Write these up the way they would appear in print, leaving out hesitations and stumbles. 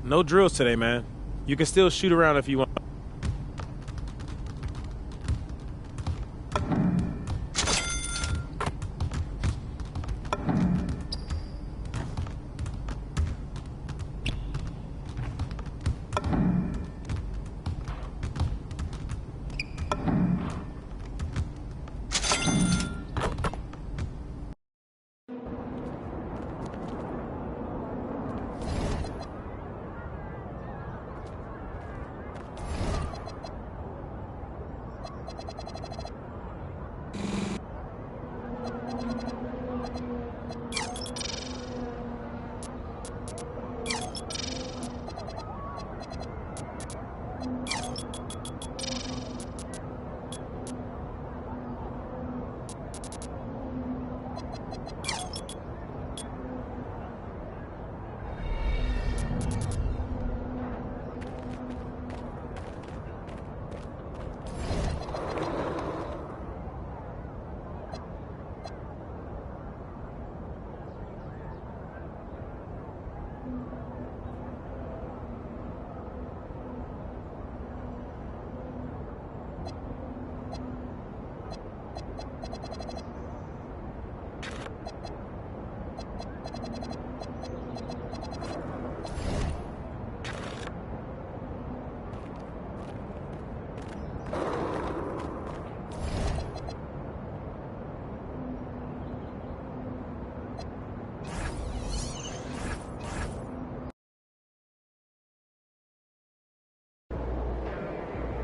No drills today, man. You can still shoot around if you want.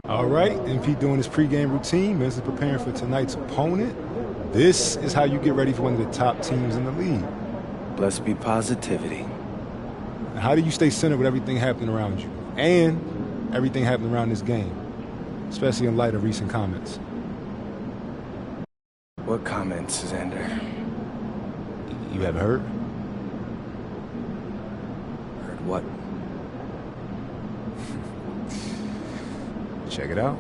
All right, MP doing his pregame routine, mentally preparing for tonight's opponent. This is how you get ready for one of the top teams in the league. Blessed be positivity. Now, how do you stay centered with everything happening around you and everything happening around this game, especially in light of recent comments? What comments, Xander? You haven't heard? Heard what? Check it out.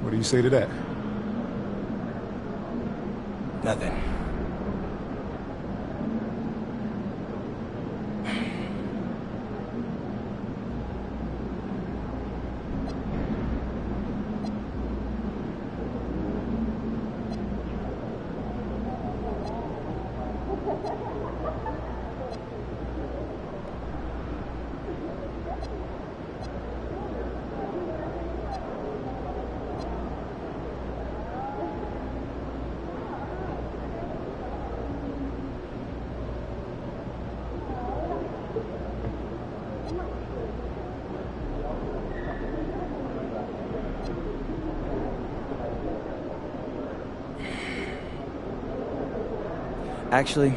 What do you say to that? Nothing. Actually,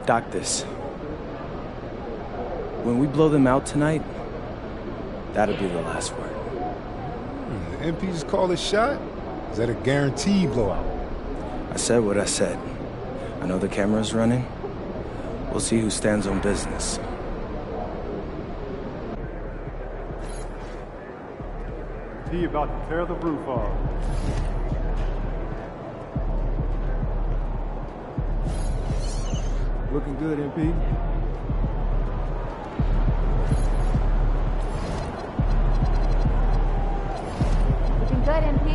dock this. When we blow them out tonight, that'll be the last word. The MP just called a shot? Is that a guaranteed blowout? I said what I said. I know the camera's running. We'll see who stands on business. He about to tear the roof off. Looking good, MP. Looking good, MP.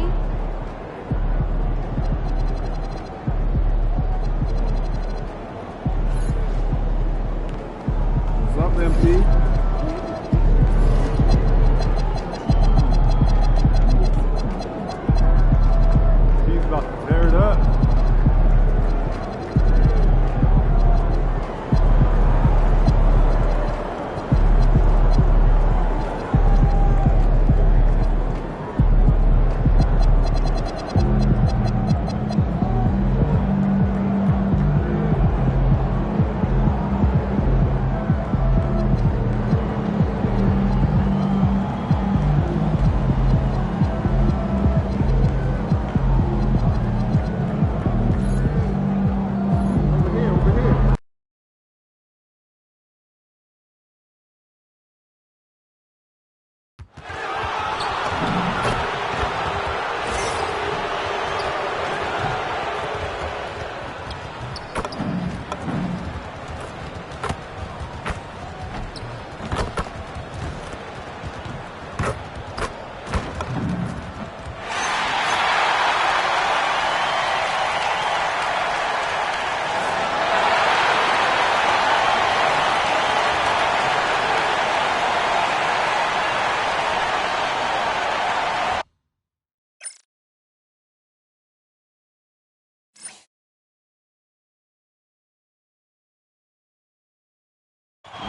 What's up, MP? He's about to tear it up.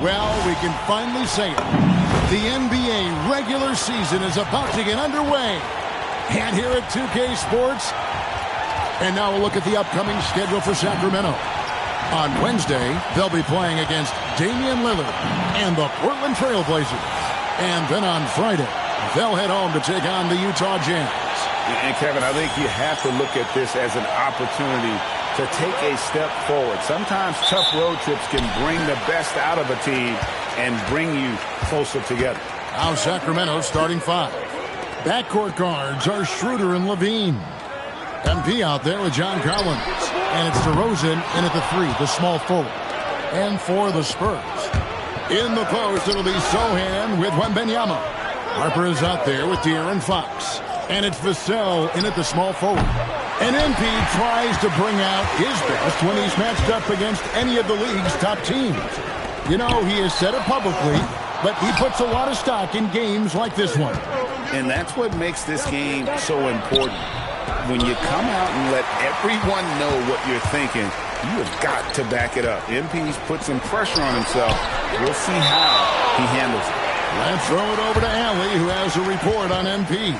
Well, we can finally say it. The NBA regular season is about to get underway. And here at 2K Sports. And now we'll look at the upcoming schedule for Sacramento. On Wednesday, they'll be playing against Damian Lillard and the Portland Trail Blazers. And then on Friday, they'll head home to take on the Utah Jazz. And Kevin, I think you have to look at this as an opportunity to take a step forward. Sometimes tough road trips can bring the best out of a team and bring you closer together. Now Sacramento starting 5. Backcourt guards are Schroeder and Levine. MP out there with John Collins. And it's DeRozan in at the 3, the small forward. And for the Spurs, in the post, it'll be Sohan with Wembanyama. Harper is out there with De'Aaron Fox. And it's Vassell in at the small forward. And MP tries to bring out his best when he's matched up against any of the league's top teams. You know, he has said it publicly, but he puts a lot of stock in games like this one. And that's what makes this game so important. When you come out and let everyone know what you're thinking, you have got to back it up. MP's put some pressure on himself. We'll see how he handles it. Let's throw it over to Allie, who has a report on MP.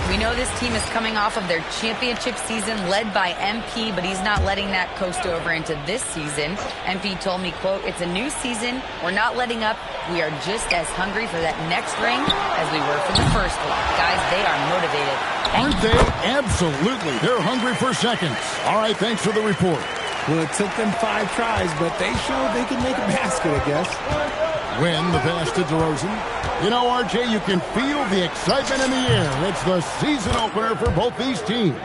We know this team is coming off of their championship season led by MP, but he's not letting that coast over into this season. MP told me, quote, "It's a new season. We're not letting up. We are just as hungry for that next ring as we were for the first one." Guys, they are motivated. Aren't they? Absolutely. They're hungry for seconds. All right, thanks for the report. Well, it took them 5 tries, but they showed they can make a basket, I guess. Win the pass to DeRozan. You know, RJ, you can feel the excitement in the air. It's the season opener for both these teams.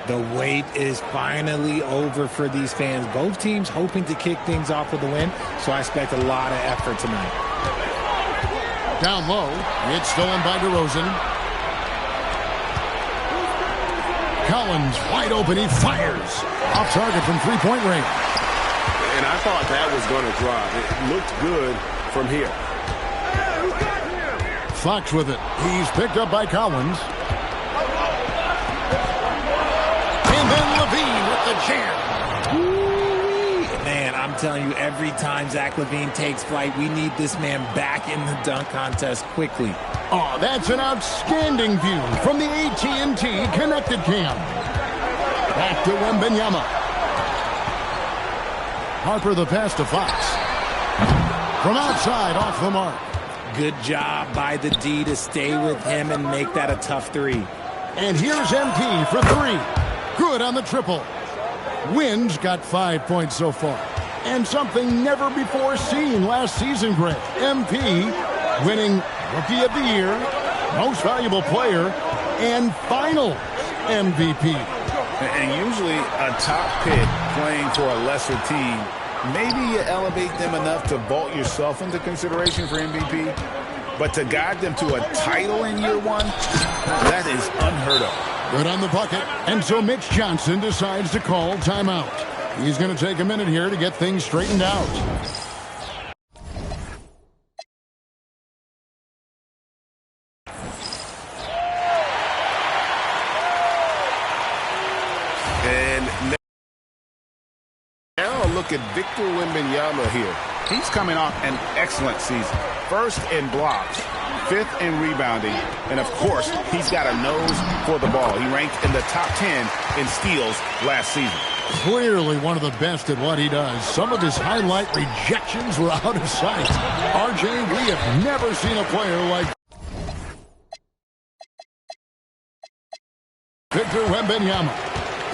The wait is finally over for these fans. Both teams hoping to kick things off with a win, so I expect a lot of effort tonight. Down low, it's stolen by DeRozan. Collins wide open, he fires. Off target from three-point range. And I thought that was going to drive. It looked good from here. Fox with it. He's picked up by Collins. And then Levine with the jam. Man, I'm telling you, every time Zach LaVine takes flight, we need this man back in the dunk contest quickly. Oh, that's an outstanding view from the AT&T Connected Cam. Back to Wembanyama. Harper the pass to Fox. From outside, off the mark. Good job by the D to stay with him and make that a tough 3. And here's MP for 3. Good on the triple. Wynn's got 5 points so far. And something never before seen last season, Greg. MP winning Rookie of the Year, Most Valuable Player, and Finals MVP. And usually a top pick playing for a lesser team, maybe you elevate them enough to vault yourself into consideration for MVP. But to guide them to a title in year 1, that is unheard of. Good on the bucket. And so Mitch Johnson decides to call timeout. He's going to take a minute here to get things straightened out. And now look at Victor Wembanyama here. He's coming off an excellent season. First in blocks, 5th in rebounding, and of course, he's got a nose for the ball. He ranked in the top 10 in steals last season. Clearly one of the best at what he does. Some of his highlight rejections were out of sight. RJ, we have never seen a player like Victor Wembanyama.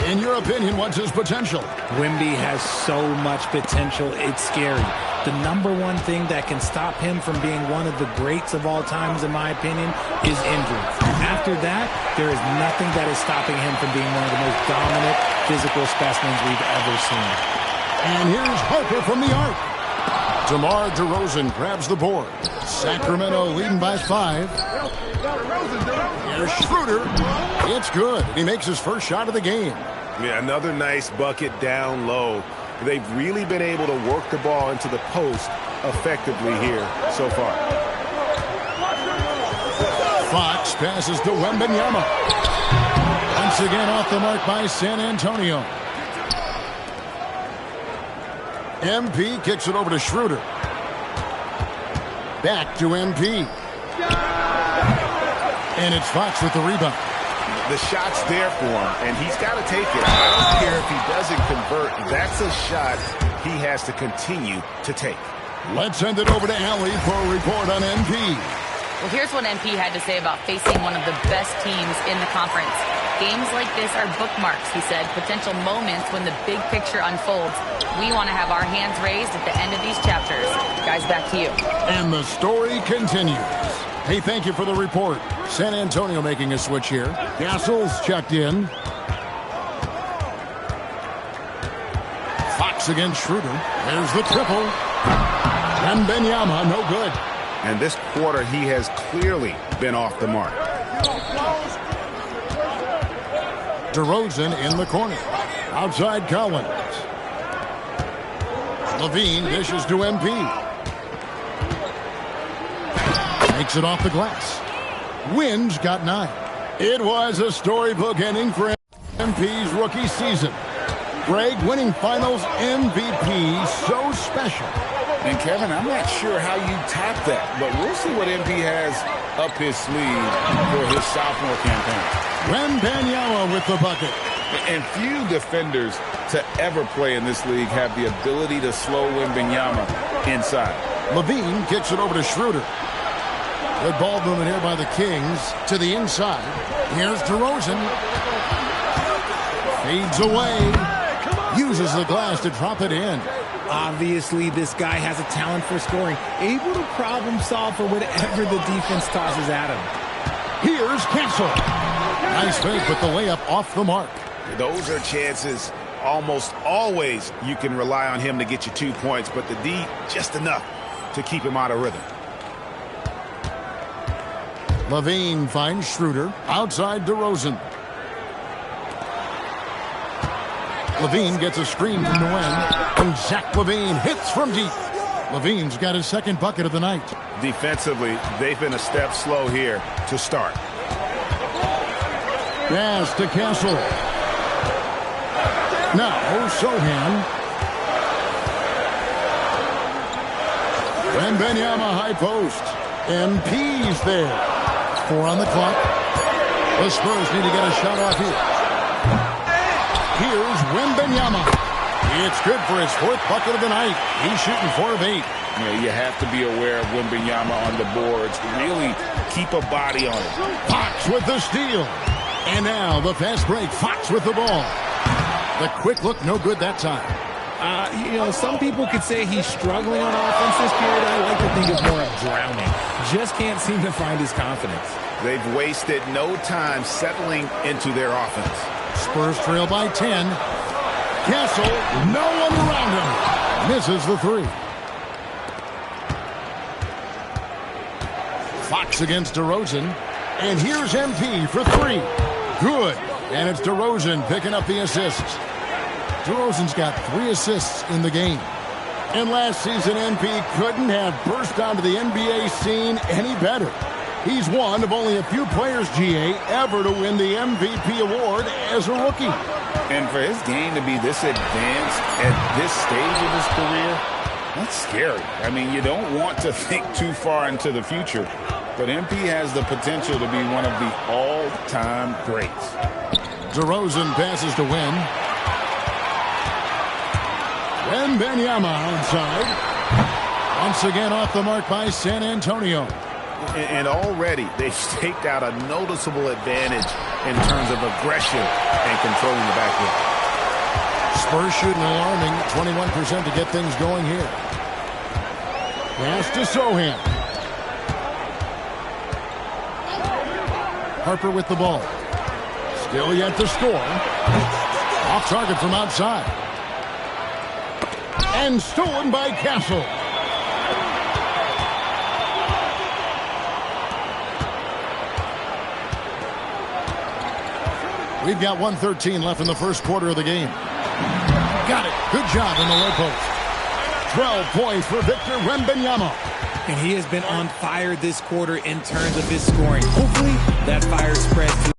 In your opinion, what's his potential? Wemby has so much potential, it's scary. The number one thing that can stop him from being one of the greats of all times, in my opinion, is injury. After that, there is nothing that is stopping him from being one of the most dominant physical specimens we've ever seen. And here's Harper from the arc. DeMar DeRozan grabs the board. Sacramento leading by 5. Here's Schroeder. It's good. He makes his first shot of the game. Yeah, another nice bucket down low. They've really been able to work the ball into the post effectively here so far. Fox passes to Wembanyama. Once again off the mark by San Antonio. MP kicks it over to Schroeder. Back to MP. And it's Fox with the rebound. The shot's there for him, and he's got to take it. I don't care if he doesn't convert. That's a shot he has to continue to take. Let's send it over to Allie for a report on MP. Well, here's what MP had to say about facing one of the best teams in the conference. Games like this are bookmarks, he said, potential moments when the big picture unfolds. We want to have our hands raised at the end of these chapters. Guys, back to you. And the story continues. Hey, thank you for the report. San Antonio making a switch here. Castle's checked in. Fox against Schroeder. There's the triple. And Benyama, no good. And this quarter, he has clearly been off the mark. DeRozan in the corner. Outside Collins. Levine dishes to MP. Makes it off the glass. Wins got 9. It was a storybook ending for MP's rookie season. Greg, winning finals MVP, so special. And Kevin, I'm not sure how you top that, but we'll see what MP has up his sleeve for his sophomore campaign. Wembanyama with the bucket. And few defenders to ever play in this league have the ability to slow Wembanyama inside. Levine kicks it over to Schroeder. Good ball movement here by the Kings to the inside. Here's DeRozan. Fades away. Uses the glass to drop it in. Obviously, this guy has a talent for scoring, able to problem solve for whatever the defense tosses at him. Here's Castle. Nice fake, but the layup off the mark. Those are chances almost always you can rely on him to get you 2 points, but the D just enough to keep him out of rhythm. Levine finds Schroeder. Outside DeRozan. Levine gets a screen from Nguyen. And Zach Levine hits from deep. Levine's got his second bucket of the night. Defensively, they've been a step slow here to start. Pass to Castle. Now, Sohan. Wembanyama high post. MP's there. 4 on the clock. The Spurs need to get a shot off here. Here's Wembanyama. It's good for his 4th bucket of the night. He's shooting 4 of 8. You have to be aware of Wembanyama on the boards. Really keep a body on it. Fox with the steal. And now the fast break. Fox with the ball. The quick look, no good that time. Some people could say he's struggling on offense this period. I like to think it's more of drowning. Just can't seem to find his confidence. They've wasted no time settling into their offense. Spurs trail by 10. Castle, no one around him. Misses the 3. Fox against DeRozan. And here's MP for 3. Good. And it's DeRozan picking up the assists. DeRozan's got 3 assists in the game. And last season, MP couldn't have burst onto the NBA scene any better. He's one of only a few players, GA, ever to win the MVP award as a rookie. And for his game to be this advanced at this stage of his career, that's scary. I mean, you don't want to think too far into the future, but MP has the potential to be one of the all-time greats. DeRozan passes to Win. Wembanyama outside. Once again off the mark by San Antonio. And already they've staked out a noticeable advantage in terms of aggression and controlling the backcourt. Spurs shooting alarming 21% to get things going here. Pass to Sohan. Harper with the ball. Still yet to score. Off target from outside. And stolen by Castle. We've got 1:13 left in the first quarter of the game. Got it. Good job in the low post. 12 points for Victor Wembanyama. And he has been on fire this quarter in terms of his scoring. Hopefully, that fire spreads to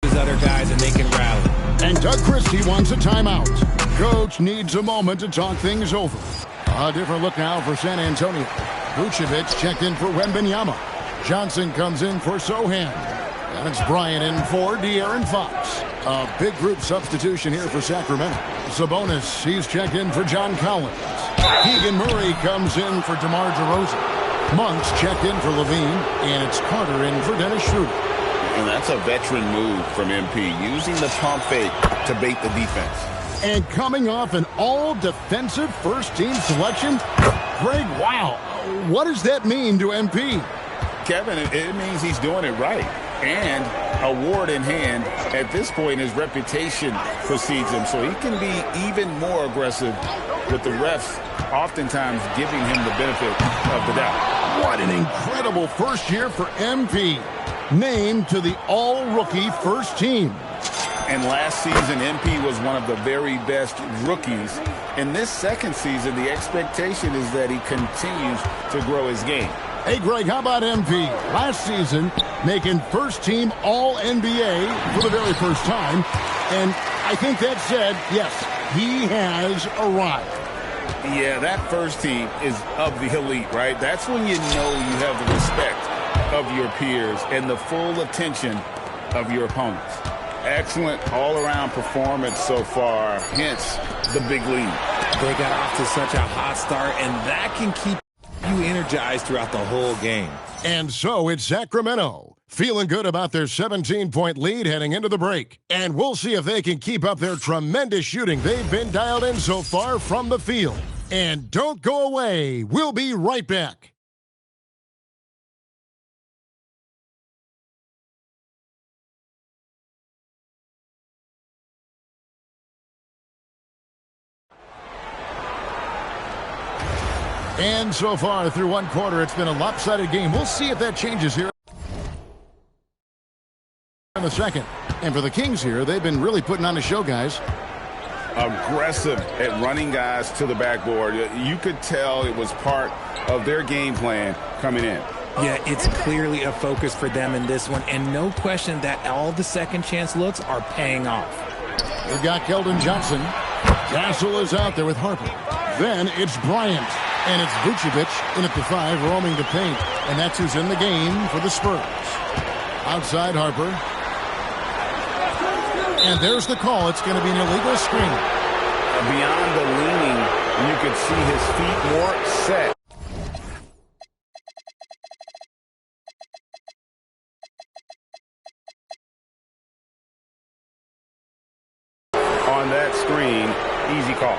his other guys and they can rally. And Doug Christie wants a timeout. coach needs a moment to talk things over. A different look now for San Antonio. Vucevic checked in for Wembanyama. Johnson comes in for Sohan. And it's Bryant in for De'Aaron Fox. A big group substitution here for Sacramento. Sabonis, he's checked in for John Collins. Keegan Murray comes in for DeMar DeRozan. Monk's checked in for Levine. And it's Carter in for Dennis Schroeder. And that's a veteran move from MP, using the pump fake to bait the defense. And coming off an all-defensive first-team selection, Greg, wow, what does that mean to MP? Kevin, it means he's doing it right. And award in hand, at this point, his reputation precedes him. So he can be even more aggressive with the refs oftentimes giving him the benefit of the doubt. What an incredible first year for MP. Named to the all-rookie first team. And last season, MP was one of the very best rookies. In this second season, the expectation is that he continues to grow his game. Hey, Greg, how about MP? Last season, making first-team All-NBA for the very first time. And I think that said, yes, he has arrived. Yeah, that first team is of the elite, right? That's when you know you have the respect of your peers and the full attention of your opponents. Excellent all-around performance so far, hence the big lead. They got off to such a hot start, and that can keep you energized throughout the whole game. And so it's Sacramento, feeling good about their 17-point lead heading into the break. And we'll see if they can keep up their tremendous shooting they've been dialed in so far from the field. And don't go away. We'll be right back. And so far through one quarter, it's been a lopsided game. We'll see if that changes here in the second. And for the Kings here, they've been really putting on a show, guys. Aggressive at running guys to the backboard. You could tell it was part of their game plan coming in. Yeah, it's clearly a focus for them in this one, and no question that all the second chance looks are paying off. We've got Keldon Johnson. Castle is out there with Harper. Then it's Bryant. And it's Vucevic in at the 5, roaming the paint. And that's who's in the game for the Spurs. Outside Harper. And there's the call. It's going to be an illegal screen. Beyond the leaning, you could see his feet more set. On that screen, easy call.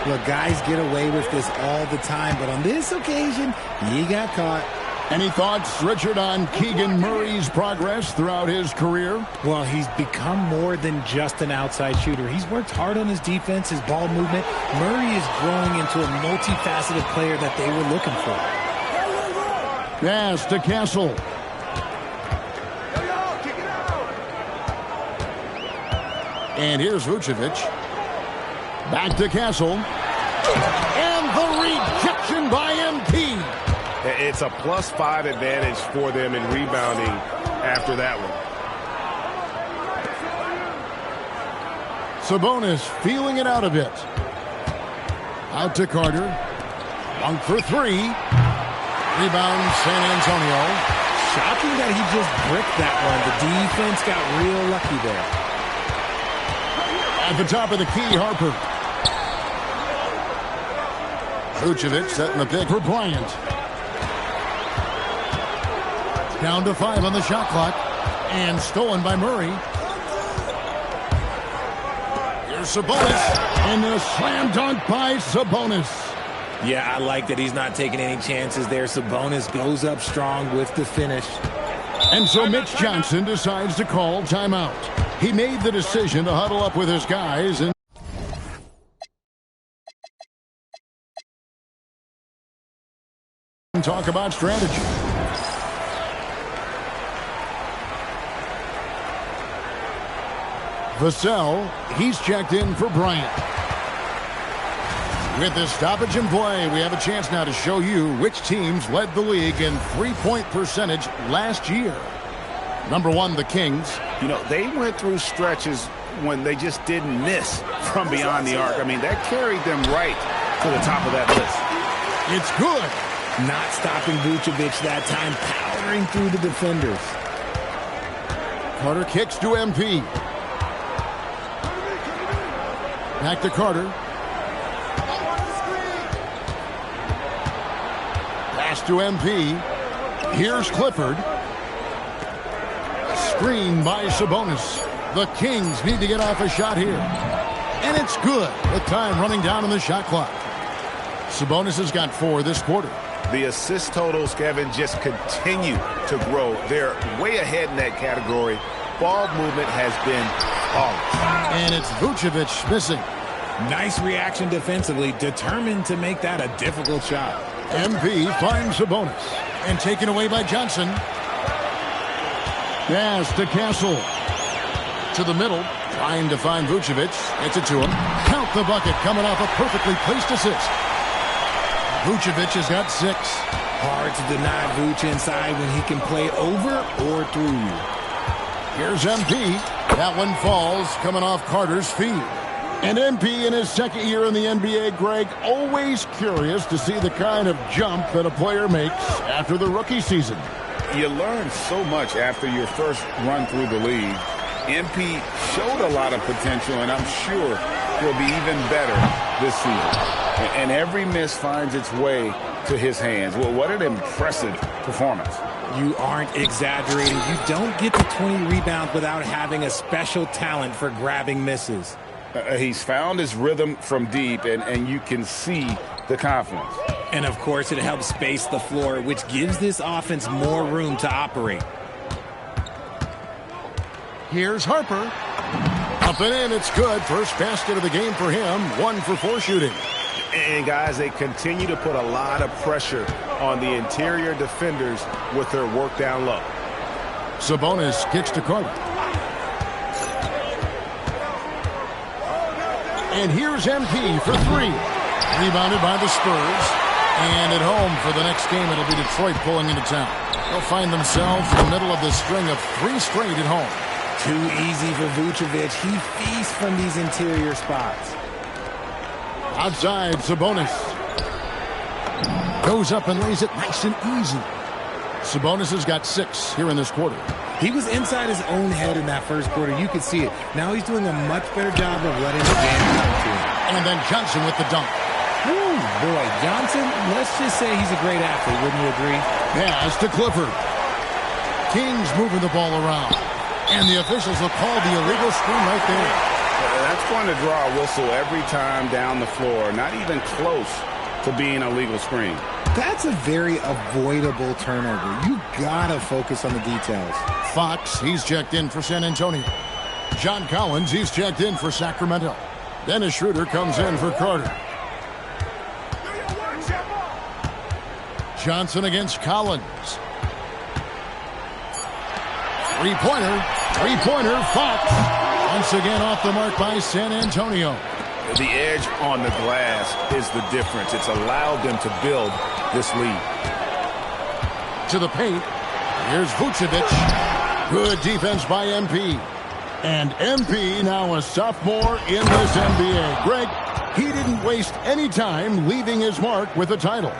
Look, guys get away with this all the time, but on this occasion, he got caught. Any thoughts, Richard, on Keegan Murray's progress throughout his career? Well, he's become more than just an outside shooter. He's worked hard on his defense, his ball movement. Murray is growing into a multifaceted player that they were looking for. Pass to Castle. And here's Vucevic. Back to Castle. And the rejection by MP. It's a +5 advantage for them in rebounding after that one. Sabonis feeling it out a bit. Out to Carter. Monk for 3. Rebound San Antonio. Shocking that he just bricked that one. The defense got real lucky there. At the top of the key, Harper. Vucevic setting the pick for Bryant. Down to 5 on the shot clock. And stolen by Murray. Here's Sabonis. And a slam dunk by Sabonis. Yeah, I like that he's not taking any chances there. Sabonis goes up strong with the finish. And so Mitch Johnson decides to call timeout. He made the decision to huddle up with his guys and talk about strategy. Vassell, he's checked in for Bryant. With this stoppage in play, we have a chance now to show you which teams led the league in three-point percentage last year. Number 1, the Kings. You know, they went through stretches when they just didn't miss from beyond the arc. I mean, that carried them right to the top of that list. It's good. Not stopping Vucevic that time, powering through the defenders. Carter kicks to MP. Back to Carter. Pass to MP. Here's Clifford. Screen by Sabonis. The Kings need to get off a shot here. And it's good with time running down on the shot clock. Sabonis has got 4 this quarter. The assist totals, Kevin, just continue to grow. They're way ahead in that category. Ball movement has been flawless. And it's Vucevic missing. Nice reaction defensively, determined to make that a difficult shot. MP finds Sabonis. And taken away by Johnson. Pass to Castle. To the middle, trying to find Vucevic. Gets it to him. Count the bucket, coming off a perfectly placed assist. Vucevic has got 6. Hard to deny Vuce inside when he can play over or through you. Here's MP. That one falls, coming off Carter's feet. And MP in his second year in the NBA, Greg, always curious to see the kind of jump that a player makes after the rookie season. You learn so much after your first run through the league. MP showed a lot of potential, and I'm sure he'll be even better this season. And every miss finds its way to his hands. Well, what an impressive performance. You aren't exaggerating. You don't get to 20 rebounds without having a special talent for grabbing misses. He's found his rhythm from deep, and you can see the confidence. And, of course, it helps space the floor, which gives this offense more room to operate. Here's Harper. Up and in, it's good. First basket of the game for him. 1 for 4 shooting. And, guys, they continue to put a lot of pressure on the interior defenders with their work down low. Sabonis kicks to Carter. And here's MP for 3. Rebounded by the Spurs. And at home for the next game, it'll be Detroit pulling into town. They'll find themselves in the middle of this string of 3 straight at home. Too easy for Vucevic. He feasts from these interior spots. Outside, Sabonis. Goes up and lays it nice and easy. Sabonis has got 6 here in this quarter. He was inside his own head in that first quarter. You could see it. Now he's doing a much better job of letting the game come to him. And then Johnson with the dunk. Woo, boy, Johnson, let's just say he's a great athlete, wouldn't you agree? Pass to Clifford. Kings moving the ball around. And the officials will call the illegal screen right there. That's going to draw a whistle every time down the floor. Not even close to being a legal screen. That's a very avoidable turnover. You gotta focus on the details. Fox, he's checked in for San Antonio. John Collins, he's checked in for Sacramento. Dennis Schroeder comes in for Carter. Johnson against Collins. Three-pointer, Fox. Once again off the mark by San Antonio. The edge on the glass is the difference. It's allowed them to build this lead. To the paint. Here's Vucevic. Good defense by MP. And MP now a sophomore in this NBA. Greg, he didn't waste any time leaving his mark with a title.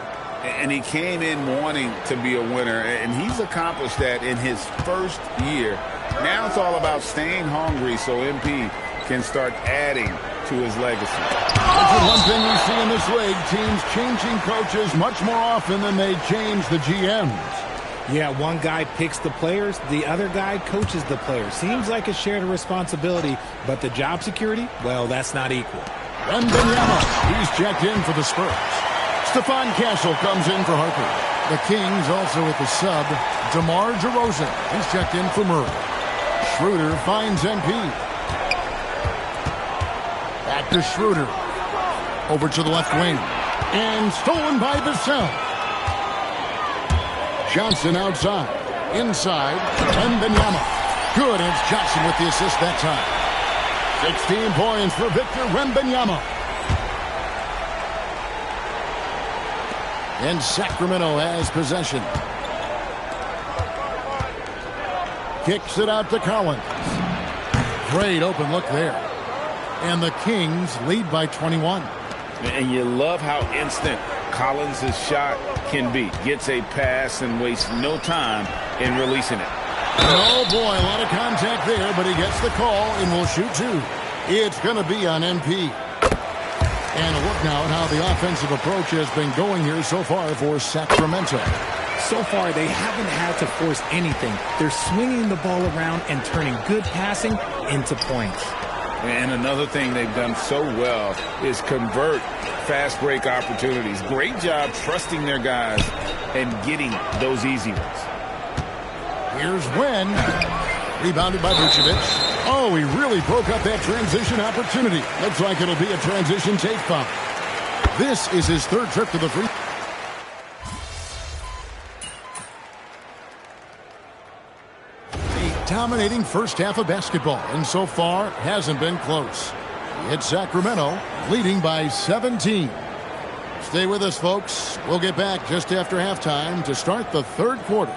And he came in wanting to be a winner, and he's accomplished that in his first year. Now it's all about staying hungry so MP can start adding to his legacy. That's one thing we see in this league, teams changing coaches much more often than they change the GMs. Yeah, one guy picks the players, the other guy coaches the players. Seems like a shared responsibility, but the job security, well, that's not equal. Wembanyama, he's checked in for the Spurs. Stephon Castle comes in for Harper. The Kings also with the sub, DeMar DeRozan. He's checked in for Murray. Schroeder finds MP. Back to Schroeder. Over to the left wing. And stolen by Vassell. Johnson outside. Inside. Wembanyama. Good, and it's Johnson with the assist that time. 16 points for Victor Wembanyama. And Sacramento has possession. Kicks it out to Collins. Great open look there. And the Kings lead by 21. And you love how instant Collins' shot can be. Gets a pass and wastes no time in releasing it. Oh, boy, a lot of contact there, but he gets the call and will shoot two. It's going to be on MP. And a look now at how the offensive approach has been going here so far for Sacramento. So far, they haven't had to force anything. They're swinging the ball around and turning good passing into points. And another thing they've done so well is convert fast break opportunities. Great job trusting their guys and getting those easy ones. Here's Wen. Rebounded by Vucevic. Oh, he really broke up that transition opportunity. Looks like it'll be a transition take foul. This is his third trip to the free. A dominating first half of basketball, and so far hasn't been close. It's Sacramento leading by 17. Stay with us, folks. We'll get back just after halftime to start the third quarter.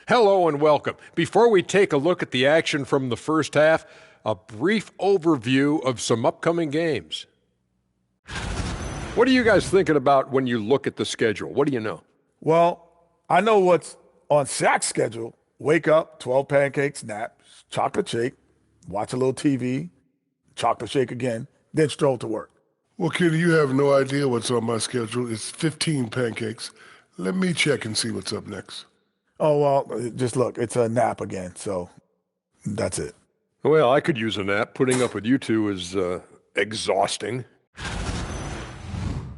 Hello and welcome. Before we take a look at the action from the first half, a brief overview of some upcoming games. What are you guys thinking about when you look at the schedule? What do you know? Well, I know what's on Shaq's schedule. Wake up, 12 pancakes, nap, chocolate shake, watch a little TV, chocolate shake again, then stroll to work. Well, kid, you have no idea what's on my schedule. It's 15 pancakes. Let me check and see what's up next. Oh, well, just look, it's a nap again, so that's it. Well, I could use a nap. Putting up with you two is exhausting.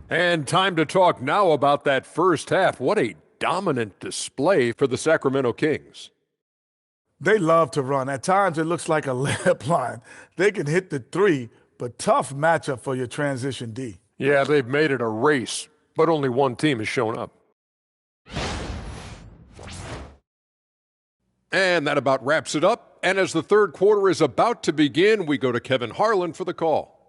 And time to talk now about that first half. What a dominant display for the Sacramento Kings. They love to run. At times, it looks like a layup line. They can hit the three, but tough matchup for your transition D. Yeah, they've made it a race, but only one team has shown up. And that about wraps it up. And as the third quarter is about to begin, we go to Kevin Harlan for the call.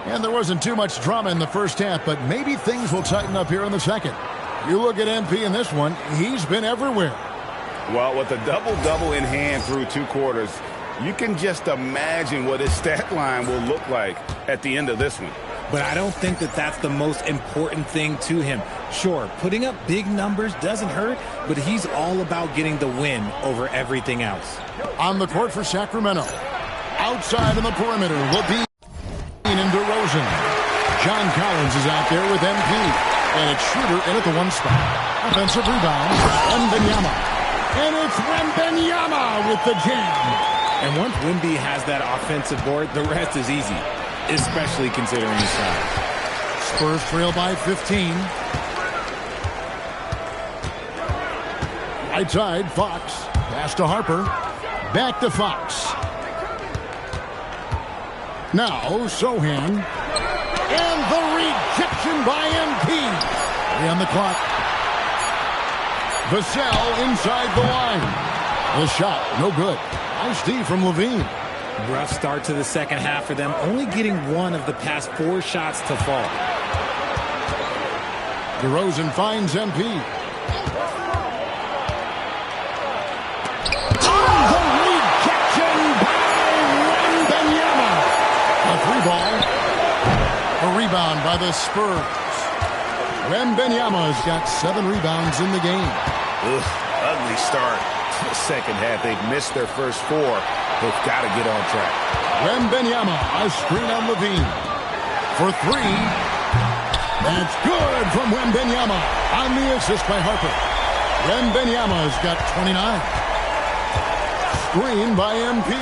And there wasn't too much drama in the first half, but maybe things will tighten up here in the second. You look at MP in this one, he's been everywhere. Well, with a double-double in hand through two quarters, you can just imagine what his stat line will look like at the end of this one. But I don't think that that's the most important thing to him. Sure, putting up big numbers doesn't hurt, but he's all about getting the win over everything else. On the court for Sacramento. Outside on the perimeter, LeVine and DeRozan. John Collins is out there with MP. And it's Schroeder in at the one spot. Offensive rebound, Wembanyama. And it's Wembanyama with the jam. And once Wemby has that offensive board, the rest is easy, especially considering his size. Spurs trail by 15. Right side, Fox. Pass to Harper. Back to Fox. Now, Sohan. And the rejection by MP. 3 on the clock. Vassell inside the line. The shot, no good. Nice D from LaVine. Rough start to the second half for them, only getting one of the past 4 shots to fall. DeRozan finds MP. The rejection by Wembanyama. A 3-ball. A rebound by the Spurs. Wembanyama's got 7 rebounds in the game. Ugly start to the second half. They've missed their first 4. They've got to get on track. Wembanyama, a screen on LaVine. For 3. That's good from Wembanyama on the assist by Harper. Wembanyama's got 29. Screen by MP.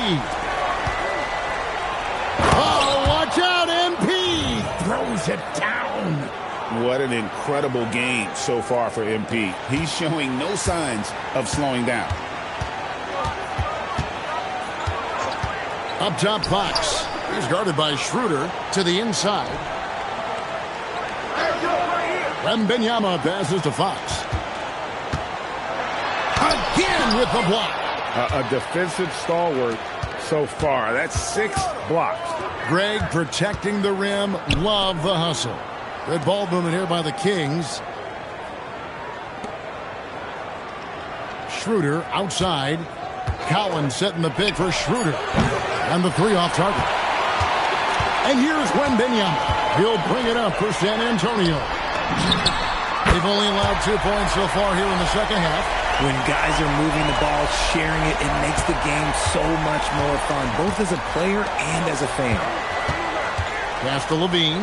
Oh, watch out, MP! Throws it down. What an incredible game so far for MP. He's showing no signs of slowing down. Up top, Fox. He's guarded by Schroeder to the inside. Wembanyama passes to Fox. Again with the block. A defensive stalwart so far. That's 6 blocks. Greg protecting the rim. Love the hustle. Good ball movement here by the Kings. Schroeder outside. Collins setting the pick for Schroeder. And the 3 off target. And here's Wembanyama. He'll bring it up for San Antonio. They've only allowed 2 points so far here in the second half. When guys are moving the ball, sharing it, it makes the game so much more fun, both as a player and as a fan. Pass to Levine.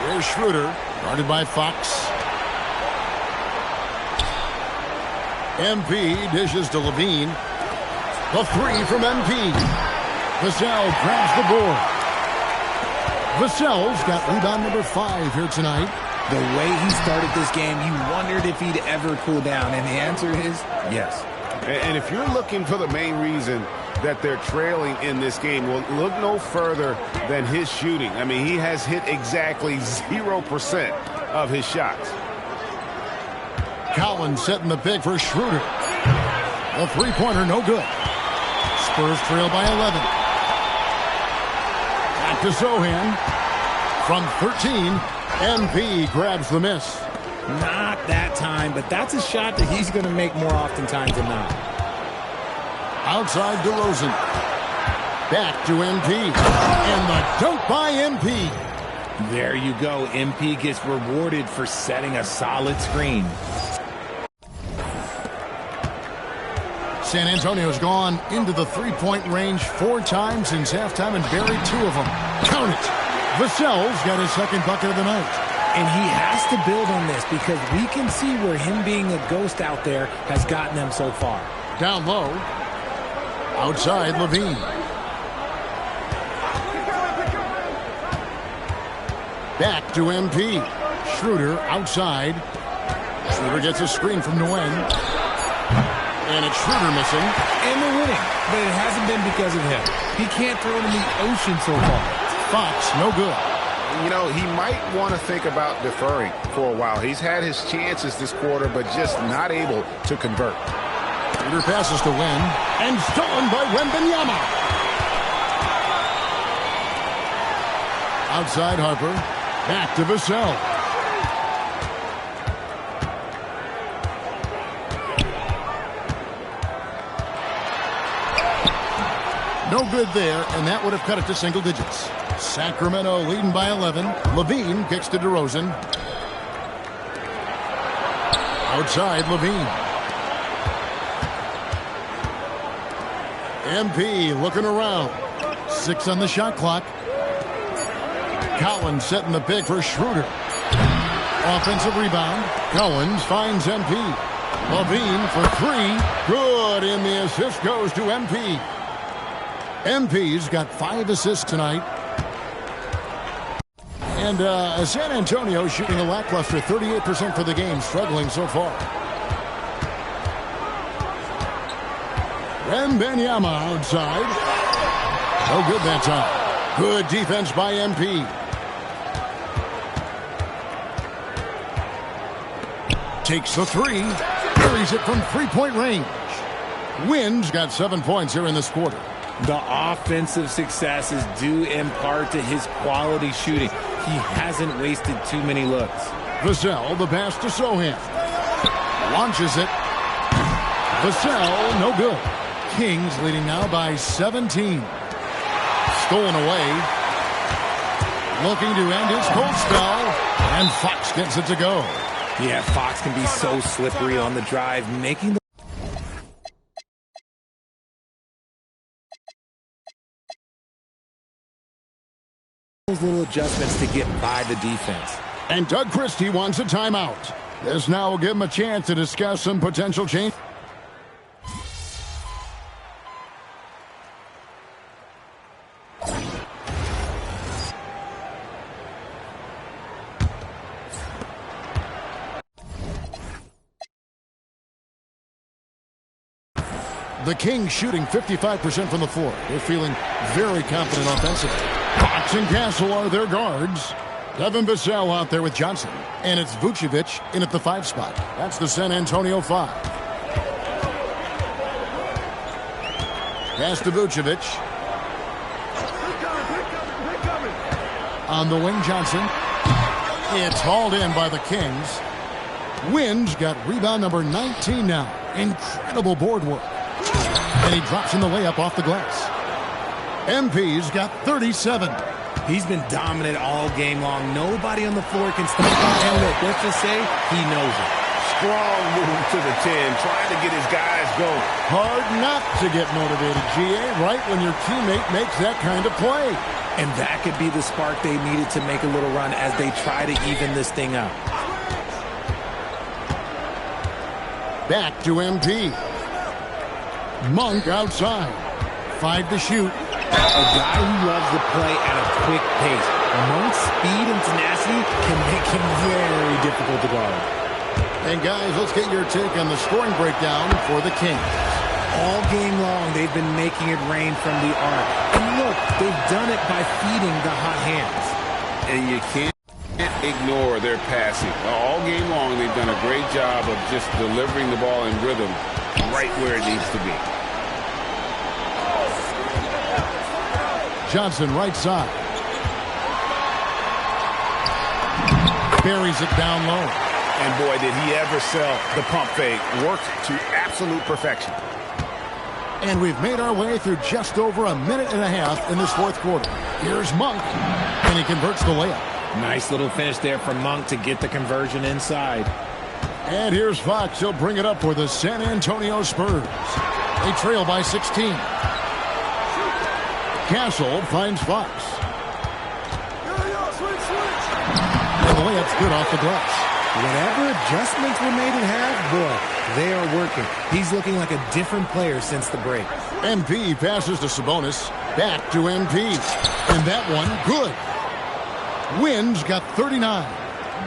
Here's Schroeder, guarded by Fox. MP dishes to Levine. The 3 from MP. Vassell grabs the board. Vassell's got rebound number 5 here tonight. The way he started this game, you wondered if he'd ever cool down, and the answer is yes. And if you're looking for the main reason that they're trailing in this game, well, look no further than his shooting. I mean, he has hit exactly 0% of his shots. Collins setting the pick for Schroeder. The three-pointer, no good. Spurs trail by 11. Back to Sohan. From 13, MP grabs the miss. Not that time, but that's a shot that he's going to make more oftentimes than not. Outside DeRozan. Back to MP. And the dunk by MP. There you go. MP gets rewarded for setting a solid screen. San Antonio's gone into the three-point range 4 times since halftime and buried 2 of them. Count it. Vassell's got his second bucket of the night. And he has to build on this because we can see where him being a ghost out there has gotten them so far. Down low. Outside, Levine. Back to MP. Schroeder outside. Schroeder gets a screen from Nguyen. And it's Schroeder missing. And they're winning, but it hasn't been because of him. He can't throw it in the ocean so far. Fox, no good. You know, he might want to think about deferring for a while. He's had his chances this quarter, but just not able to convert. Schroeder passes to Nguyen. And stolen by Wembanyama. Outside Harper. Back to Vassell. No good there, and that would have cut it to single digits. Sacramento leading by 11. Levine kicks to DeRozan. Outside, Levine. MP looking around. 6 on the shot clock. Collins setting the pick for Schroeder. Offensive rebound. Collins finds MP. Levine for 3. Good, and the assist goes to MP. MP's got 5 assists tonight. And San Antonio shooting a lackluster 38% for the game, struggling so far. Wembanyama outside. No good that time. Good defense by MP. Takes the 3. Carries it from 3-point range. Wynn's got 7 points here in this quarter. The offensive success is due in part to his quality shooting. He hasn't wasted too many looks. Vassell, the pass to Sohan. Launches it. Vassell, no good. Kings leading now by 17. Stolen away. Looking to end his cold spell. And Fox gets it to go. Yeah, Fox can be so slippery on the drive, making the those little adjustments to get by the defense. And Doug Christie wants a timeout. This now will give him a chance to discuss some potential change. The Kings shooting 55% from the floor. They're feeling very confident offensively. Fox and Castle are their guards. Devin Vassell out there with Johnson. And it's Vucevic in at the 5 spot. That's the San Antonio 5. Pass to Vucevic. On the wing, Johnson. It's hauled in by the Kings. Wins got rebound number 19 now. Incredible board work. And he drops in the layup off the glass. MP's got 37. He's been dominant all game long. Nobody on the floor can stop him. And look, let's just say he knows it. Strong move to the 10, trying to get his guys going. Hard not to get motivated, GA, right when your teammate makes that kind of play. And that could be the spark they needed to make a little run as they try to even this thing up. Back to MP. Monk outside. 5 to shoot. A guy who loves to play at a quick pace. Monk's speed and tenacity can make him very difficult to guard. And guys, let's get your take on the scoring breakdown for the Kings. All game long, they've been making it rain from the arc. And look, they've done it by feeding the hot hands. And you can't ignore their passing. All game long, they've done a great job of just delivering the ball in rhythm right where it needs to be. Johnson right side. Buries it down low. And boy, did he ever sell the pump fake. Worked to absolute perfection. And we've made our way through just over a minute and a half in this fourth quarter. Here's Monk, and he converts the layup. Nice little finish there from Monk to get the conversion inside. And here's Fox. He'll bring it up for the San Antonio Spurs. They trail by 16. Castle finds Fox. And the layup's good off the glass. Whatever adjustments were made at half, boy, they are working. He's looking like a different player since the break. MP passes to Sabonis. Back to MP. And that one, good. Wins got 39.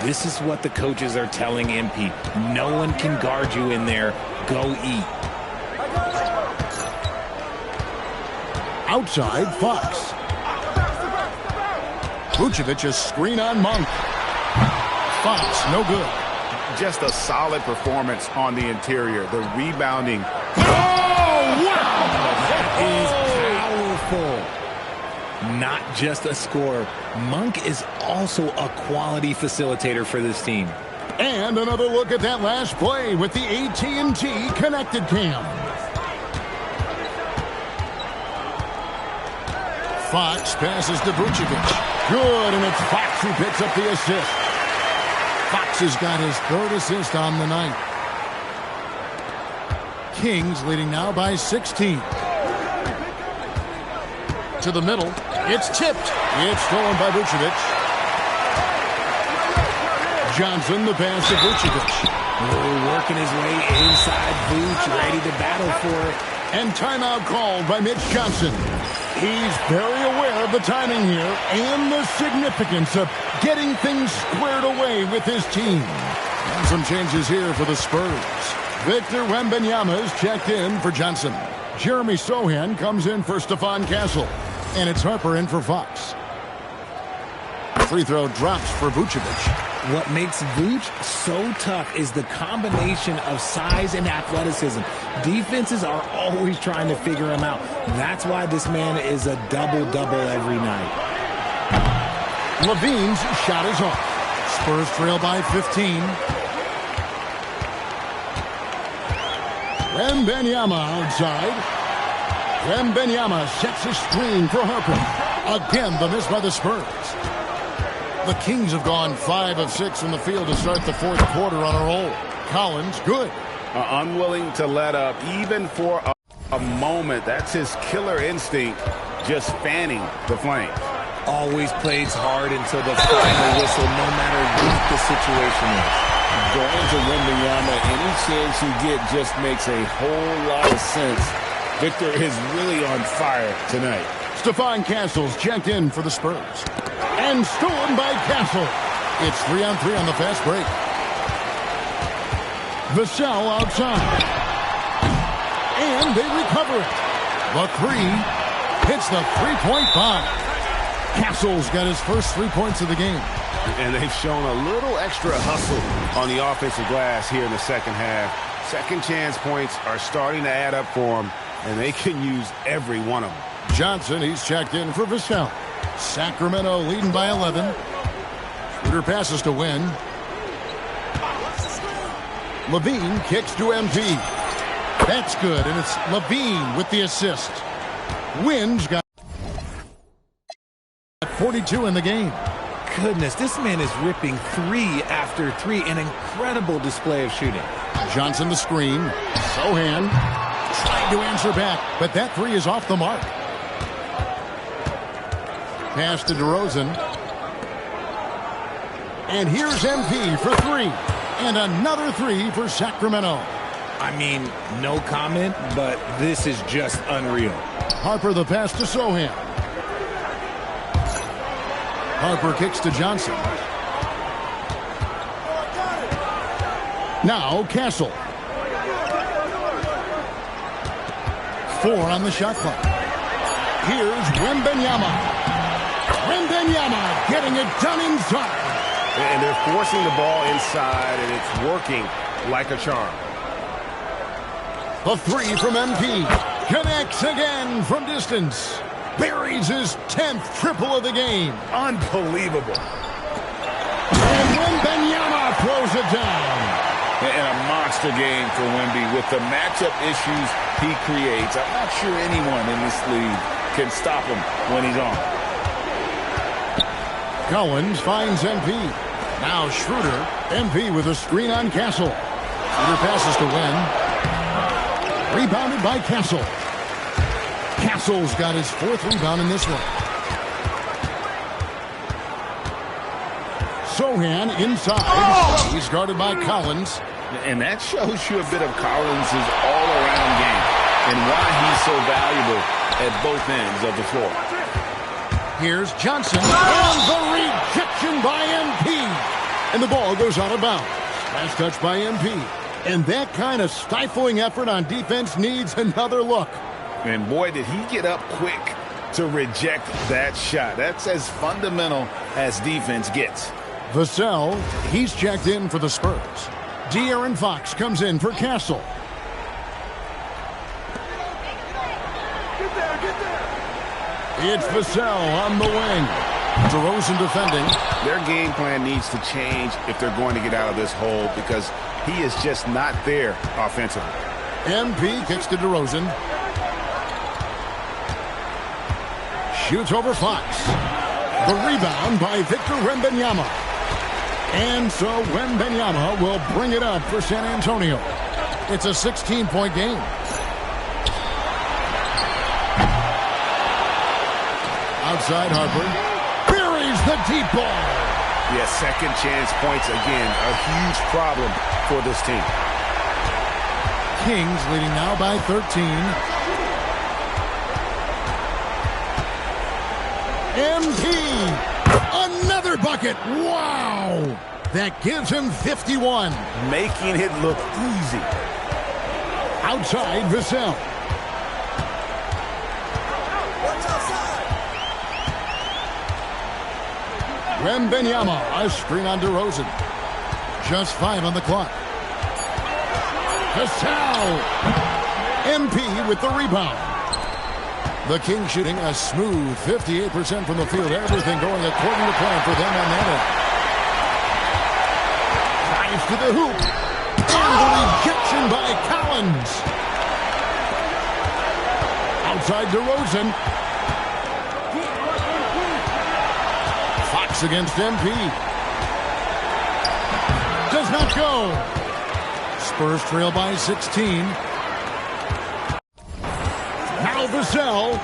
This is what the coaches are telling MP. No one can guard you in there. Go eat. Outside, Fox. Vucevic a screen on Monk. Fox, no good. Just a solid performance on the interior. The rebounding. Oh, wow! That is powerful. Not just a scorer. Monk is also a quality facilitator for this team. And another look at that last play with the AT&T connected cam. Fox passes to Vucevic. Good, and it's Fox who picks up the assist. Fox has got his 3rd assist on the night. Kings leading now by 16. To the middle. It's tipped. It's stolen by Vucevic. Johnson, the pass to Vucevic. Working his way inside Vuce, ready to battle for it. And timeout called by Mitch Johnson. He's very aware of the timing here and the significance of getting things squared away with his team. And some changes here for the Spurs. Victor Wembanyama is checked in for Johnson. Jeremy Sohan comes in for Stephon Castle. And it's Harper in for Fox. Free throw drops for Vucevic. What makes Vuce so tough is the combination of size and athleticism. Defenses are always trying to figure him out. That's why this man is a double-double every night. Levine's shot is off. Spurs trail by 15. Wembanyama outside. Wembanyama sets a screen for Harper. Again, the miss by the Spurs. The Kings have gone 5 of 6 from the field to start the fourth quarter on a roll. Collins, good. Unwilling to let up even for a moment. That's his killer instinct, just fanning the flames. Always plays hard until the final whistle, no matter what the situation is. Going to Wembanyama, any chance you get just makes a whole lot of sense. Victor is really on fire tonight. Stephon Castle's checked in for the Spurs. And stolen by Castle. It's 3-on-3 on the fast break. Vassell outside. And they recover it. The three hits the three-point bomb. Castle's got his first 3 points of the game. And they've shown a little extra hustle on the offensive glass here in the second half. Second chance points are starting to add up for them, and they can use every one of them. Johnson, he's checked in for Vassell. Sacramento leading by 11. Schroeder passes to Wynn. Levine kicks to MP. That's good, and it's Levine with the assist. Wynn's got 42 in the game. Goodness, this man is ripping 3 after 3. An incredible display of shooting. Johnson the screen. Sohan trying to answer back, but that 3 is off the mark. Pass to DeRozan. And here's MP for 3. And another 3 for Sacramento. I mean, no comment, but this is just unreal. Harper the pass to Sohan. Harper kicks to Johnson. Now Castle. 4 on the shot clock. Here's Wembanyama. Wembanyama getting it done inside. And they're forcing the ball inside, and it's working like a charm. The 3 from MP. Connects again from distance. Buries his 10th triple of the game. Unbelievable. And Wembanyama throws it down. And a monster game for Wemby. With the matchup issues he creates, I'm not sure anyone in this league can stop him when he's on. Collins finds MP. Now Schroeder. MP with a screen on Castle. Schroeder passes to Wynn. Rebounded by Castle. Castle's got his 4th rebound in this one. Sohan inside. Oh! He's guarded by Collins. And that shows you a bit of Collins' all-around game and why he's so valuable at both ends of the floor. Here's Johnson. And the rejection by MP. And the ball goes out of bounds. Last touch by MP. And that kind of stifling effort on defense needs another look. And boy, did he get up quick to reject that shot. That's as fundamental as defense gets. Vassell, he's checked in for the Spurs. De'Aaron Fox comes in for Castle. It's Vassell on the wing. DeRozan defending. Their game plan needs to change if they're going to get out of this hole because he is just not there offensively. MP kicks to DeRozan. Shoots over Fox. The rebound by Victor Wembanyama. And so Wembanyama will bring it up for San Antonio. It's a 16-point game. Outside Harper. Buries the deep ball. Yeah, second chance points again. A huge problem for this team. Kings leading now by 13. MP, another bucket. Wow. That gives him 51. Making it look easy. Outside Vassell. Wembanyama, a screen on DeRozan. Just 5 on the clock. Vassell. MP with the rebound. The Kings shooting a smooth 58% from the field. Everything going according to plan for them on that end. Drives to the hoop. And the rejection by Collins. Outside DeRozan. Fox against MP. Does not go. Spurs trail by 16. Now Vassell.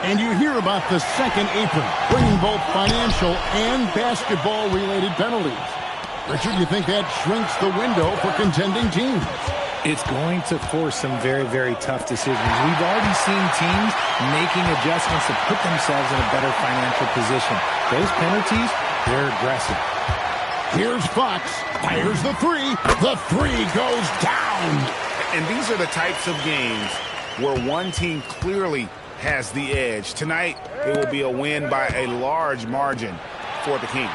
And you hear about the second apron, bringing both financial and basketball-related penalties. Richard, you think that shrinks the window for contending teams? It's going to force some very, very tough decisions. We've already seen teams making adjustments to put themselves in a better financial position. Those penalties, they're aggressive. Here's Fox. Fires the three. The three goes down. And these are the types of games where one team clearly has the edge. Tonight, it will be a win by a large margin for the Kings.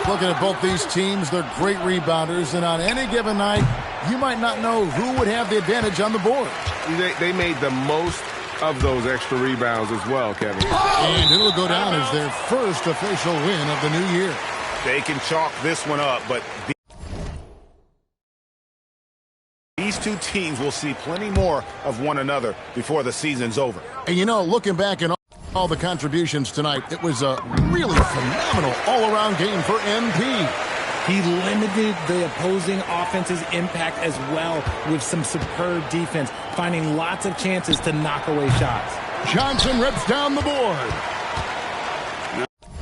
Looking at both these teams, they're great rebounders, and on any given night, you might not know who would have the advantage on the board. They made the most of those extra rebounds as well, Kevin. And it'll go down as their first official win of the new year. They can chalk this one up, but these two teams will see plenty more of one another before the season's over. And, you know, looking back at all the contributions tonight, it was a really phenomenal all-around game for MP. He limited the opposing offense's impact as well with some superb defense, finding lots of chances to knock away shots. Johnson rips down the board.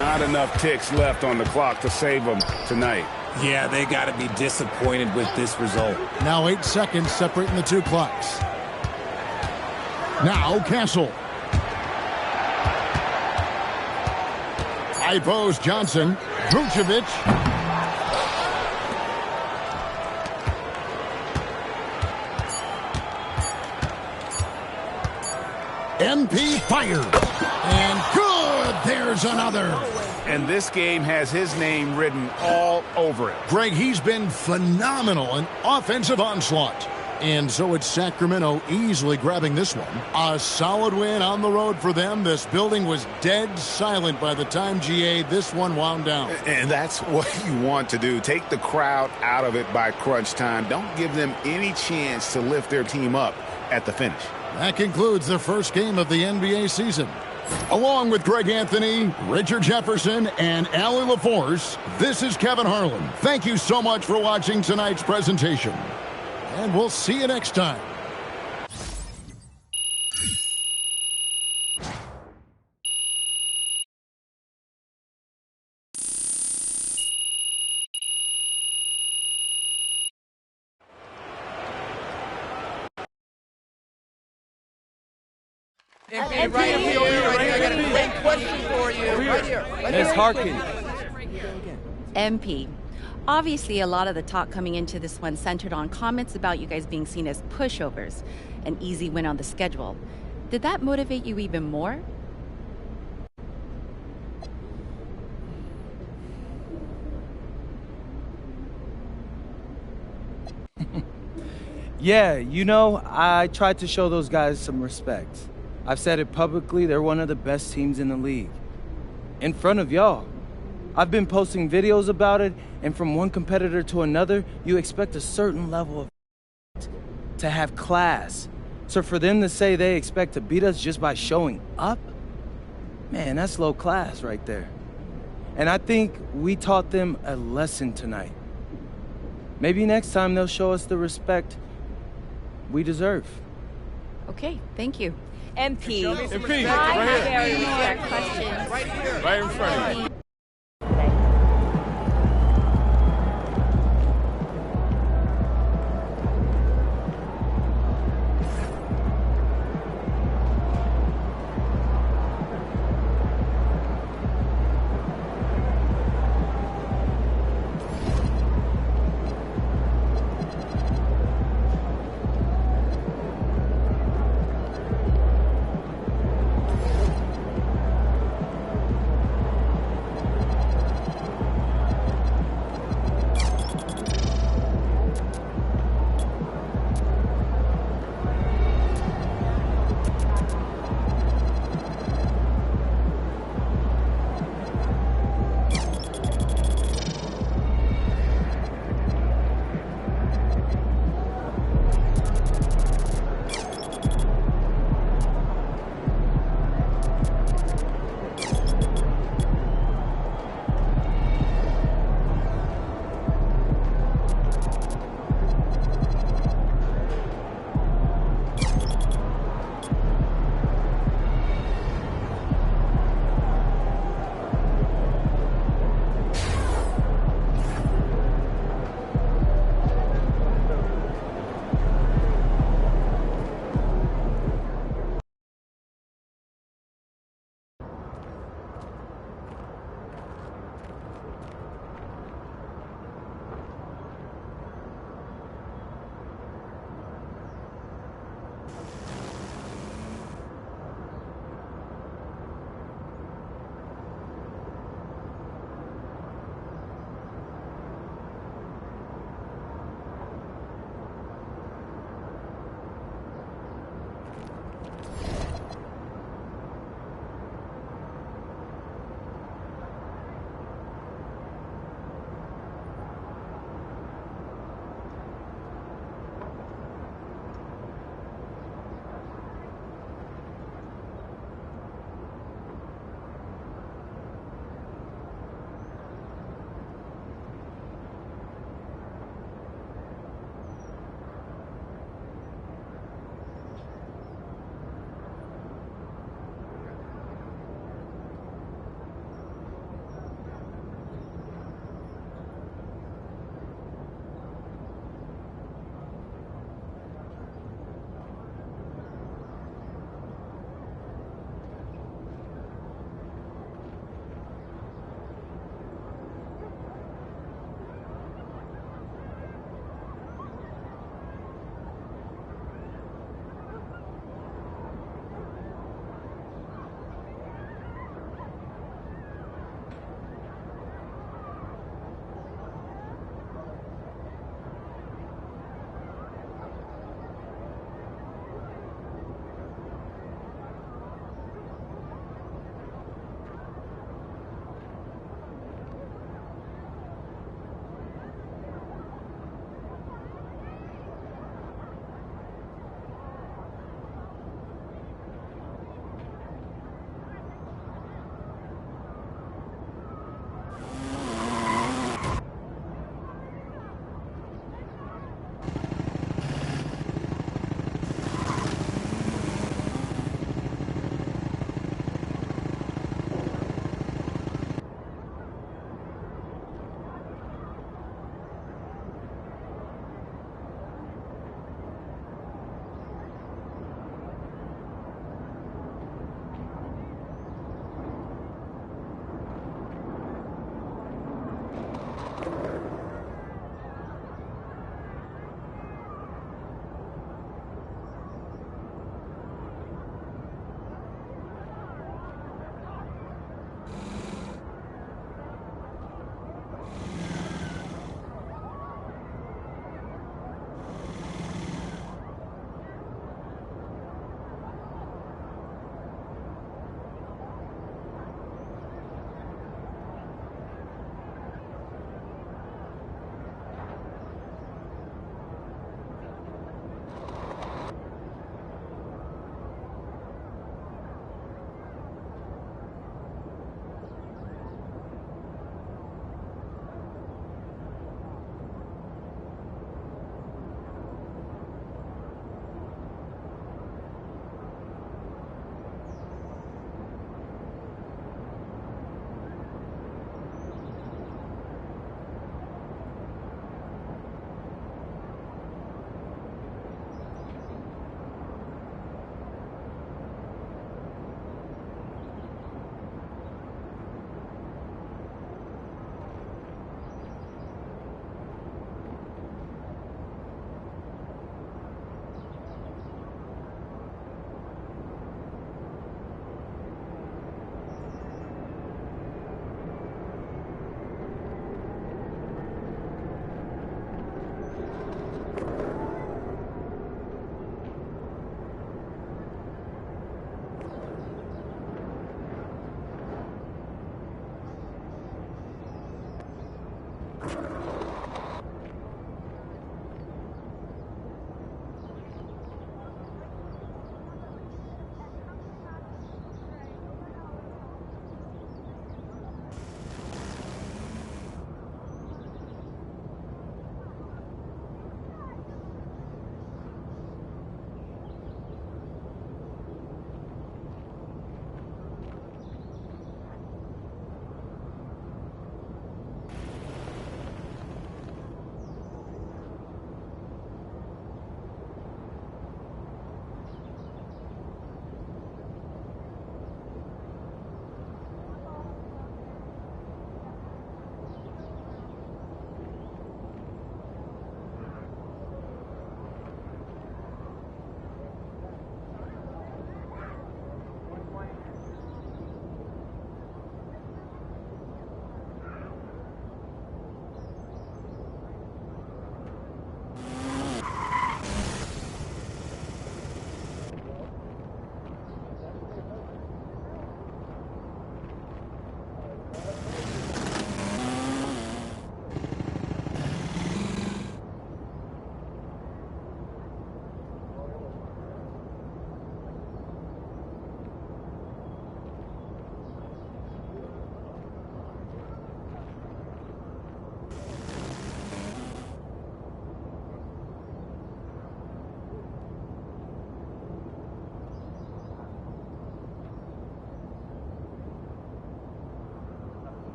Not enough ticks left on the clock to save them tonight. Yeah, they got to be disappointed with this result. Now 8 seconds separating the two clocks. Now Castle. High post Johnson. Vucevic. MP fires. And good. There's another. And this game has his name written all over it. Greg, he's been phenomenal. An offensive onslaught. And so it's Sacramento easily grabbing this one. A solid win on the road for them. This building was dead silent by the time, GA, this one wound down. And that's what you want to do. Take the crowd out of it by crunch time. Don't give them any chance to lift their team up at the finish. That concludes the first game of the NBA season. Along with Greg Anthony, Richard Jefferson, and Allie LaForce, this is Kevin Harlan. Thank you so much for watching tonight's presentation. And we'll see you next time. MP, right here, I got a great question for you. Right here. Miss Harkins. MP. Obviously, a lot of the talk coming into this one centered on comments about you guys being seen as pushovers, an easy win on the schedule. Did that motivate you even more? Yeah, you know, I tried to show those guys some respect. I've said it publicly, they're one of the best teams in the league. In front of y'all. I've been posting videos about it, and from one competitor to another, you expect a certain level of to have class. So for them to say they expect to beat us just by showing up, man, that's low class right there. And I think we taught them a lesson tonight. Maybe next time they'll show us the respect we deserve. Okay, thank you. MP. MP, right here. Questions. Right here. Right in front of you.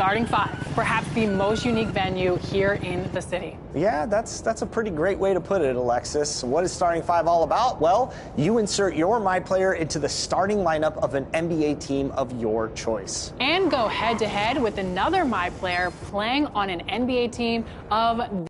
starting five, perhaps the most unique venue here in the city. Yeah, that's a pretty great way to put it, Alexis. What is starting five all about? Well, you insert your My Player into the starting lineup of an NBA team of your choice. And go head-to-head with another My Player playing on an NBA team of...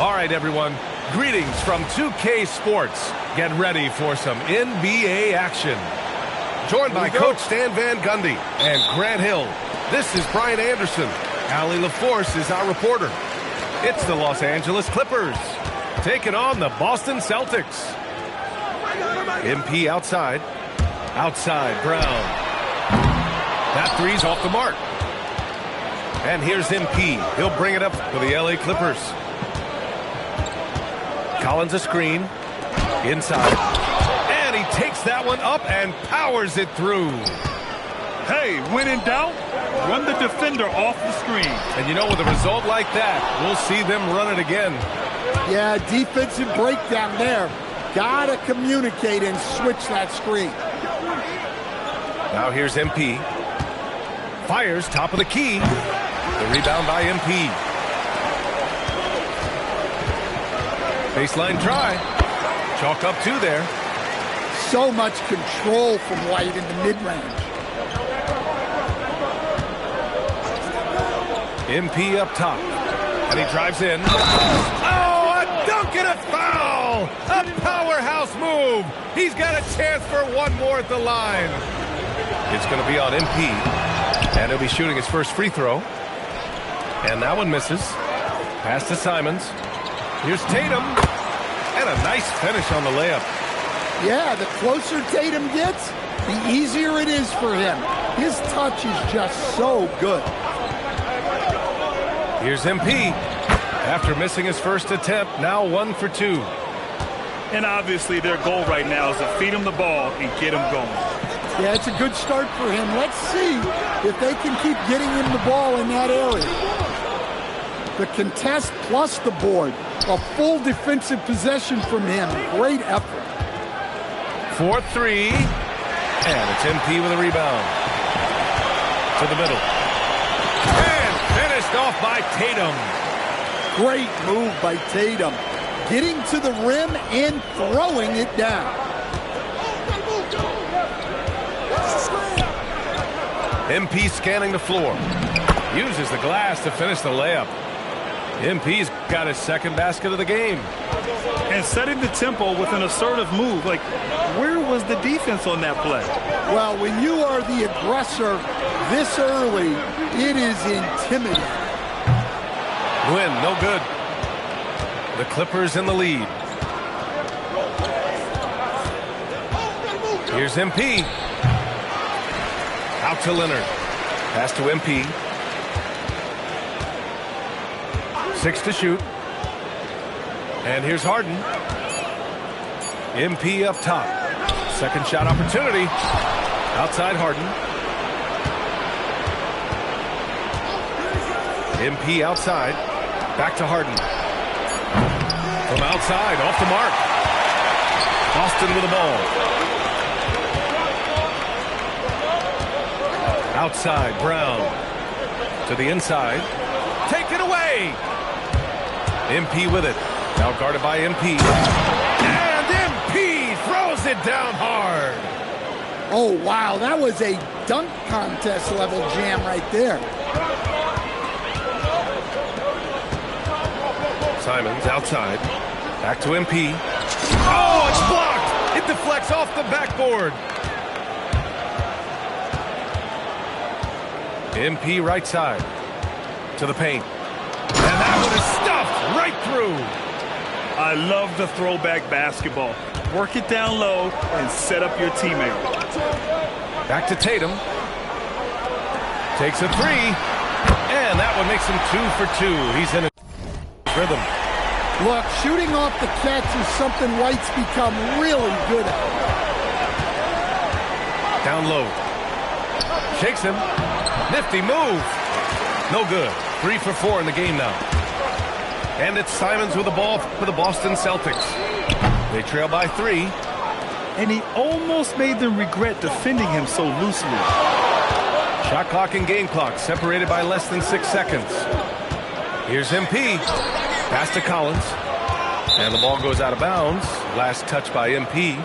All right, everyone. Greetings from 2K Sports. Get ready for some NBA action. Joined by Coach Stan Van Gundy and Grant Hill. This is Brian Anderson. Allie LaForce is our reporter. It's the Los Angeles Clippers taking on the Boston Celtics. MP outside. Outside, Brown. That three's off the mark. And here's MP. He'll bring it up for the LA Clippers. Collins a screen. Inside. And he takes that one up and powers it through. Hey, when in doubt, run the defender off the screen. And you know, with a result like that, we'll see them run it again. Yeah, defensive breakdown there. Gotta communicate and switch that screen. Now here's MP. Fires top of the key. The rebound by MP. Baseline try. Chalk up two there. So much control from White in the mid-range. MP up top. And he drives in. Oh, a dunk and a foul! A powerhouse move! He's got a chance for one more at the line. It's going to be on MP. And he'll be shooting his first free throw. And that one misses. Pass to Simons. Here's Tatum. And a nice finish on the layup. Yeah, the closer Tatum gets, the easier it is for him. His touch is just so good. Here's MP. After missing his first attempt, now 1 for 2. And obviously their goal right now is to feed him the ball and get him going. Yeah, it's a good start for him. Let's see if they can keep getting him the ball in that area. The contest plus the board. A full defensive possession from him. Great effort. 4-3. And it's MP with a rebound. To the middle. And finished off by Tatum. Great move by Tatum. Getting to the rim and throwing it down. MP scanning the floor. Uses the glass to finish the layup. MP's got his second basket of the game. And setting the tempo with an assertive move. Like, where was the defense on that play? Well, when you are the aggressor this early, it is intimidating. Win, no good. The Clippers in the lead. Here's MP. Out to Leonard. Pass to MP. 6 to shoot. And here's Harden. MP up top. Second shot opportunity. Outside Harden. MP outside. Back to Harden. From outside, off the mark. Boston with the ball. Outside, Brown. To the inside. Take it away. MP with it. Now guarded by MP. And MP throws it down hard. Oh, wow. That was a dunk contest level jam right there. Simons outside. Back to MP. Oh, it's blocked. It deflects off the backboard. MP right side. To the paint. And It is stuffed right through. I love the throwback basketball. Work it down low and set up your teammate. Back to Tatum. Takes a three. And that one makes him 2 for 2. He's in a rhythm. Look, shooting off the catch is something White's become really good at. Down low. Shakes him. Nifty move. No good. 3 for 4 in the game now. And it's Simons with the ball for the Boston Celtics. They trail by 3. And he almost made them regret defending him so loosely. Shot clock and game clock separated by less than 6 seconds. Here's MP. Pass to Collins. And the ball goes out of bounds. Last touch by MP.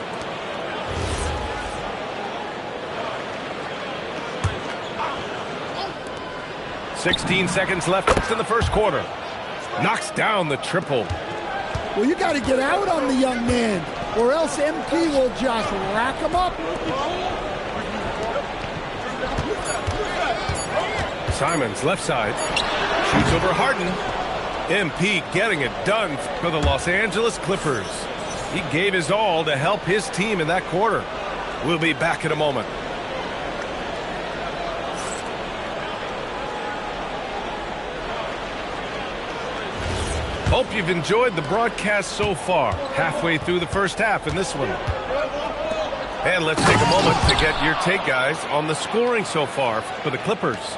"16 seconds left in the first quarter. Knocks down the triple. Well, you got to get out on the young man, or else MP will just rack him up. Simons, left side. Shoots over Harden. MP getting it done for the Los Angeles Clippers. He gave his all to help his team in that quarter. We'll be back in a moment. Hope you've enjoyed the broadcast so far. Halfway through the first half in this one. And let's take a moment to get your take, guys, on the scoring so far for the Clippers.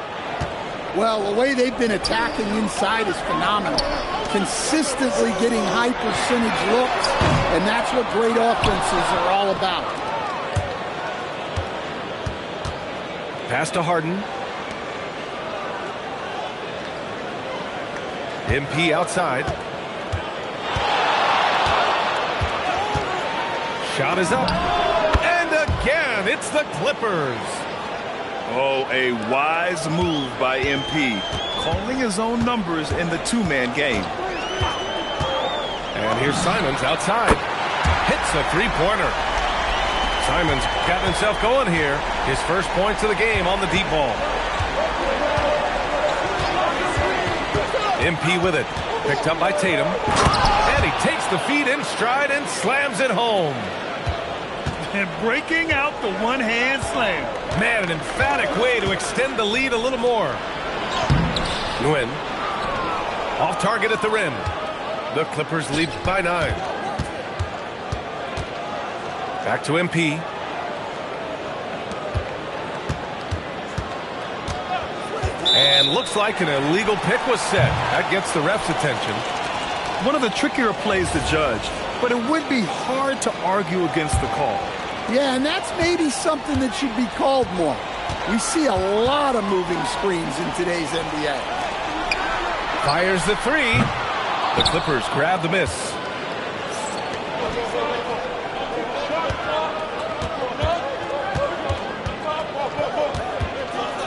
Well, the way they've been attacking inside is phenomenal. Consistently getting high percentage looks, and that's what great offenses are all about. Pass to Harden. MP outside. Shot is up. And again, it's the Clippers. Oh, a wise move by MP. Calling his own numbers in the two-man game. And here's Simons outside. Hits a three-pointer. Simons got himself going here. His first points of the game on the deep ball. MP with it. Picked up by Tatum. And he takes the feed in stride and slams it home. And breaking out the one-hand slam. Man, an emphatic way to extend the lead a little more. Nguyen. Off target at the rim. The Clippers lead by 9. Back to MP. And looks like an illegal pick was set. That gets the ref's attention. One of the trickier plays to judge, but it would be hard to argue against the call. Yeah, and that's maybe something that should be called more. We see a lot of moving screens in today's NBA. Fires the three. The Clippers grab the miss.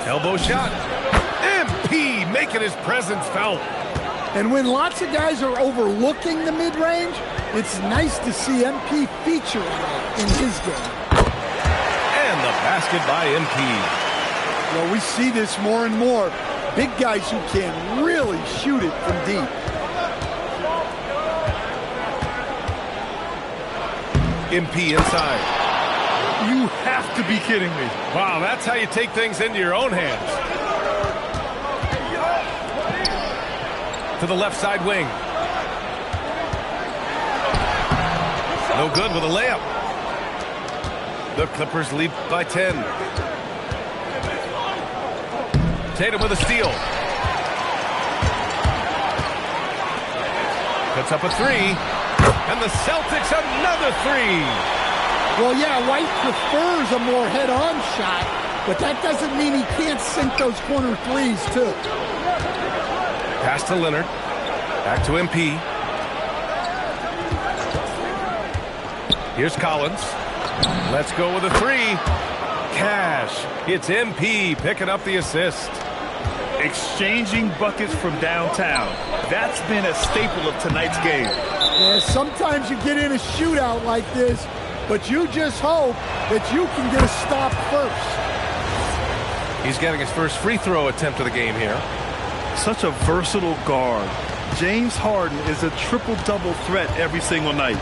Elbow shot. MP making his presence felt. And when lots of guys are overlooking the mid-range, it's nice to see MP featuring it in his game. And the basket by MP. Well, we see this more and more. Big guys who can really shoot it from deep. MP inside. You have to be kidding me. Wow, that's how you take things into your own hands. To the left side wing. No good with a layup. The Clippers lead by 10. Tatum with a steal. Puts up a three. And the Celtics another three. Well, yeah, White prefers a more head-on shot, but that doesn't mean he can't sink those corner threes, too. Pass to Leonard. Back to MP. Here's Collins. Let's go with a three. Cash. It's MP picking up the assist. Exchanging buckets from downtown. That's been a staple of tonight's game. Yeah, sometimes you get in a shootout like this, but you just hope that you can get a stop first. He's getting his first free throw attempt of the game here. Such a versatile guard. James Harden is a triple-double threat every single night.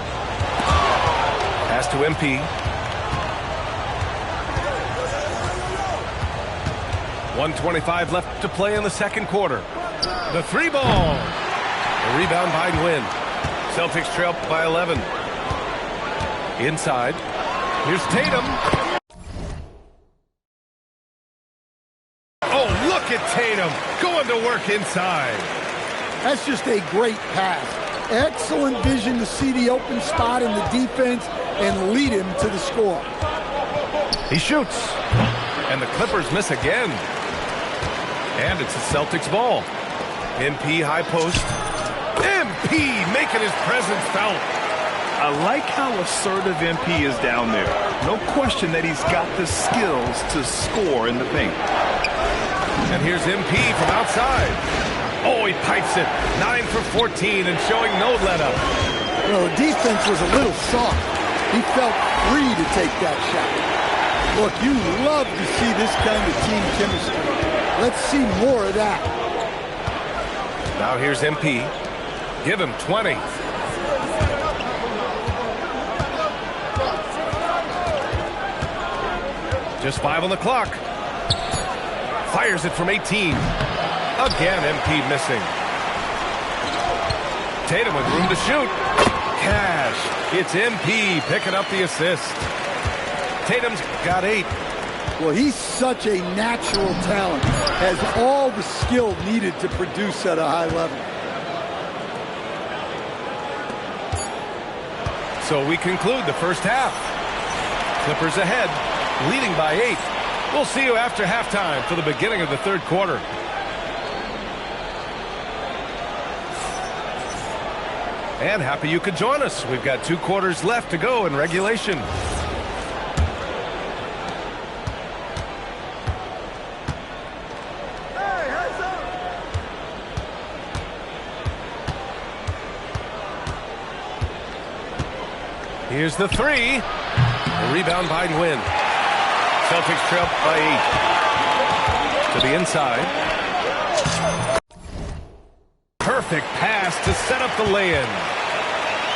Pass to MP. 1:25 left to play in the second quarter. The three ball. The rebound by Nguyen. Celtics trail by 11. Inside. Here's Tatum. Oh, look at Tatum going to work inside. That's just a great pass. Excellent vision to see the open spot in the defense and lead him to the score. He shoots. And the Clippers miss again. And it's the Celtics ball. MP high post. MP making his presence felt. I like how assertive MP is down there. No question that he's got the skills to score in the paint. And here's MP from outside. Oh, he pipes it. 9 for 14 and showing no let-up. Well, the defense was a little soft. He felt free to take that shot. Look, you love to see this kind of team chemistry. Let's see more of that. Now here's MP. Give him 20. Just 5 on the clock. Fires it from 18. Again, MP missing. Tatum with room to shoot. Cash. It's MP picking up the assist. Tatum's got 8. Well, he's such a natural talent. Has all the skill needed to produce at a high level. So we conclude the first half. Clippers ahead, leading by 8. We'll see you after halftime for the beginning of the third quarter. And happy you could join us. We've got 2 quarters left to go in regulation. Here's the 3. The rebound by Nguyen. Celtics trail by 8. To the inside. Perfect pass to set up the lay-in.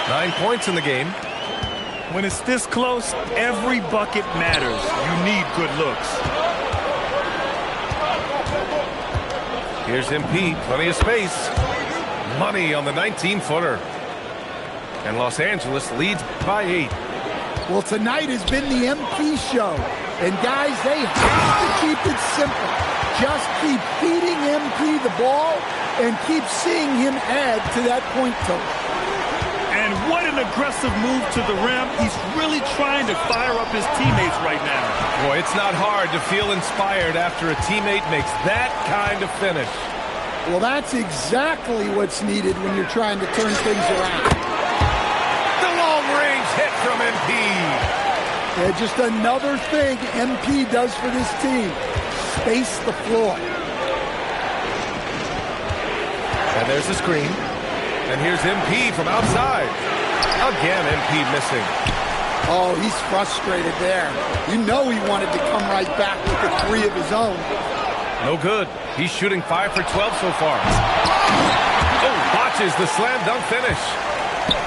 9 points in the game. When it's this close, every bucket matters. You need good looks. Here's MP. Plenty of space. Money on the 19-footer. And Los Angeles leads by 8. Well, tonight has been the MP show. And guys, they have to keep it simple. Just keep feeding MP the ball and keep seeing him add to that point total. And what an aggressive move to the rim. He's really trying to fire up his teammates right now. Boy, it's not hard to feel inspired after a teammate makes that kind of finish. Well, that's exactly what's needed when you're trying to turn things around. Hit from MP. Yeah, just another thing MP does for this team. Space the floor. And there's the screen. And here's MP from outside. Again, MP missing. Oh, he's frustrated there. You know he wanted to come right back with the 3 of his own. No good. He's shooting 5 for 12 so far. Oh, botches the slam dunk finish.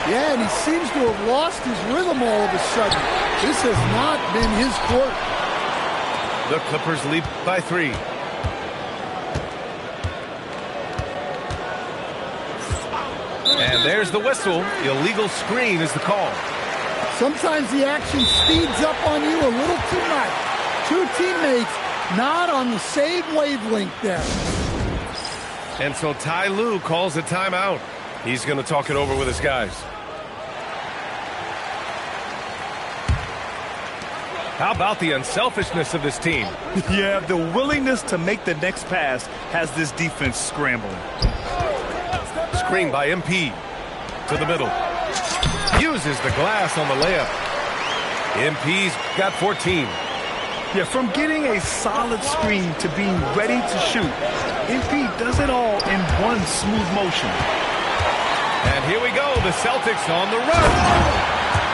Yeah, and he seems to have lost his rhythm all of a sudden. This has not been his court. The Clippers lead by 3. And there's the whistle. Illegal screen is the call. Sometimes the action speeds up on you a little too much. 2 teammates not on the same wavelength there. And so Ty Lue calls a timeout. He's going to talk it over with his guys. How about the unselfishness of this team? Yeah, the willingness to make the next pass has this defense scrambling. Screen by MP. To the middle. Uses the glass on the layup. MP's got 14. Yeah, from getting a solid screen to being ready to shoot, MP does it all in one smooth motion. And here we go, the Celtics on the run.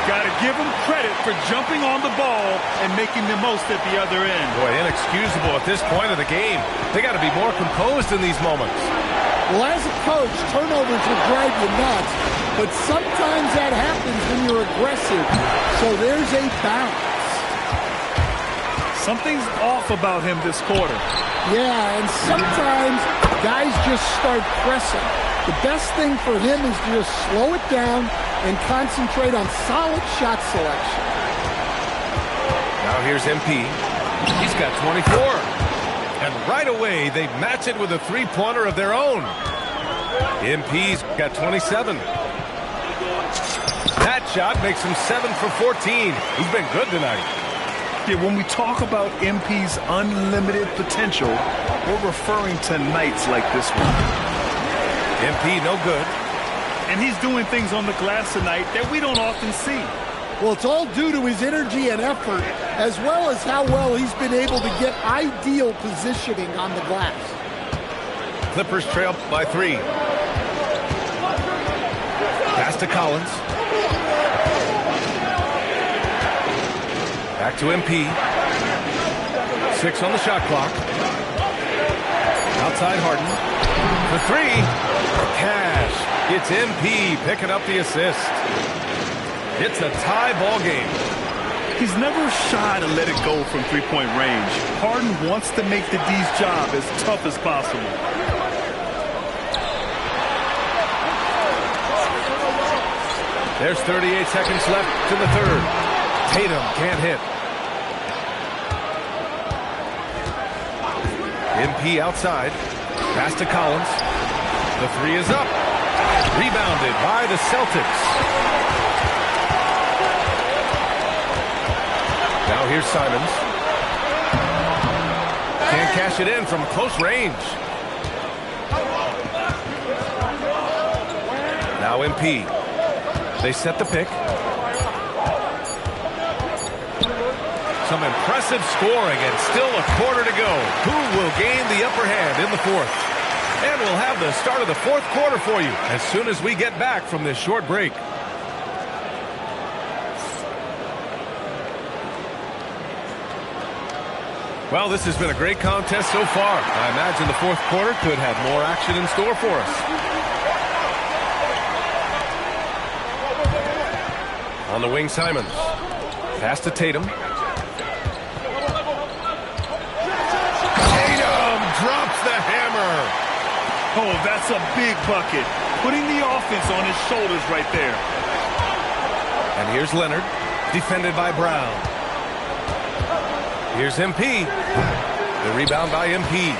Got to give them credit for jumping on the ball and making the most at the other end. Boy, inexcusable at this point of the game. They got to be more composed in these moments. Well, as a coach, turnovers will drive you nuts, but sometimes that happens when you're aggressive. So there's a balance. Something's off about him this quarter. Yeah, and sometimes guys just start pressing. The best thing for him is to just slow it down and concentrate on solid shot selection. Now here's MP. He's got 24. And right away, they match it with a three-pointer of their own. MP's got 27. That shot makes him 7 for 14. He's been good tonight. Yeah, when we talk about MP's unlimited potential, we're referring to nights like this one. MP no good. And he's doing things on the glass tonight that we don't often see. Well, it's all due to his energy and effort, as well as how well he's been able to get ideal positioning on the glass. Clippers trail by 3. Pass to Collins. Back to MP. 6 on the shot clock. Outside Harden. For 3. Cash. It's MP picking up the assist. It's a tie ball game. He's never shy to let it go from three-point range. Harden wants to make the D's job as tough as possible. There's 38 seconds left to the third. Tatum can't hit. MP outside. Pass to Collins. The 3 is up. Rebounded by the Celtics. Now here's Simons. Can't cash it in from close range. Now MP. They set the pick. Some impressive scoring and still a quarter to go. Who will gain the upper hand in the fourth? And we'll have the start of the fourth quarter for you as soon as we get back from this short break. Well, this has been a great contest so far. I imagine the fourth quarter could have more action in store for us. On the wing, Simons. Pass to Tatum. Tatum drops the hammer. Oh, that's a big bucket. Putting the offense on his shoulders right there. And here's Leonard, defended by Brown. Here's MP. The rebound by MP.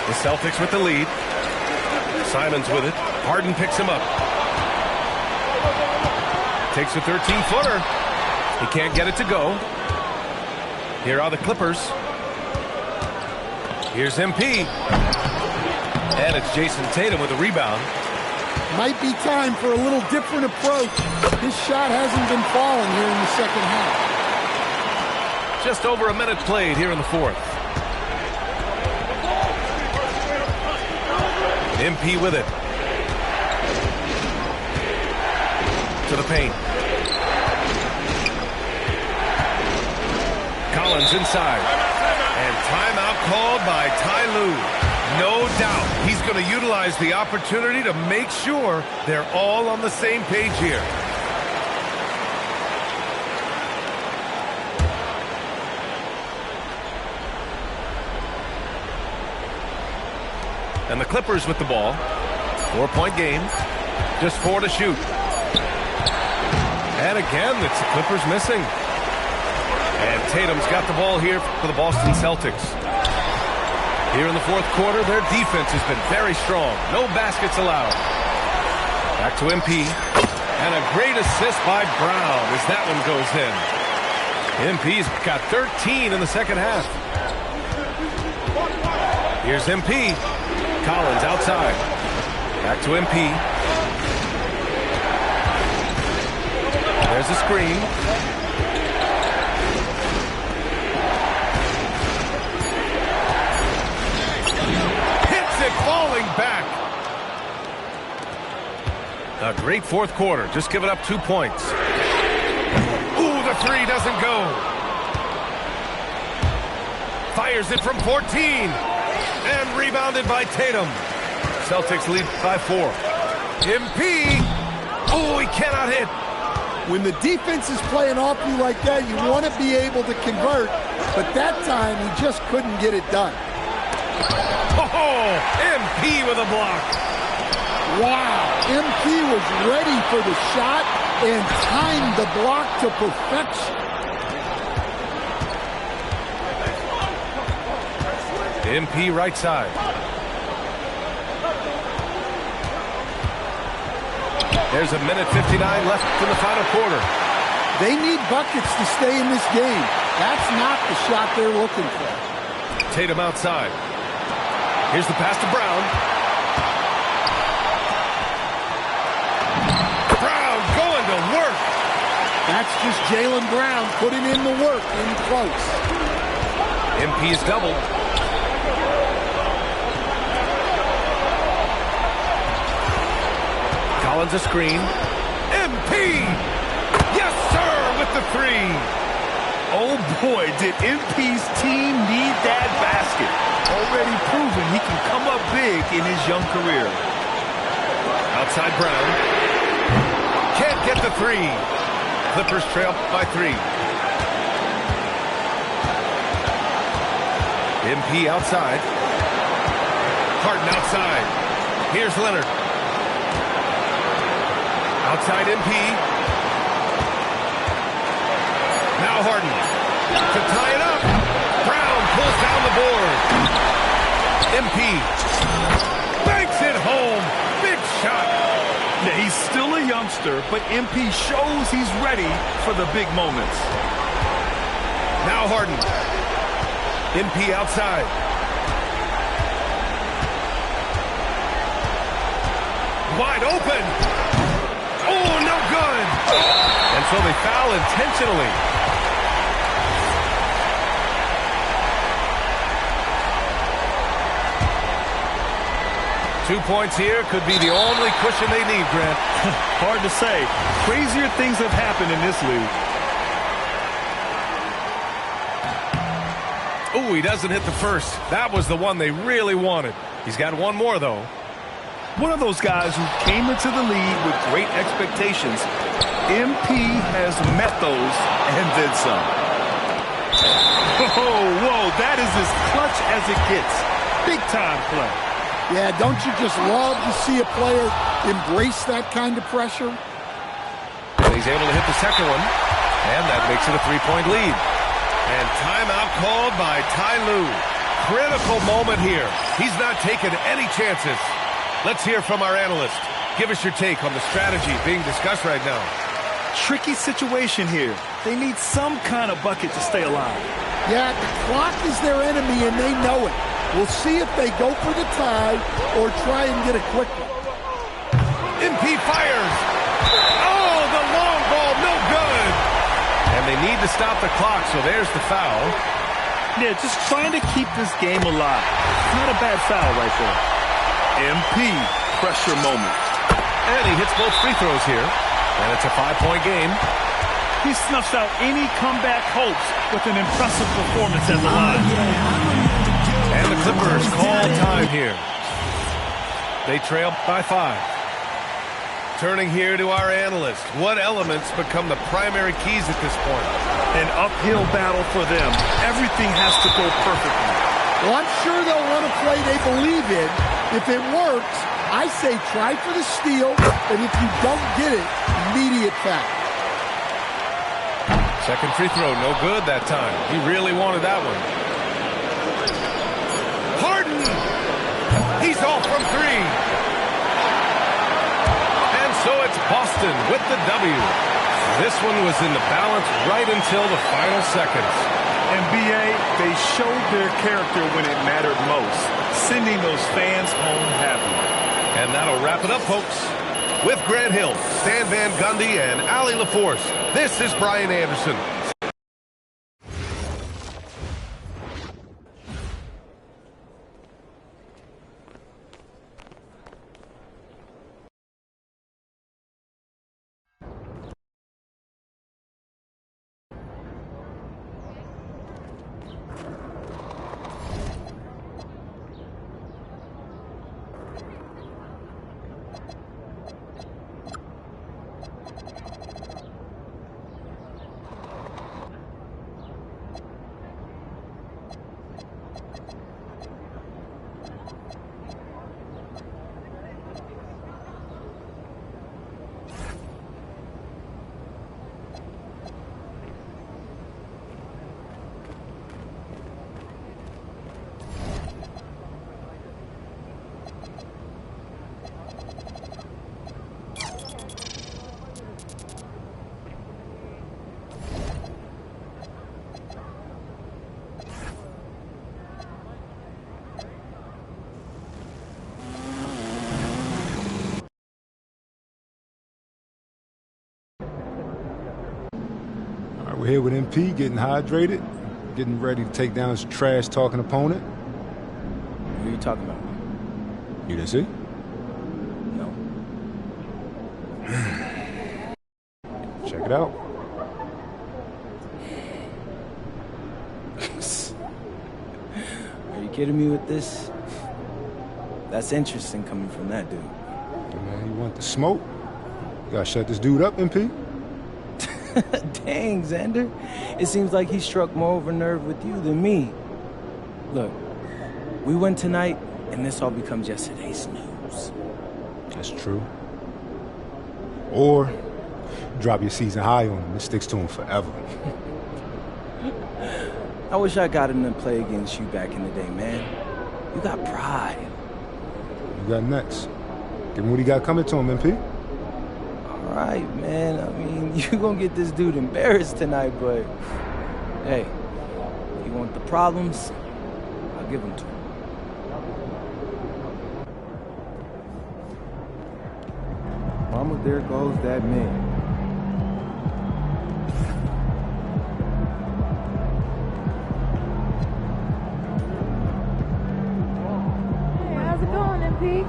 The Celtics with the lead. Simons with it. Harden picks him up. Takes a 13-footer. He can't get it to go. Here are the Clippers. Here's MP. And it's Jason Tatum with the rebound. Might be time for a little different approach. His shot hasn't been falling here in the second half. Just over a minute played here in the fourth. MP with it. To the paint. Collins inside. And timeout called by Ty Lue. No doubt he's going to utilize the opportunity to make sure they're all on the same page here. And the Clippers with the ball. 4-point game. Just 4 to shoot. And again, it's the Clippers missing. And Tatum's got the ball here for the Boston Celtics. Here in the fourth quarter, their defense has been very strong. No baskets allowed. Back to MP. And a great assist by Brown as that one goes in. MP's got 13 in the second half. Here's MP. Collins outside. Back to MP. There's a screen. Hits it, falling back. A great fourth quarter. Just giving up 2 points. Ooh, the 3 doesn't go. Fires it from 14. And rebounded by Tatum. Celtics lead by 4. MP. Oh, he cannot hit. When the defense is playing off you like that, you want to be able to convert, but that time he just couldn't get it done. Oh, MP with a block. Wow, MP was ready for the shot and timed the block to perfection. MP right side. There's a minute 59 left in the final quarter. They need buckets to stay in this game. That's not the shot they're looking for. Tatum outside. Here's the pass to Brown. Brown going to work. That's just Jaylen Brown putting in the work in close. MP is doubled. Collins a screen. MP! Yes, sir, with the 3. Oh, boy, did MP's team need that basket. Already proven he can come up big in his young career. Outside Brown. Can't get the 3. Clippers trail by 3. MP outside. Harden outside. Here's Leonard. Outside MP. Now Harden. To tie it up. Brown pulls down the board. MP. Banks it home. Big shot. Yeah, he's still a youngster, but MP shows he's ready for the big moments. Now Harden. MP outside. Wide open. Oh, no good. And so they foul intentionally. Two points here could be the only cushion they need, Grant. Hard to say. Crazier things have happened in this league. Oh, he doesn't hit the first. That was the one they really wanted. He's got one more, though. One of those guys who came into the league with great expectations. MP has met those and then some. Whoa, that is as clutch as it gets. Big time play. Yeah, don't you just love to see a player embrace that kind of pressure? And he's able to hit the second one, and that makes it a 3-point lead. And timeout called by Ty Lue. Critical moment here. He's not taking any chances. Let's hear from our analyst. Give us your take on the strategy being discussed right now. Tricky situation here. They need some kind of bucket to stay alive. Yeah, the clock is their enemy, and they know it. We'll see if they go for the tie or try and get a quick one. MP fires. Oh, the long ball, no good. And they need to stop the clock, so there's the foul. Yeah, just trying to keep this game alive. Not a bad foul right there. MP, pressure moment. And he hits both free throws here. And it's a 5-point game. He snuffs out any comeback hopes with an impressive performance at the line. And the Clippers call time here. They trail by 5. Turning here to our analyst. What elements become the primary keys at this point? An uphill battle for them. Everything has to go perfectly. Well, I'm sure they'll run a play they believe in. If it works, I say try for the steal, and if you don't get it, immediate foul. Second free throw, no good that time. He really wanted that one. Harden! He's off from 3. And so it's Boston with the W. This one was in the balance right until the final seconds. And BA, they showed their character when it mattered most, sending those fans home happy. And that'll wrap it up, folks. With Grant Hill, Stan Van Gundy, and Allie LaForce, this is Brian Anderson. We're here with MP, getting hydrated, getting ready to take down his trash-talking opponent. What are you talking about? You didn't see? No. Check it out. Are you kidding me with this? That's interesting coming from that dude. Man, you want the smoke? You gotta shut this dude up, MP. Dang, Xander. It seems like he struck more of a nerve with you than me. Look, we win tonight, and this all becomes yesterday's news. That's true. Or drop your season high on him. It sticks to him forever. I wish I got him to play against you back in the day, man. You got pride. You got next. Give him what he got coming to him, MP. All right, man. I mean, you gonna get this dude embarrassed tonight, but hey, you want the problems, I'll give them to him. Mama, there goes that man. Hey, how's it going, MP?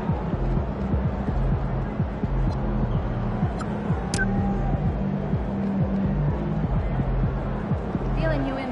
Feeling you, MP.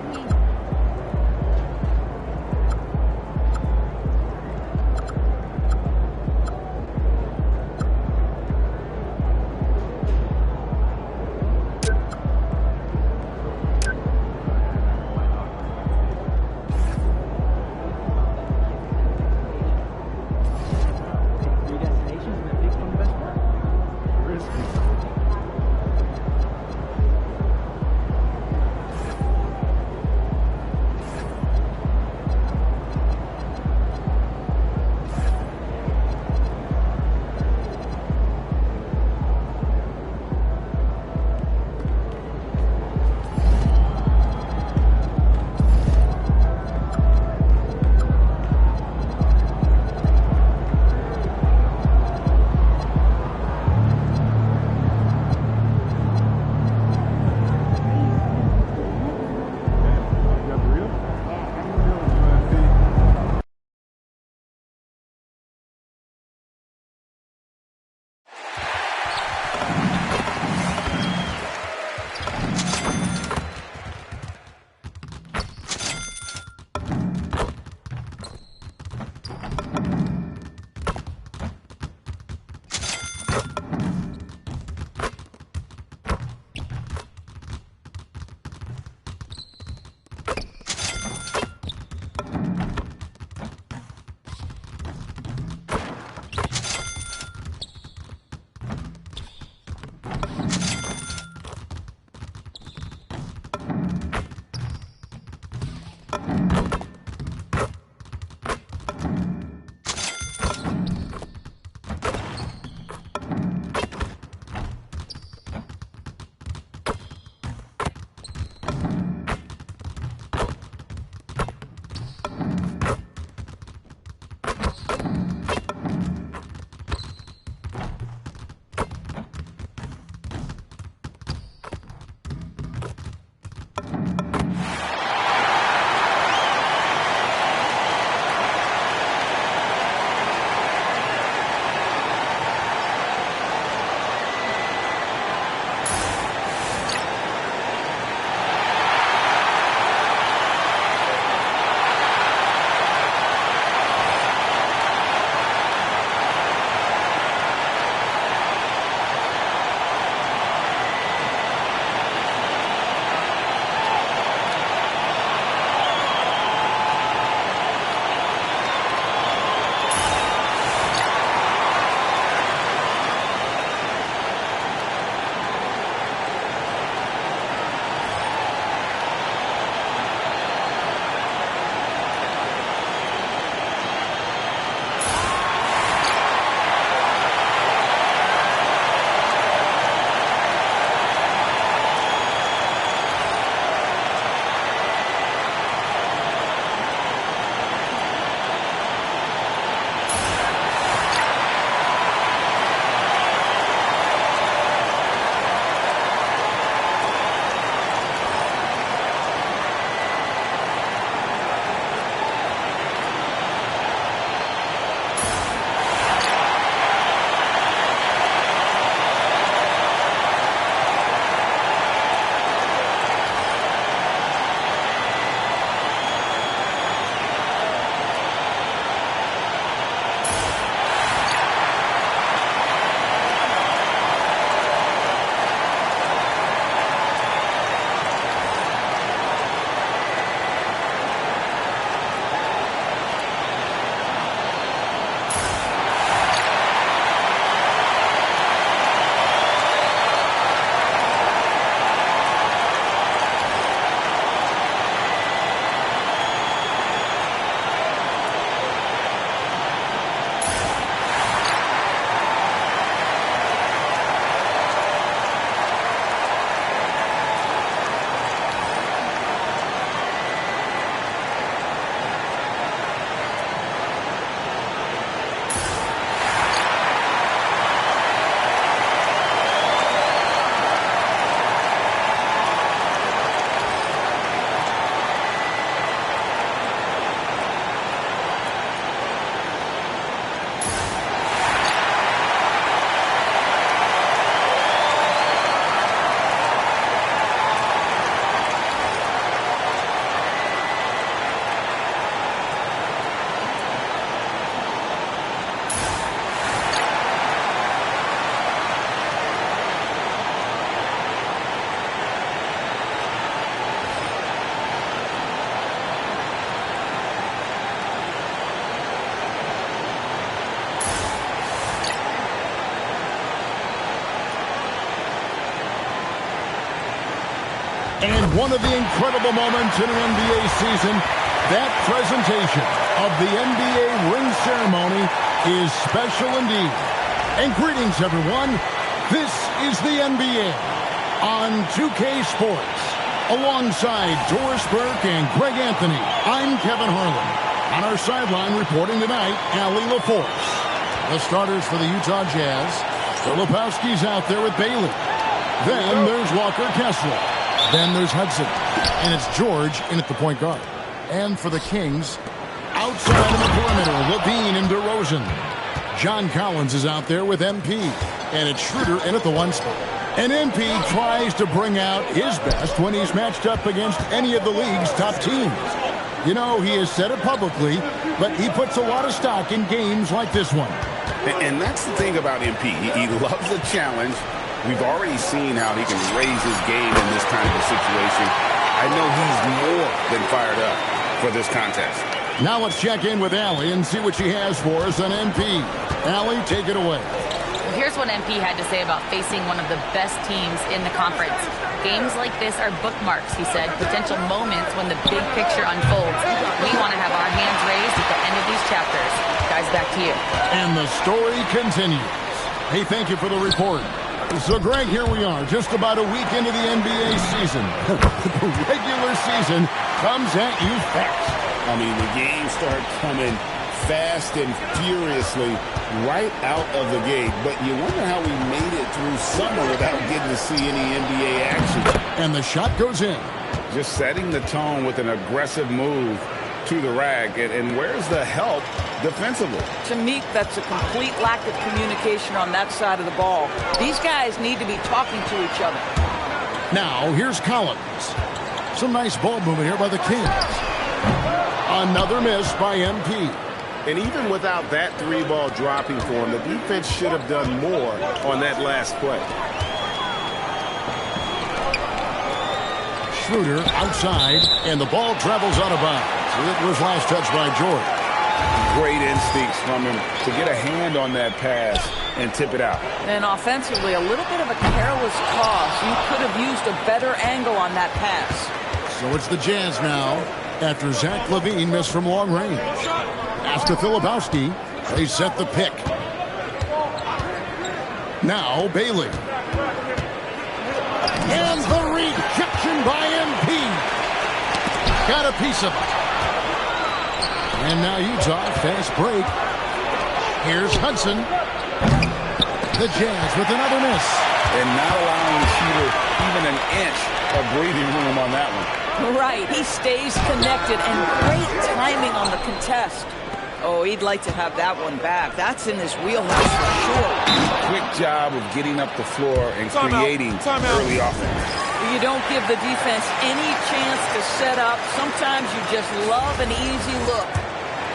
And one of the incredible moments in an NBA season, that presentation of the NBA ring ceremony is special indeed. And greetings, everyone. This is the NBA on 2K Sports. Alongside Doris Burke and Greg Anthony, I'm Kevin Harlan. On our sideline reporting tonight, Allie LaForce. The starters for the Utah Jazz. Filipowski's out there with Bailey. Then there's Walker Kessler. Then there's Hudson. And it's George in at the point guard. And for the Kings, outside of the perimeter, Levine and DeRozan. John Collins is out there with MP. And it's Schroeder in at the one spot. And MP tries to bring out his best when he's matched up against any of the league's top teams. You know, he has said it publicly, but he puts a lot of stock in games like this one. And that's the thing about MP. He loves a challenge. We've already seen how he can raise his game in this kind of a situation. I know he's more than fired up for this contest. Now let's check in with Allie and see what she has for us on MP. Allie, take it away. Well, here's what MP had to say about facing one of the best teams in the conference. Games like this are bookmarks, he said, potential moments when the big picture unfolds. We want to have our hands raised at the end of these chapters. Guys, back to you. And the story continues. Hey, thank you for the report. So, Greg, here we are, just about a week into the NBA season. The regular season comes at you fast. I mean, the games start coming fast and furiously right out of the gate. But you wonder how we made it through summer without getting to see any NBA action. And the shot goes in. Just setting the tone with an aggressive move to the rack. And where's the help defensively? To me, that's a complete lack of communication on that side of the ball. These guys need to be talking to each other. Now, here's Collins. Some nice ball movement here by the Kings. Another miss by MP. And even without that three-ball dropping for him, the defense should have done more on that last play. Schroeder outside, and the ball travels out of bounds. It was last touched by George. Great instincts from him to get a hand on that pass and tip it out. And offensively, a little bit of a careless toss. You could have used a better angle on that pass. So it's the Jazz now after Zach LaVine missed from long range. After Filipowski, they set the pick. Now Bailey. And the rejection by MP. Got a piece of it. And now Utah, fast break. Here's Hudson. The Jazz with another miss. And not allowing the shooter even an inch of breathing room on that one. Right, he stays connected and great timing on the contest. Oh, he'd like to have that one back. That's in his wheelhouse for sure. Quick job of getting up the floor and creating early offense. You don't give the defense any chance to set up. Sometimes you just love an easy look.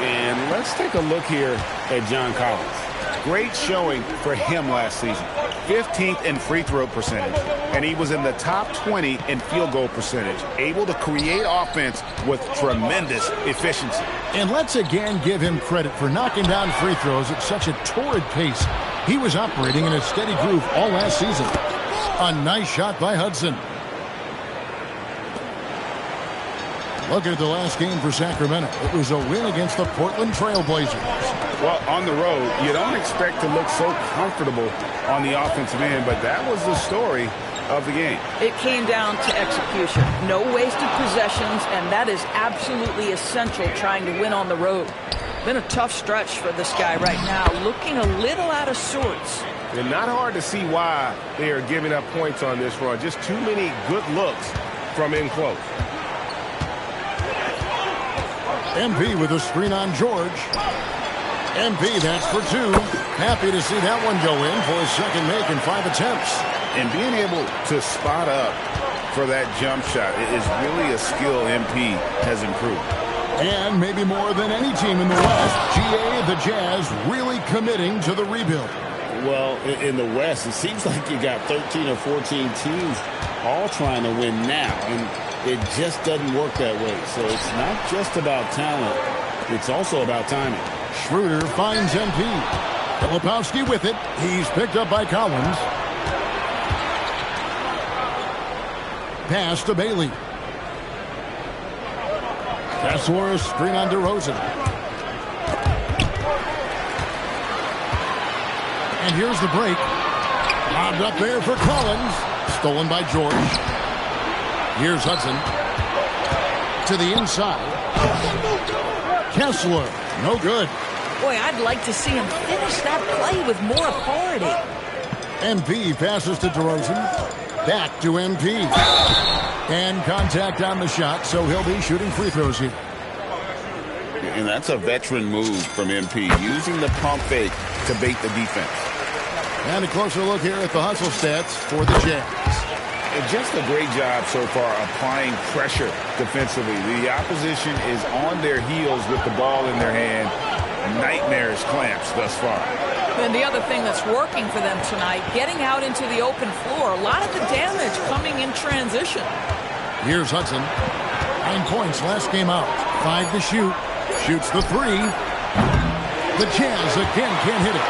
And let's take a look here at John Collins. Great showing for him last season. 15th in free throw percentage, and he was in the top 20 in field goal percentage. Able to create offense with tremendous efficiency. And let's again give him credit for knocking down free throws at such a torrid pace. He was operating in a steady groove all last season. A nice shot by Hudson. Looking at the last game for Sacramento, it was a win against the Portland Trail Blazers. Well, on the road, you don't expect to look so comfortable on the offensive end, but that was the story of the game. It came down to execution. No wasted possessions, and that is absolutely essential trying to win on the road. Been a tough stretch for this guy right now, looking a little out of sorts. And not hard to see why they are giving up points on this run. Just too many good looks from in close. MP with a screen on George. MP, that's for two. Happy to see that one go in for his second make in 5 attempts. And being able to spot up for that jump shot is really a skill MP has improved. And maybe more than any team in the West, GA, the Jazz, really committing to the rebuild. Well, in the West, it seems like you got 13 or 14 teams all trying to win now. And it just doesn't work that way. So it's not just about talent. It's also about timing. Schroeder finds MP. Filipowski with it. He's picked up by Collins. Pass to Bailey. Kessler, screen on DeRozan. And here's the break. Lobbed up there for Collins. Stolen by George. Here's Hudson. To the inside. Kessler. No good. Boy, I'd like to see him finish that play with more authority. MP passes to DeRozan. Back to MP. And contact on the shot, so he'll be shooting free throws here. And that's a veteran move from MP, using the pump fake to bait the defense. And a closer look here at the hustle stats for the Jazz. And just a great job so far applying pressure defensively. The opposition is on their heels with the ball in their hand. Nightmares clamps thus far. And the other thing that's working for them tonight, getting out into the open floor. A lot of the damage coming in transition. Here's Hudson. 9 points last game out. 5 to shoot. Shoots the 3. The Jazz again can't hit it.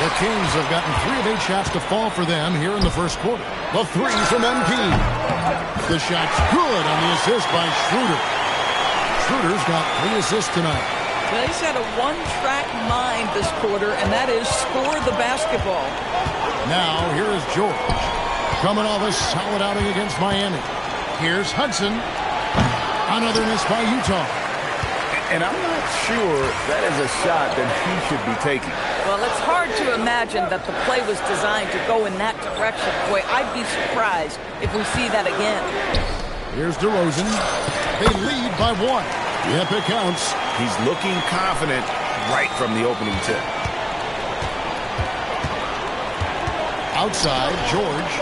The Kings have gotten 3 of 8 shots to fall for them here in the first quarter. The 3 from MP. The shot's good on the assist by Schroeder. Schroeder's got 3 assists tonight. Well, he's had a one-track mind this quarter, and that is score the basketball. Now, here is George. Coming off a solid outing against Miami. Here's Hudson. Another miss by Utah. And I'm not sure that is a shot that he should be taking. Well, it's hard to imagine that the play was designed to go in that direction. Boy, I'd be surprised if we see that again. Here's DeRozan. They lead by 1. Yep, it counts. He's looking confident right from the opening tip. Outside, George.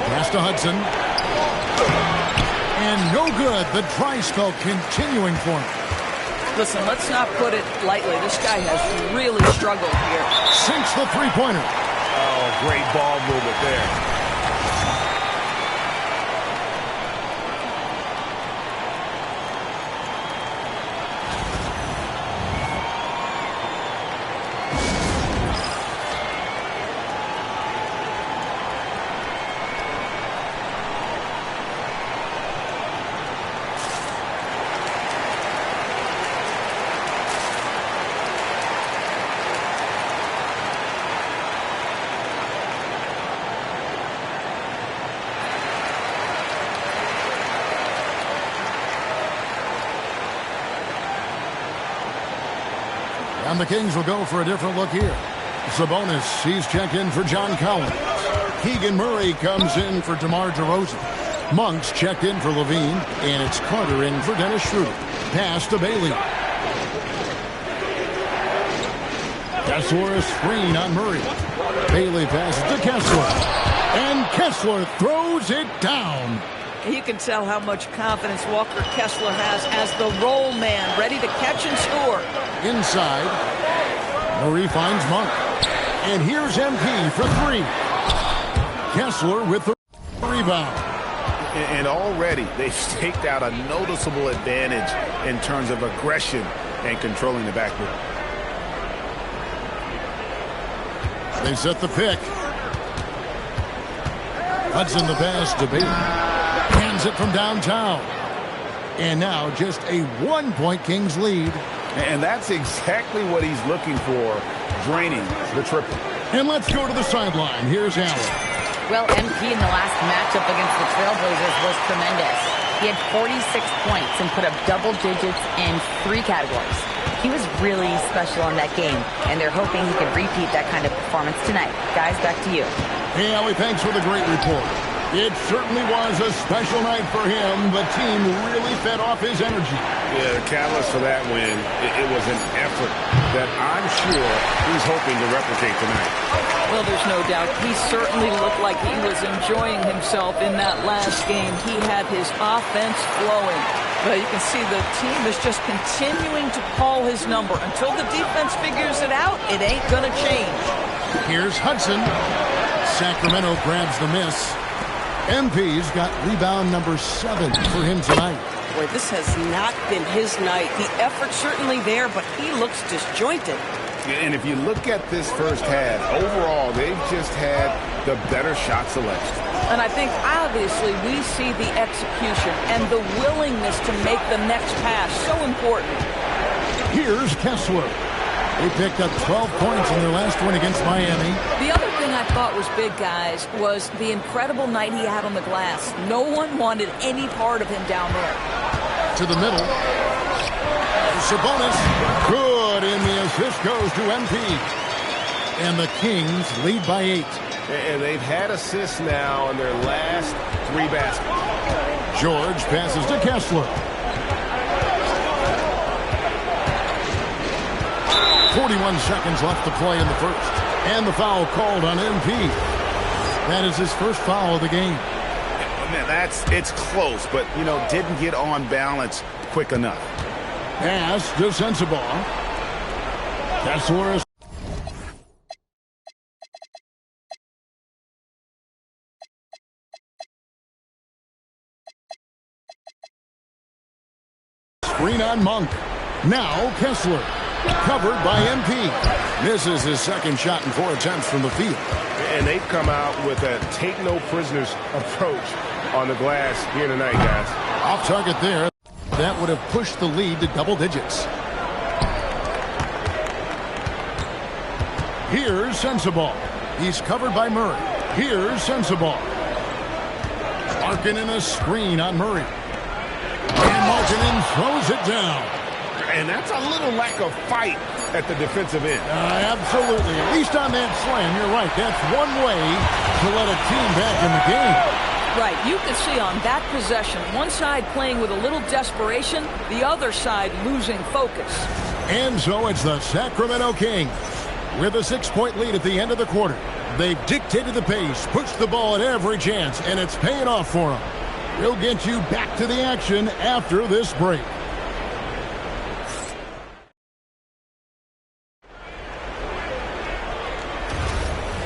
Pass to Hudson. And no good. The dry spell continuing for him. Listen, let's not put it lightly. This guy has really struggled here. Sinks the three-pointer. Oh, great ball movement there. And the Kings will go for a different look here. Sabonis, he's checked in for John Collins. Keegan Murray comes in for DeMar DeRozan. Monk's checked in for Levine. And it's Carter in for Dennis Schroeder. Pass to Bailey. Kessler, a screen on Murray. Bailey passes to Kessler. And Kessler throws it down. You can tell how much confidence Walker Kessler has as the roll man, ready to catch and score. Inside, Murray finds Monk. And here's MP for 3. Kessler with the rebound. And already they've staked out a noticeable advantage in terms of aggression and controlling the backboard. They set the pick. Hudson the pass to Bailey. Hands it from downtown. And now just a 1-point Kings lead. And that's exactly what he's looking for, draining the triple. And let's go to the sideline. Here's Allen. Well, MP in the last matchup against the Trailblazers was tremendous. He had 46 points and put up double digits in 3 categories. He was really special in that game, and they're hoping he can repeat that kind of performance tonight. Guys, back to you. Hey, Allie, thanks for the great report. It certainly was a special night for him. The team really fed off his energy. Yeah, the catalyst for that win, it was an effort that I'm sure he's hoping to replicate tonight. Well, there's no doubt. He certainly looked like he was enjoying himself in that last game. He had his offense flowing. But you can see the team is just continuing to call his number. Until the defense figures it out, it ain't going to change. Here's Hudson. Sacramento grabs the miss. MP's got rebound number 7 for him tonight. Boy, this has not been his night. The effort's certainly there, but he looks disjointed. And if you look at this first half, overall, they've just had the better shot selection. And I think, obviously, we see the execution and the willingness to make the next pass so important. Here's Kessler. They picked up 12 points in their last win against Miami. The other thing I thought was big, guys, was the incredible night he had on the glass. No one wanted any part of him down there. To the middle. Sabonis. Good, and the assist goes to MP. And the Kings lead by 8. And they've had assists now in their last 3 baskets. George passes to Kessler. 41 seconds left to play in the first. And the foul called on MP. That is his first foul of the game. Man, it's close, but, didn't get on balance quick enough. Pass to Sensabaugh. Kessler is screen on Monk. Now Kessler. Covered by MP. Misses his second shot in 4 attempts from the field. And they've come out with a take-no-prisoners approach on the glass here tonight, guys. Off target there. That would have pushed the lead to double digits. Here's Sensabaugh. He's covered by Murray. Here's Sensabaugh. Markkanen a screen on Murray. And Markkanen throws it down. And that's a little lack of fight at the defensive end. Absolutely. At least on that slam, you're right. That's one way to let a team back in the game. Right. You can see on that possession, one side playing with a little desperation, the other side losing focus. And so it's the Sacramento Kings with a 6-point lead at the end of the quarter. They've dictated the pace, pushed the ball at every chance, and it's paying off for them. We'll get you back to the action after this break.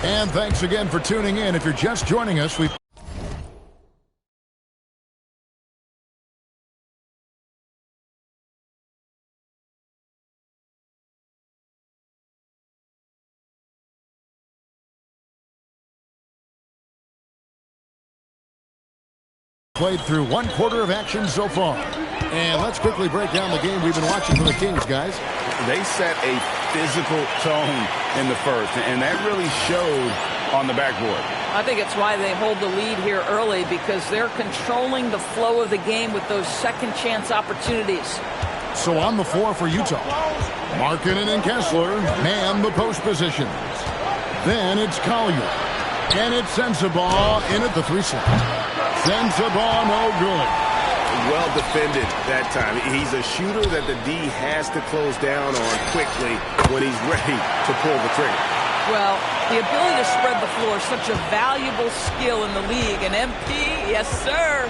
And thanks again for tuning in. If you're just joining us, we've played through 1 quarter of action so far. And let's quickly break down the game we've been watching for the Kings, guys. They set a physical tone in the first, and that really showed on the backboard. I think it's why they hold the lead here early, because they're controlling the flow of the game with those second chance opportunities. So on the floor for Utah, Markkanen and Kessler man the post positions. Then it's Collier. And it's Sensabaugh in at the 3-slot. Sensabaugh no good. Well defended that time. He's a shooter that the D has to close down on quickly when he's ready to pull the trigger. Well, the ability to spread the floor is such a valuable skill in the league. And MP, yes, sir.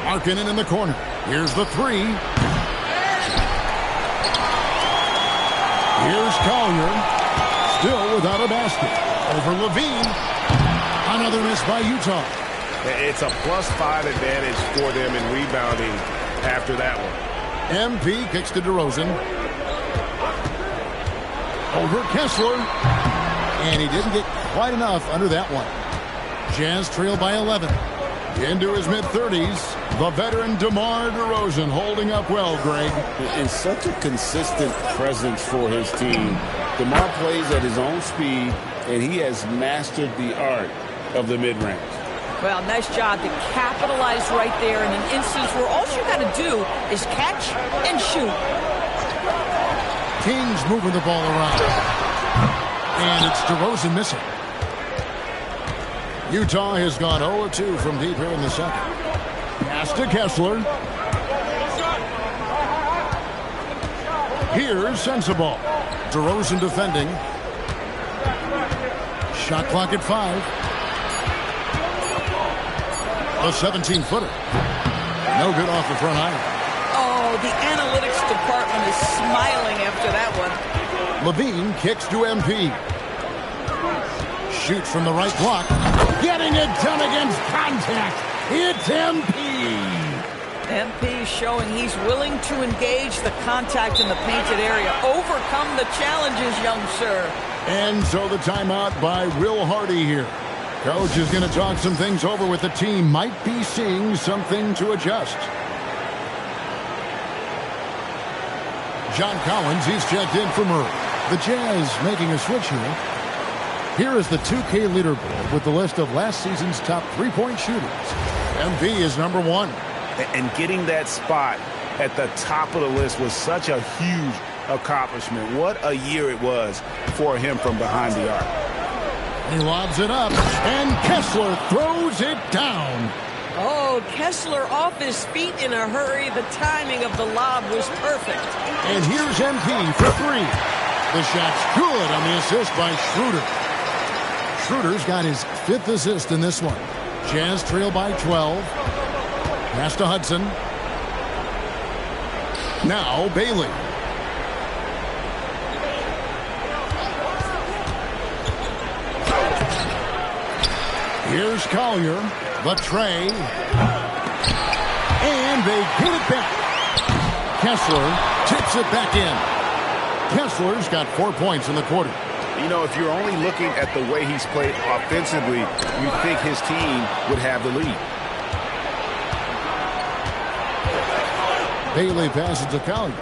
Markkanen in the corner. Here's the 3. Here's Collier. Still without a basket. Over Levine. Another miss by Utah. It's a +5 advantage for them in rebounding after that one. MP kicks to DeRozan. Over Kessler. And he didn't get quite enough under that one. Jazz trail by 11. Into his mid-30s, the veteran DeMar DeRozan holding up well, Greg. And such a consistent presence for his team. DeMar plays at his own speed, and he has mastered the art of the mid-range. Well, nice job to capitalize right there in an instance where all you got to do is catch and shoot. Kings moving the ball around. And it's DeRozan missing. Utah has gone 0-2 from deep here in the second. Pass to Kessler. Here's Sensabaugh. DeRozan defending. Shot clock at 5. A 17-footer. No good off the front iron. Oh, the analytics department is smiling after that one. Levine kicks to MP. Shoots from the right block. Getting it done against contact. It's MP. MP showing he's willing to engage the contact in the painted area. Overcome the challenges, young sir. And so the timeout by Will Hardy here. Coach is going to talk some things over with the team. Might be seeing something to adjust. John Collins, he's checked in for Murray. The Jazz making a switch here. Here is the 2K leaderboard with the list of last season's top three-point shooters. MP is number 1. And getting that spot at the top of the list was such a huge accomplishment. What a year it was for him from behind the arc. He lobs it up, and Kessler throws it down. Oh, Kessler off his feet in a hurry. The timing of the lob was perfect. And here's MP for 3. The shot's good on the assist by Schroeder. Schroeder's got his 5th assist in this one. Jazz trail by 12. Pass to Hudson. Now Bailey. Here's Collier, the tray, and they get it back. Kessler tips it back in. Kessler's got 4 points in the quarter. You know, if you're only looking at the way he's played offensively, you think his team would have the lead. Bailey passes to Collier.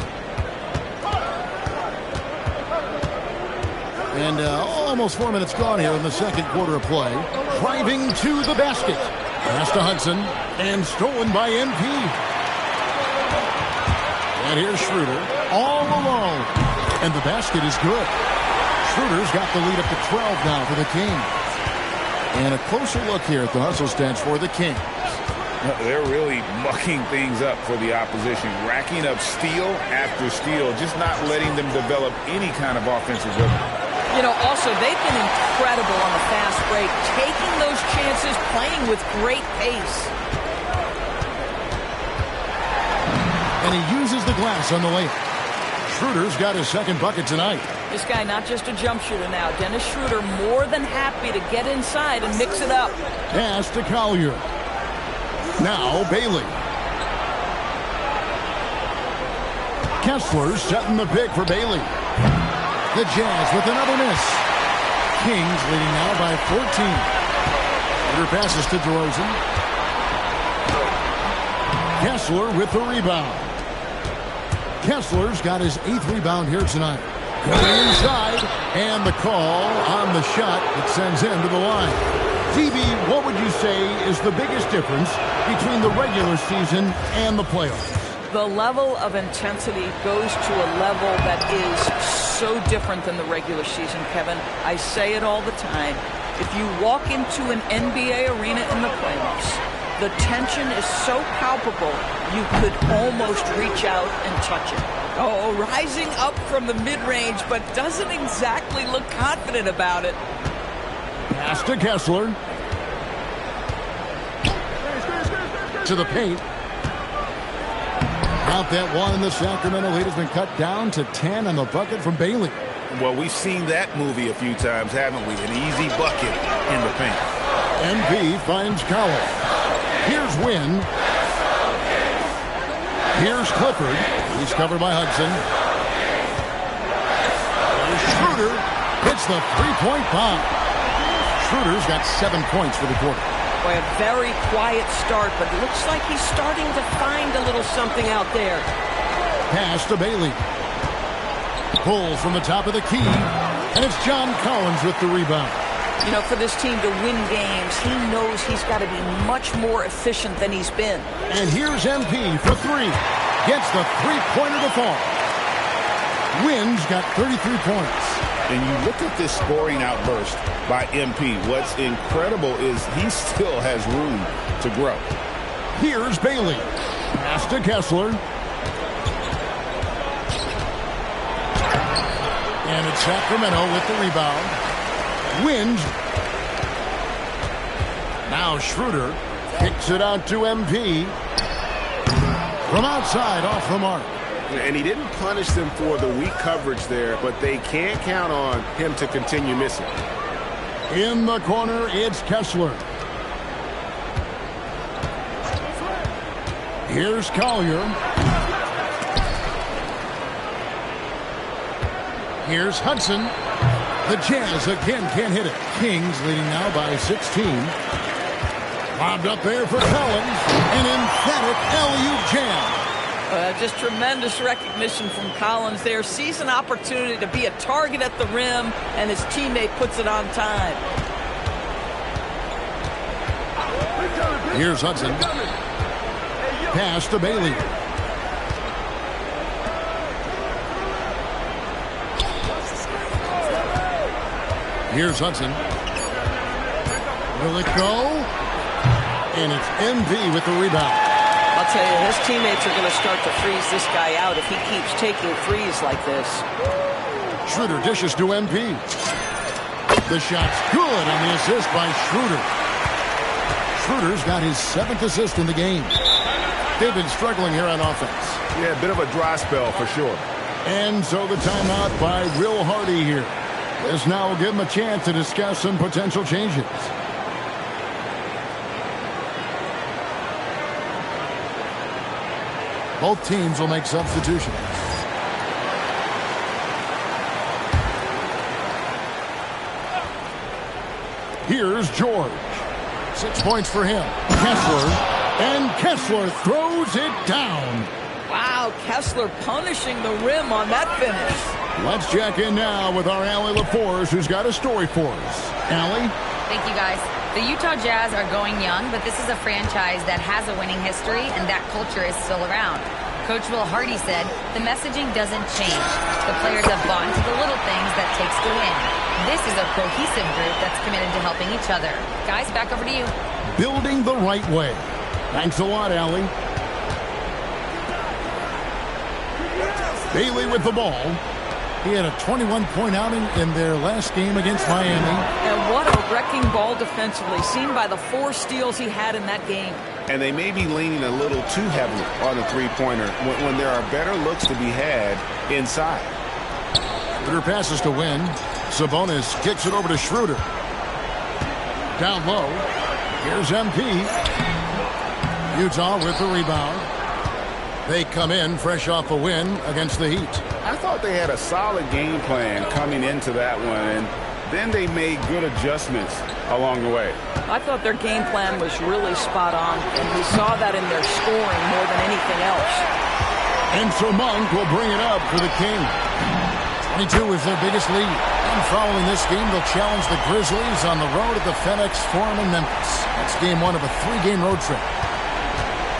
And almost 4 minutes gone here in the second quarter of play. Driving to the basket. Pass to Hudson. And stolen by MP. And here's Schroeder. All alone. And the basket is good. Schroeder's got the lead up to 12 now for the Kings. And a closer look here at the hustle stats for the Kings. They're really mucking things up for the opposition. Racking up steal after steal. Just not letting them develop any kind of offensive rhythm. You know, also, they've been incredible on the fast break, taking those chances, playing with great pace. And he uses the glass on the layup. Schroeder's got his second bucket tonight. This guy, not just a jump shooter now. Dennis Schroeder more than happy to get inside and mix it up. Pass to Collier. Now Bailey. Kessler setting the pick for Bailey. The Jazz with another miss. Kings leading now by 14. Under passes to DeRozan. Kessler with the rebound. Kessler's got his 8th rebound here tonight. Going inside, and the call on the shot that sends him to the line. TV, what would you say is the biggest difference between the regular season and the playoffs? The level of intensity goes to a level that is so different than the regular season, Kevin. I say it all the time. If you walk into an NBA arena in the playoffs, the tension is so palpable, you could almost reach out and touch it. Oh, rising up from the mid-range, but doesn't exactly look confident about it. Pass to Kessler. To the paint. Out that one, and the Sacramento lead has been cut down to 10 on the bucket from Bailey. Well, we've seen that movie a few times, haven't we? An easy bucket in the paint. MP finds Collins. Here's Wynn. Here's Clifford. He's covered by Hudson. Here's Schroeder. Hits the three-point bomb. Schroeder's got 7 points for the quarter. Boy, a very quiet start, but it looks like he's starting to find a little something out there. Pass to Bailey. Pulls from the top of the key, and it's John Collins with the rebound. You know, for this team to win games, he knows he's got to be much more efficient than he's been. And here's MP for 3. Gets the three-pointer to fall. Wynn's got 33 points. And you look at this scoring outburst by MP. What's incredible is he still has room to grow. Here's Bailey. Pass to Kessler. And it's Sacramento with the rebound. Wins. Now Schroeder kicks it out to MP. From outside, off the mark. And he didn't punish them for the weak coverage there, but they can't count on him to continue missing. In the corner, it's Kessler. Here's Collier. Here's Hudson. The Jazz again can't hit it. Kings leading now by 16. Lobbed up there for Collins. An emphatic alley-oop jam. Just tremendous recognition from Collins there. Sees an opportunity to be a target at the rim, and his teammate puts it on time. Here's Hudson. Pass to Bailey. Here's Hudson. Will it go? And it's MP with the rebound. I'll tell you, his teammates are going to start to freeze this guy out if he keeps taking threes like this. Schroeder dishes to MP. The shot's good on the assist by Schroeder. Schroeder's got his 7th assist in the game. They've been struggling here on offense. Yeah, a bit of a dry spell for sure. And so the timeout by Will Hardy here. This now will give him a chance to discuss some potential changes. Both teams will make substitutions. Here's George. 6 points for him. Kessler. And Kessler throws it down. Wow, Kessler punishing the rim on that finish. Let's check in now with our Allie LaForce, who's got a story for us. Allie? Thank you, guys. The Utah Jazz are going young, but this is a franchise that has a winning history, and that culture is still around. Coach Will Hardy said, the messaging doesn't change. The players have bought into the little things that takes to win. This is a cohesive group that's committed to helping each other. Guys, back over to you. Building the right way. Thanks a lot, Allie. Bailey with the ball. He had a 21-point outing in their last game against Miami. And what a wrecking ball defensively, seen by the 4 steals he had in that game. And they may be leaning a little too heavily on the three-pointer when there are better looks to be had inside. Schroeder passes to Wynn. Sabonis kicks it over to Schroeder. Down low. Here's MP. Utah with the rebound. They come in fresh off a win against the Heat. I thought they had a solid game plan coming into that one, and then they made good adjustments along the way. I thought their game plan was really spot on, and we saw that in their scoring more than anything else. And so Monk will bring it up for the Kings. 22 is their biggest lead. And following this game, they'll challenge the Grizzlies on the road at the FedEx Forum in Memphis. That's game 1 of a 3-game road trip.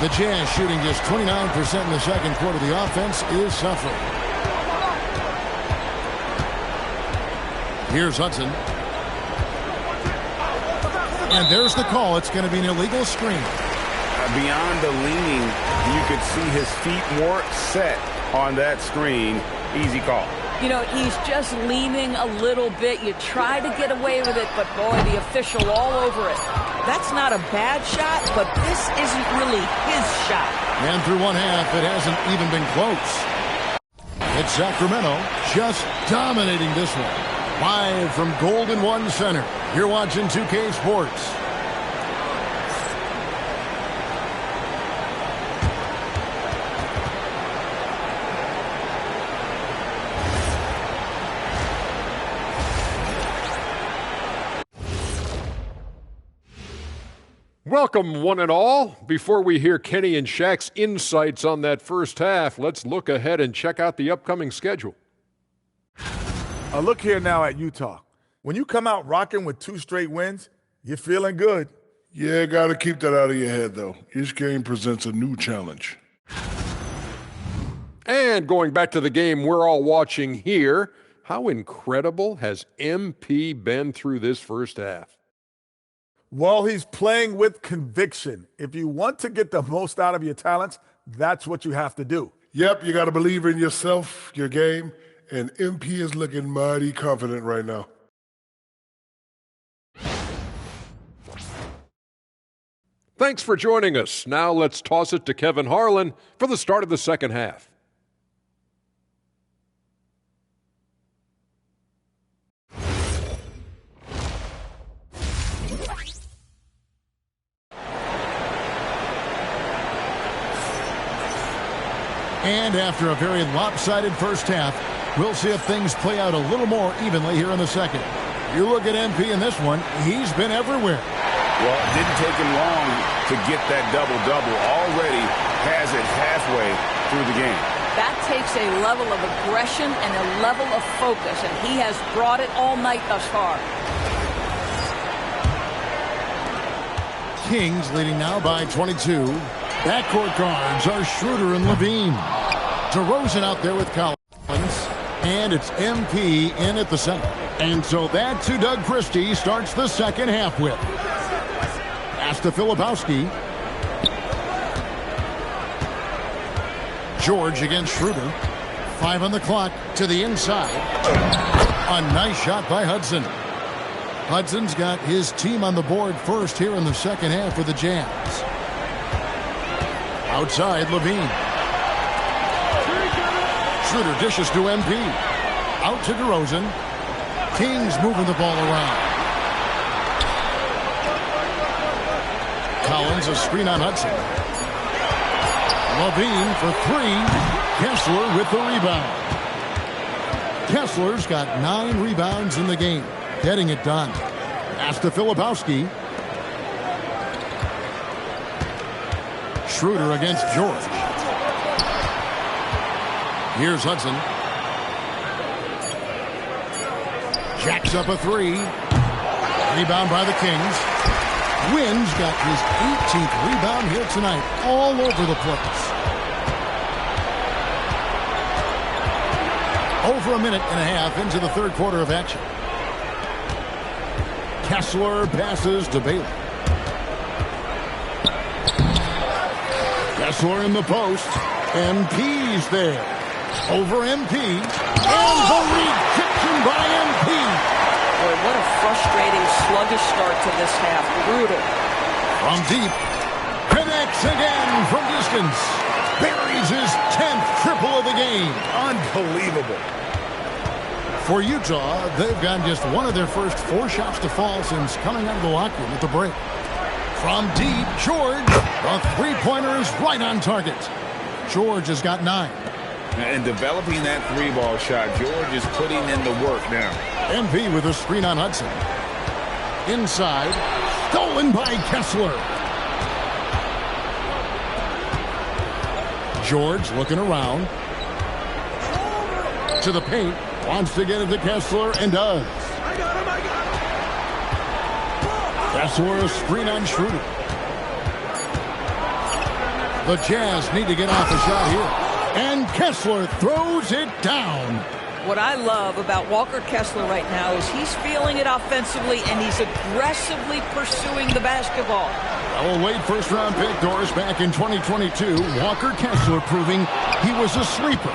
The Jazz shooting just 29% in the second quarter. The offense is suffering. Here's Hudson. And there's the call. It's going to be an illegal screen. Beyond the leaning, you could see his feet more set on that screen. Easy call. You know, he's just leaning a little bit. You try to get away with it, but boy, the official all over it. That's not a bad shot, but this isn't really his shot. And through one half, it hasn't even been close. It's Sacramento just dominating this one. Live from Golden One Center, you're watching 2K Sports. Welcome, one and all. Before we hear Kenny and Shaq's insights on that first half, let's look ahead and check out the upcoming schedule. A look here now at Utah. When you come out rocking with 2 straight wins, you're feeling good. Yeah, got to keep that out of your head, though. Each game presents a new challenge. And going back to the game we're all watching here, how incredible has MP been through this first half? Well, he's playing with conviction. If you want to get the most out of your talents, that's what you have to do. Yep, you got to believe in yourself, your game, and MP is looking mighty confident right now. Thanks for joining us. Now let's toss it to Kevin Harlan for the start of the second half. And after a very lopsided first half, we'll see if things play out a little more evenly here in the second. You look at MP in this one, he's been everywhere. Well, it didn't take him long to get that double-double. Already has it halfway through the game. That takes a level of aggression and a level of focus, and he has brought it all night thus far. Kings leading now by 22. Backcourt guards are Schroeder and Levine. DeRozan out there with Collins. And it's MP in at the center. And so that's who Doug Christie starts the second half with. Pass to Filipowski. George against Schroeder. 5 on the clock to the inside. A nice shot by Hudson. Hudson's got his team on the board first here in the second half for the Jazz. Outside, Levine. Schroeder dishes to MP. Out to DeRozan. Kings moving the ball around. Collins a screen on Hudson. Levine for 3. Kessler with the rebound. Kessler's got 9 rebounds in the game. Getting it done. Pass to Filipowski. Schroeder against George. Here's Hudson. Jacks up a 3. Rebound by the Kings. Wynn's got his 18th rebound here tonight. All over the place. Over a minute and a half into the third quarter of action. Kessler passes to Bailey. Kessler in the post. MP's there. Over MP. And the rejection by MP. Boy, what a frustrating, sluggish start to this half. Brutal. From deep. Connects again from distance. Buries his 10th triple of the game. Unbelievable. For Utah, they've gotten just one of their first 4 shots to fall since coming out of the locker room at the break. From deep, George. The three-pointer is right on target. George has got 9. And developing that 3-ball shot, George is putting in the work now. MP with a screen on Hudson. Inside. Stolen by Kessler. George looking around. To the paint. Wants to get it to Kessler and does. Kessler a screen on Schroeder. The Jazz need to get off a shot here. And Kessler throws it down. What I love about Walker Kessler right now is he's feeling it offensively and he's aggressively pursuing the basketball. Well, a late first-round pick, Doris, back in 2022. Walker Kessler proving he was a sleeper.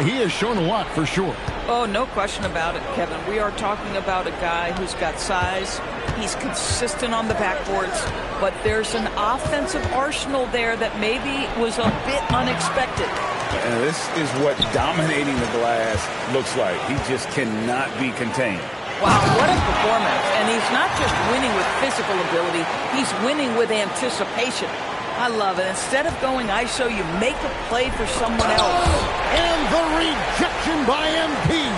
He has shown a lot for sure. Oh, no question about it, Kevin. We are talking about a guy who's got size. He's consistent on the backboards, but there's an offensive arsenal there that maybe was a bit unexpected. And this is what dominating the glass looks like. He just cannot be contained. Wow, what a performance. And he's not just winning with physical ability, he's winning with anticipation. I love it. Instead of going ISO, you make a play for someone else. And the rejection by MP.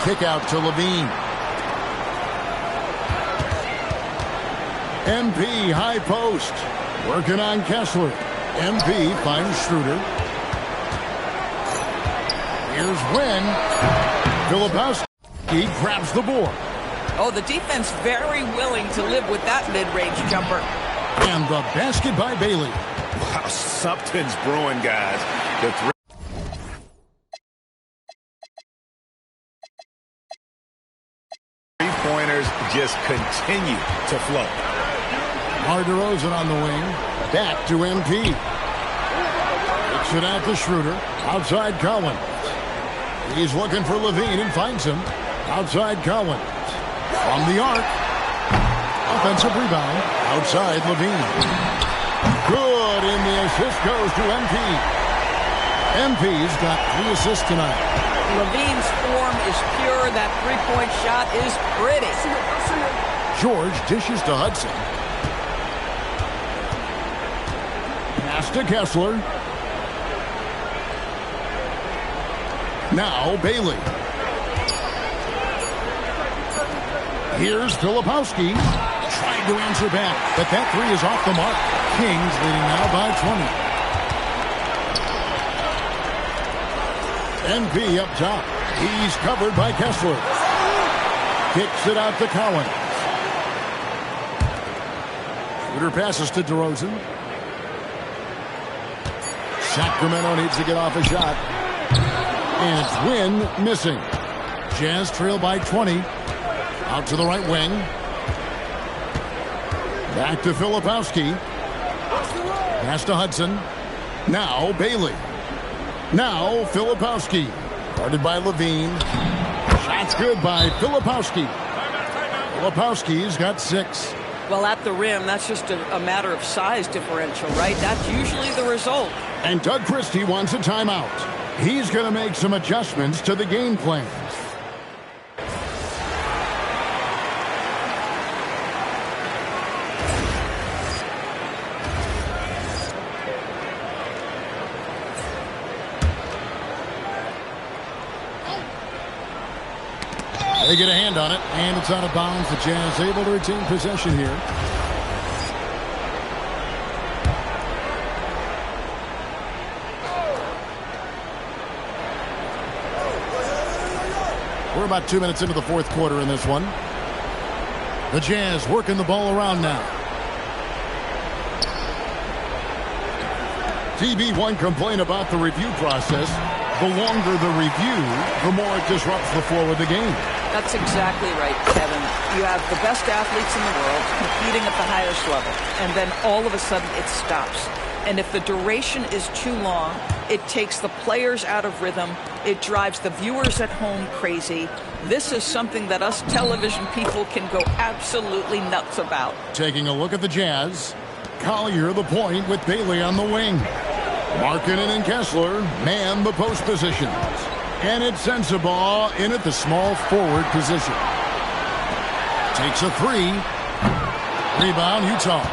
Kick out to Levine. MP high post. Working on Kessler. MP finds Schroeder. Here's Wynn. Filipowski grabs the board. Oh, the defense very willing to live with that mid-range jumper. And the basket by Bailey. Wow, something's brewing, guys. The three-pointers just continue to flow. DeRozan on the wing. Back to MP. Kicks it out to Schroeder. Outside Collins. He's looking for Levine and finds him. Outside Collins. From the arc. Offensive rebound. Outside Levine. Good, and the assist goes to MP. MP's got 3 assists tonight. Levine's form is pure. That three-point shot is pretty. George dishes to Hudson. Pass to Kessler. Now Bailey. Here's Filipowski. Trying to answer back, but that three is off the mark. Kings leading now by 20. MP up top. He's covered by Kessler. Kicks it out to Collins. Shooter passes to DeRozan. Sacramento needs to get off a shot. And it's Wynn missing. Jazz trail by 20. Out to the right wing. Back to Filipowski. Pass to Hudson. Now Bailey. Now Filipowski. Guarded by Levine. Shot's good by Filipowski. Filipowski's got 6. Well, at the rim, that's just a matter of size differential, right? That's usually the result. And Doug Christie wants a timeout. He's going to make some adjustments to the game plan. They get a hand on it, and it's out of bounds. The Jazz able to retain possession here. We're about 2 minutes into the fourth quarter in this one. The Jazz working the ball around now. TB1 complained about the review process. The longer the review, the more it disrupts the flow of the game. That's exactly right, Kevin. You have the best athletes in the world competing at the highest level, and then all of a sudden it stops. And if the duration is too long, it takes the players out of rhythm. It drives the viewers at home crazy. This is something that us television people can go absolutely nuts about. Taking a look at the Jazz. Collier the point with Bailey on the wing. Markkanen and Kessler man the post positions. And it's Sensabaugh in at the small forward position. Takes a 3. Rebound, Utah.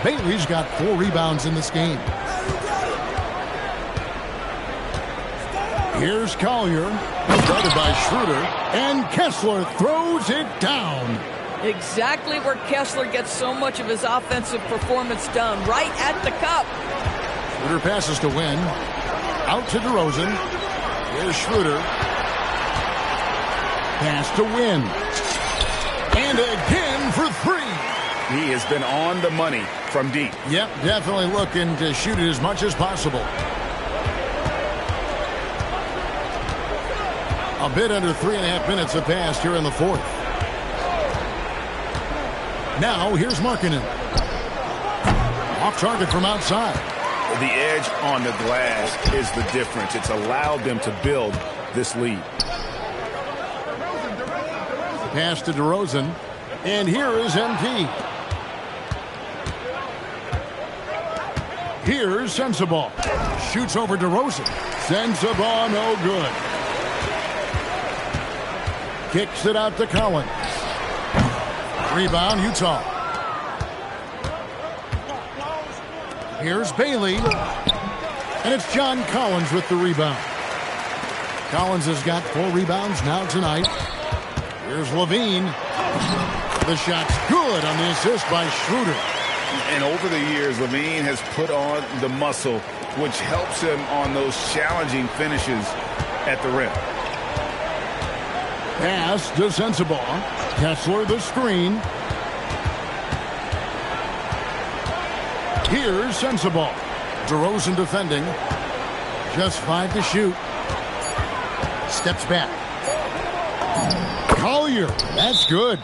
Bailey's got 4 rebounds in this game. Here's Collier, guarded by Schroeder, and Kessler throws it down. Exactly where Kessler gets so much of his offensive performance done, right at the cup. Schroeder passes to Wynn. Out to DeRozan. Here's Schroeder. Pass to Wynn. And again for 3. He has been on the money from deep. Yep, definitely looking to shoot it as much as possible. A bit under 3.5 minutes have passed here in the fourth. Now here's Markkanen. Off target from outside. The edge on the glass is the difference. It's allowed them to build this lead. Pass to DeRozan. And here is MP. Here's Sensabaugh. Shoots over DeRozan. Sensabaugh no good. Kicks it out to Collins. Rebound, Utah. Here's Bailey. And it's John Collins with the rebound. Collins has got 4 rebounds now tonight. Here's Levine. The shot's good on the assist by Schroeder. And over the years, Levine has put on the muscle, which helps him on those challenging finishes at the rim. Pass to Sensabaugh. Kessler the screen. Here's Sensabaugh. DeRozan defending. Just 5 to shoot. Steps back. Collier. That's good.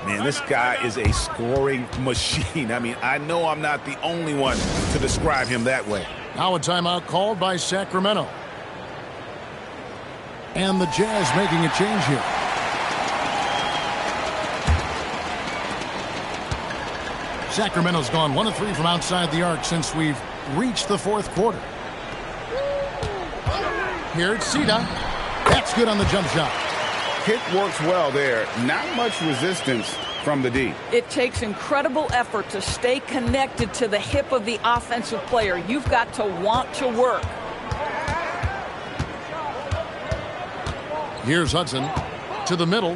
Man, this guy is a scoring machine. I mean, I know I'm not the only one to describe him that way. Now a timeout called by Sacramento. And the Jazz making a change here. Sacramento's gone 1 of 3 from outside the arc since we've reached the fourth quarter. Here it's Sita. That's good on the jump shot. Hit works well there. Not much resistance from the D. It takes incredible effort to stay connected to the hip of the offensive player. You've got to want to work. Here's Hudson to the middle.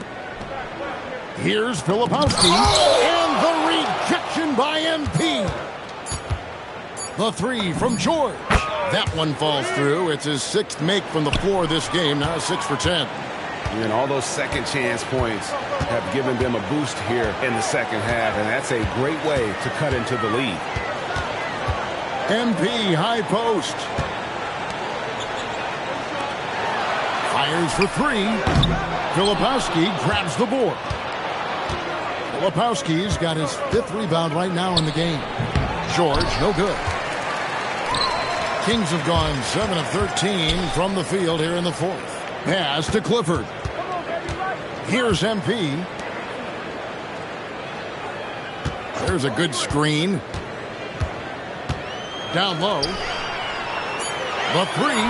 Here's Filipowski. And the rejection by MP. The three from George. That one falls through. It's his sixth make from the floor this game. Now 6 for 10. And all those second chance points have given them a boost here in the second half, and that's a great way to cut into the lead. MP high post. Fires for three. Filipowski grabs the board. Filipowski's got his 5th rebound right now in the game. George, no good. Kings have gone 7 of 13 from the field here in the 4th. Pass to Clifford. Here's MP. There's a good screen. Down low. The three.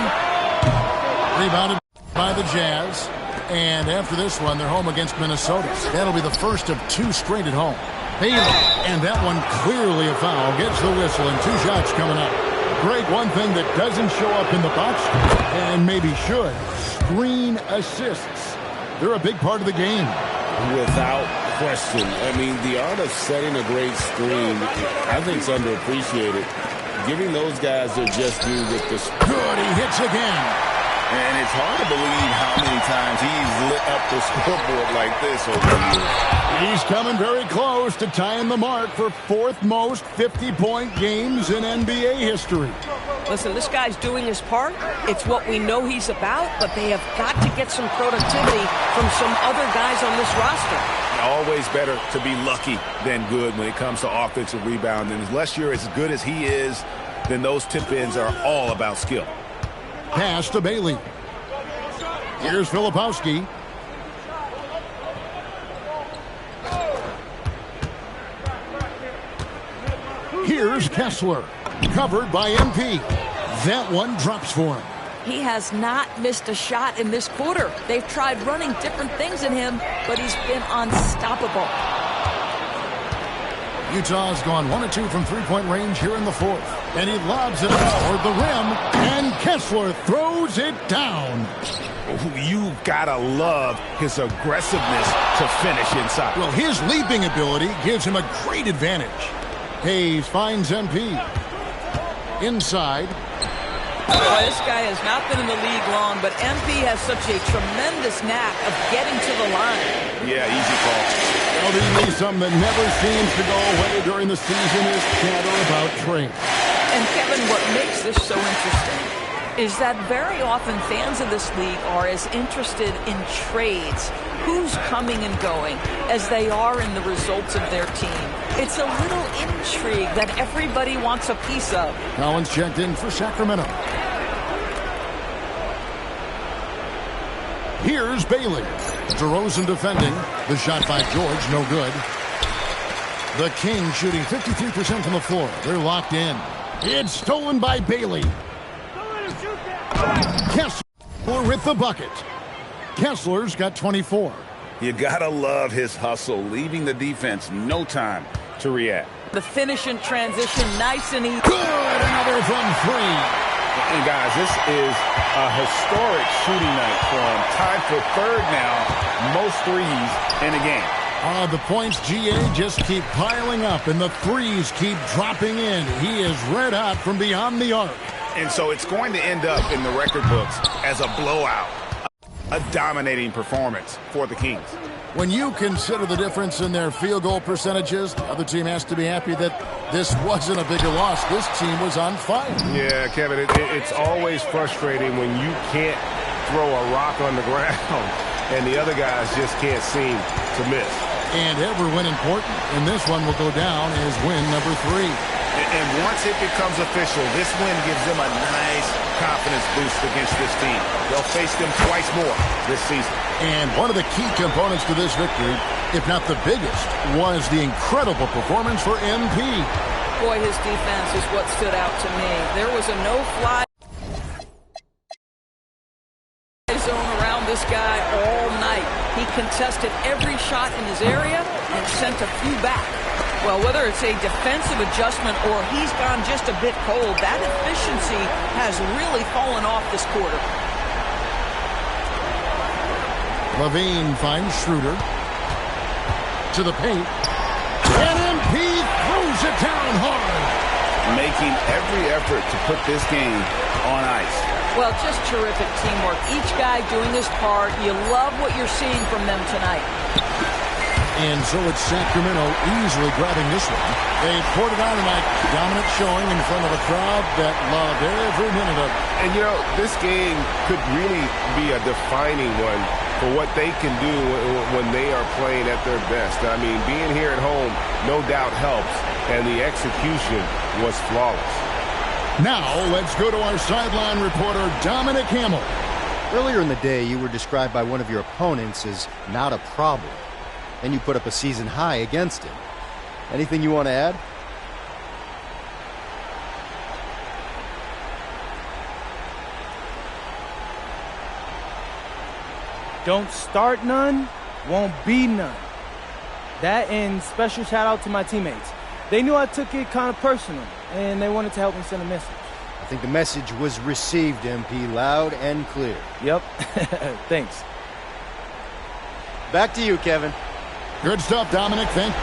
Rebounded by the Jazz. And after this one, they're home against Minnesota. That'll be the first of 2 straight at home. Bailey. And that one clearly a foul. Gets the whistle and 2 shots coming up. Great, one thing that doesn't show up in the box, and maybe should, screen assists. They're a big part of the game. Without question. I mean, the art of setting a great screen, I think, is underappreciated. Giving those guys their just due with this. Good, he hits again. And it's hard to believe how many times he's lit up the scoreboard like this over the years. He's coming very close to tying the mark for 4th most 50-point games in NBA history. Listen, this guy's doing his part. It's what we know he's about, but they have got to get some productivity from some other guys on this roster. Always better to be lucky than good when it comes to offensive rebounding. Unless you're as good as he is, then those tip-ins are all about skill. Pass to Bailey. Here's Filipowski. Here's Kessler. Covered by MP. That one drops for him. He has not missed a shot in this quarter. They've tried running different things in him, but he's been unstoppable. Utah's gone 1 of 2 from 3-point range here in the 4th. And he lobs it toward the rim. And Kessler throws it down. You gotta love his aggressiveness to finish inside. Well, his leaping ability gives him a great advantage. Hayes finds MP. Inside. Boy, this guy has not been in the league long, but MP has such a tremendous knack of getting to the line. Yeah, easy call. Well, the something that never seems to go away during the season is chatter about trade. And Kevin, what makes this so interesting is that very often fans of this league are as interested in trades, who's coming and going, as they are in the results of their team. It's a little intrigue that everybody wants a piece of. Collins checked in for Sacramento. Here's Bailey. DeRozan defending. The shot by George, no good. The Kings shooting 53% from the floor. They're locked in. It's stolen by Bailey. Kessler with the bucket. Kessler's got 24. You gotta love his hustle, leaving the defense no time to react. The finish in transition, nice and easy. Good, another from 3. And guys, this is a historic shooting night for him. Tied for 3rd now, most threes in a game. The points, GA, just keep piling up, and the threes keep dropping in. He is red hot from beyond the arc. And so it's going to end up in the record books as a blowout, a dominating performance for the Kings. When you consider the difference in their field goal percentages, the other team has to be happy that this wasn't a bigger loss. This team was on fire. Yeah, Kevin, it's always frustrating when you can't throw a rock on the ground and the other guys just can't seem to miss. And ever win important, and this one will go down as win number 3. And once it becomes official, this win gives them a nice confidence boost against this team. They'll face them twice more this season. And one of the key components to this victory, if not the biggest, was the incredible performance for MP. Boy, his defense is what stood out to me. There was a no-fly zone around this guy all night. He contested every shot in his area and sent a few back. Well, whether it's a defensive adjustment or he's gone just a bit cold, that efficiency has really fallen off this quarter. Levine finds Schroeder. To the paint. And MP throws it down hard. Making every effort to put this game on ice. Well, just terrific teamwork. Each guy doing his part. You love what you're seeing from them tonight. And so it's Sacramento easily grabbing this one. They poured it on tonight. Dominant showing in front of a crowd that loved every minute of it. And, you know, this game could really be a defining one for what they can do when they are playing at their best. I mean, being here at home no doubt helps, and the execution was flawless. Now, let's go to our sideline reporter, Dominic Hamill. Earlier in the day, you were described by one of your opponents as not a problem. And you put up a season high against him. Anything you want to add? Don't start none, won't be none. That, and special shout out to my teammates. They knew I took it kind of personal, and they wanted to help me send a message. I think the message was received, MP, loud and clear. Yep. Thanks. Back to you, Kevin. Good stuff, Dominic. Thank you.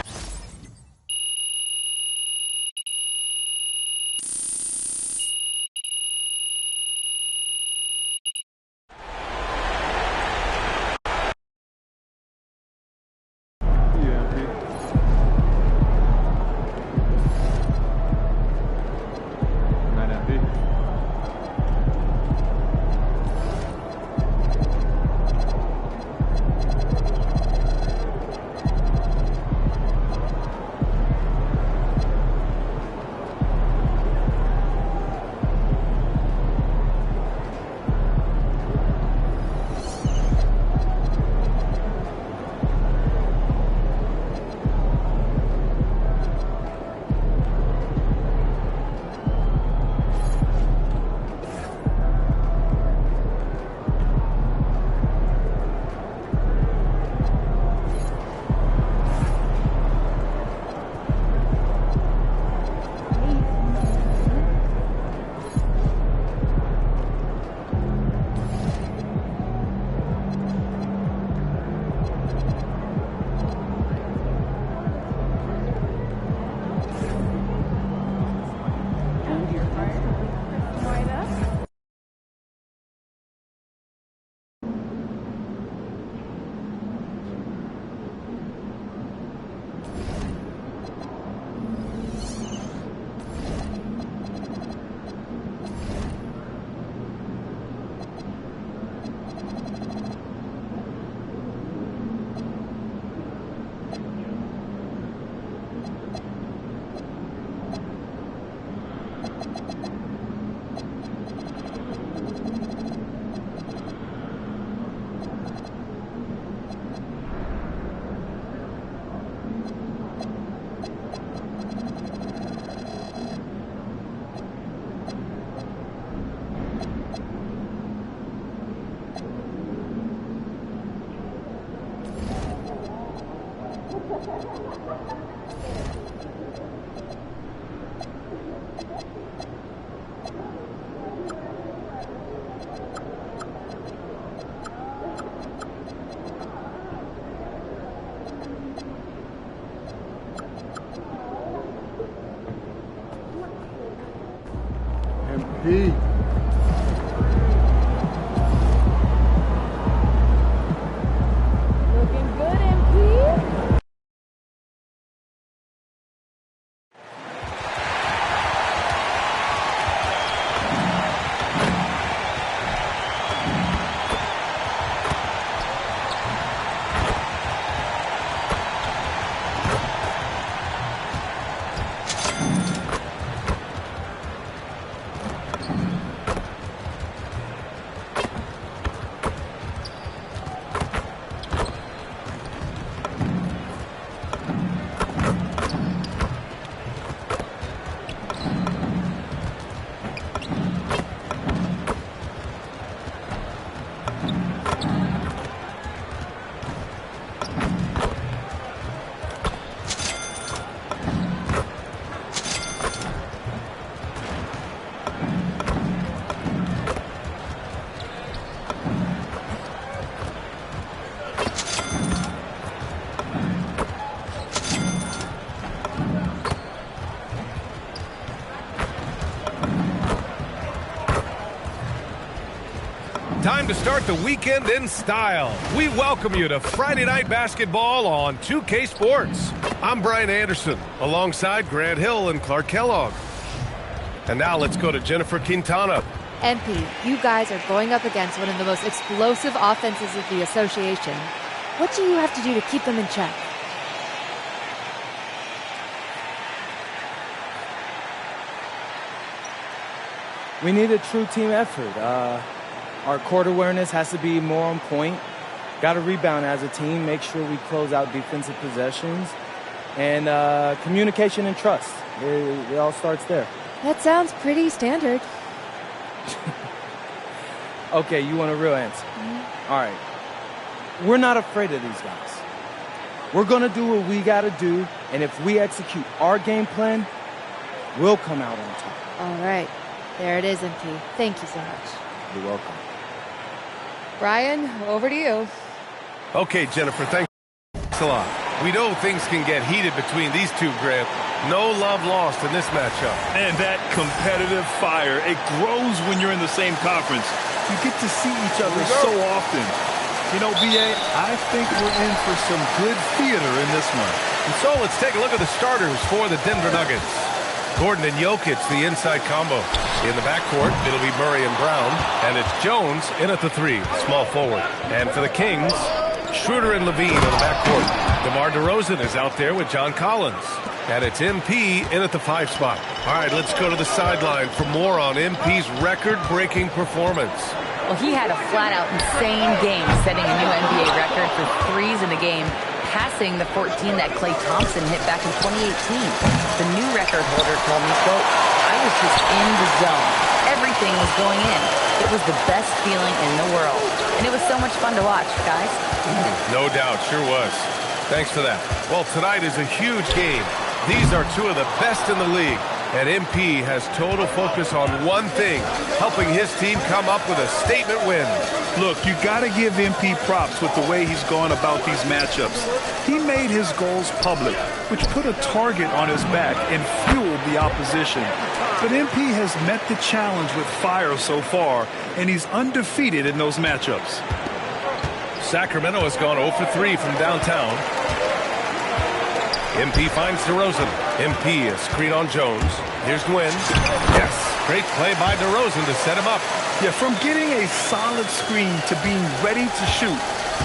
MP. Looking good, MP. Time to start the weekend in style. We welcome you to Friday Night Basketball on 2K Sports. I'm Brian Anderson, alongside Grant Hill and Clark Kellogg. And now let's go to Jennifer Quintana. MP, you guys are going up against one of the most explosive offenses of the association. What do you have to do to keep them in check? We need a true team effort. Our court awareness has to be more on point. Got to rebound as a team, make sure we close out defensive possessions, and communication and trust. It all starts there. That sounds pretty standard. Okay, you want a real answer? Mm-hmm. All right. We're not afraid of these guys. We're going to do what we got to do, and if we execute our game plan, we'll come out on top. All right. There it is, MP. Thank you so much. You're welcome. Brian, over to you. Okay, Jennifer, thanks a lot. We know things can get heated between these two, Grant. No love lost in this matchup. And that competitive fire, it grows when you're in the same conference. You get to see each other so often. You know, B.A., I think we're in for some good theater in this one. And so let's take a look at the starters for the Denver Nuggets. Gordon and Jokic, the inside combo. In the backcourt, it'll be Murray and Brown. And it's Jones in at the 3, small forward. And for the Kings, Schroeder and Levine in the backcourt. DeMar DeRozan is out there with John Collins. And it's MP in at the 5 spot. All right, let's go to the sideline for more on MP's record-breaking performance. Well, he had a flat-out insane game, setting a new NBA record for threes in a game, passing the 14 that Klay Thompson hit back in 2018. The new record holder told me, quote, I was just in the zone. Everything was going in. It was the best feeling in the world. And it was so much fun to watch, guys. No doubt, sure was. Thanks for that. Well, tonight is a huge game. These are two of the best in the league. And MP has total focus on one thing, helping his team come up with a statement win. Look, you got to give MP props with the way he's gone about these matchups. He made his goals public, which put a target on his back and fueled the opposition. But MP has met the challenge with fire so far, and he's undefeated in those matchups. Sacramento has gone 0 for 3 from downtown. MP finds DeRozan. MP, a screen on Jones. Here's Nguyen. Yes, great play by DeRozan to set him up. Yeah, from getting a solid screen to being ready to shoot,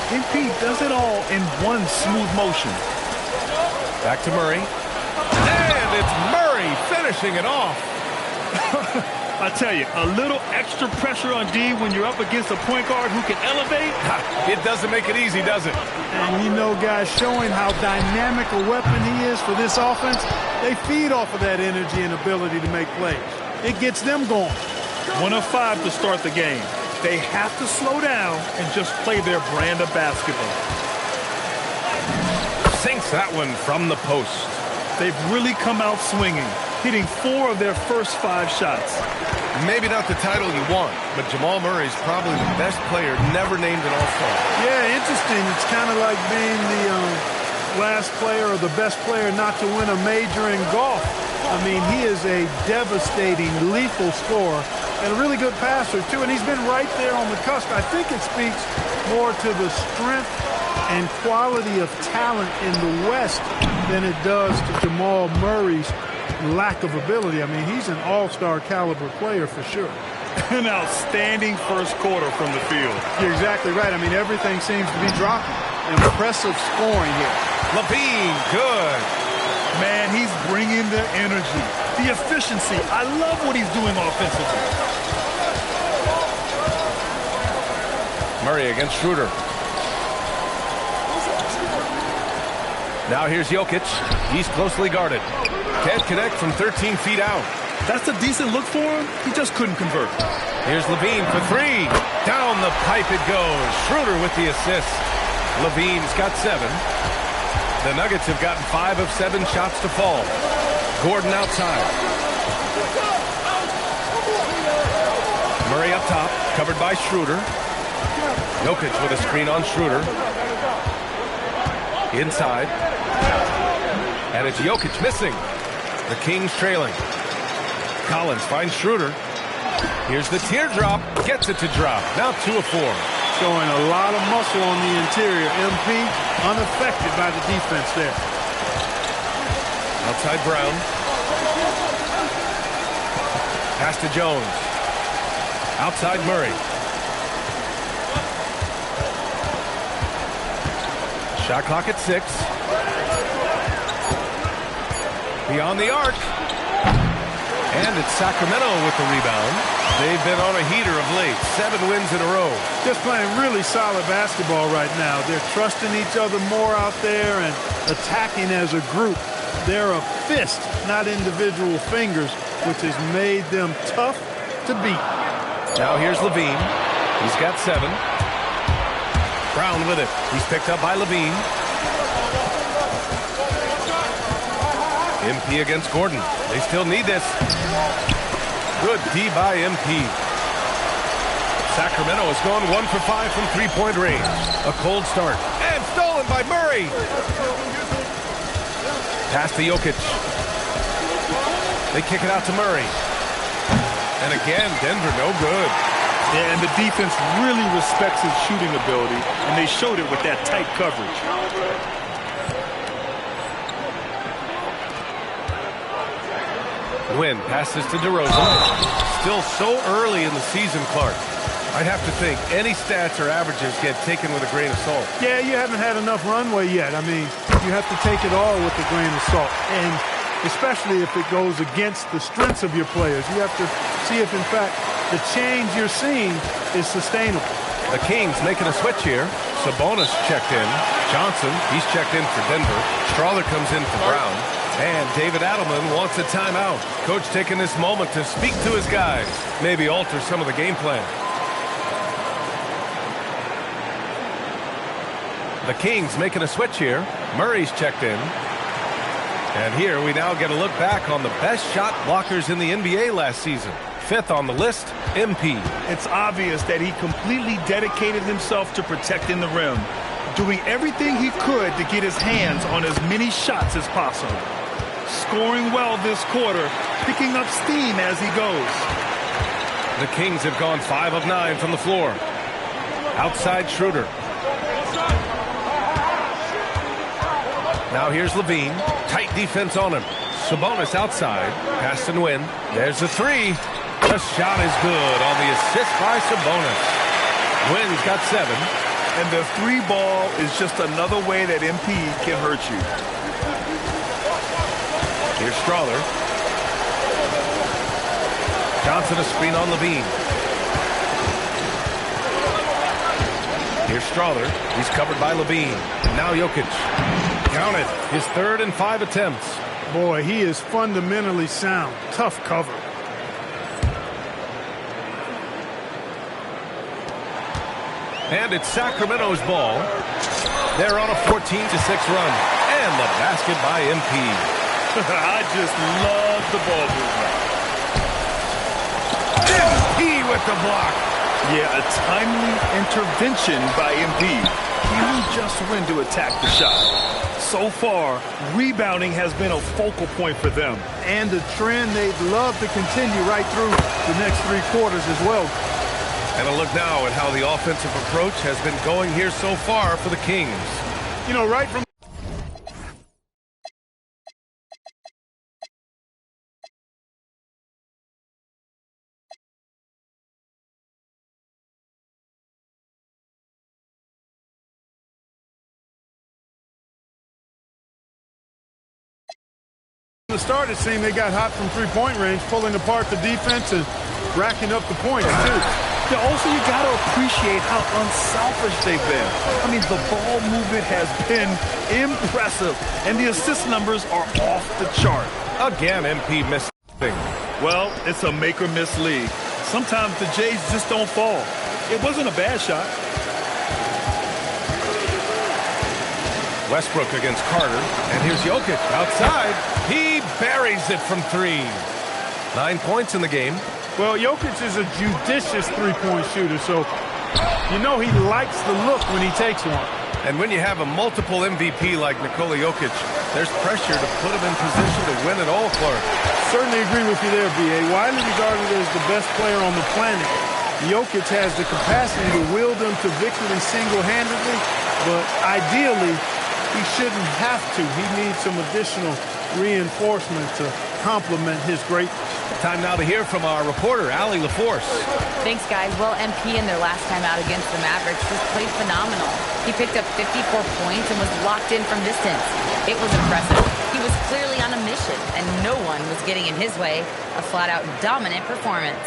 MP does it all in one smooth motion. Back to Murray. And it's Murray finishing it off. I tell you, a little extra pressure on D when you're up against a point guard who can elevate. It doesn't make it easy, does it? And you know, guys, showing how dynamic a weapon he is for this offense, they feed off of that energy and ability to make plays. It gets them going. 1 of 5 to start the game. They have to slow down and just play their brand of basketball. Sinks that one from the post. They've really come out swinging, hitting 4 of their first 5 shots. Maybe not the title you want, but Jamal Murray's probably the best player never named an All-Star. Yeah, interesting. It's kind of like being the last player or the best player not to win a major in golf. I mean, he is a devastating, lethal scorer and a really good passer, too. And he's been right there on the cusp. I think it speaks more to the strength and quality of talent in the West than it does to Jamal Murray's lack of ability. I mean, he's an all-star caliber player for sure. An outstanding first quarter from the field. You're exactly right. I mean, everything seems to be dropping. Impressive scoring here. Levine, good. Man, he's bringing the energy, the efficiency. I love what he's doing offensively. Murray against Schroeder. Now here's Jokic. He's closely guarded. Can't connect from 13 feet out. That's a decent look for him. He just couldn't convert. Here's Levine for 3. Down the pipe it goes. Schroeder with the assist. Levine's got 7. The Nuggets have gotten 5 of 7 shots to fall. Gordon outside. Murray up top, covered by Schroeder. Jokic with a screen on Schroeder. Inside. And it's Jokic missing. The Kings trailing. Collins finds Schroeder. Here's the teardrop. Gets it to drop. Now 2 of 4. Showing a lot of muscle on the interior. MP unaffected by the defense there. Outside Brown. Pass to Jones. Outside Murray. Shot clock at 6. Beyond the arc. And it's Sacramento with the rebound. They've been on a heater of late. 7 wins in a row. Just playing really solid basketball right now. They're trusting each other more out there and attacking as a group. They're a fist, not individual fingers, which has made them tough to beat. Now here's Levine. He's got 7. Brown with it. He's picked up by Levine. MP against Gordon. They still need this. Good D by MP. Sacramento is going 1 for 5 from three-point range. A cold start. And stolen by Murray. Pass to Jokic. They kick it out to Murray. And again, Denver no good. Yeah, and the defense really respects his shooting ability, and they showed it with that tight coverage. Win passes to DeRozan. Still so early in the season, Clark. I'd have to think any stats or averages get taken with a grain of salt. Yeah, you haven't had enough runway yet. I mean, you have to take it all with a grain of salt. And especially if it goes against the strengths of your players. You have to see if, in fact, the change you're seeing is sustainable. The Kings making a switch here. Sabonis checked in. Johnson, he's checked in for Denver. Strawler comes in for Brown. And David Adelman wants a timeout. Coach taking this moment to speak to his guys. Maybe alter some of the game plan. The Kings making a switch here. Murray's checked in. And here we now get a look back on the best shot blockers in the NBA last season. 5th on the list, MP. It's obvious that he completely dedicated himself to protecting the rim, doing everything he could to get his hands on as many shots as possible. Scoring well this quarter, picking up steam as he goes. The Kings have gone 5 of 9 from the floor. Outside Schroeder. Now here's Levine. Tight defense on him. Sabonis outside. Pass and win. There's the 3. The shot is good on the assist by Sabonis. Wynn's got 7. And the 3 ball is just another way that MP can hurt you. Here's Strawler. Johnson a screen on Levine. Here's Strawler. He's covered by Levine. Now Jokic. Count it. His 3rd and 5 attempts. Boy, he is fundamentally sound. Tough cover. And it's Sacramento's ball. They're on a 14-6 run. And the basket by MP. I just love the ball movement. MP with the block. Yeah, a timely intervention by MP. He knew just when to attack the shot. So far, rebounding has been a focal point for them. And a trend they'd love to continue right through the next 3 quarters as well. And a look now at how the offensive approach has been going here so far for the Kings. You know, right from the start, it seemed they got hot from three-point range, pulling apart the defense and racking up the points, too. Yeah, also, you got to appreciate how unselfish they've been. I mean, the ball movement has been impressive, and the assist numbers are off the chart. Again, MP missed thing. Well, it's a make-or-miss league. Sometimes the Jays just don't fall. It wasn't a bad shot. Westbrook against Carter, and here's Jokic outside. He buries it from 3. 9 points in the game. Well, Jokic is a judicious three-point shooter, so you know he likes the look when he takes one. And when you have a multiple MVP like Nikola Jokic, There's pressure to put him in position to win it all, Clark. Certainly agree with you there, B.A. Widely regarded as the best player on the planet, Jokic has the capacity to wield them to victory single-handedly, but ideally, he shouldn't have to. He needs some additional reinforcement to complement his greatness. Time now to hear from our reporter, Allie LaForce. Thanks, guys. Well, MP in their last time out against the Mavericks just played phenomenal. He picked up 54 points and was locked in from distance. It was impressive. He was clearly on a mission, and no one was getting in his way. A flat-out dominant performance.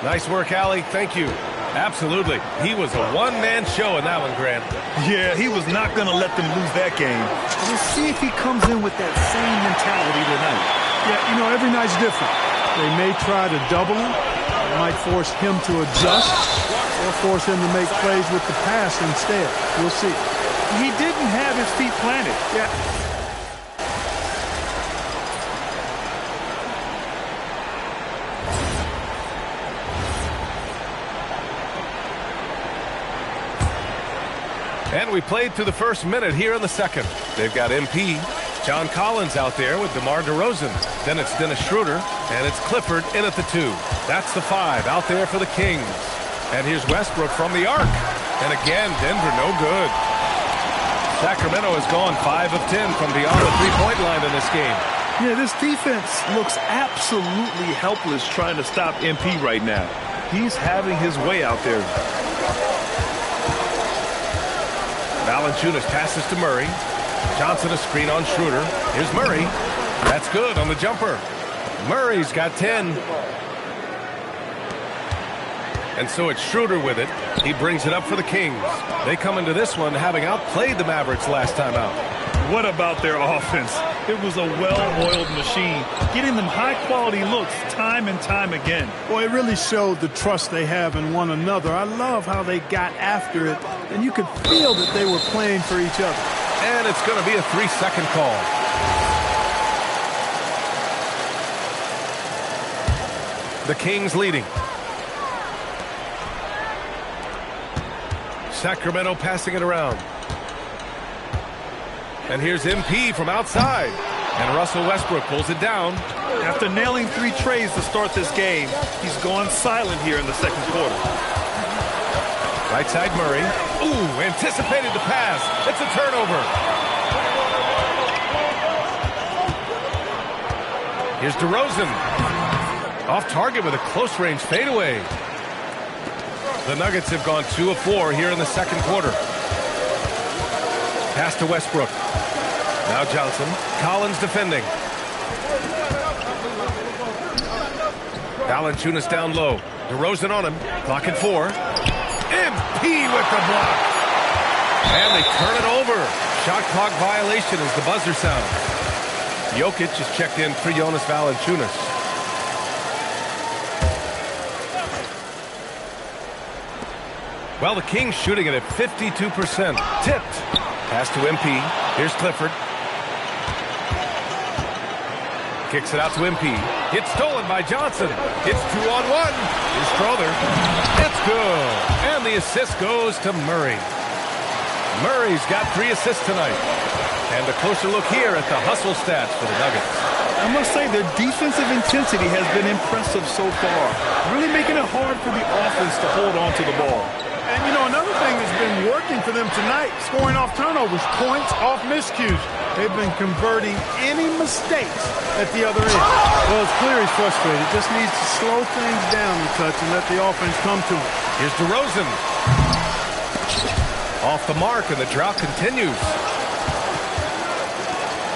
Nice work, Allie. Thank you. Absolutely. He was a one-man show in that one, Grant. Yeah, he was not going to let them lose that game. We'll see if he comes in with that same mentality tonight. Yeah, you know, every night's different. They may try to double him. It might force him to adjust or force him to make plays with the pass instead. We'll see. He didn't have his feet planted. Yeah. And we played through the first minute here in the second. They've got MP, John Collins out there with DeMar DeRozan. Then it's Dennis Schroeder, and it's Clifford in at the 2. That's the 5 out there for the Kings. And here's Westbrook from the arc. And again, Denver no good. Sacramento has gone 5 of 10 from beyond the three-point line in this game. Yeah, this defense looks absolutely helpless trying to stop MP right now. He's having his way out there. Valanciunas passes to Murray. Johnson a screen on Schroeder. Here's Murray. That's good on the jumper. Murray's got 10. And so it's Schroeder with it. He brings it up for the Kings. They come into this one having outplayed the Mavericks last time out. What about their offense? It was a well-oiled machine, getting them high-quality looks time and time again. Boy, it really showed the trust they have in one another. I love how they got after it, and you could feel that they were playing for each other. And it's going to be a 3-second call. The Kings leading. Sacramento passing it around. And here's MP from outside. And Russell Westbrook pulls it down. After nailing 3 trays to start this game, he's gone silent here in the second quarter. Right side Murray. Ooh, anticipated the pass. It's a turnover. Here's DeRozan. Off target with a close-range fadeaway. The Nuggets have gone 2 of 4 here in the second quarter. Pass to Westbrook. Now Johnson. Collins defending. Valanciunas down low. DeRozan on him. Clock at 4. MP with the block. And they turn it over. Shot clock violation as the buzzer sounds. Jokic is checked in for Jonas Valanciunas. Well, the Kings shooting it at 52%. Tipped. Pass to MP. Here's Clifford. Kicks it out to MP. It's stolen by Johnson. It's 2-on-1. Here's Strother. It's good. And the assist goes to Murray. Murray's got 3 assists tonight. And a closer look here at the hustle stats for the Nuggets. I must say their defensive intensity has been impressive so far. Really making it hard for the offense to hold on to the ball. And, you know, another thing that's been working for them tonight, scoring off turnovers, points off miscues. They've been converting any mistakes at the other end. Well, it's clear he's frustrated. Just needs to slow things down a touch and let the offense come to him. Here's DeRozan. Off the mark, and the drought continues.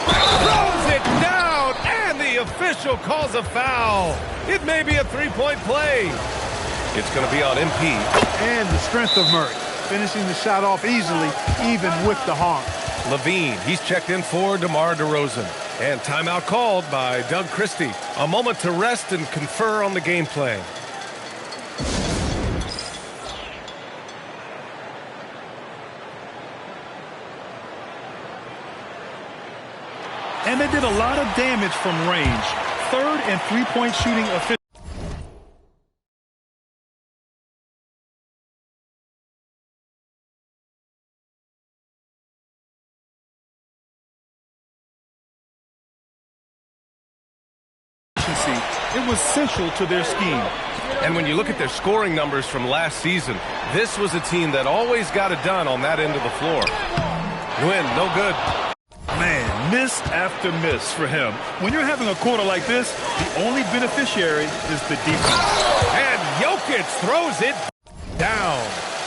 Throws it down, and the official calls a foul. It may be a 3-point play. It's going to be on MP. And the strength of Murray, finishing the shot off easily, even with the harm. Levine, he's checked in for DeMar DeRozan. And timeout called by Doug Christie. A moment to rest and confer on the game plan. And they did a lot of damage from range. 3rd and 3-point shooting official. efficiency. It was central to their scheme. And when you look at their scoring numbers from last season, this was a team that always got it done on that end of the floor. Win, no good. Man, miss after miss for him. When you're having a quarter like this, the only beneficiary is the defense. And Jokic throws it down.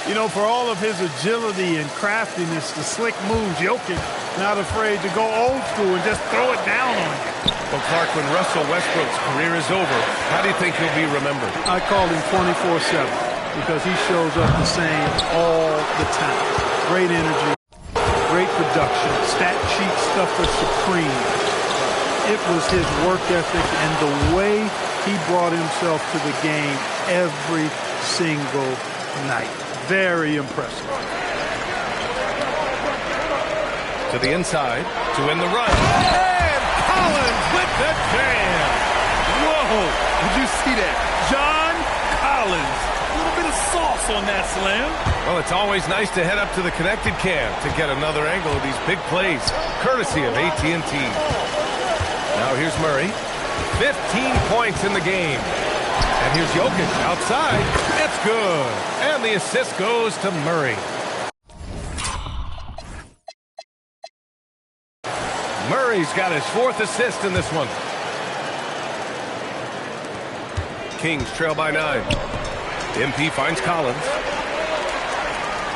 You know, for all of his agility and craftiness, the slick moves, Jokic not afraid to go old school and just throw it down on you. Well, Clark, when Russell Westbrook's career is over, how do you think he'll be remembered? I call him 24/7 because he shows up the same all the time. Great energy, great production, stat sheet stuff was supreme. It was his work ethic and the way he brought himself to the game every single night. Very impressive. To the inside, to win the run. And Collins with the jam. Whoa, did you see that? John Collins. A little bit of sauce on that slam. Well, it's always nice to head up to the connected cam to get another angle of these big plays, courtesy of AT&T. Now here's Murray. 15 points in the game. And here's Jokic outside. It's good. And the assist goes to Murray. Murray's got his 4th assist in this one. Kings trail by 9. MP finds Collins.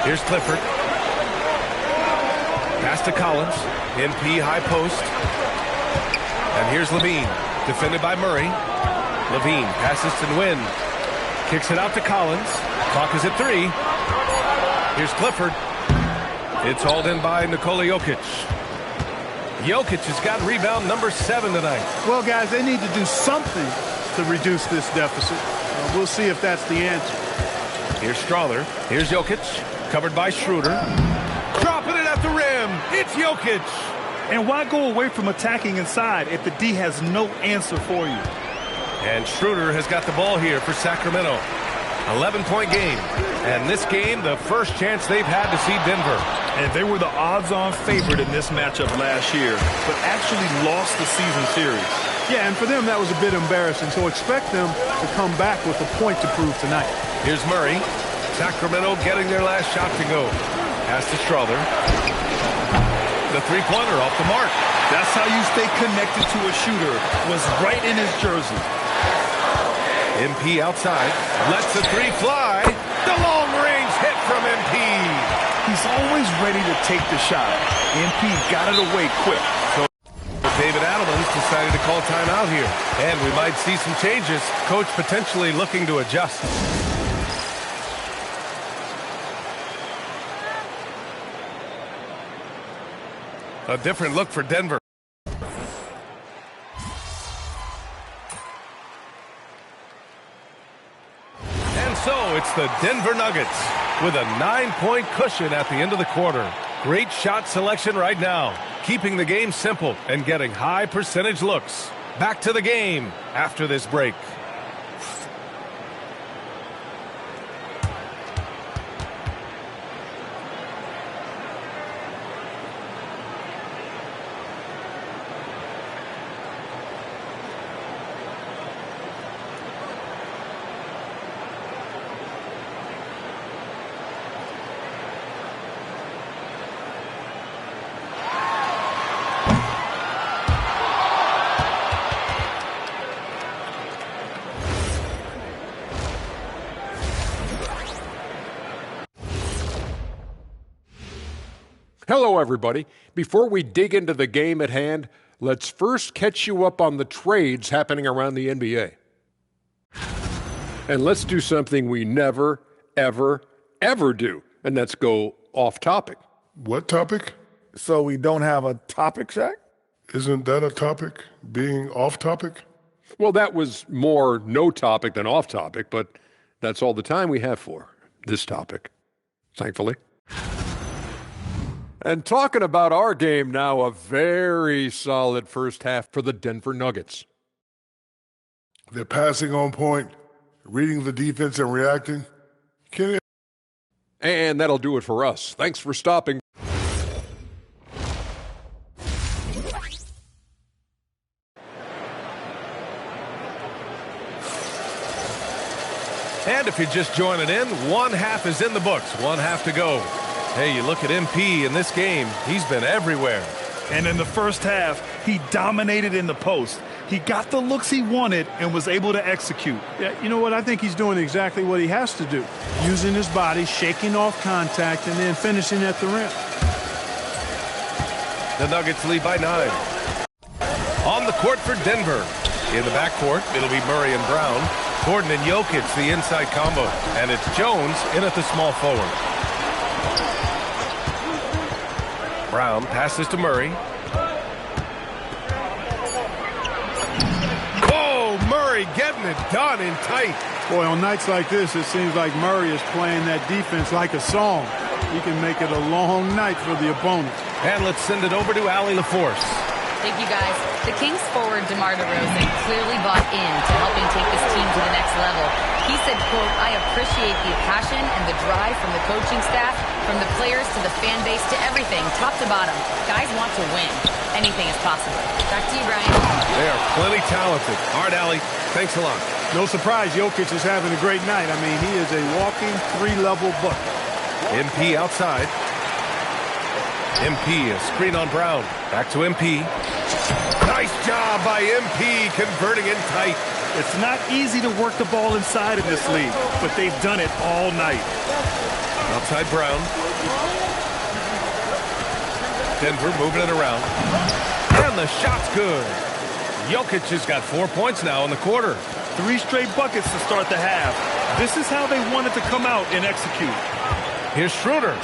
Here's Clifford. Pass to Collins. MP high post. And here's Levine. Defended by Murray. Levine passes to Nguyen. Kicks it out to Collins. Clock is at 3. Here's Clifford. It's hauled in by Nikola Jokic. Jokic has got rebound number 7 tonight. Well, guys, they need to do something to reduce this deficit. We'll see if that's the answer. Here's Strother. Here's Jokic. Covered by Schroeder. Dropping it at the rim. It's Jokic. And why go away from attacking inside if the D has no answer for you? And Schroeder has got the ball here for Sacramento. 11-point game. And this game, the first chance they've had to see Denver. And they were the odds-on favorite in this matchup last year, but actually lost the season series. Yeah, and for them, that was a bit embarrassing. So expect them to come back with a point to prove tonight. Here's Murray. Sacramento getting their last shot to go. Pass to Strother. The three-pointer off the mark. That's how you stay connected to a shooter. Was right in his jersey. MP outside. Lets the 3 fly. The long-range hit from MP. He's always ready to take the shot. MP got it away quick. So David Adelman's decided to call timeout here. And we might see some changes. Coach potentially looking to adjust. A different look for Denver. And so it's the Denver Nuggets with a 9-point cushion at the end of the quarter. Great shot selection right now, keeping the game simple and getting high percentage looks. Back to the game after this break. Hello, everybody. Before we dig into the game at hand, let's first catch you up on the trades happening around the NBA. And let's do something we never, ever, ever do, and that's go off topic. What topic? So we don't have a topic, Shaq? Isn't that a topic, being off topic? Well, that was more no topic than off topic, but that's all the time we have for this topic, thankfully. And talking about our game now, a very solid first half for the Denver Nuggets. They're passing on point, reading the defense and reacting. And that'll do it for us. Thanks for stopping. And if you're just joining in, one half is in the books. One half to go. Hey, you look at MP in this game. He's been everywhere. And in the first half, he dominated in the post. He got the looks he wanted and was able to execute. Yeah, you know what? I think he's doing exactly what he has to do. Using his body, shaking off contact, and then finishing at the rim. The Nuggets lead by 9. On the court for Denver. In the backcourt, it'll be Murray and Brown. Gordon and Jokic, the inside combo. And it's Jones in at the small forward. Brown passes to Murray. Whoa, Murray getting it done in tight. Boy, on nights like this, it seems like Murray is playing that defense like a song. He can make it a long night for the opponent. And let's send it over to Allie LaForce. Thank you, guys. The Kings forward DeMar DeRozan clearly bought into helping take this team to the next level. He said, quote, "I appreciate the passion and the drive from the coaching staff, from the players to the fan base to everything, top to bottom. Guys want to win. Anything is possible." Back to you, Brian. They are plenty talented. All right, Allie, thanks a lot. No surprise Jokic is having a great night. I mean, he is a walking three-level bucket. MP outside. MP, a screen on Brown. Back to MP. Nice job by MP converting in tight. It's not easy to work the ball inside in this league, but they've done it all night. Outside Brown. Denver moving it around. And the shot's good. Jokic has got 4 points now in the quarter. 3 straight buckets to start the half. This is how they wanted to come out and execute. Here's Schroeder.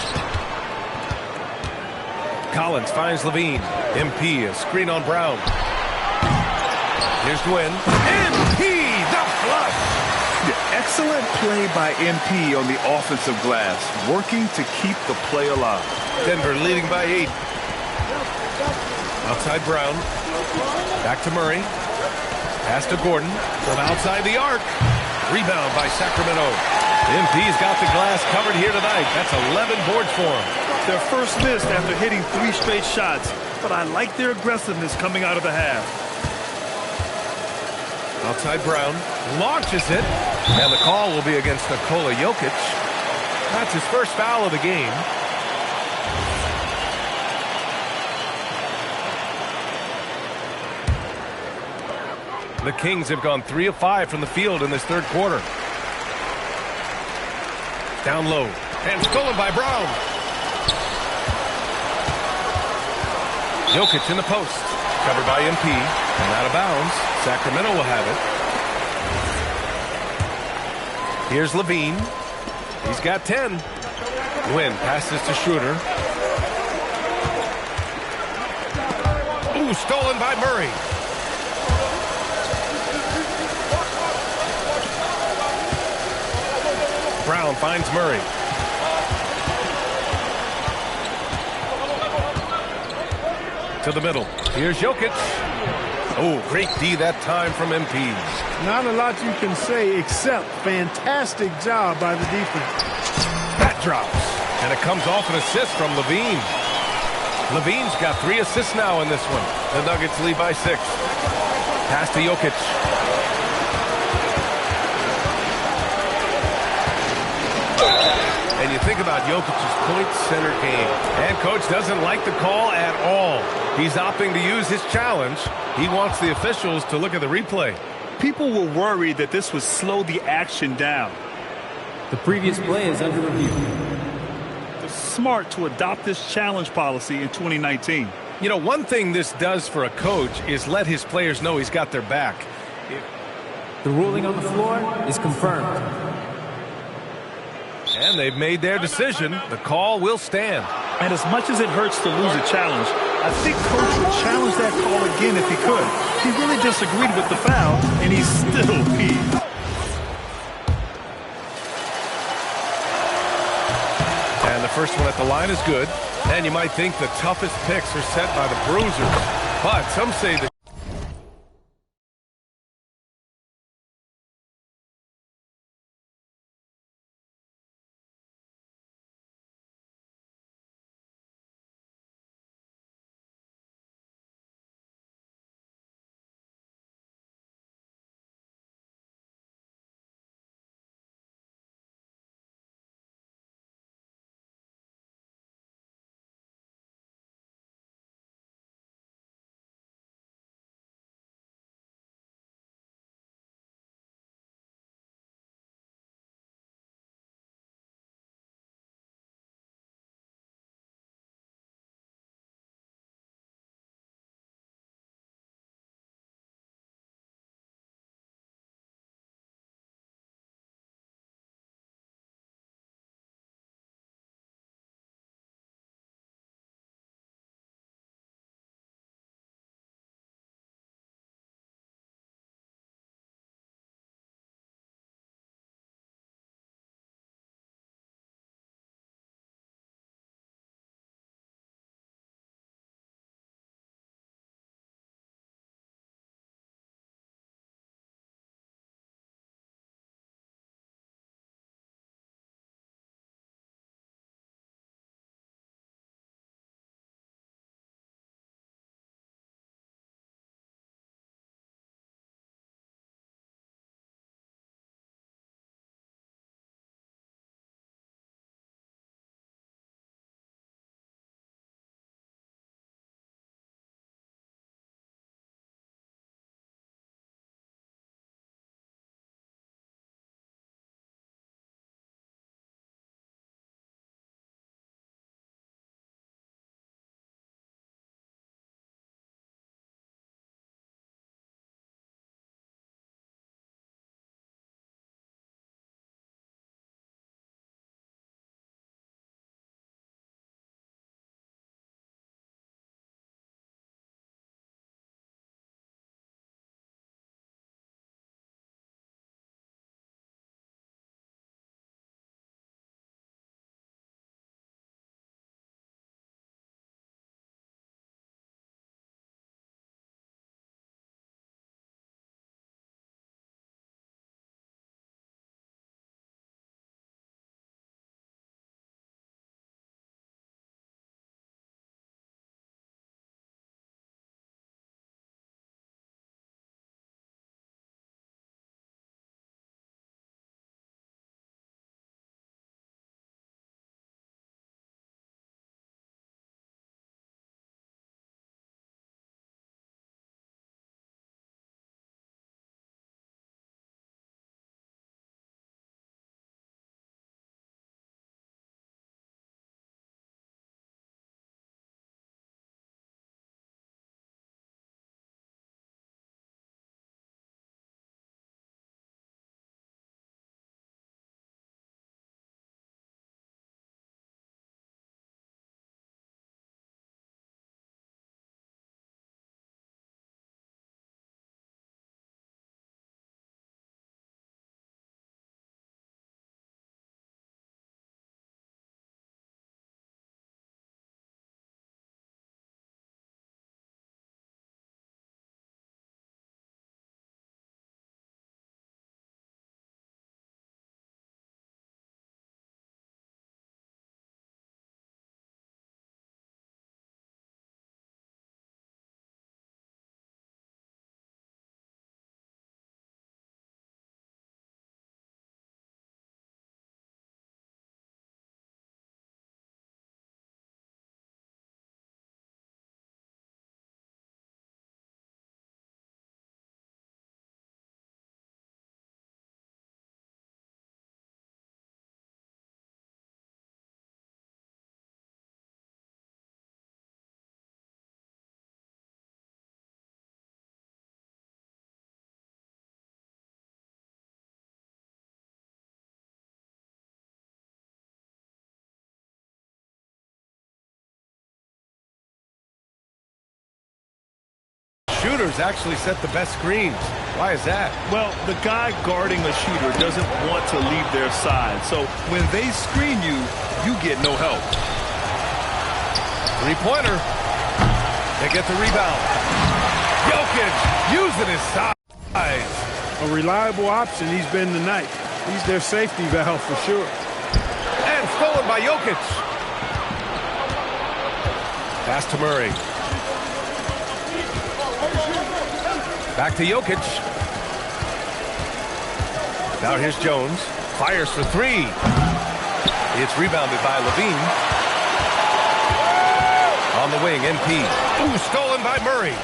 Collins finds Levine. MP, a screen on Brown. Here's Gwynn. MP, the flush. Yeah, excellent play by MP on the offensive glass, working to keep the play alive. Denver leading by 8. Outside Brown. Back to Murray. Pass to Gordon from outside the arc. Rebound by Sacramento. MP's got the glass covered here tonight. That's 11 boards for him. Their first miss after hitting 3 straight shots, but I like their aggressiveness coming out of the half. Outside Brown launches it, and the call will be against Nikola Jokic. That's his first foul of the game. The Kings have gone 3 of 5 from the field in this third quarter. Down low, and stolen by Brown. Jokic in the post, covered by MP, and out of bounds. Sacramento will have it. Here's Levine. He's got 10. Gwynn passes to Schroeder. Ooh, stolen by Murray. Brown finds Murray. To the middle. Here's Jokic. Oh, great D that time from MP. Not a lot you can say except fantastic job by the defense. That drops. And it comes off an assist from Levine. Levine's got 3 assists now in this one. The Nuggets lead by 6. Pass to Jokic. And you think about Jokic's point-center game. And coach doesn't like the call at all. He's opting to use his challenge. He wants the officials to look at the replay. People were worried that this would slow the action down. The previous play is under review. It's smart to adopt this challenge policy in 2019. You know, one thing this does for a coach is let his players know he's got their back. The ruling on the floor is confirmed. And they've made their decision. The call will stand. And as much as it hurts to lose a challenge, I think coach would challenge that call again if he could. He really disagreed with the foul, and he's still peeved. And the first one at the line is good. And you might think the toughest picks are set by the bruisers. But some say that shooters actually set the best screens. Why is that? Well, the guy guarding a shooter doesn't want to leave their side. So when they screen you, you get no help. Three-pointer. They get the rebound. Jokic using his size. A reliable option he's been tonight. He's their safety valve for sure. And stolen by Jokic. Pass to Murray. Back to Jokic. Now here's Jones. Fires for three. It's rebounded by Levine. On the wing, MP. Ooh, stolen by Murray.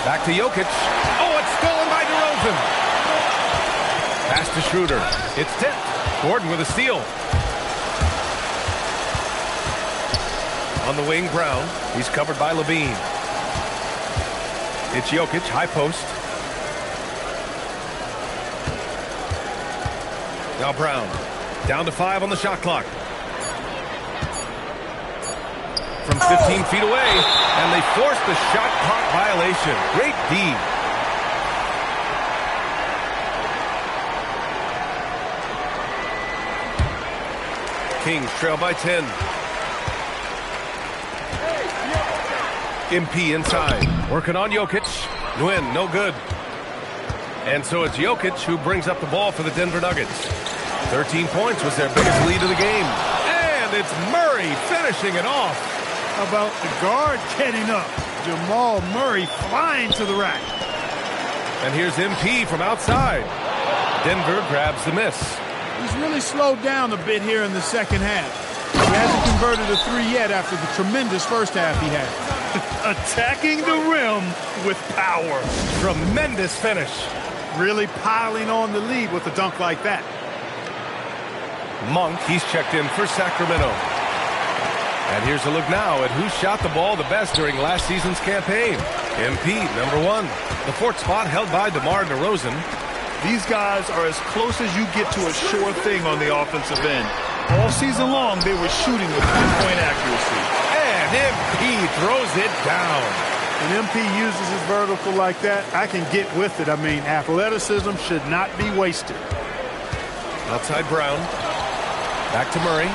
Back to Jokic. Oh, it's stolen by DeRozan. Pass to Schroeder. It's tipped. Gordon with a steal. On the wing, Brown. He's covered by Levine. It's Jokic, high post. Now Brown. Down to 5 on the shot clock. From 15 feet away. And they forced the shot clock violation. Great D. Kings trail by 10. MP inside. Working on Jokic. Nguyen, no good. And so it's Jokic who brings up the ball for the Denver Nuggets. 13 points was their biggest lead of the game. And it's Murray finishing it off. How about the guard getting up? Jamal Murray flying to the rack. And here's MP from outside. Denver grabs the miss. He's really slowed down a bit here in the second half. He hasn't converted a three yet after the tremendous first half he had. Attacking the rim with power. Tremendous finish. Really piling on the lead with a dunk like that. Monk, he's checked in for Sacramento. And here's a look now at who shot the ball the best during last season's campaign. MP, number 1. The fourth spot held by DeMar DeRozan. These guys are as close as you get to a sure thing on the offensive end. All season long, they were shooting with pinpoint accuracy. And MP throws it down. When MP uses his vertical like that, I can get with it. I mean, athleticism should not be wasted. Outside Brown. Back to Murray.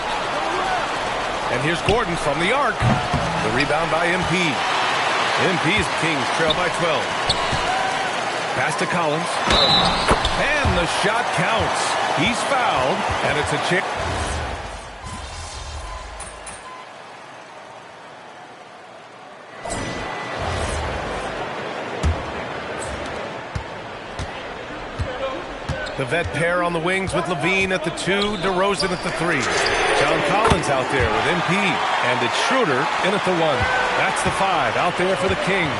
And here's Gordon from the arc. The rebound by MP. MP's Kings trail by 12. Pass to Collins. And the shot counts. He's fouled, and it's a chip. The vet pair on the wings with Levine at the 2, DeRozan at the 3. John Collins out there with MP, and it's Schroeder in at the 1. That's the 5 out there for the Kings.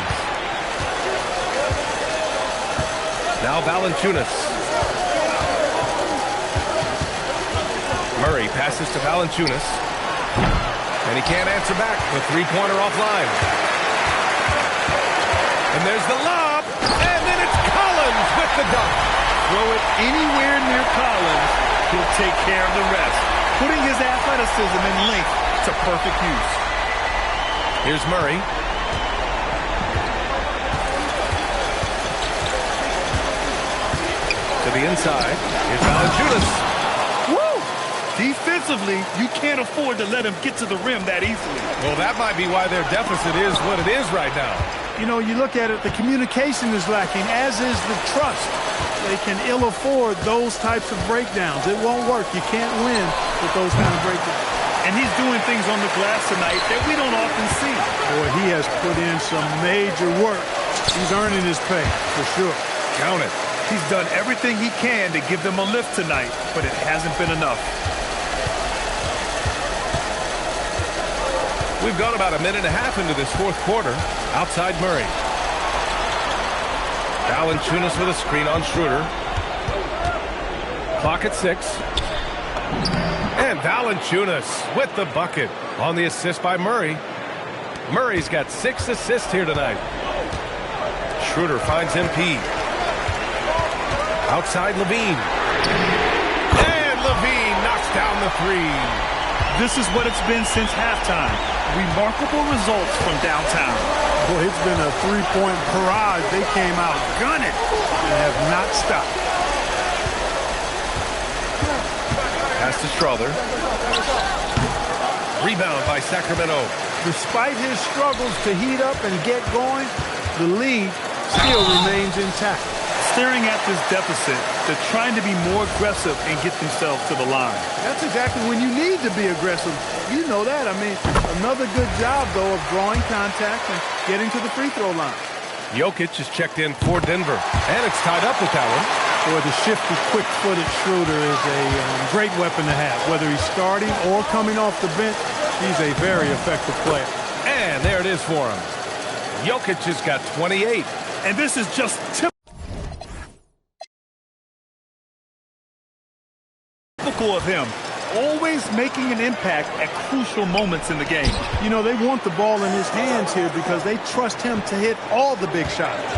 Now Valanciunas. Murray passes to Valanciunas. And he can't answer back. The three-pointer offline. And there's the lob. And then it's Collins with the dunk. Throw it anywhere near Collins, he'll take care of the rest. Putting his athleticism and length to perfect use. Here's Murray. To the inside. Here's Valanciunas. Woo! Defensively, you can't afford to let him get to the rim that easily. Well, that might be why their deficit is what it is right now. You know, you look at it, the communication is lacking, as is the trust. They can ill afford those types of breakdowns. It won't work. You can't win with those kind of breakdowns. And he's doing things on the glass tonight that we don't often see. Boy, he has put in some major work. He's earning his pay, for sure. Count it. He's done everything he can to give them a lift tonight, but it hasn't been enough. We've gone about a minute and a half into this fourth quarter. Outside Murray. Valanciunas with a screen on Schroeder. Clock at 6. And Valanciunas with the bucket on the assist by Murray. Murray's got 6 assists here tonight. Schroeder finds MP. Outside Levine. And Levine knocks down the 3. This is what it's been since halftime. Remarkable results from downtown. Boy, it's been a three-point barrage. They came out gunning and have not stopped. Pass to Strother. Rebound by Sacramento. Despite his struggles to heat up and get going, the lead still remains intact. Staring at this deficit, they're trying to be more aggressive and get themselves to the line. That's exactly when you need to be aggressive. You know that. I mean, another good job, though, of drawing contact and getting to the free throw line. Jokic is checked in for Denver, and it's tied up with that one. Boy, the shifty, quick-footed Schroeder is a great weapon to have. Whether he's starting or coming off the bench, he's a very effective player. And there it is for him. Jokic has got 28. And this is just typical of him, always making an impact at crucial moments in the game. You know, they want the ball in his hands here because they trust him to hit all the big shots.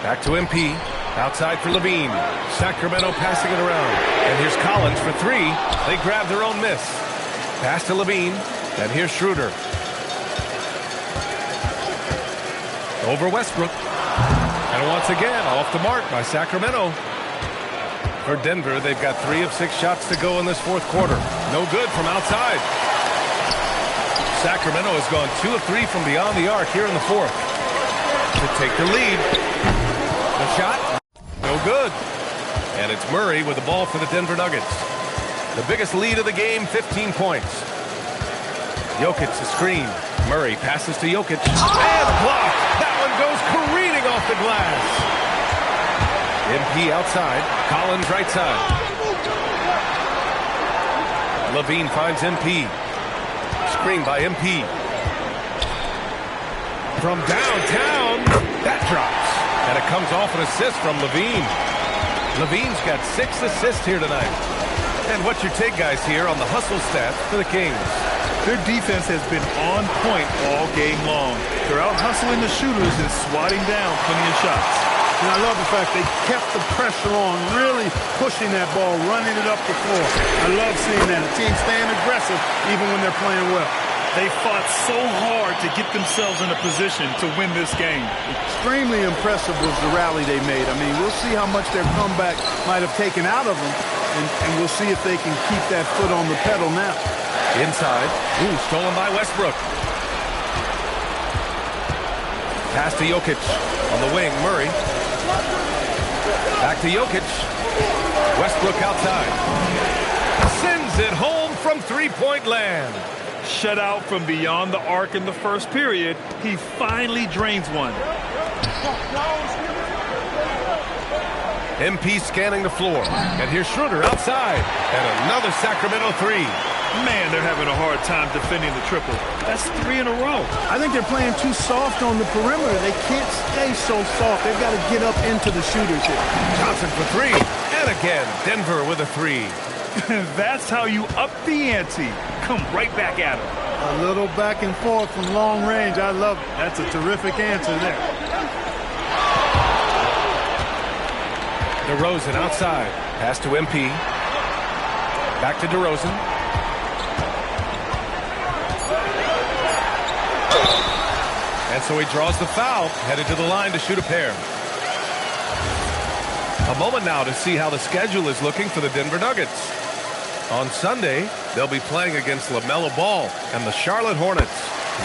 Back to MP. Outside for Levine. Sacramento passing it around. And here's Collins for three. They grab their own miss. Pass to Levine. And here's Schroeder. Over Westbrook. And once again, off the mark by Sacramento. For Denver, they've got 3 of 6 shots to go in this fourth quarter. No good from outside. Sacramento has gone 2 of 3 from beyond the arc here in the fourth to take the lead. The shot, no good. And it's Murray with the ball for the Denver Nuggets. The biggest lead of the game, 15 points. Jokic, the screen. Murray passes to Jokic. And a block. That one goes careening off the glass. MP outside. Collins right side. Levine finds MP. Screen by MP. From downtown. That drops. And it comes off an assist from Levine. Levine's got 6 assists here tonight. And what's your take, guys, here on the hustle stat for the Kings? Their defense has been on point all game long. They're out hustling the shooters and swatting down plenty of shots. And I love the fact they kept the pressure on, really pushing that ball, running it up the floor. I love seeing that. A team staying aggressive even when they're playing well. They fought so hard to get themselves in a position to win this game. Extremely impressive was the rally they made. I mean, we'll see how much their comeback might have taken out of them, and we'll see if they can keep that foot on the pedal now. Inside. Ooh, stolen by Westbrook. Pass to Jokic. On the wing, Murray. Back to Jokic. Westbrook outside. Sends it home from three-point land. Shut out from beyond the arc in the first period. He finally drains one. MP scanning the floor. And here's Schroeder outside. And another Sacramento three. Man, they're having a hard time defending the triple. That's 3 in a row. I think they're playing too soft on the perimeter. They can't stay so soft. They've got to get up into the shooters here. Johnson for three. And again, Denver with a three. That's how you up the ante. Come right back at him. A little back and forth from long range. I love it. That's a terrific answer there. DeRozan outside. Pass to MP. Back to DeRozan. And so he draws the foul, headed to the line to shoot a pair. A moment now to see how the schedule is looking for the Denver Nuggets. On Sunday, they'll be playing against LaMelo Ball and the Charlotte Hornets.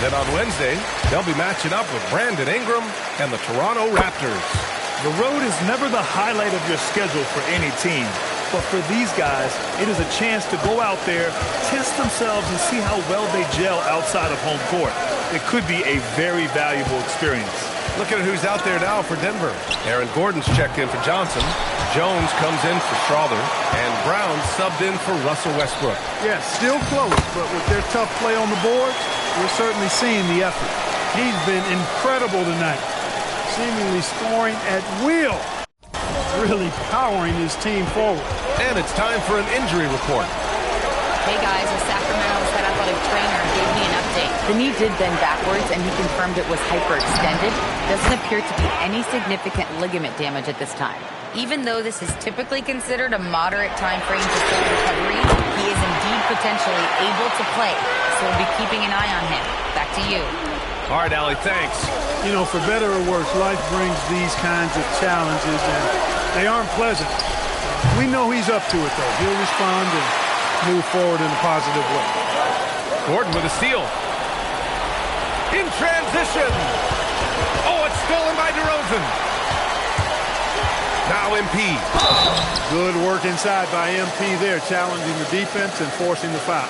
Then on Wednesday, they'll be matching up with Brandon Ingram and the Toronto Raptors. The road is never the highlight of your schedule for any team. But for these guys, it is a chance to go out there, test themselves, and see how well they gel outside of home court. It could be a very valuable experience. Look at who's out there now for Denver. Aaron Gordon's checked in for Johnson. Jones comes in for Strother. And Brown subbed in for Russell Westbrook. Yeah, still close, but with their tough play on the board, we're certainly seeing the effort. He's been incredible tonight, seemingly scoring at will. Really powering his team forward. And it's time for an injury report. Hey guys, the Sacramento's head athletic trainer gave me an update. The knee did bend backwards and he confirmed it was hyperextended. Doesn't appear to be any significant ligament damage at this time. Even though this is typically considered a moderate time frame for full recovery, he is indeed potentially able to play, so we'll be keeping an eye on him. Back to you. All right, Allie, thanks. You know, for better or worse, life brings these kinds of challenges, and they aren't pleasant. We know he's up to it, though. He'll respond and move forward in a positive way. Gordon with a steal. In transition. Oh, it's stolen by DeRozan. Now MP. Good work inside by MP there, challenging the defense and forcing the foul.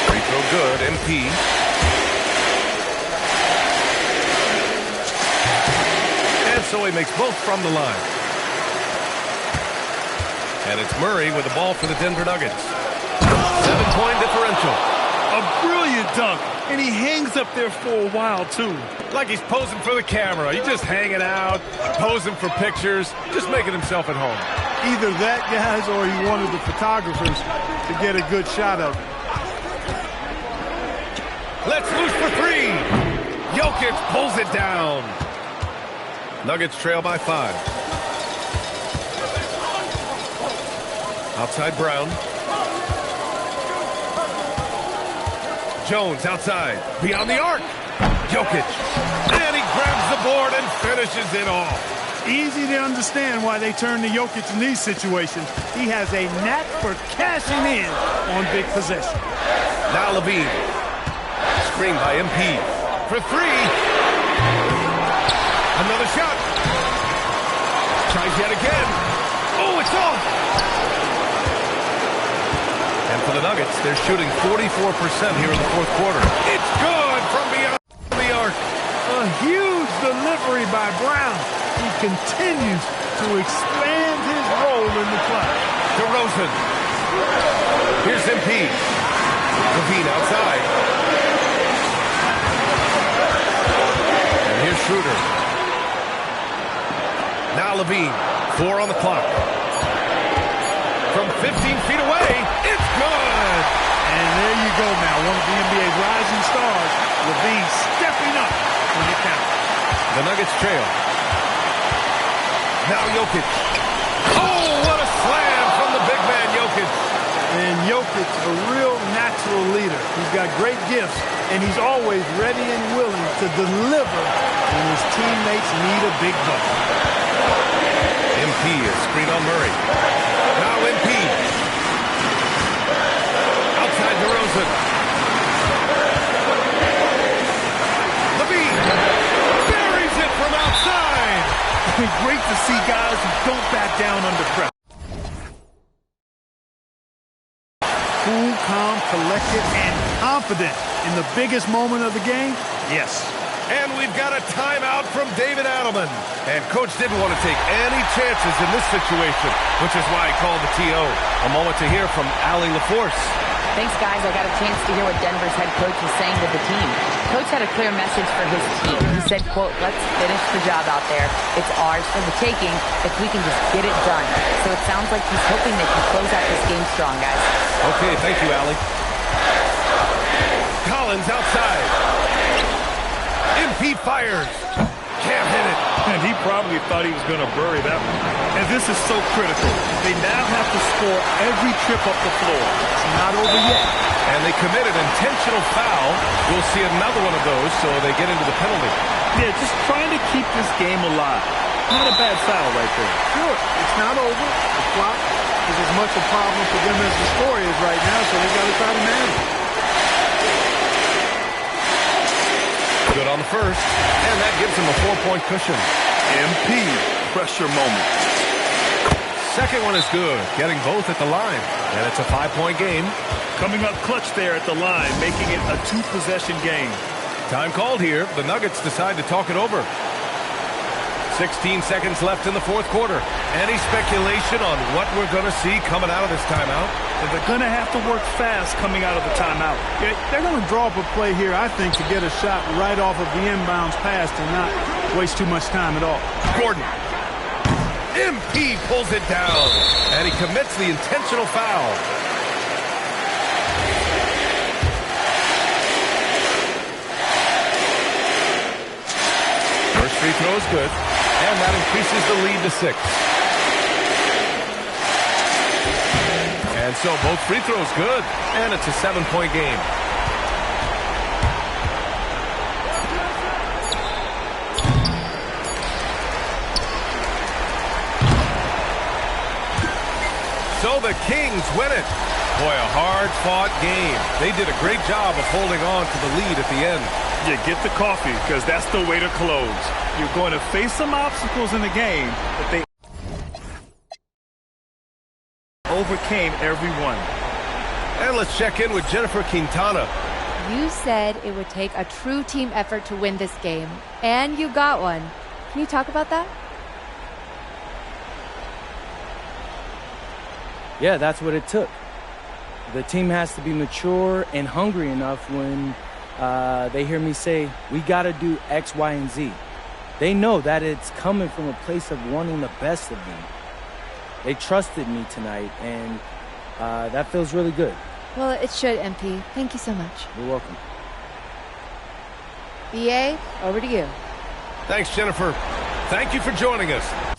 Free throw good, MP. And so he makes both from the line. And it's Murray with the ball for the Denver Nuggets. 7-point differential. A brilliant dunk, and he hangs up there for a while, too. Like he's posing for the camera. He's just hanging out, posing for pictures, just making himself at home. Either that, guys, or he wanted the photographers to get a good shot of it. Let's loose for three. Jokic pulls it down. Nuggets trail by 5. Outside Brown. Jones outside. Beyond the arc. Jokic. And he grabs the board and finishes it off. Easy to understand why they turn to Jokic in these situations. He has a knack for cashing in on big possession. Now Levine. Screen by MP. For three. Another shot. Tries yet again. Oh, it's off. And for the Nuggets, they're shooting 44% here in the fourth quarter. It's good from beyond the arc. A huge delivery by Brown. He continues to expand his role in the play. DeRozan. Here's MP. Levine outside. And here's Schroeder. Now Levine. 4 on the clock. From 15 feet away, it's good! And there you go now, one of the NBA's rising stars, Levine stepping up when it counts. The Nuggets trail. Now Jokic. Oh, what a slam from the big man Jokic. And Jokic, a real natural leader. He's got great gifts, and he's always ready and willing to deliver when his teammates need a big bucket. MP is screen on Murray. Now MP. Outside DeRozan. Levine buries it from outside. Great to see guys who don't back down under pressure. Cool, calm, collected, and confident in the biggest moment of the game? Yes. And we've got a timeout from David Adelman. And Coach didn't want to take any chances in this situation, which is why he called the TO. A moment to hear from Allie LaForce. Thanks, guys. I got a chance to hear what Denver's head coach was saying to the team. Coach had a clear message for his team. He said, quote, let's finish the job out there. It's ours for the taking if we can just get it done. So it sounds like he's hoping they can close out this game strong, guys. Okay, thank you, Allie. Collins outside. MP fires. Can't hit it. And he probably thought he was going to bury that one. And this is so critical. They now have to score every trip up the floor. It's not over yet. And they committed intentional foul. We'll see another one of those, so they get into the penalty. Yeah, just trying to keep this game alive. Not a bad foul right there. Sure, it's not over. The clock is as much a problem for them as the score is right now, so they got to try to manage it. Good on the first, and that gives him a 4-point cushion. MP, pressure moment. Second one is good, getting both at the line, and it's a 5-point game. Coming up clutch there at the line, making it a 2-possession game. Time called here. The Nuggets decide to talk it over. 16 seconds left in the fourth quarter. Any speculation on what we're going to see coming out of this timeout? They're going to have to work fast coming out of the timeout. They're going to draw up a play here, I think, to get a shot right off of the inbounds pass and not waste too much time at all. Gordon. MP pulls it down, and he commits the intentional foul. free throw is good, and that increases the lead to 6. And so both free throws good, and it's a 7-point game. So the Kings win it. Boy, a hard-fought game. They did a great job of holding on to the lead at the end. You get the coffee, because that's the way to close. You're going to face some obstacles in the game, but they overcame every one. And let's check in with Jennifer Quintana. You said it would take a true team effort to win this game, and you got one. Can you talk about that? Yeah, that's what it took. The team has to be mature and hungry enough when they hear me say, we got to do X, Y, and Z. They know that it's coming from a place of wanting the best of them. They trusted me tonight, and that feels really good. Well, it should, MP. Thank you so much. You're welcome. BA, over to you. Thanks, Jennifer. Thank you for joining us.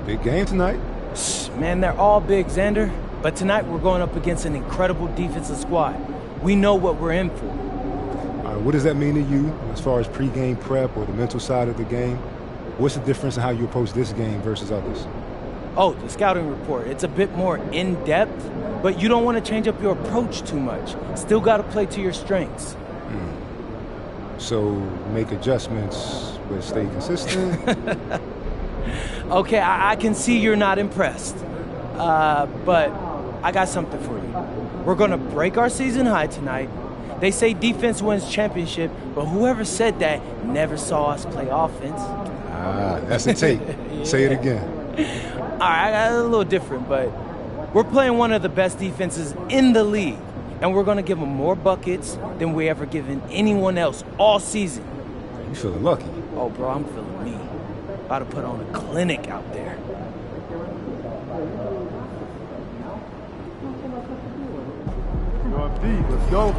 Big game tonight. Man, they're all big, Xander. But tonight we're going up against an incredible defensive squad. We know what we're in for. All right, what does that mean to you as far as pregame prep or the mental side of the game? What's the difference in how you approach this game versus others? Oh, the scouting report. It's a bit more in-depth, but you don't want to change up your approach too much. Still got to play to your strengths. So make adjustments, but stay consistent? Okay, I can see you're not impressed. But I got something for you. We're going to break our season high tonight. They say defense wins championship, but whoever said that never saw us play offense. That's a tape. Yeah. Say it again. All right, I got a little different, but we're playing one of the best defenses in the league, and we're going to give them more buckets than we ever given anyone else all season. You feeling lucky? Oh, bro, I'm feeling me. About to put on a clinic out there. Let's go.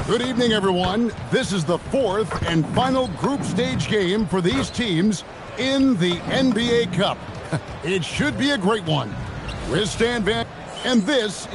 Good evening, everyone. This is the fourth and final group stage game for these teams in the NBA Cup. It should be a great one. We're Stan Van, and this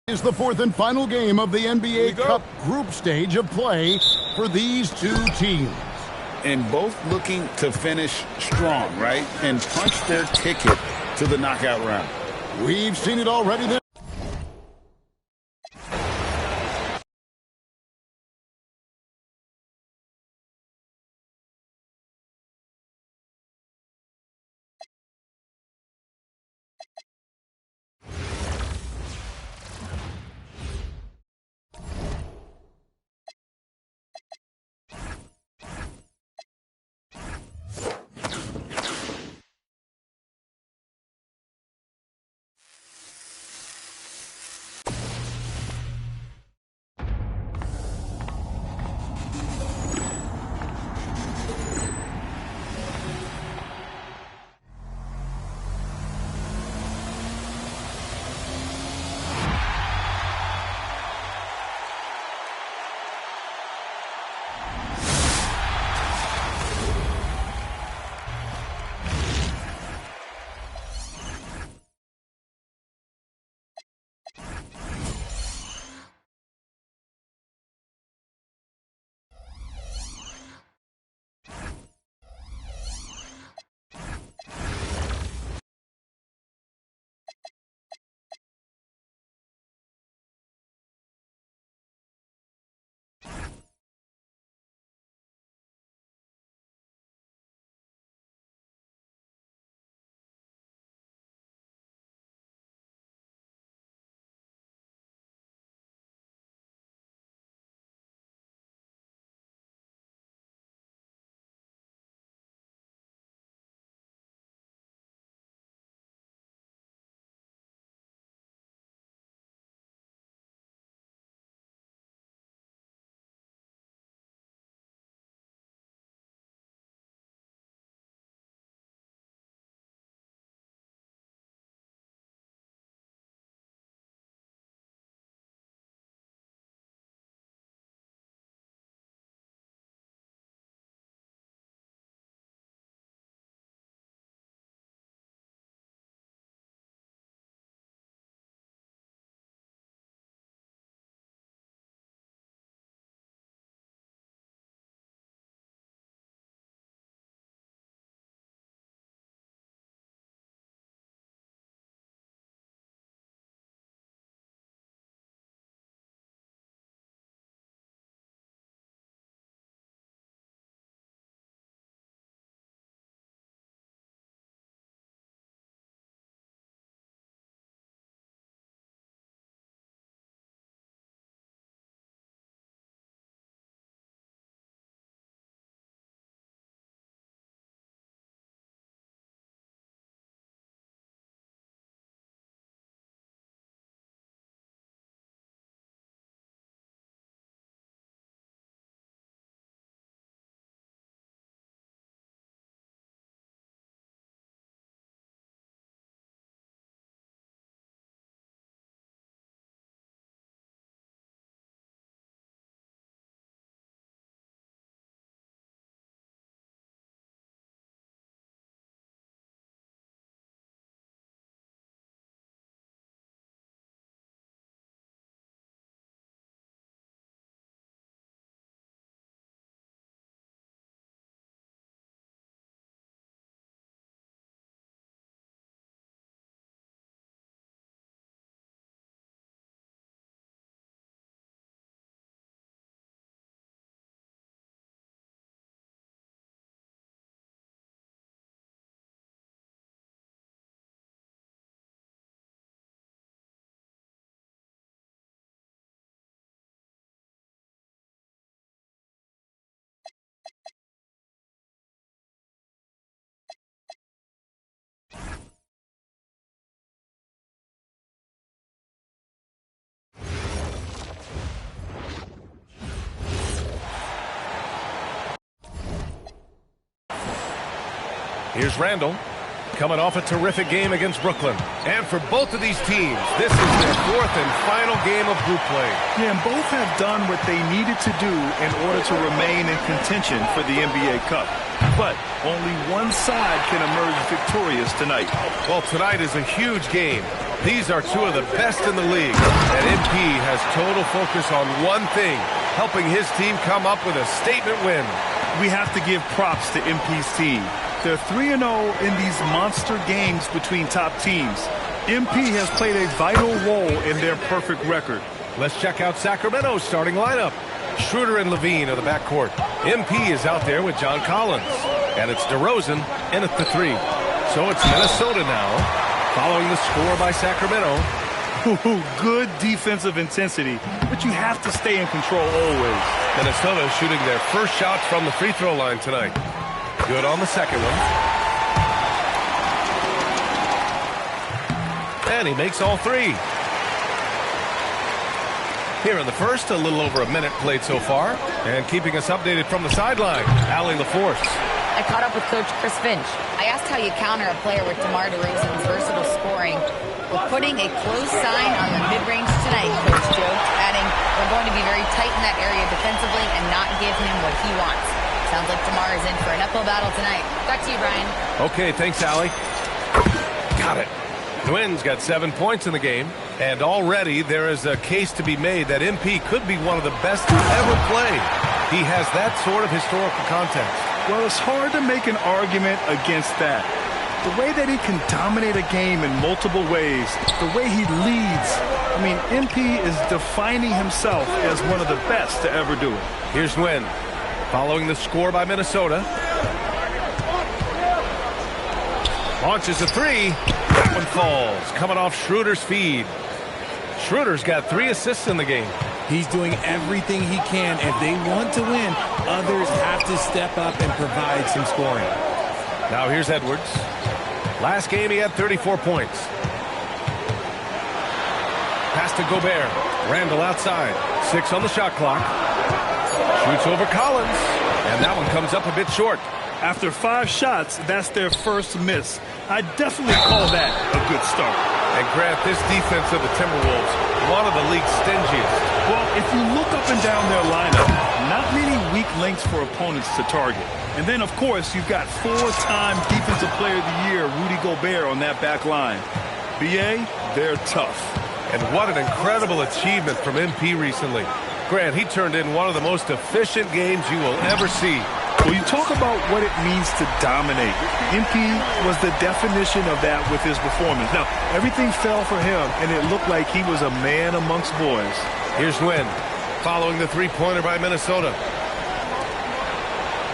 Is the fourth and final game of the NBA Cup group stage of play for these two teams. And both looking to finish strong, right? And punch their ticket to the knockout round. We've seen it already there. Here's Randall, coming off a terrific game against Brooklyn. And for both of these teams, this is their fourth and final game of group play. Yeah, and both have done what they needed to do in order to remain in contention for the NBA Cup. But only one side can emerge victorious tonight. Well, tonight is a huge game. These are two of the best in the league, and MP has total focus on one thing, helping his team come up with a statement win. We have to give props to MP's team. They're 3-0 in these monster games between top teams. MP has played a vital role in their perfect record. Let's check out Sacramento's starting lineup. Schroeder and Levine are the backcourt. MP is out there with John Collins. And it's DeRozan in at the 3. So it's Minnesota now, following the score by Sacramento. Good defensive intensity, but you have to stay in control always. Minnesota shooting their first shots from the free throw line tonight. Good on the second one. And he makes all 3. Here in the first, a little over a minute played so far. And keeping us updated from the sideline, Allie LaForce. I caught up with Coach Chris Finch. I asked how you counter a player with DeMar DeRozan's versatile scoring. We're putting a close sign on the mid-range tonight, Coach Joe, adding, we're going to be very tight in that area defensively and not give him what he wants. Sounds like DeMar is in for an uphill battle tonight. Back to you, Brian. Okay, thanks, Allie. Got it. Twins got 7 points in the game, and already there is a case to be made that MP could be one of the best to ever play. He has that sort of historical context. Well, it's hard to make an argument against that. The way that he can dominate a game in multiple ways, the way he leads. I mean, MP is defining himself as one of the best to ever do it. Here's Nguyen, following the score by Minnesota. Launches a 3. That one falls, coming off Schroeder's feed. Schroeder's got 3 assists in the game. He's doing everything he can. If they want to win, others have to step up and provide some scoring. Now here's Edwards. Last game he had 34 points. Pass to Gobert. Randall outside. 6 on the shot clock. Shoots over Collins. And that one comes up a bit short. After 5 shots, that's their first miss. I definitely call that a good start. And Grant, this defense of the Timberwolves, one of the league's stingiest. Well, if you look up and down their lineup, not many weak links for opponents to target. And then, of course, you've got 4-time Defensive Player of the Year, Rudy Gobert, on that back line. BA, they're tough. And what an incredible achievement from MP recently. Grant, he turned in one of the most efficient games you will ever see. Well, you talk about what it means to dominate. MP was the definition of that with his performance. Now, everything fell for him, and it looked like he was a man amongst boys. Here's Nguyen, following the 3-pointer by Minnesota.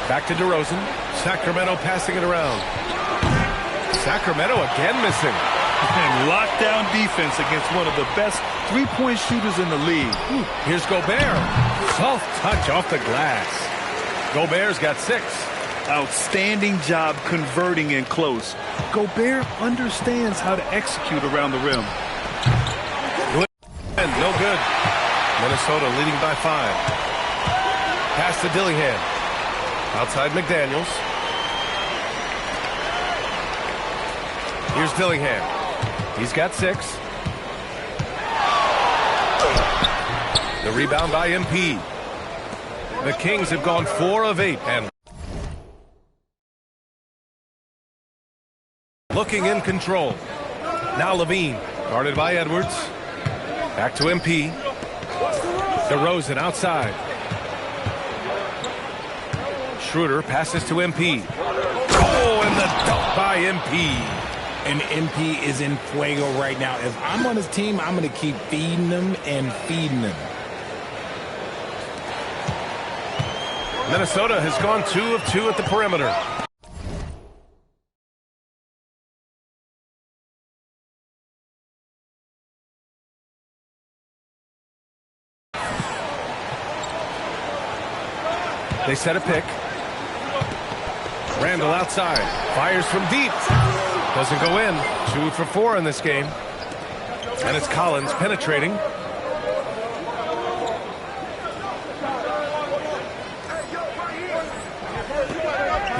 Back to DeRozan. Sacramento passing it around. Sacramento again missing. And lockdown defense against one of the best 3-point shooters in the league. Here's Gobert. Soft touch off the glass. Gobert's got 6. Outstanding job converting in close. Gobert understands how to execute around the rim. No good. Minnesota leading by 5. Pass to Dillingham. Outside McDaniels. Here's Dillingham. He's got 6. The rebound by MP. The Kings have gone 4 of 8 and looking in control. Now Levine, guarded by Edwards. Back to MP. DeRozan outside. Schroeder passes to MP. Oh, and the dunk by MP. And MP is in fuego right now. If I'm on his team, I'm going to keep feeding them and feeding them. Minnesota has gone 2 of 2 at the perimeter. They set a pick. Randall outside. Fires from deep. Doesn't go in. 2 for 4 in this game. And it's Collins penetrating.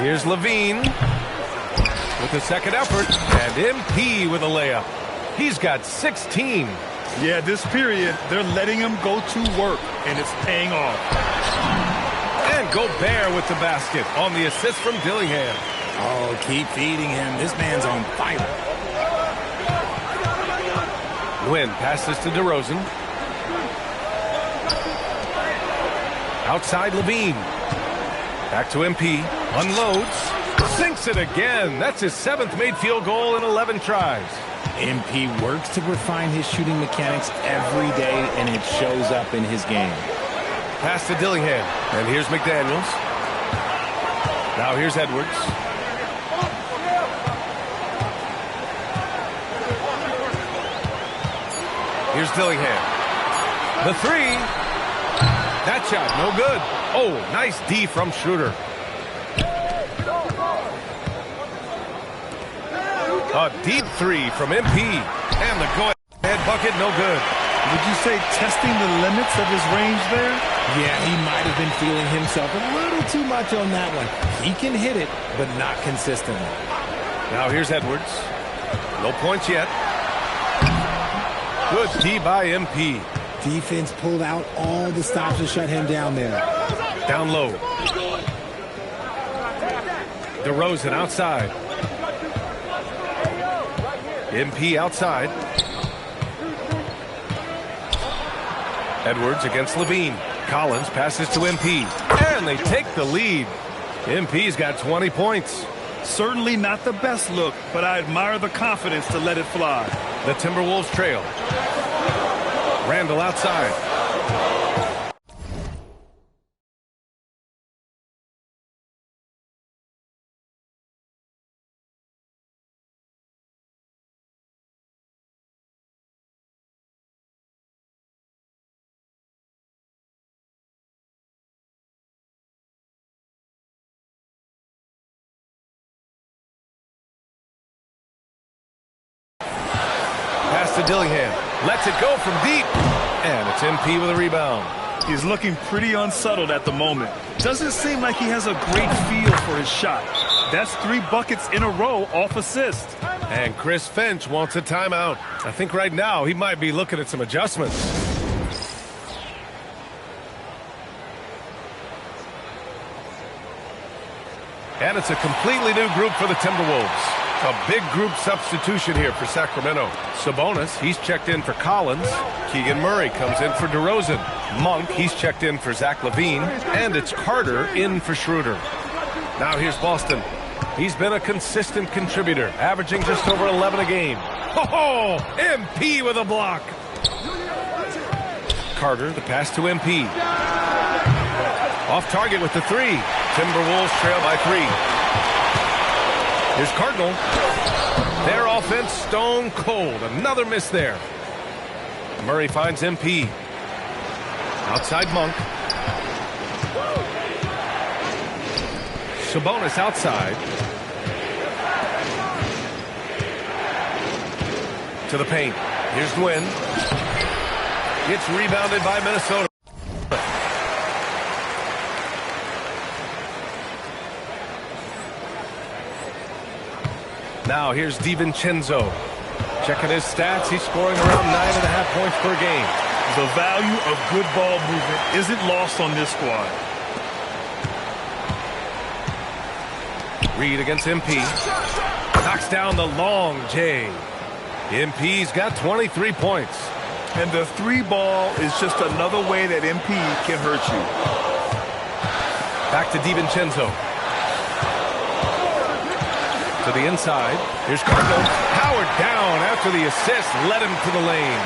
Here's Levine with the second effort, and MP with a layup. He's got 16. Yeah, this period, they're letting him go to work, and it's paying off. And Gobert with the basket on the assist from Dillingham. Oh, keep feeding him. This man's on fire. Gwynn passes to DeRozan. Outside Levine. Back to MP. Unloads. Sinks it again. That's his 7th made field goal in 11 tries. MP works to refine his shooting mechanics every day, and it shows up in his game. Pass to Dillingham. And here's McDaniels. Now here's Edwards. Here's Dillingham. The three. That shot, no good. Oh, nice D from Schroeder. A deep three from MP. And the go-ahead bucket, no good. Would you say testing the limits of his range there? Yeah, he might have been feeling himself a little too much on that one. He can hit it, but not consistently. Now here's Edwards. No points yet. Good D by MP. Defense pulled out all the stops to shut him down there. Down low. DeRozan outside. MP outside. Edwards against Levine. Collins passes to MP. And they take the lead. MP's got 20 points. Certainly not the best look, but I admire the confidence to let it fly. The Timberwolves trail. Randall outside. Pass to Dillingham. Lets it go from deep. And it's MP with a rebound. He's looking pretty unsettled at the moment. Doesn't seem like he has a great feel for his shot. That's 3 buckets in a row off assist. And Chris Finch wants a timeout. I think right now he might be looking at some adjustments. And it's a completely new group for the Timberwolves. A big group substitution here for Sacramento. Sabonis, he's checked in for Collins. Keegan Murray comes in for DeRozan. Monk, he's checked in for Zach LaVine. And it's Carter in for Schroeder. Now here's Boston. He's been a consistent contributor, averaging just over 11 a game. Oh, MP with a block. Carter, the pass to MP. Off target with the three. Timberwolves trail by 3. Here's Cardinal. Their offense stone cold. Another miss there. Murray finds MP. Outside Monk. Sabonis outside. To the paint. Here's Gwynn. It's rebounded by Minnesota. Now here's DiVincenzo. Checking his stats, he's scoring around 9.5 points per game. The value of good ball movement isn't lost on this squad. Reed against MP. Knocks down the long J. MP's got 23 points. And the 3 ball is just another way that MP can hurt you. Back to DiVincenzo. To the inside. Here's Cardinal. Howard down after the assist. Led him to the lane.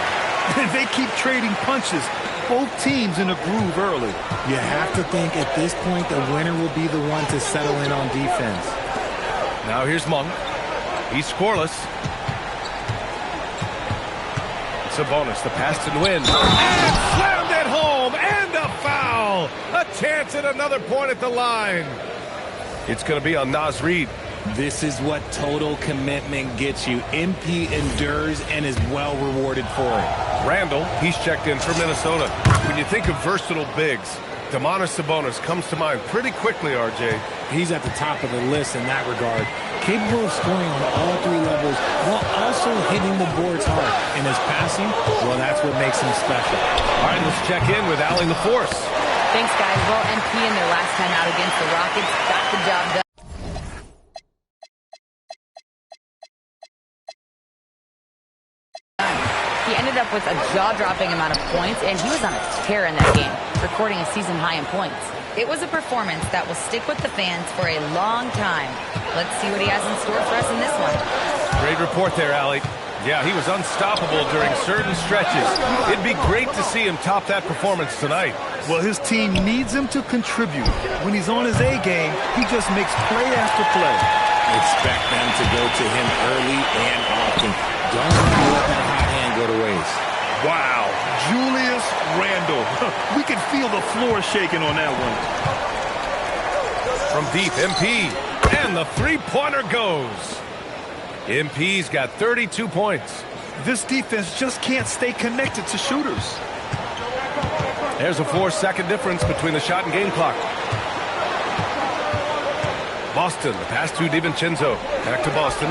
They keep trading punches. Both teams in a groove early. You have to think at this point the winner will be the one to settle in on defense. Now here's Monk. He's scoreless. Sabonis, the pass to win. And slammed it home. And a foul. A chance at another point at the line. It's going to be on Naz Reid. This is what total commitment gets you. MP endures and is well rewarded for it. Randall, he's checked in for Minnesota. When you think of versatile bigs, Domantas Sabonis comes to mind pretty quickly, RJ. He's at the top of the list in that regard. Capable of scoring on all 3 levels while also hitting the boards hard. And his passing, well, that's what makes him special. All right, let's check in with Allie LaForce. Thanks, guys. Well, MP in their last time out against the Rockets got the job done. He ended ended up with a jaw-dropping amount of points, and he was on a tear in that game, recording a season high in points. It was a performance that will stick with the fans for a long time. Let's see what he has in store for us in this one. Great report there, Allie. Yeah, he was unstoppable during certain stretches. It'd be great to see him top that performance tonight. Well, his team needs him to contribute. When he's on his A game, he just makes play after play. Expect them to go to him early and often. Don't let that hot hand go to waste. Wow, Julius Randle. We can feel the floor shaking on that one. From deep, MP. And the three-pointer goes. MP's got 32 points. This defense just can't stay connected to shooters. There's a 4-second difference between the shot and game clock. Boston, the pass to DiVincenzo. Back to Boston.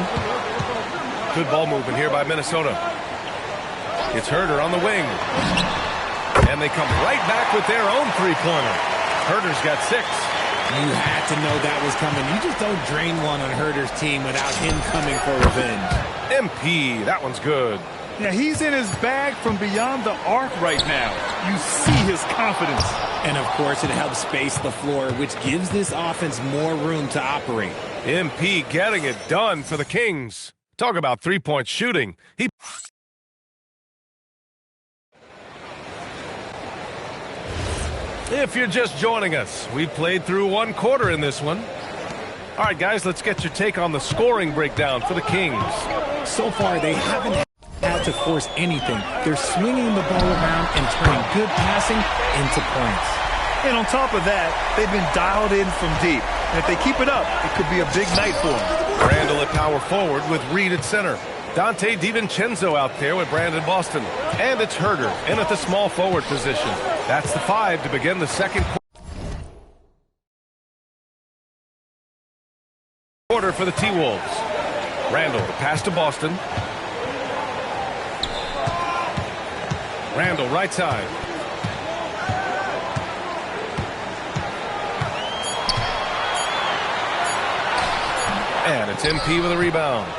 Good ball movement here by Minnesota. It's Herder on the wing. And they come right back with their own three-pointer. Herder's got 6. You had to know that was coming. You just don't drain one on Herder's team without him coming for revenge. MP, that one's good. Yeah, he's in his bag from beyond the arc right now. You see his confidence. And, of course, it helps space the floor, which gives this offense more room to operate. MP getting it done for the Kings. Talk about three-point shooting. If you're just joining us, we played through one quarter in this one. All right, guys, let's get your take on the scoring breakdown for the Kings. So far, they haven't had to force anything. They're swinging the ball around and turning good passing into points. And on top of that, they've been dialed in from deep. And if they keep it up, it could be a big night for them. Randle at power forward with Reed at center. Dante DiVincenzo out there with Brandon Boston. And it's Herder in at the small forward position. That's the 5 to begin the second quarter for the T-Wolves. Randle, the pass to Boston. Randle, right side. And it's MP with a rebound.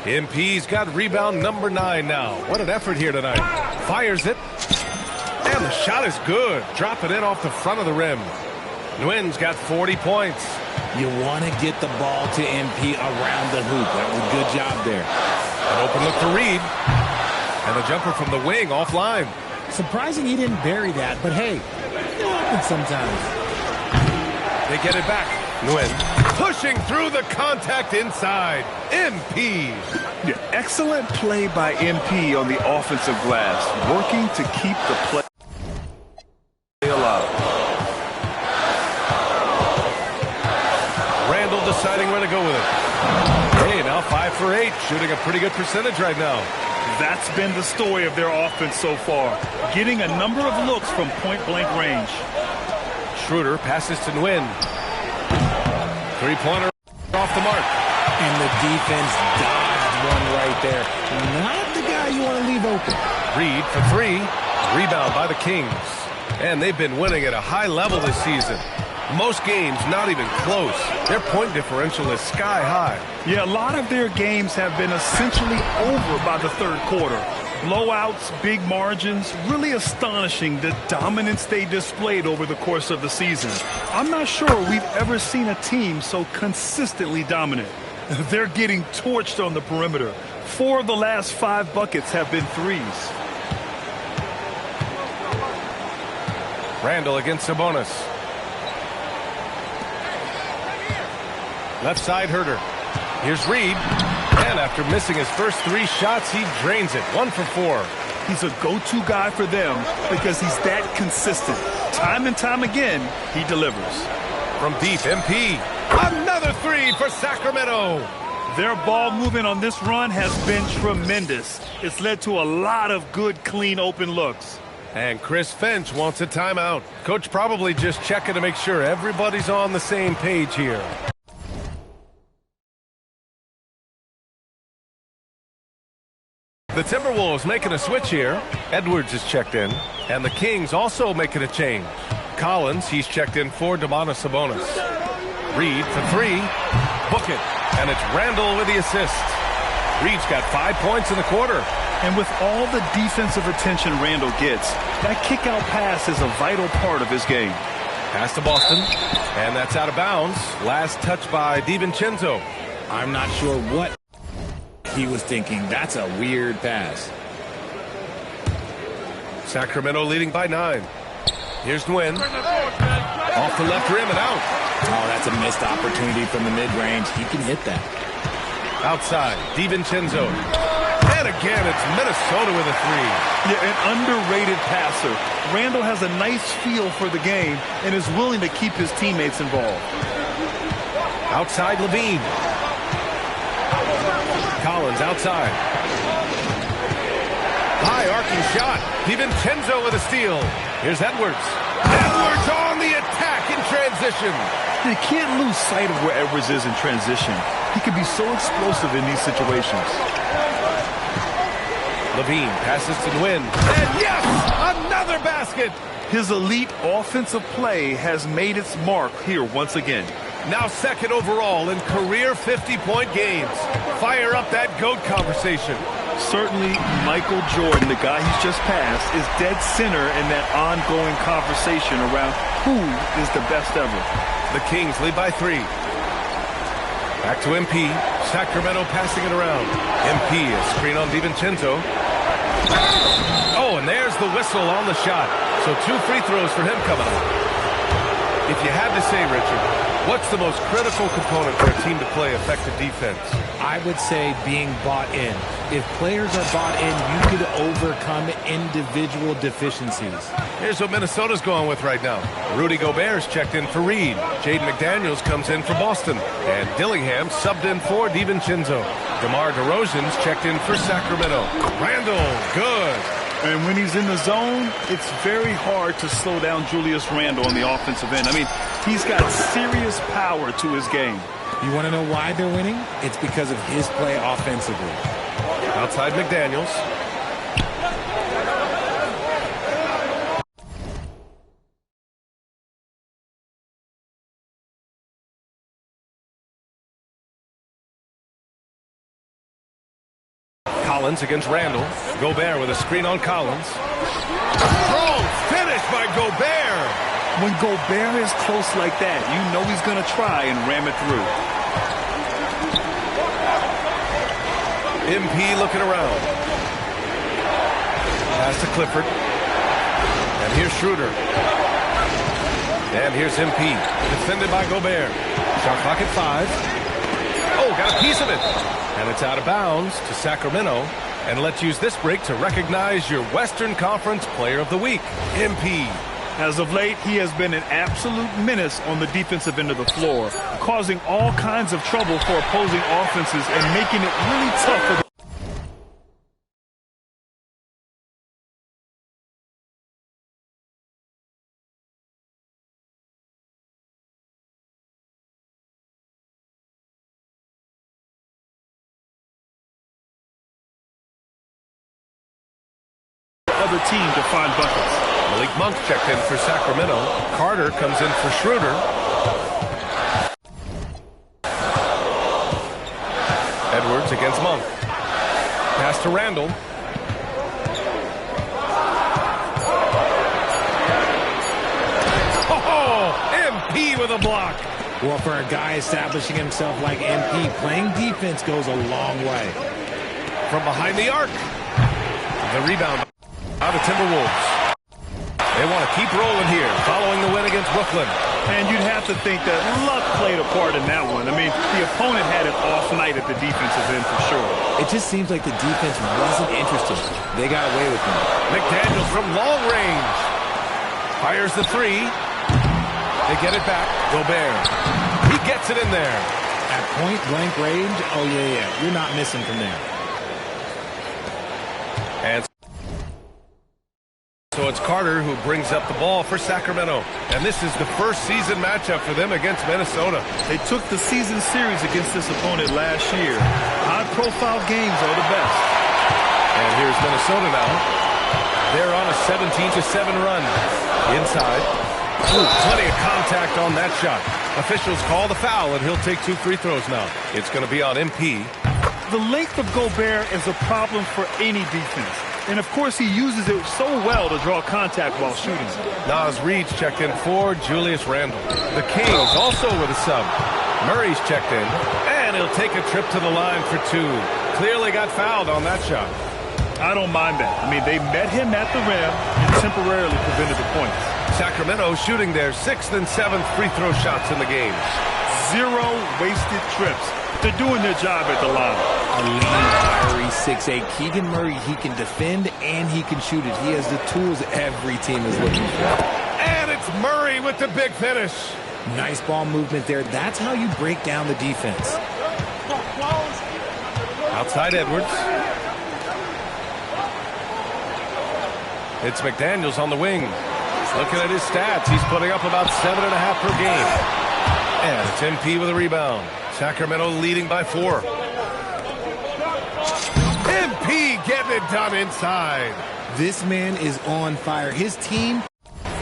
MP's got rebound number 9 now. What an effort here tonight. Fires it. And the shot is good. Drop it in off the front of the rim. Nguyen's got 40 points. You want to get the ball to MP around the hoop. That was a good job there. An open look for Reed. And a jumper from the wing offline. Surprising he didn't bury that, but hey, it happens sometimes. They get it back. Nguyen pushing through the contact inside. MP. Yeah, excellent play by MP on the offensive glass, working to keep the play alive. Randle deciding where to go with it. Hey, now 5 for 8, shooting a pretty good percentage right now. That's been the story of their offense so far, getting a number of looks from point-blank range. Schroeder passes to Nguyen. Three-pointer off the mark. And the defense dodged one right there. Not the guy you want to leave open. Reed for 3. Rebound by the Kings. And they've been winning at a high level this season. Most games not even close. Their point differential is sky high. Yeah, a lot of their games have been essentially over by the third quarter. Blowouts, big margins, really astonishing the dominance they displayed over the course of the season. I'm not sure we've ever seen a team so consistently dominant. They're getting torched on the perimeter. 4 of the last 5 buckets have been threes. Randle against Sabonis. Left side Herder. Here's Reed. And after missing his first 3 shots, he drains it. 1 for 4. He's a go-to guy for them because he's that consistent. Time and time again, he delivers. From deep, MP. Another 3 for Sacramento. Their ball movement on this run has been tremendous. It's led to a lot of good, clean, open looks. And Chris Finch wants a timeout. Coach probably just checking to make sure everybody's on the same page here. The Timberwolves making a switch here. Edwards is checked in. And the Kings also making a change. Collins, he's checked in for Domantas Sabonis. Reed for 3. Book it. And it's Randle with the assist. Reed's got 5 points in the quarter. And with all the defensive attention Randall gets, that kick-out pass is a vital part of his game. Pass to Boston, and that's out of bounds. Last touch by DiVincenzo. I'm not sure what he was thinking. That's a weird pass. Sacramento leading by 9. Here's Nguyen. Off the left rim and out. Oh, that's a missed opportunity from the mid-range. He can hit that. Outside, DiVincenzo. And again, it's Minnesota with a 3. Yeah, an underrated passer. Randall has a nice feel for the game and is willing to keep his teammates involved. Outside, Levine. Collins outside. High arcing shot. DiVincenzo with a steal. Here's Edwards. Edwards on the attack in transition. You can't lose sight of where Edwards is in transition. He can be so explosive in these situations. Levine passes to Nguyen. And yes, another basket. His elite offensive play has made its mark here once again. Now second overall in career 50-point games. Fire up that GOAT conversation. Certainly, Michael Jordan, the guy he's just passed, is dead center in that ongoing conversation around who is the best ever. The Kings lead by 3. Back to MP. Sacramento passing it around. MP, a screen on DiVincenzo. Oh, and there's the whistle on the shot. So 2 free throws for him coming up. If you had to say, Richard, what's the most critical component for a team to play effective defense? I would say being bought in. If players are bought in, you could overcome individual deficiencies. Here's what Minnesota's going with right now. Rudy Gobert's checked in for Reed. Jaden McDaniels comes in for Boston. And Dillingham subbed in for DiVincenzo. DeMar DeRozan's checked in for Sacramento. Randall, good. And when he's in the zone, it's very hard to slow down Julius Randle on the offensive end. I mean, he's got serious power to his game. You want to know why they're winning? It's because of his play offensively. Outside McDaniels. Collins against Randall. Gobert with a screen on Collins. Strong finish by Gobert. When Gobert is close like that, you know he's going to try and ram it through. MP looking around. Pass to Clifford. And here's Schroeder. And here's MP. Defended by Gobert. Shot clock at 5. Oh, got a piece of it. And it's out of bounds to Sacramento. And let's use this break to recognize your Western Conference Player of the Week, MP. As of late, he has been an absolute menace on the defensive end of the floor, causing all kinds of trouble for opposing offenses and making it really tough for the other team to find buckets. Malik Monk checked in for Sacramento. Carter comes in for Schroeder. Edwards against Monk. Pass to Randall. Oh, MP with a block. Well, for a guy establishing himself like MP, playing defense goes a long way. From behind the arc. The rebound by the Timberwolves. They want to keep rolling here, following the win against Brooklyn. And you'd have to think that luck played a part in that one. I mean, the opponent had an off night at the defensive end for sure. It just seems like the defense wasn't interested. They got away with it. McDaniels from long range. Fires the 3. They get it back. Gobert. He gets it in there. At point blank range, oh yeah. You're not missing from there. And so it's Carter who brings up the ball for Sacramento. And this is the first season matchup for them against Minnesota. They took the season series against this opponent last year. High-profile games are the best. And here's Minnesota now. They're on a 17-7 run. Inside. Ooh, plenty of contact on that shot. Officials call the foul, and he'll take 2 free throws now. It's going to be on MP. The length of Gobert is a problem for any defense. And, of course, he uses it so well to draw contact while shooting. Naz Reid's checked in for Julius Randle. The Kings also with a sub. Murray's checked in, and he'll take a trip to the line for two. Clearly got fouled on that shot. I don't mind that. I mean, they met him at the rim and temporarily prevented the points. Sacramento shooting their 6th and 7th free throw shots in the game. 0 wasted trips. They're doing their job at the line. A lean, fiery 6'8". Keegan Murray, he can defend and he can shoot it. He has the tools every team is looking for. And it's Murray with the big finish. Nice ball movement there. That's how you break down the defense. Outside Edwards. It's McDaniels on the wing. Looking at his stats, he's putting up about 7.5 per game. And it's MP with a rebound. Sacramento leading by 4. MP getting it done inside. This man is on fire. His team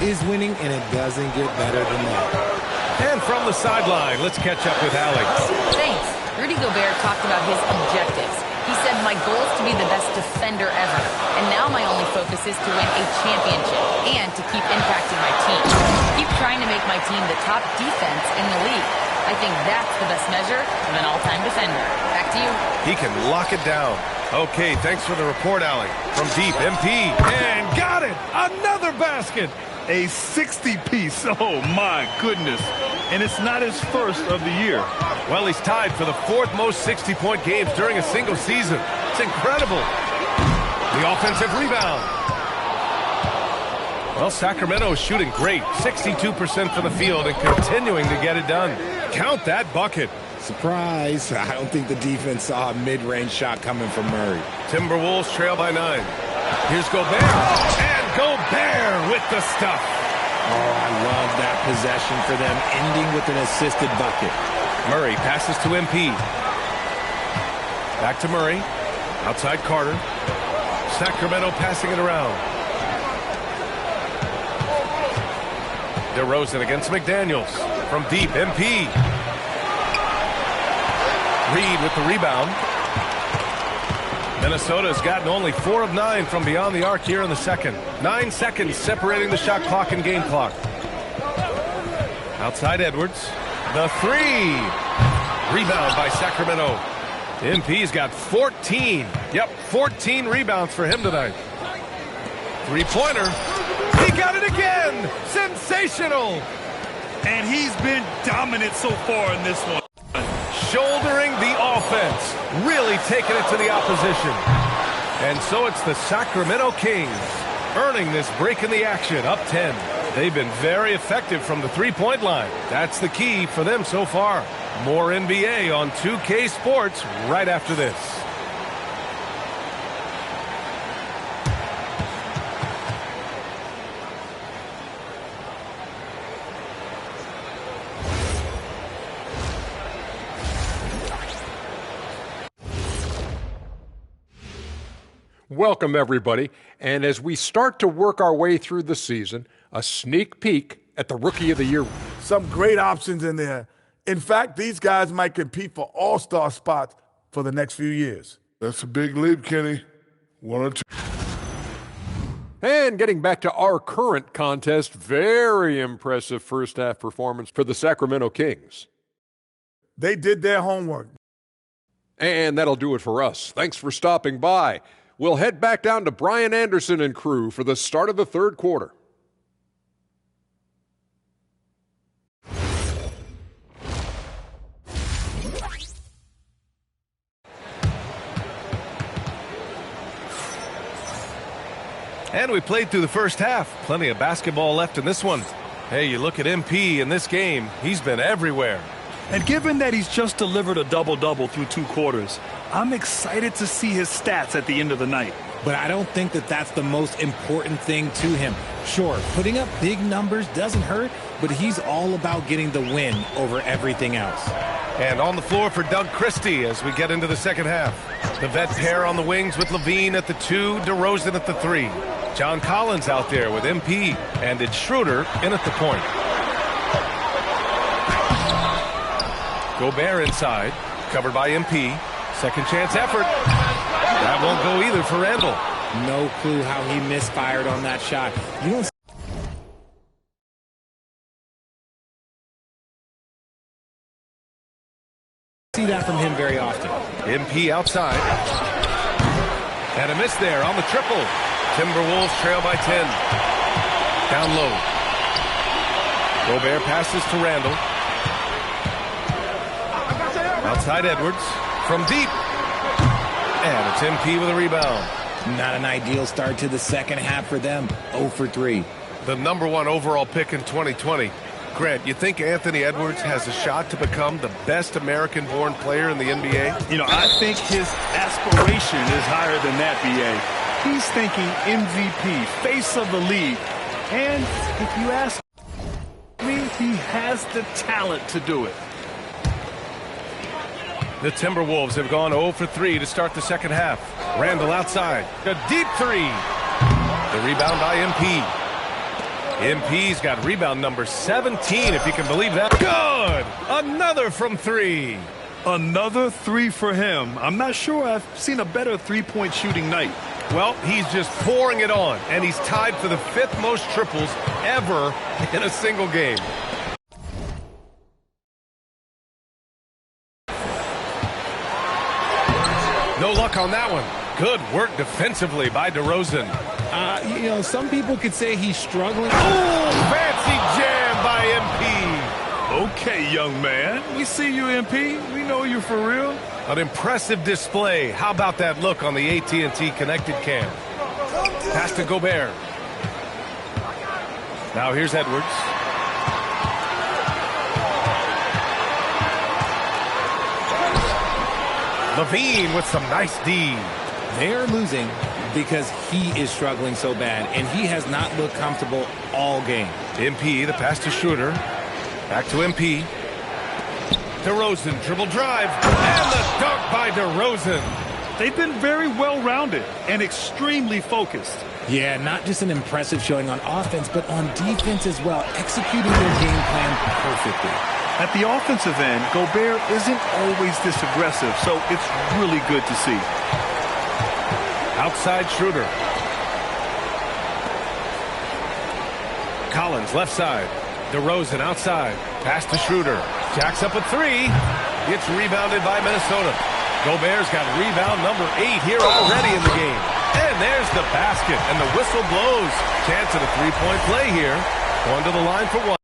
is winning, and it doesn't get better than that. And from the sideline, let's catch up with Alex. Thanks. Rudy Gobert talked about his objectives. He said, my goal is to be the best defender ever. And now my only focus is to win a championship and to keep impacting my team. Keep trying to make my team the top defense in the league. I think that's the best measure of an all-time defender. Back to you. He can lock it down. Okay, thanks for the report, Alec. From deep, MP. And got it! Another basket! A 60-piece. Oh, my goodness. And it's not his first of the year. Well, he's tied for the 4th most 60-point games during a single season. It's incredible. The offensive rebound. Well, Sacramento is shooting great. 62% from the field and continuing to get it done. Count that bucket. Surprise. I don't think the defense saw a mid-range shot coming from Murray. Timberwolves trail by 9. Here's Gobert. And Gobert with the stuff. Oh, I love that possession for them, ending with an assisted bucket. Murray passes to MP. Back to Murray. Outside Carter. Sacramento passing it around. DeRozan against McDaniels. From deep, MP. Reed with the rebound. Minnesota's gotten only 4 of 9 from beyond the arc here in the second. 9 seconds separating the shot clock and game clock. Outside Edwards. The 3. Rebound by Sacramento. MP's got 14. Yep, 14 rebounds for him tonight. 3-pointer. He got it again. Sensational. And he's been dominant so far in this one. Shouldering the offense. Really taking it to the opposition. And so it's the Sacramento Kings earning this break in the action, up 10. They've been very effective from the three-point line. That's the key for them so far. More NBA on 2K Sports right after this. Welcome, everybody. And as we start to work our way through the season, a sneak peek at the Rookie of the Year. Some great options in there. In fact, these guys might compete for all-star spots for the next few years. That's a big leap, Kenny. 1 or 2. And getting back to our current contest, very impressive first-half performance for the Sacramento Kings. They did their homework. And that'll do it for us. Thanks for stopping by. We'll head back down to Brian Anderson and crew for the start of the third quarter. And we played through the first half. Plenty of basketball left in this one. Hey, you look at MP in this game. He's been everywhere. And given that he's just delivered a double-double through 2 quarters, I'm excited to see his stats at the end of the night. But I don't think that that's the most important thing to him. Sure, putting up big numbers doesn't hurt, but he's all about getting the win over everything else. And on the floor for Doug Christie as we get into the second half. The vet pair on the wings with Levine at the 2, DeRozan at the 3. John Collins out there with MP, and it's Schroeder in at the point. Gobert inside, covered by MP. Second chance effort. That won't go either for Randall. No clue how he misfired on that shot. You don't see that from him very often. MP outside. And a miss there on the triple. Timberwolves trail by 10. Down low. Gobert passes to Randall. Outside Edwards. From deep. And it's MP with a rebound. Not an ideal start to the second half for them. 0 for 3. The #1 overall pick in 2020. Grant, you think Anthony Edwards has a shot to become the best American-born player in the NBA? You know, I think his aspiration is higher than that, B.A. He's thinking MVP, face of the league. And if you ask me, he has the talent to do it. The Timberwolves have gone 0 for 3 to start the second half. Randall outside. A deep three. The rebound by MP. MP's got rebound number 17, if you can believe that. Good! Another from 3. Another 3 for him. I'm not sure I've seen a better three-point shooting night. Well, he's just pouring it on, and he's tied for the 5th most triples ever in a single game. No luck on that one. Good work defensively by DeRozan. You know, some people could say he's struggling. Oh, fancy jam by MP. Okay, young man. We see you, MP. We know you for real. An impressive display. How about that look on the AT&T connected cam? Pass to Gobert. Now here's Edwards. Levine with some nice D. They're losing because he is struggling so bad, and he has not looked comfortable all game. MP, the pass to Schroeder. Back to MP. DeRozan, dribble drive, and the dunk by DeRozan. They've been very well-rounded and extremely focused. Yeah, not just an impressive showing on offense, but on defense as well, executing their game plan perfectly. At the offensive end, Gobert isn't always this aggressive, so it's really good to see. Outside Schroeder. Collins left side. DeRozan outside. Pass to Schroeder. Jacks up a 3. It's rebounded by Minnesota. Gobert's got rebound number 8 here already in the game. And there's the basket, and the whistle blows. Chance at a three-point play here. Going to the line for 1.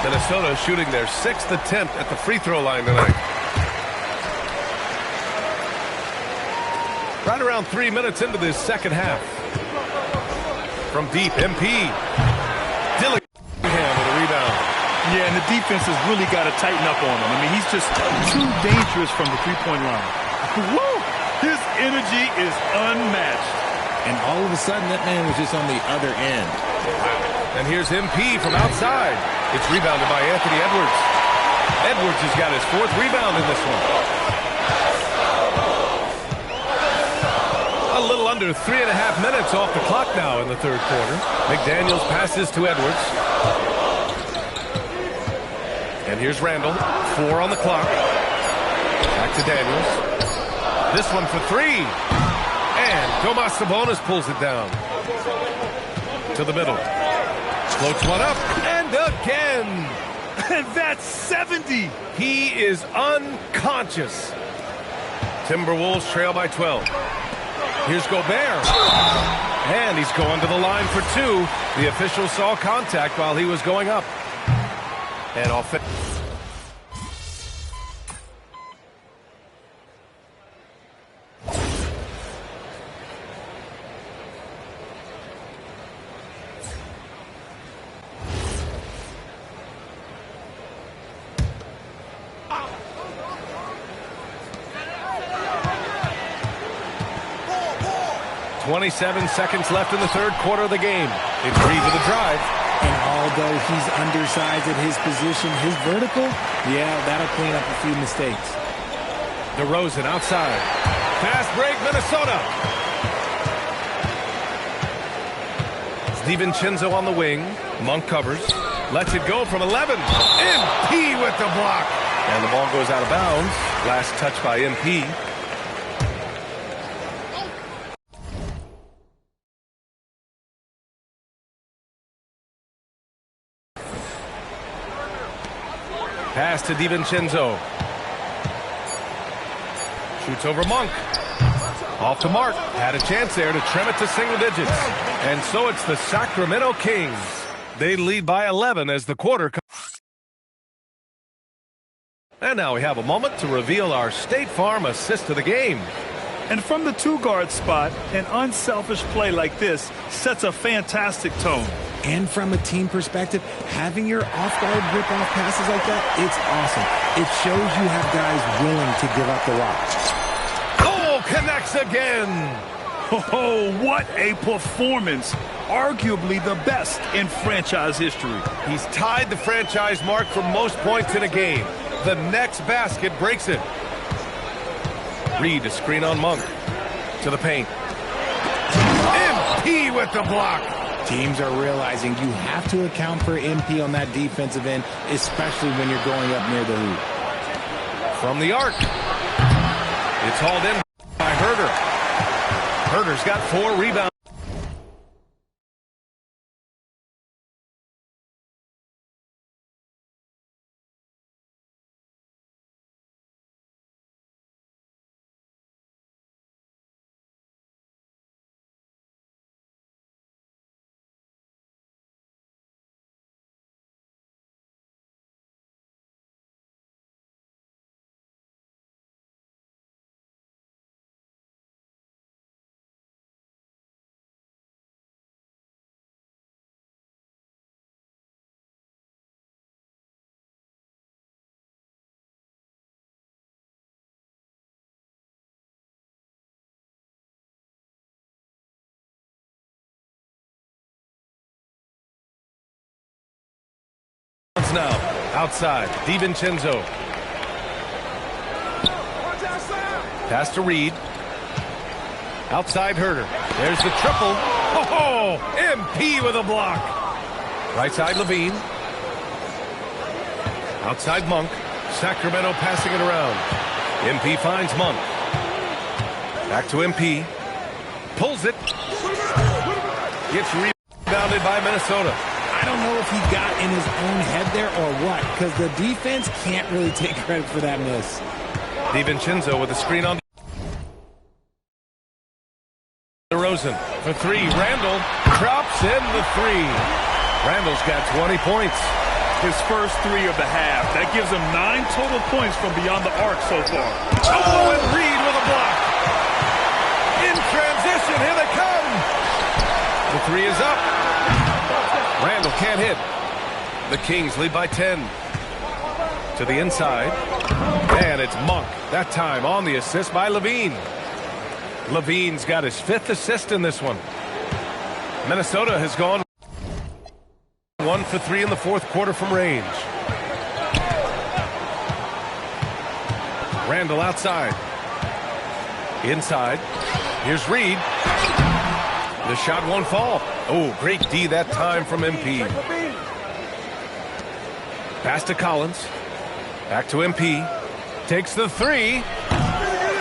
Minnesota shooting their 6th attempt at the free throw line tonight. Right around 3 minutes into this second half. From deep, MP. Dillingham with a rebound. Yeah, and the defense has really got to tighten up on him. I mean, he's just too dangerous from the three-point line. Woo! His energy is unmatched. And all of a sudden, that man was just on the other end. And here's MP from outside. It's rebounded by Anthony Edwards. Edwards has got his 4th rebound in this one. A little under 3.5 minutes off the clock now in the third quarter. McDaniels passes to Edwards. And here's Randall. 4 on the clock. Back to Daniels. This one for 3. And Domas Sabonis pulls it down. To the middle. Floats one up, and again. And that's 70. He is unconscious. Timberwolves trail by 12. Here's Gobert. And he's going to the line for 2. The official saw contact while he was going up. And offense. 27 seconds left in the third quarter of the game. It's Reed with a drive. And although he's undersized at his position, his vertical, yeah, that'll clean up a few mistakes. DeRozan outside. Fast break, Minnesota. DiVincenzo on the wing. Monk covers. Lets it go from 11. MP with the block. And the ball goes out of bounds. Last touch by MP. Pass to DiVincenzo. Shoots over Monk. Off to Mark. Had a chance there to trim it to single digits. And so it's the Sacramento Kings. They lead by 11 as the quarter comes. And now we have a moment to reveal our State Farm assist of the game. And from the two-guard spot, an unselfish play like this sets a fantastic tone. And from a team perspective, having your off-guard rip-off passes like that, it's awesome. It shows you have guys willing to give up the rock. Oh, connects again. Oh, what a performance. Arguably the best in franchise history. He's tied the franchise mark for most points in a game. The next basket breaks it. Reed to screen on Monk. To the paint. MP with the block. Teams are realizing you have to account for MP on that defensive end, especially when you're going up near the hoop. From the arc. It's hauled in by Herder. Herder's got 4 rebounds. Now, outside, DiVincenzo. Pass to Reed. Outside Herder. There's the triple. Oh, MP with a block. Right side Levine. Outside Monk. Sacramento passing it around. MP finds Monk. Back to MP. Pulls it. Gets rebounded by Minnesota. I don't know if he got in his own head there or what, because the defense can't really take credit for that miss. DiVincenzo with a screen on DeRozan for 3. Randall drops in the 3. Randall's got 20 points. His first 3 of the half. That gives him 9 total points from beyond the arc so far. Oh, and Reed with a block. In transition, here they come. The 3 is up. Randall can't hit. The Kings lead by 10. To the inside. And it's Monk. That time on the assist by Levine. Levine's got his 5th assist in this one. Minnesota has gone 1 for 3 in the fourth quarter from range. Randall outside. Inside. Here's Reed. The shot won't fall. Oh, great D that time from MP. Pass to Collins. Back to MP. Takes the 3.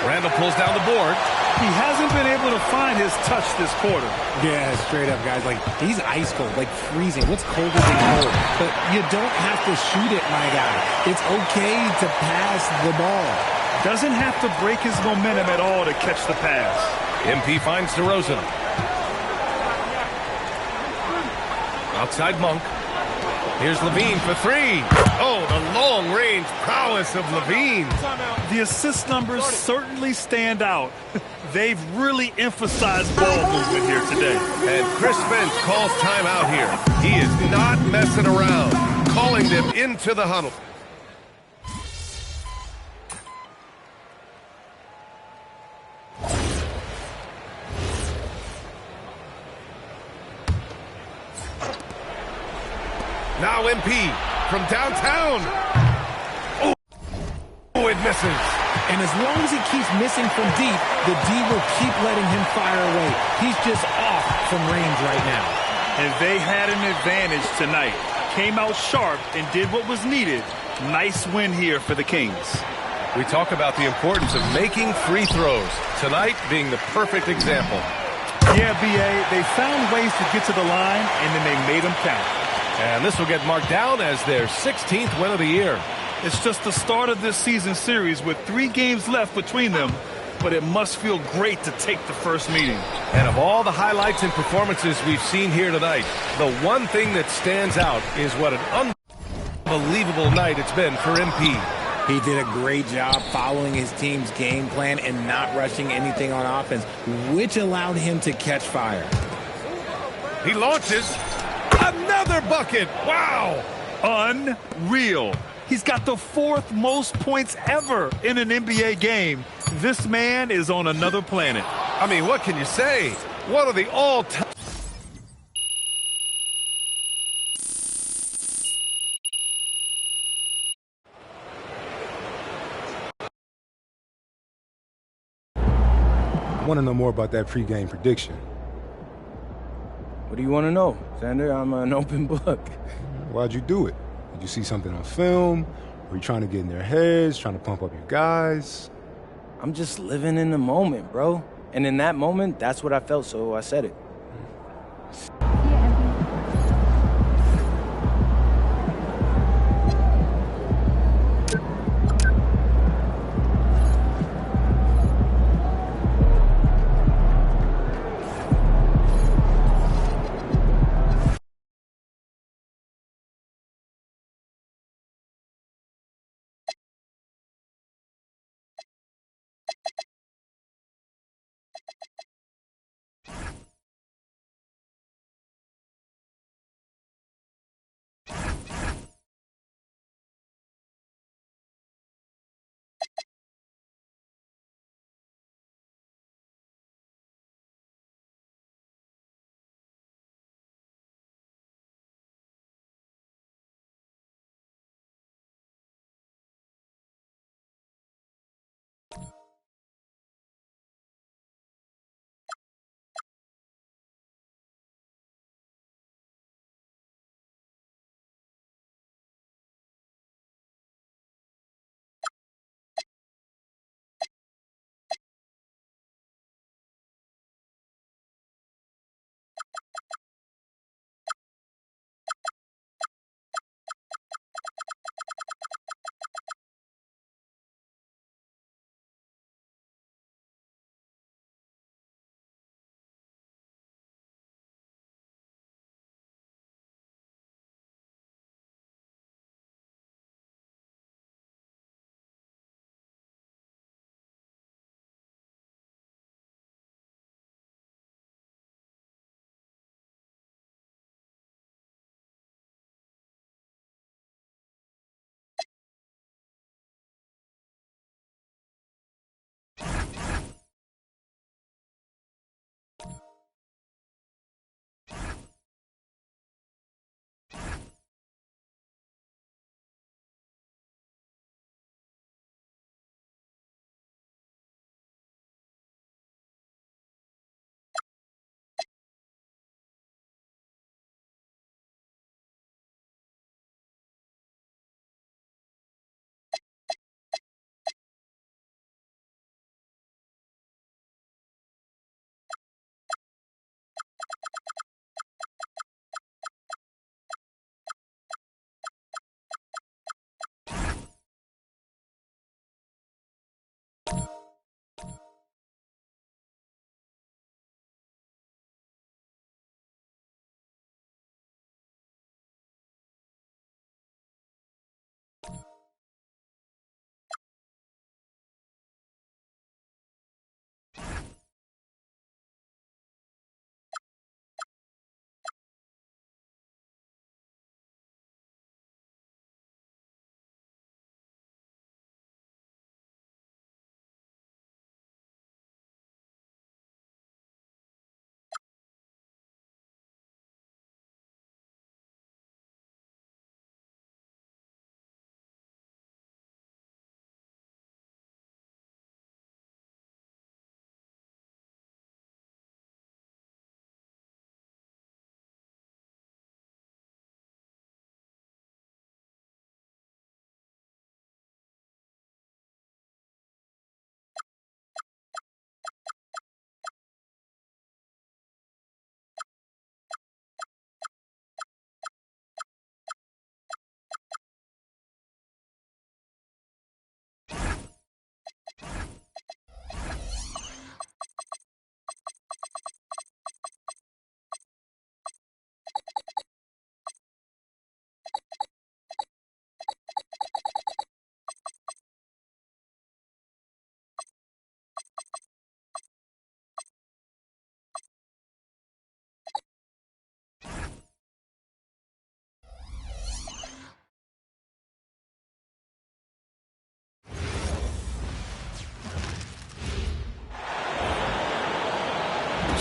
Randall pulls down the board. He hasn't been able to find his touch this quarter. Yeah, straight up, guys. Like, he's ice cold, like freezing. What's colder than cold? But you don't have to shoot it, my guy. It's okay to pass the ball. Doesn't have to break his momentum at all to catch the pass. MP finds DeRozan. Outside Monk. Here's Levine for 3. Oh, the long-range prowess of Levine. The assist numbers certainly stand out. They've really emphasized ball movement here today. And Chris Finch calls timeout here. He is not messing around, calling them into the huddle. Now MP from downtown. Oh, it misses. And as long as he keeps missing from deep, the D will keep letting him fire away. He's just off from range right now. And they had an advantage tonight. Came out sharp and did what was needed. Nice win here for the Kings. We talk about the importance of making free throws. Tonight being the perfect example. Yeah, B.A., they found ways to get to the line, and then they made them count. And this will get marked down as their 16th win of the year. It's just the start of this season series with 3 games left between them, but it must feel great to take the first meeting. And of all the highlights and performances we've seen here tonight, the one thing that stands out is what an unbelievable night it's been for MP. He did a great job following his team's game plan and not rushing anything on offense, which allowed him to catch fire. He launches. Another bucket. Wow. Unreal. He's got the 4th most points ever in an NBA game. This man is on another planet. I mean, what can you say? One of the all-time. I want to know more about that pregame prediction. What do you want to know, Xander? I'm an open book. Why'd you do it? Did you see something on film? Were you trying to get in their heads, trying to pump up your guys? I'm just living in the moment, bro. And in that moment, that's what I felt, so I said it.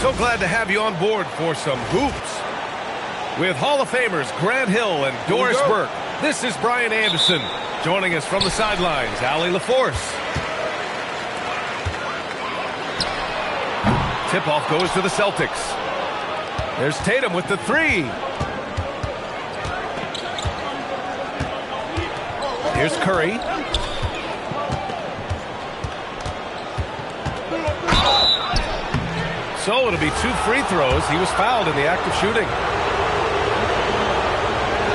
So glad to have you on board for some hoops. With Hall of Famers Grant Hill and Doris Burke, this is Brian Anderson. Joining us from the sidelines, Allie LaForce. Tip-off goes to the Celtics. There's Tatum with the three. Here's Curry. So it'll be 2 free throws. He was fouled in the act of shooting.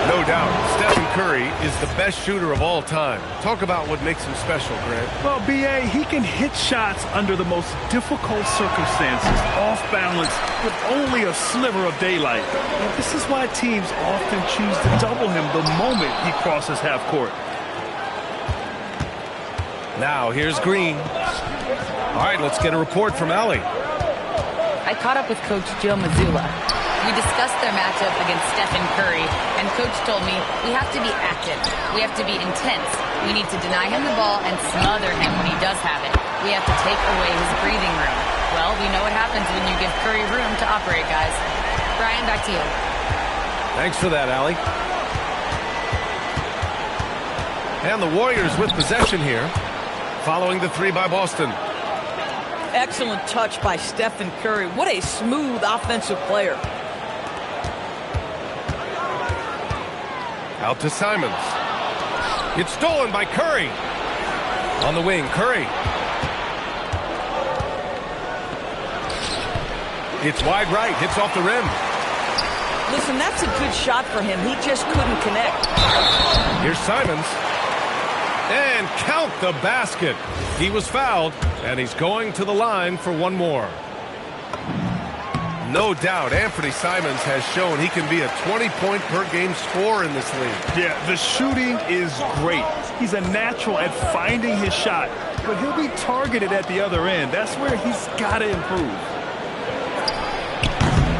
No doubt, Stephen Curry is the best shooter of all time. Talk about what makes him special, Grant. Well, B.A., he can hit shots under the most difficult circumstances, off balance, with only a sliver of daylight. And this is why teams often choose to double him the moment he crosses half court. Now, here's Green. All right, let's get a report from Allie. I caught up with Coach Joe Mazzulla. We discussed their matchup against Stephen Curry, and Coach told me we have to be active. We have to be intense. We need to deny him the ball and smother him when he does have it. We have to take away his breathing room. Well, we know what happens when you give Curry room to operate, guys. Brian, back to you. Thanks for that, Allie. And the Warriors with possession here, following the three by Boston. Excellent touch by Stephen Curry. What a smooth offensive player. Out to Simons. It's stolen by Curry. On the wing, Curry. It's wide right, hits off the rim. Listen, that's a good shot for him. He just couldn't connect. Here's Simons. And count the basket. He was fouled, and he's going to the line for one more. No doubt, Anthony Simons has shown he can be a 20-point-per-game scorer in this league. Yeah, the shooting is great. He's a natural at finding his shot, but he'll be targeted at the other end. That's where he's got to improve.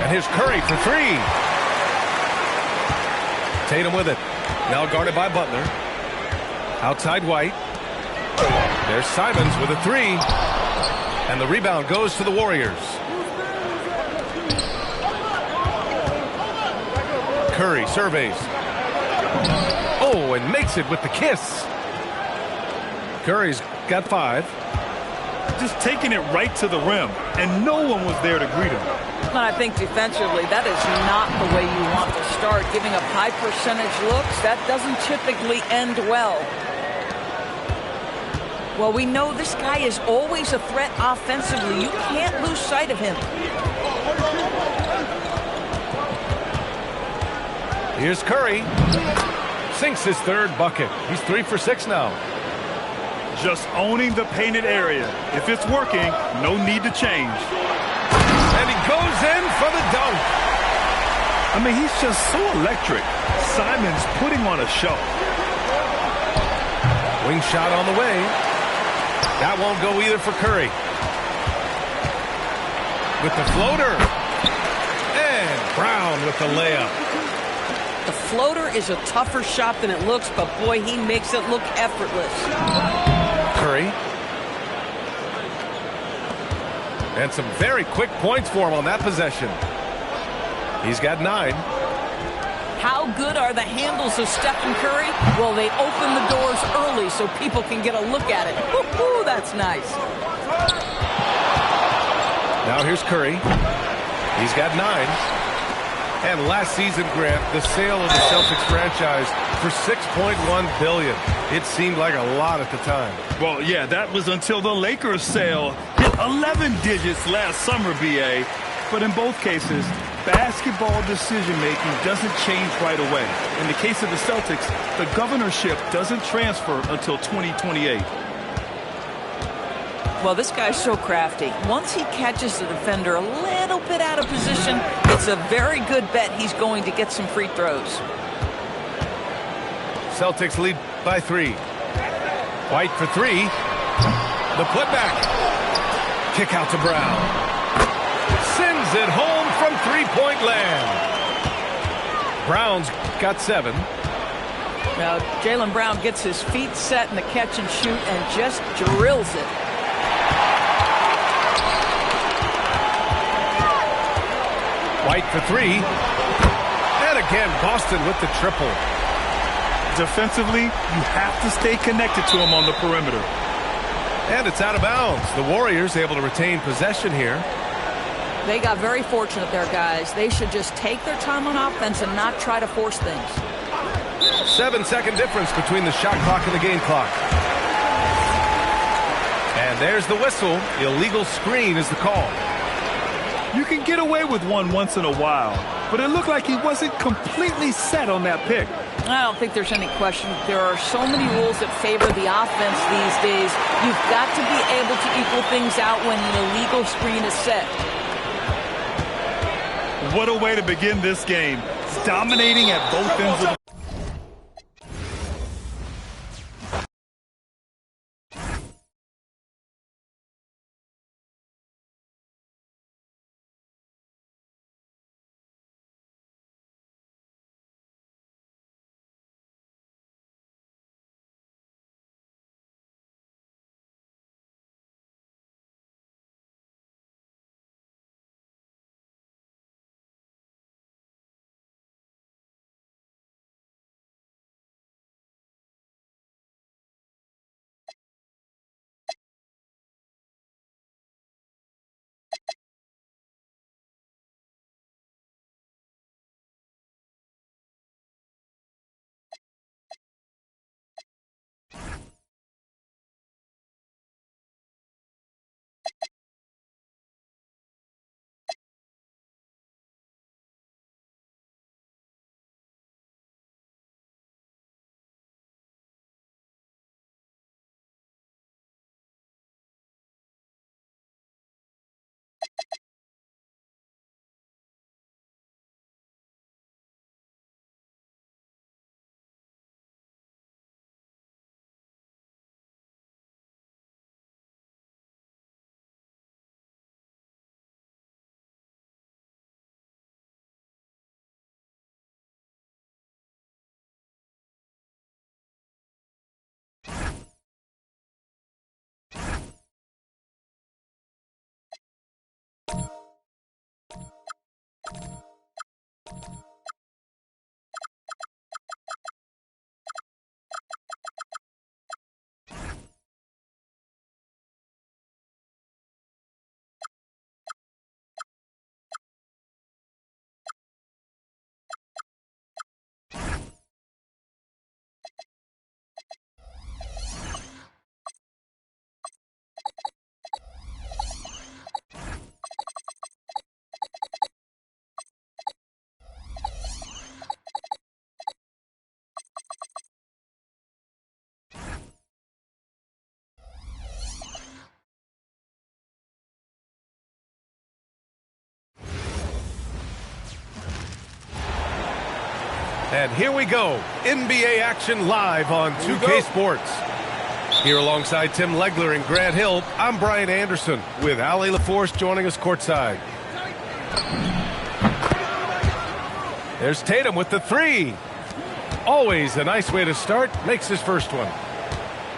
And here's Curry for three. Tatum with it. Now guarded by Butler. Outside White. There's Simons with a three. And the rebound goes to the Warriors. Curry surveys. Oh, and makes it with the kiss. Curry's got 5. Just taking it right to the rim, and no one was there to greet him. I think defensively, that is not the way you want to start. Giving up high percentage looks, that doesn't typically end well. Well, we know this guy is always a threat offensively. You can't lose sight of him. Here's Curry. Sinks his third bucket. He's 3 for 6 now. Just owning the painted area. If it's working, no need to change. And he goes in for the dunk. I mean, he's just so electric. Simons putting on a show. Wing shot on the way. That won't go either for Curry. With the floater. And Brown with the layup. The floater is a tougher shot than it looks, but boy, he makes it look effortless. Curry. And some very quick points for him on that possession. He's got 9. How good are the handles of Stephen Curry? Well, they open the doors early so people can get a look at it. Woo-hoo, that's nice. Now here's Curry. He's got 9. And last season, Grant, the sale of the Celtics franchise for $6.1 billion. It seemed like a lot at the time. Well, yeah, that was until the Lakers sale hit 11 digits last summer, B.A. But in both cases, basketball decision-making doesn't change right away. In the case of the Celtics, the governorship doesn't transfer until 2028. Well, this guy's so crafty. Once he catches the defender a little bit out of position, it's a very good bet he's going to get some free throws. Celtics lead by 3. White for 3. The putback. Kick out to Brown. Sends it home from three-point land. Brown's got 7. Now, Jaylen Brown gets his feet set in the catch and shoot and just drills it. White for three. And again, Boston with the triple. Defensively, you have to stay connected to him on the perimeter. And it's out of bounds. The Warriors able to retain possession here. They got very fortunate there, guys. They should just take their time on offense and not try to force things. 7-second difference between the shot clock and the game clock. And there's the whistle. Illegal screen is the call. You can get away with one once in a while, but it looked like he wasn't completely set on that pick. I don't think there's any question. There are so many rules that favor the offense these days. You've got to be able to equal things out when an illegal screen is set. What a way to begin this game. It's dominating at both ends of the And here we go. NBA action live on 2K Sports. Here alongside Tim Legler and Grant Hill, I'm Brian Anderson with Ali LaForce joining us courtside. There's Tatum with the three. Always a nice way to start. Makes his first one.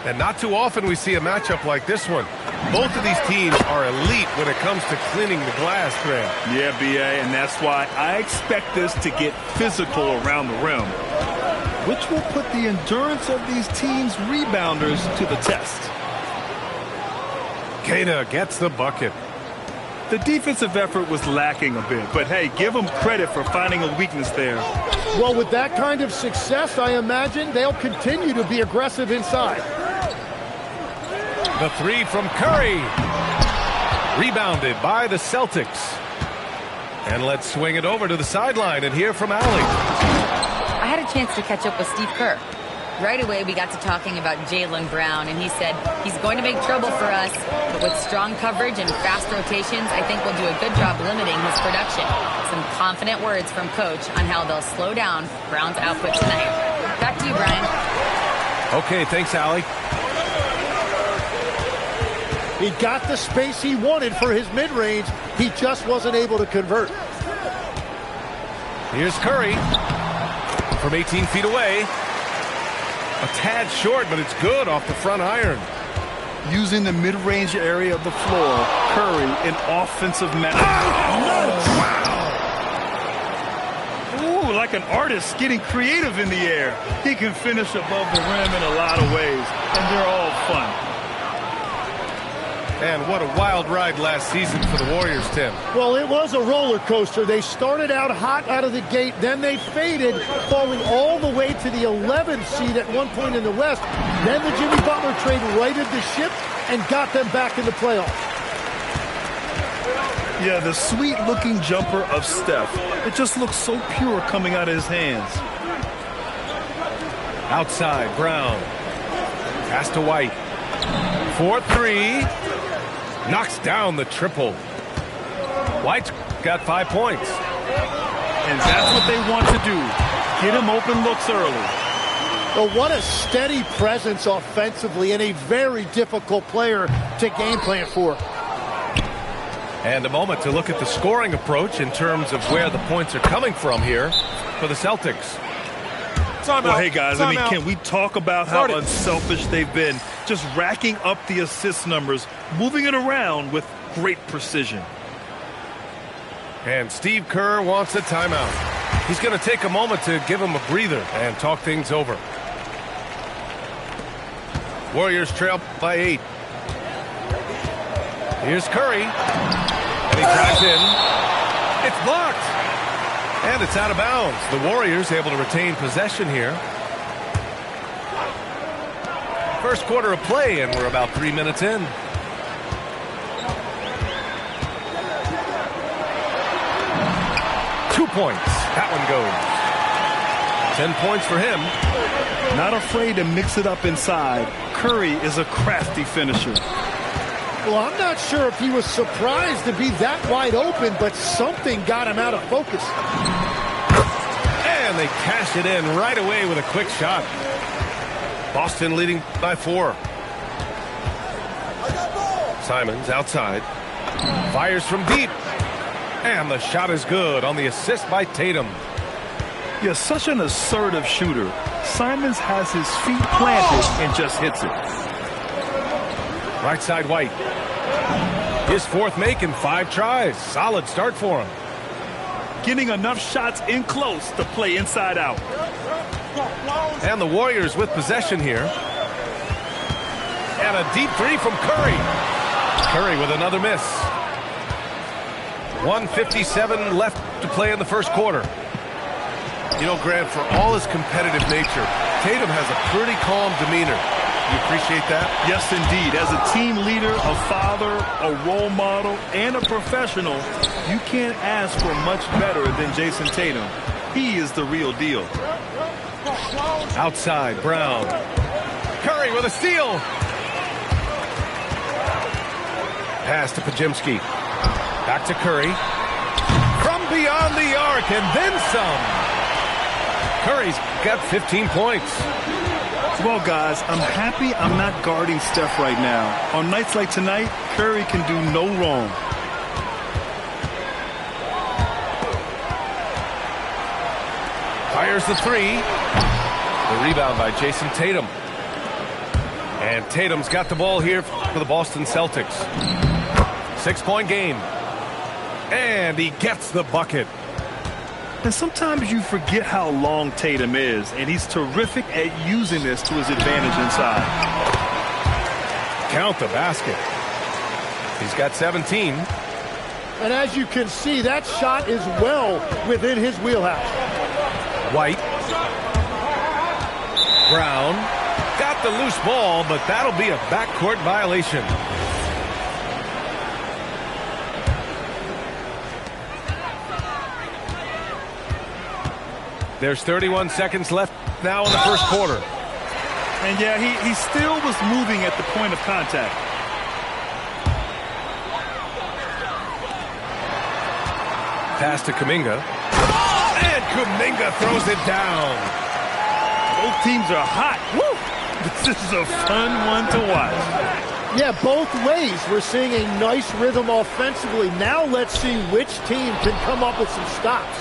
And not too often we see a matchup like this one. Both of these teams are elite when it comes to cleaning the glass, Grant. Yeah, B.A., and that's why I expect this to get physical around the rim, which will put the endurance of these teams' rebounders to the test. Keita gets the bucket. The defensive effort was lacking a bit, but hey, give them credit for finding a weakness there. Well, with that kind of success, I imagine they'll continue to be aggressive inside. The three from Curry. Rebounded by the Celtics. And let's swing it over to the sideline and hear from Ali. I had a chance to catch up with Steve Kerr. Right away, we got to talking about Jaylen Brown, and he said he's going to make trouble for us, but with strong coverage and fast rotations, I think we'll do a good job limiting his production. Some confident words from Coach on how they'll slow down Brown's output tonight. Back to you, Brian. Okay, thanks, Ali. He got the space he wanted for his mid-range. He just wasn't able to convert. Here's Curry from 18 feet away. A tad short, but it's good off the front iron. Using the mid-range area of the floor, Curry, an offensive man. Oh, wow. like an artist getting creative in the air. He can finish above the rim in a lot of ways, and they're all fun. And what a wild ride last season for the Warriors, Tim. Well, it was a roller coaster. They started out hot out of the gate, then they faded, falling all the way to the 11th seed at one point in the West. Then the Jimmy Butler trade righted the ship and got them back in the playoffs. Yeah, the sweet-looking jumper of Steph. It just looks so pure coming out of his hands. Outside, Brown. Pass to White. 4-3. Knocks down the triple. White's got 5 points. And that's what they want to do. Get him open looks early. Well, what a steady presence offensively and a very difficult player to game plan for. And a moment to look at the scoring approach in terms of where the points are coming from here for the Celtics. Well, hey, guys, can we talk about how unselfish they've been? Just racking up the assist numbers, moving it around with great precision. And Steve Kerr wants a timeout. He's going to take a moment to give him a breather and talk things over. Warriors trail by 8. Here's Curry. And he drives in. It's blocked. And it's out of bounds. The Warriors able to retain possession here. First quarter of play, and we're about 3 minutes in. Two points. That one goes. 10 points for him. Not afraid to mix it up inside. Curry is a crafty finisher. Well, I'm not sure if he was surprised to be that wide open, but something got him out of focus. And they cash it in right away with a quick shot. Boston leading by 4. Simons outside. Fires from deep. And the shot is good on the assist by Tatum. You're such an assertive shooter. Simons has his feet planted and just hits it. Right side, White. His fourth make in 5 tries. Solid start for him. Getting enough shots in close to play inside out. And the Warriors with possession here. And a deep 3 from Curry. Curry with another miss. 1:57 left to play in the first quarter. You know, Grant, for all his competitive nature, Tatum has a pretty calm demeanor. You appreciate that? Yes, indeed. As a team leader, a father, a role model, and a professional, you can't ask for much better than Jason Tatum. He is the real deal. Outside, Brown. Curry with a steal. Pass to Pajimski. Back to Curry. From beyond the arc, and then some. Curry's got 15 points. Well, guys, I'm happy I'm not guarding Steph right now. On nights like tonight, Curry can do no wrong. Fires the 3. The rebound by Jason Tatum. And Tatum's got the ball here for the Boston Celtics. 6-point game. And he gets the bucket. And sometimes you forget how long Tatum is, and he's terrific at using this to his advantage inside. Count the basket. He's got 17. And as you can see, that shot is well within his wheelhouse. White. Brown. Got the loose ball, but that'll be a backcourt violation. There's 31 seconds left now in the first quarter. And yeah, he still was moving at the point of contact. Pass to Kuminga. And Kuminga throws it down. Both teams are hot. Woo! This is a fun one to watch. Yeah, both ways. We're seeing a nice rhythm offensively. Now let's see which team can come up with some stops.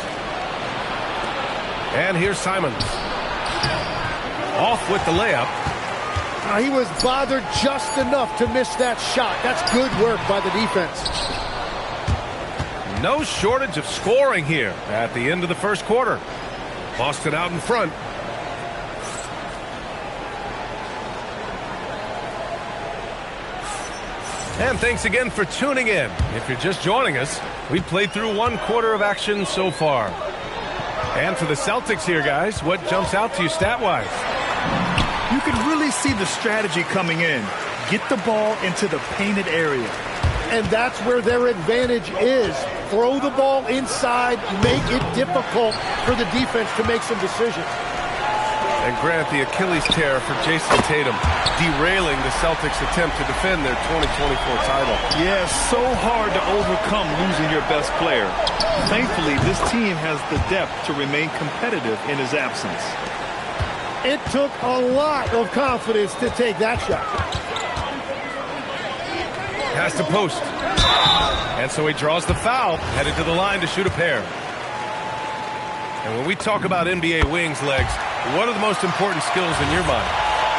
And here's Simons. Off with the layup. He was bothered just enough to miss that shot. That's good work by the defense. No shortage of scoring here at the end of the first quarter. Boston out in front. And thanks again for tuning in. If you're just joining us, we've played through 1 quarter of action so far. And for the Celtics here, guys, what jumps out to you stat-wise? You can really see the strategy coming in. Get the ball into the painted area. And that's where their advantage is. Throw the ball inside, make it difficult for the defense to make some decisions. And Grant, the Achilles tear for Jason Tatum, derailing the Celtics' attempt to defend their 2024 title. Yeah, so hard to overcome losing your best player. Thankfully, this team has the depth to remain competitive in his absence. It took a lot of confidence to take that shot. Has to post. And so he draws the foul, headed to the line to shoot a pair. And when we talk about NBA wings, Legs, what are the most important skills in your mind?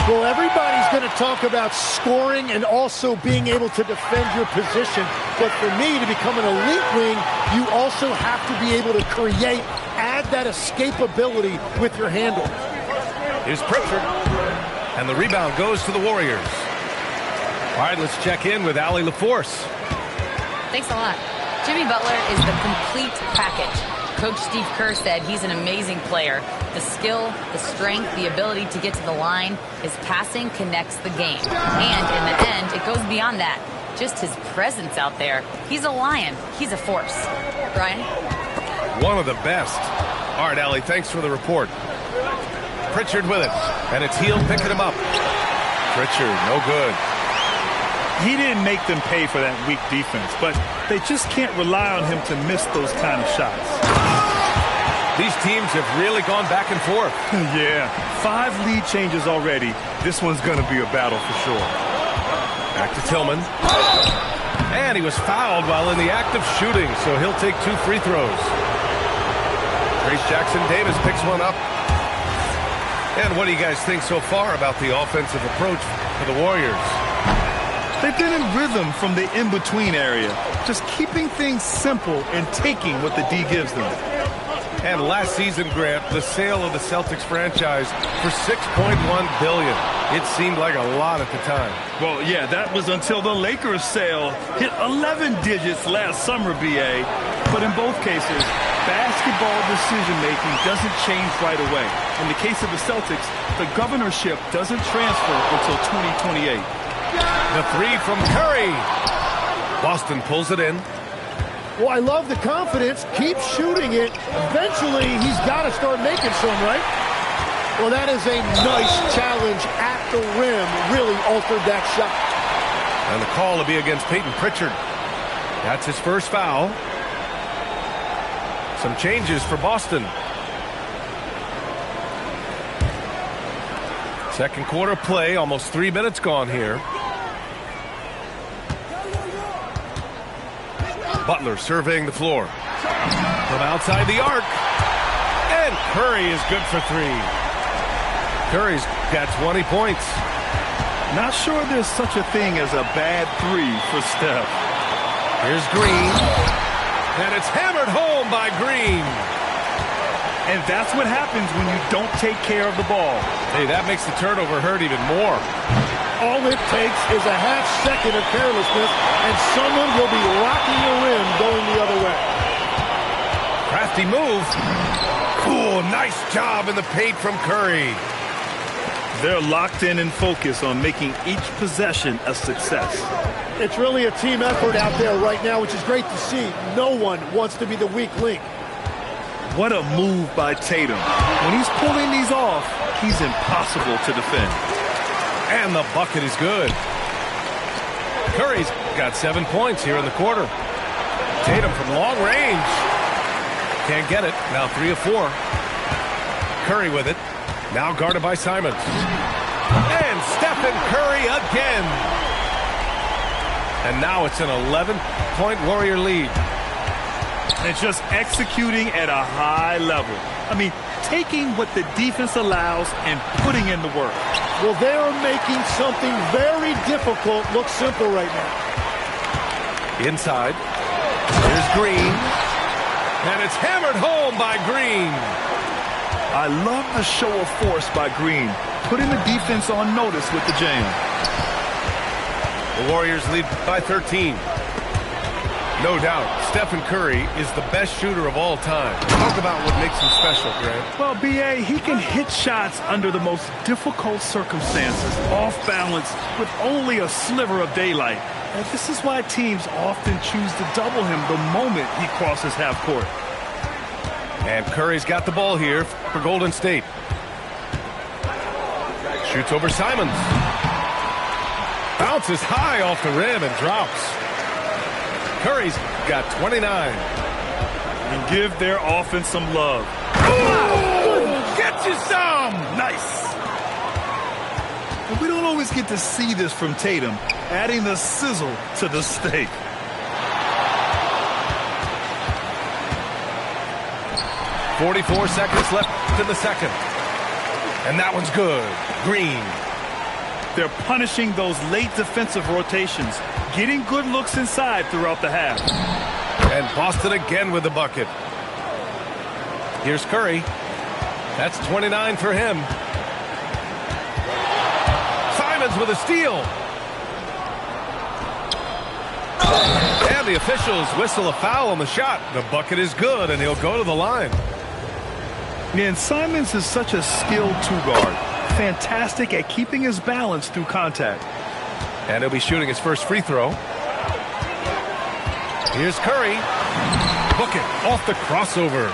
Well, everybody's going to talk about scoring and also being able to defend your position. But for me, to become an elite wing, you also have to be able to create, add that escapability with your handle. Here's Pritchard. And the rebound goes to the Warriors. All right, let's check in with Allie LaForce. Thanks a lot. Jimmy Butler is the complete package. Coach Steve Kerr said he's an amazing player. The skill, the strength, the ability to get to the line, his passing connects the game. And in the end, it goes beyond that. Just his presence out there. He's a lion. He's a force. Brian? One of the best. All right, Allie, thanks for the report. Pritchard with it. And it's Hield picking him up. Pritchard, no good. He didn't make them pay for that weak defense, but they just can't rely on him to miss those kind of shots. These teams have really gone back and forth. Yeah, 5 lead changes already. This one's going to be a battle for sure. Back to Tillman. And he was fouled while in the act of shooting, so he'll take 2 free throws. Trace Jackson-Davis picks one up. And what do you guys think so far about the offensive approach for the Warriors? They've been in rhythm from the in-between area, just keeping things simple and taking what the D gives them. And last season, Grant, the sale of the Celtics franchise for $6.1 billion. It seemed like a lot at the time. Well, yeah, that was until the Lakers sale hit 11 digits last summer, BA. But in both cases, basketball decision-making doesn't change right away. In the case of the Celtics, the governorship doesn't transfer until 2028. The 3 from Curry. Boston pulls it in. Well, I love the confidence. Keep shooting it. Eventually, he's got to start making some, right? Well, that is a nice challenge at the rim. Really altered that shot. And the call will be against Peyton Pritchard. That's his first foul. Some changes for Boston. Second quarter play, almost 3 minutes gone here. Butler surveying the floor. From outside the arc. And Curry is good for 3. Curry's got 20 points. Not sure there's such a thing as a bad 3 for Steph. Here's Green. And it's hammered home by Green. And that's what happens when you don't take care of the ball. Hey, that makes the turnover hurt even more. All it takes is a half second of carelessness, and someone will be rocking the rim going the other way. Crafty move. Cool, nice job in the paint from Curry. They're locked in and focused on making each possession a success. It's really a team effort out there right now, which is great to see. No one wants to be the weak link. What a move by Tatum. When he's pulling these off, he's impossible to defend. And the bucket is good. Curry's got 7 points here in the quarter. Tatum from long range. Can't get it. Now 3 of 4. Curry with it. Now guarded by Simons. And Stephen Curry again. And now it's an 11-point Warrior lead. And just executing at a high level. I mean, taking what the defense allows and putting in the work. Well, they're making something very difficult look simple right now. Inside. Here's Green. And it's hammered home by Green. I love the show of force by Green, putting the defense on notice with the jam. The Warriors lead by 13. No doubt, Stephen Curry is the best shooter of all time. Talk about what makes him special, Grant. Well, B.A., he can hit shots under the most difficult circumstances, off balance, with only a sliver of daylight. And this is why teams often choose to double him the moment he crosses half court. And Curry's got the ball here for Golden State. Shoots over Simons. Bounces high off the rim and drops. Curry's got 29. And give their offense some love. Ooh, get you some! Nice. And we don't always get to see this from Tatum, adding the sizzle to the steak. .44 seconds left in the second. And that one's good. Green. They're punishing those late defensive rotations, getting good looks inside throughout the half. And Boston again with the bucket. Here's Curry. That's 29 for him. Simons with a steal. And the officials whistle a foul on the shot. The bucket is good, and he'll go to the line. And Simons is such a skilled two-guard. Fantastic at keeping his balance through contact. And he'll be shooting his first free throw. Here's Curry. Book it off the crossover.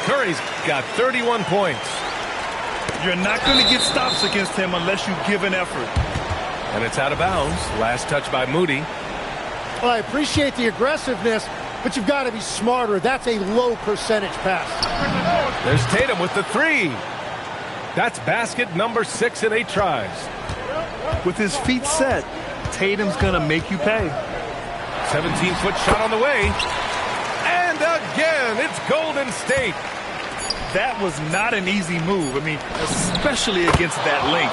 Curry's got 31 points. You're not going to get stops against him unless you give an effort. And it's out of bounds. Last touch by Moody. Well, I appreciate the aggressiveness, but you've got to be smarter. That's a low percentage pass. There's Tatum with the three. That's basket number 6 in 8 tries. With his feet set, Tatum's going to make you pay. 17-foot shot on the way. And again, it's Golden State. That was not an easy move. I mean, especially against that length.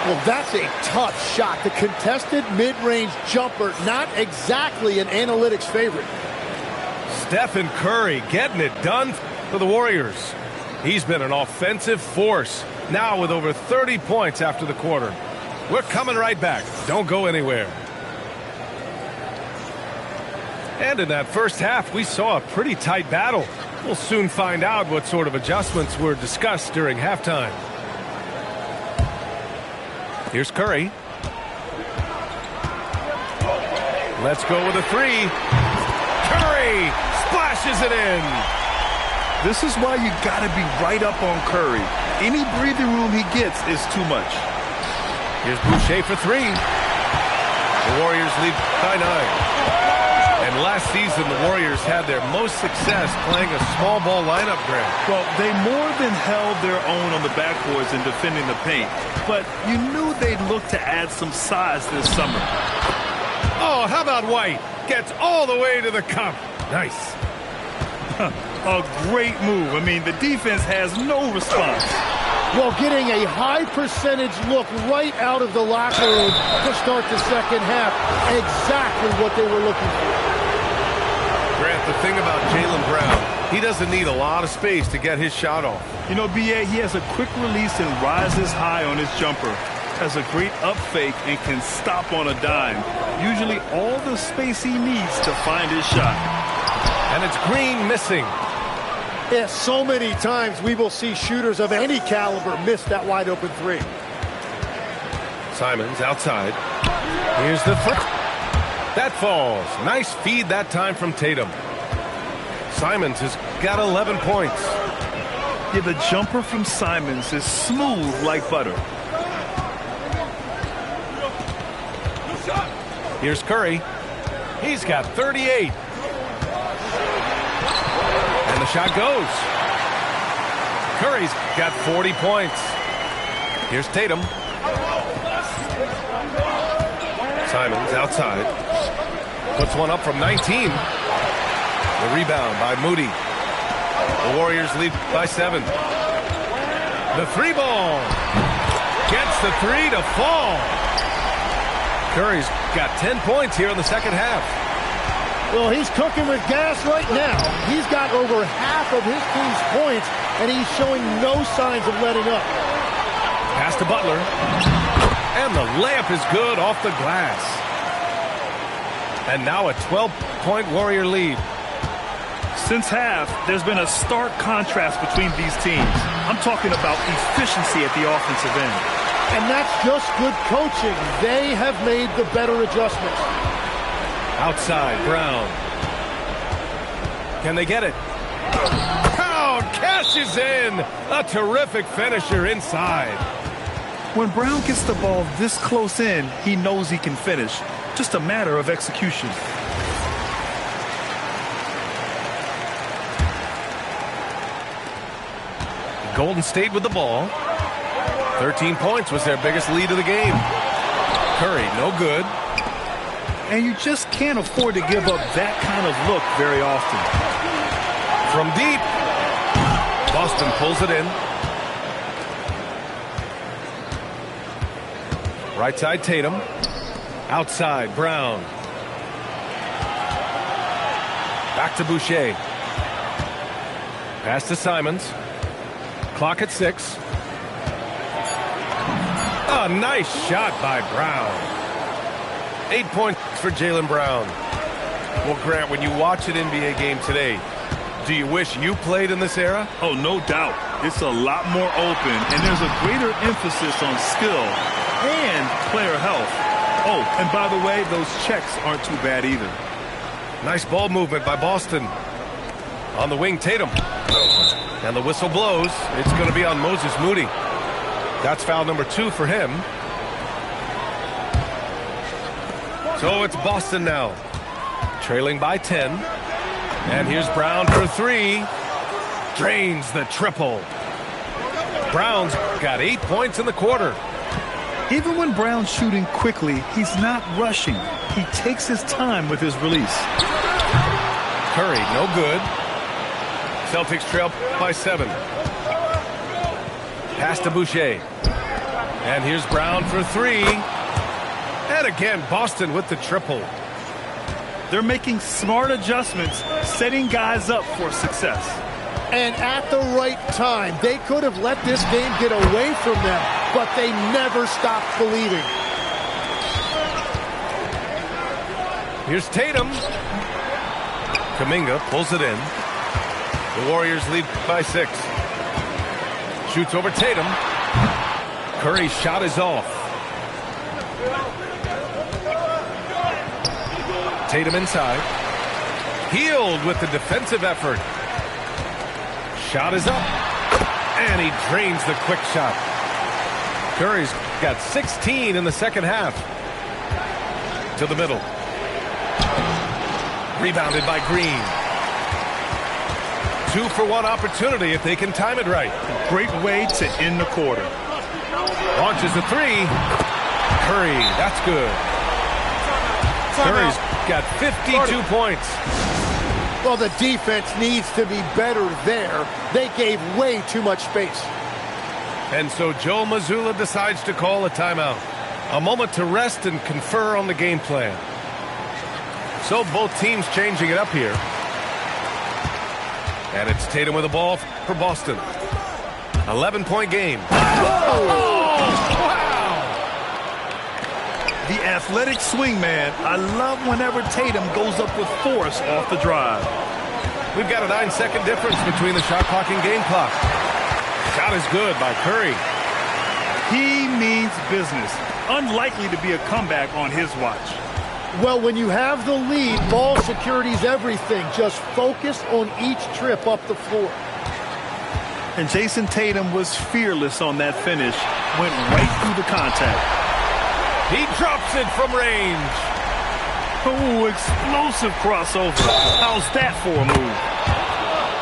Well, that's a tough shot. The contested mid-range jumper, not exactly an analytics favorite. Stephen Curry getting it done for the Warriors. He's been an offensive force, now with over 30 points after the quarter. We're coming right back. Don't go anywhere. And in that first half, we saw a pretty tight battle. We'll soon find out what sort of adjustments were discussed during halftime. Here's Curry. Let's go with a three. Curry splashes it in. This is why you got to be right up on Curry. Any breathing room he gets is too much. Here's Boucher for three. The Warriors lead by 9. And last season, the Warriors had their most success playing a small ball lineup, Grant. Well, they more than held their own on the backboards in defending the paint. But you knew they'd look to add some size this summer. Oh, how about White? Gets all the way to the cup. Nice. A great move. I mean, the defense has no response. Well, getting a high percentage look right out of the locker room to start the second half. Exactly what they were looking for. Grant, the thing about Jaylen Brown, he doesn't need a lot of space to get his shot off. You know, B.A., he has a quick release and rises high on his jumper. Has a great up fake and can stop on a dime. Usually all the space he needs to find his shot. And it's Green missing. Yeah, so many times we will see shooters of any caliber miss that wide open three. Simons outside. Here's the first. That falls. Nice feed that time from Tatum. Simons has got 11 points. Yeah, the jumper from Simons is smooth like butter. Here's Curry. He's got 38. And the shot goes. Curry's got 40 points. Here's Tatum. Simons outside. Puts one up from 19. The rebound by Moody. The Warriors lead by 7. The three ball. Gets the three to fall. Curry's got 10 points here in the second half. Well, he's cooking with gas right now. He's got over half of his team's points, and he's showing no signs of letting up. Pass to Butler. And the layup is good off the glass. And now a 12-point Warrior lead. Since half, there's been a stark contrast between these teams. I'm talking about efficiency at the offensive end. And that's just good coaching. They have made the better adjustments. Outside, Brown. Can they get it? Brown cashes in. A terrific finisher inside. When Brown gets the ball this close in, he knows he can finish. Just a matter of execution. Golden State with the ball. 13 points was their biggest lead of the game. Curry, no good. And you just can't afford to give up that kind of look very often. From deep. Boston pulls it in. Right side, Tatum. Outside, Brown. Back to Boucher. Pass to Simons. Clock at 6. A nice shot by Brown. 8 points for Jaylen Brown. Well, Grant, when you watch an NBA game today, do you wish you played in this era? Oh, no doubt. It's a lot more open, and there's a greater emphasis on skill and player health. Oh, and by the way, those checks aren't too bad either. Nice ball movement by Boston. On the wing, Tatum. And the whistle blows. It's going to be on Moses Moody. That's foul number 2 for him. So it's Boston now. Trailing by 10. And here's Brown for 3. Drains the triple. Brown's got 8 points in the quarter. Even when Brown's shooting quickly, he's not rushing. He takes his time with his release. Curry, no good. Celtics trail by 7. Pass to Boucher. And here's Brown for 3. And again, Boston with the triple. They're making smart adjustments, setting guys up for success. And at the right time, they could have let this game get away from them, but they never stopped believing. Here's Tatum. Kuminga pulls it in. The Warriors lead by 6. Shoots over Tatum. Curry's shot is off. Tatum inside. Healed with the defensive effort. Shot is up. And he drains the quick shot. Curry's got 16 in the second half. To the middle. Rebounded by Green. 2-for-1 opportunity if they can time it right. Great way to end the quarter. Launches a 3. Curry, that's good. Curry's got 52 points. Well, the defense needs to be better there. They gave way too much space. And so Joe Mazzulla decides to call a timeout. A moment to rest and confer on the game plan. So both teams changing it up here. And it's Tatum with the ball for Boston. 11-point game. The athletic swingman. I love whenever Tatum goes up with force off the drive. We've got a 9-second difference between the shot clock and game clock. Shot is good by Curry. He means business. Unlikely to be a comeback on his watch. Well, when you have the lead, ball security's everything. Just focus on each trip up the floor. And Jason Tatum was fearless on that finish. Went right through the contact. He drops it from range. Oh, explosive crossover. How's that for a move?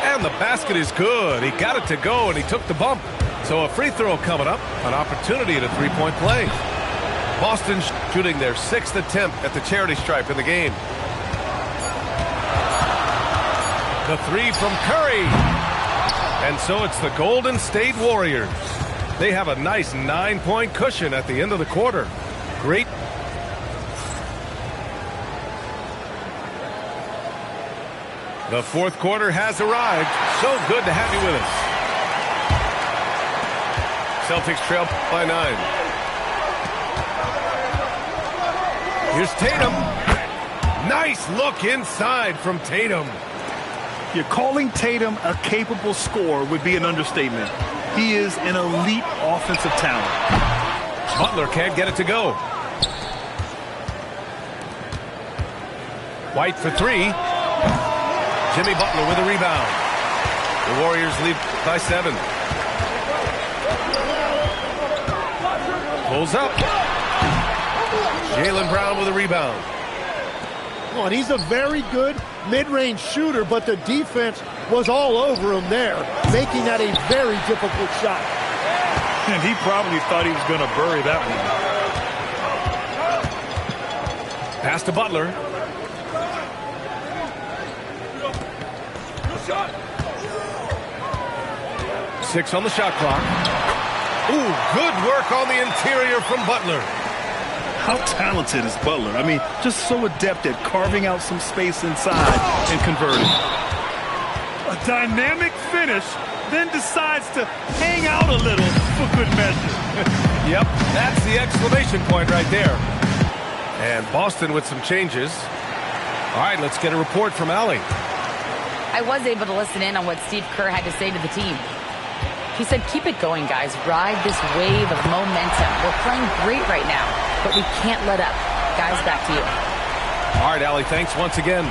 And the basket is good. He got it to go, and he took the bump. So a free throw coming up. An opportunity at a three-point play. Boston shooting their 6th attempt at the charity stripe in the game. The 3 from Curry. And so it's the Golden State Warriors. They have a nice 9-point cushion at the end of the quarter. Great. The fourth quarter has arrived. So good to have you with us. Celtics trail by 9. Here's Tatum. Nice look inside from Tatum. You're calling Tatum a capable scorer would be an understatement. He is an elite offensive talent. Butler can't get it to go. White for 3. Jimmy Butler with a rebound. The Warriors lead by 7. Pulls up. Jaylen Brown with a rebound. Oh, and he's a very good mid-range shooter, but the defense was all over him there, making that a very difficult shot. And he probably thought he was going to bury that one. Pass to Butler. Six on the shot clock. Ooh, good work on the interior from Butler. How talented is Butler? I mean, just so adept at carving out some space inside and converting. A dynamic finish, then decides to hang out a little for good measure. Yep, that's the exclamation point right there. And Boston with some changes. All right, let's get a report from Allie. I was able to listen in on what Steve Kerr had to say to the team. He said, keep it going, guys. Ride this wave of momentum. We're playing great right now, but we can't let up. Guys, back to you. All right, Allie, thanks once again.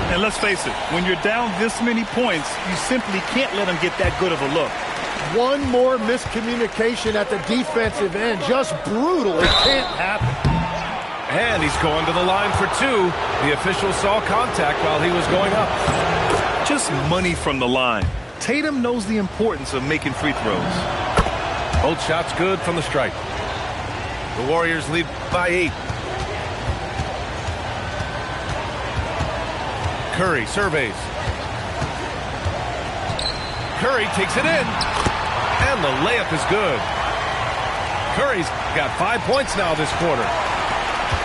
And let's face it, when you're down this many points, you simply can't let them get that good of a look. One more miscommunication at the defensive end. Just brutal. It can't happen. And he's going to the line for 2. The official saw contact while he was going up. Just money from the line. Tatum knows the importance of making free throws. Both shots good from the stripe. The Warriors lead by 8. Curry surveys. Curry takes it in. And the layup is good. Curry's got 5 points now this quarter.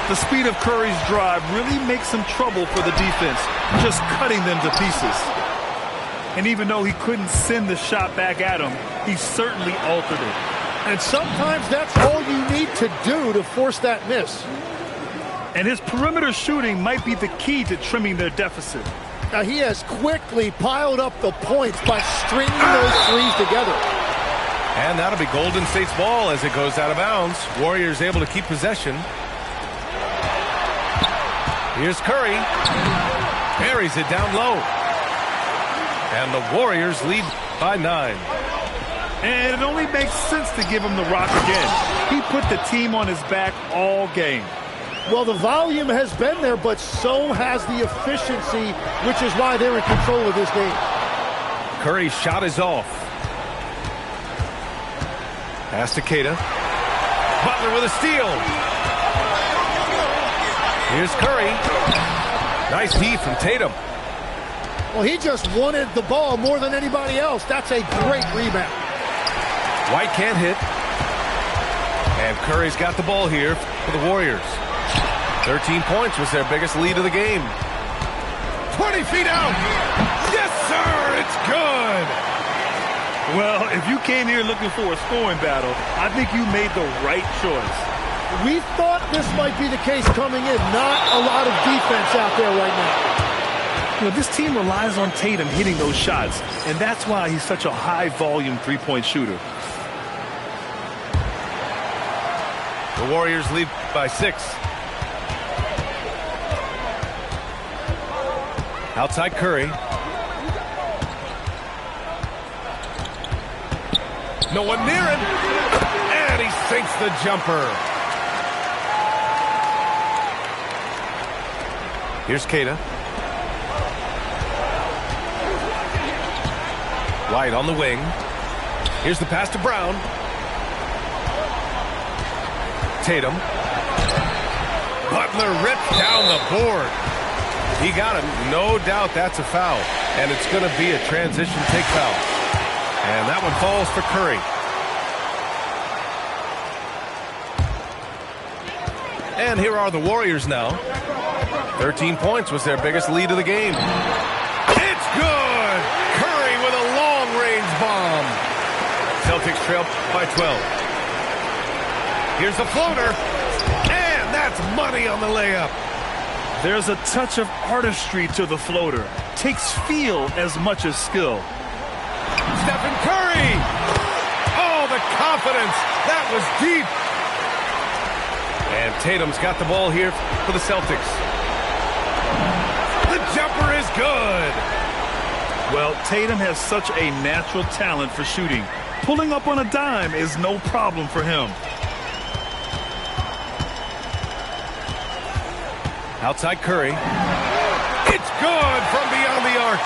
The speed of Curry's drive really makes him trouble for the defense, just cutting them to pieces. And even though he couldn't send the shot back at him, he certainly altered it. And sometimes that's all you need to do to force that miss. And his perimeter shooting might be the key to trimming their deficit. Now he has quickly piled up the points by stringing those threes together. And that'll be Golden State's ball as it goes out of bounds. Warriors able to keep possession. Here's Curry. Buries it down low. And the Warriors lead by 9. And it only makes sense to give him the rock again. He put the team on his back all game. Well, the volume has been there, but so has the efficiency, which is why they're in control of this game. Curry's shot is off. Pass to Keita. Butler with a steal. Here's Curry. Nice D from Tatum. Well, he just wanted the ball more than anybody else. That's a great rebound. White can't hit. And Curry's got the ball here for the Warriors. 13 points was their biggest lead of the game. 20 feet out. Yes, sir. It's good. Well, if you came here looking for a scoring battle, I think you made the right choice. We thought this might be the case coming in. Not a lot of defense out there right now. You know, this team relies on Tatum hitting those shots, and that's why he's such a high-volume three-point shooter. The Warriors lead by 6. Outside Curry. No one near him. And he sinks the jumper. Here's Keita. White on the wing. Here's the pass to Brown. Tatum. Butler ripped down the board. He got him. No doubt that's a foul. And it's going to be a transition take foul. And that one falls for Curry. And here are the Warriors now. 13 points was their biggest lead of the game. trail by 12. Here's the floater. And that's money on the layup. There's a touch of artistry to the floater. Takes feel as much as skill. Stephen Curry. Oh, the confidence. That was deep. And Tatum's got the ball here for the Celtics. The jumper is good. Well, Tatum has such a natural talent for shooting. Pulling up on a dime is no problem for him. Outside Curry. It's good from beyond the arc.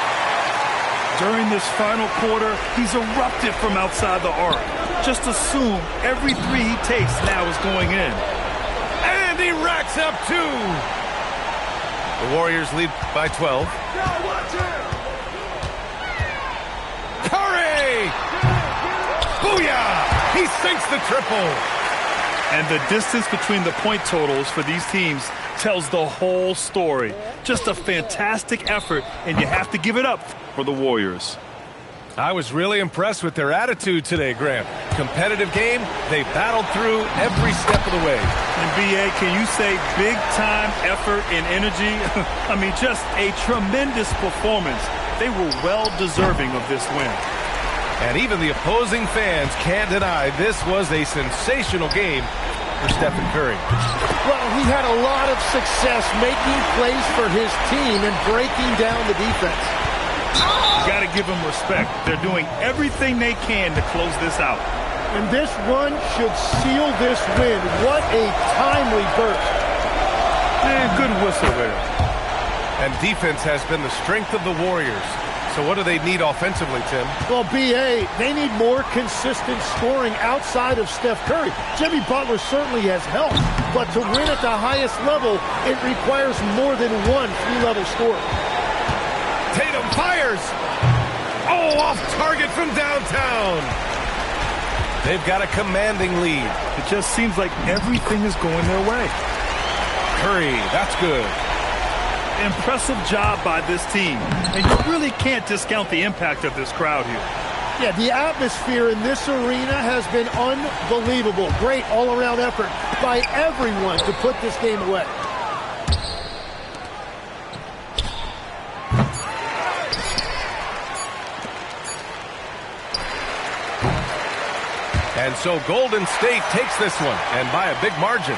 During this final quarter, he's erupted from outside the arc. Just assume every three he takes now is going in. And he racks up 2. The Warriors lead by 12. Curry! Booyah! He sinks the triple. And the distance between the point totals for these teams tells the whole story. Just a fantastic effort, and you have to give it up for the Warriors. I was really impressed with their attitude today, Graham. Competitive game, they battled through every step of the way. And B.A., can you say big-time effort and energy? I mean, just a tremendous performance. They were well deserving of this win. And even the opposing fans can't deny this was a sensational game for Stephen Curry. Well, he had a lot of success making plays for his team and breaking down the defense. You got to give them respect. They're doing everything they can to close this out. And this run should seal this win. What a timely burst. And good whistle there. And defense has been the strength of the Warriors. So what do they need offensively, Tim? Well, B.A., they need more consistent scoring outside of Steph Curry. Jimmy Butler certainly has helped, but to win at the highest level, it requires more than one three-level scorer. Tatum fires! Oh, off target from downtown! They've got a commanding lead. It just seems like everything is going their way. Curry, that's good. Impressive job by this team. And you really can't discount the impact of this crowd here. Yeah, the atmosphere in this arena has been unbelievable. Great all-around effort by everyone to put this game away. And so Golden State takes this one, and by a big margin.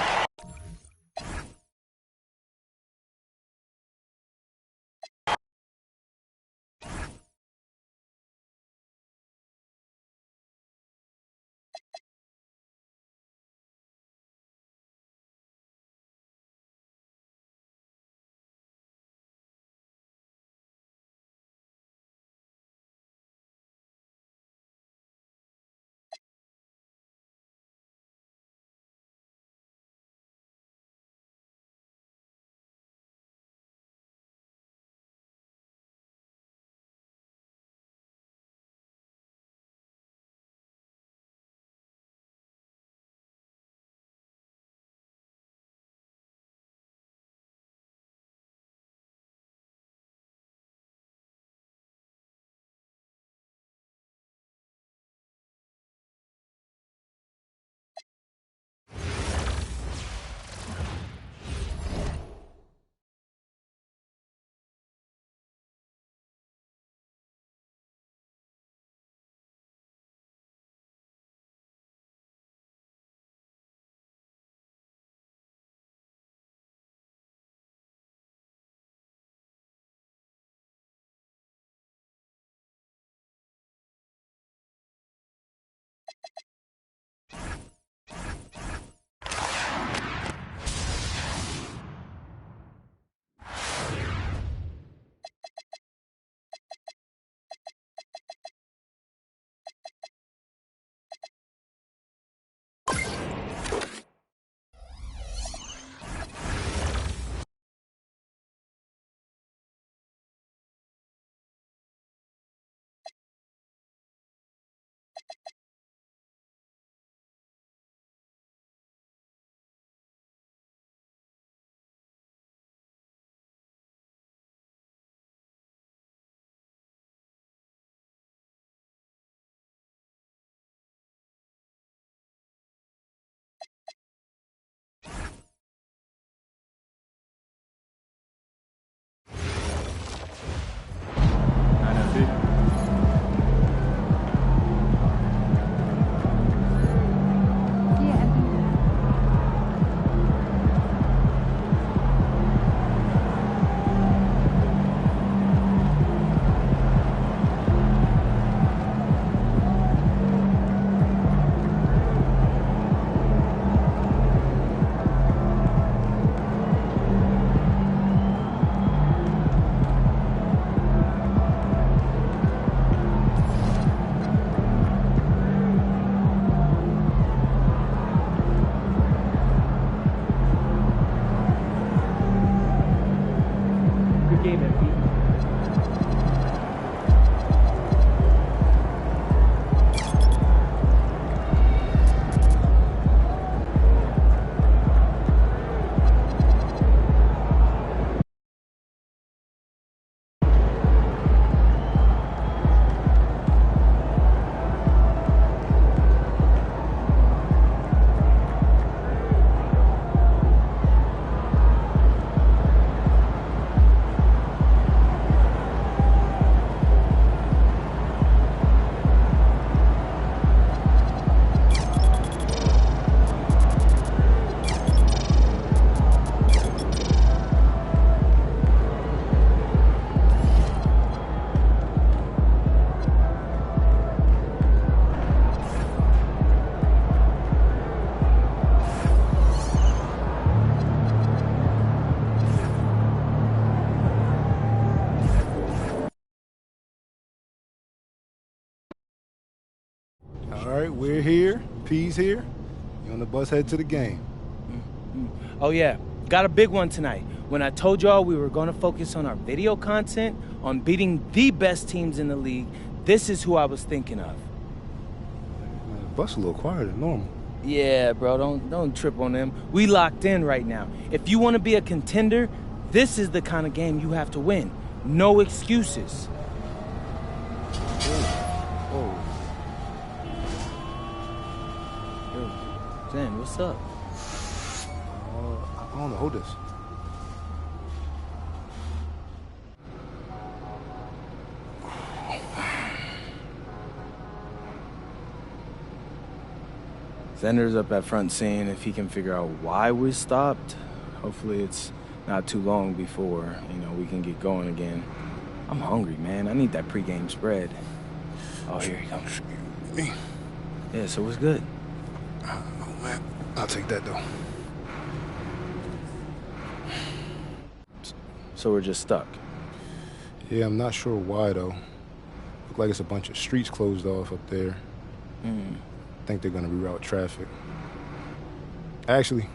P's here. You on the bus head to the game. Oh, yeah. Got a big one tonight. When I told y'all we were going to focus on our video content, on beating the best teams in the league, this is who I was thinking of. Man, the bus a little quieter than normal. Yeah, bro, don't trip on them. We locked in right now. If you want to be a contender, this is the kind of game you have to win. No excuses. Whoa. Yo, Zen, what's up? I don't know. Hold this. Zender's up at front seeing if he can figure out why we stopped. Hopefully it's not too long before, we can get going again. I'm hungry, man. I need that pregame spread. Oh, here he comes. Excuse me. Yeah, so what's good? Oh, man. I'll take that, though. So we're just stuck? Yeah, I'm not sure why, though. Look like it's a bunch of streets closed off up there. I think they're going to reroute traffic. Actually,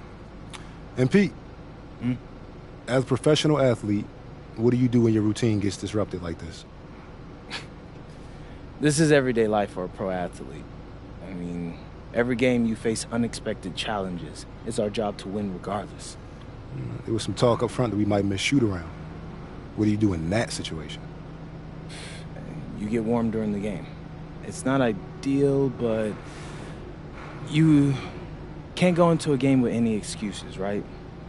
and Pete, as a professional athlete, what do you do when your routine gets disrupted like this? This is everyday life for a pro athlete. I mean, every game you face unexpected challenges. It's our job to win regardless. There was some talk up front that we might miss shoot around. What do you do in that situation? You get warm during the game. It's not ideal, but you can't go into a game with any excuses, right?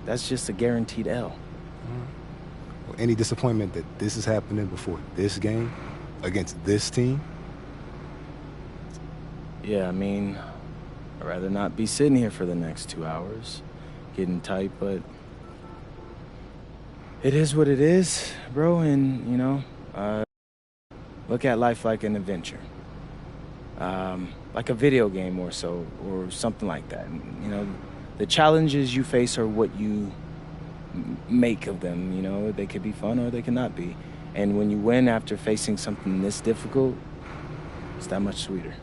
That's just a guaranteed L. Well, any disappointment that this is happening before this game against this team? Yeah, I mean, I'd rather not be sitting here for the next 2 hours, getting tight, but it is what it is, bro, and, look at life like an adventure. Like a video game or so, or something like that. The challenges you face are what you make of them, They could be fun or they could not be. And when you win after facing something this difficult, it's that much sweeter.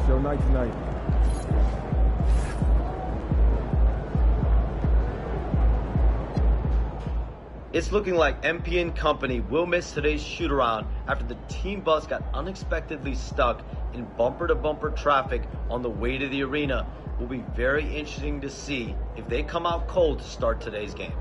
Show night tonight. It's looking like MP and company will miss today's shoot-around after the team bus got unexpectedly stuck in bumper-to-bumper traffic on the way to the arena. Will be very interesting to see if they come out cold to start today's game.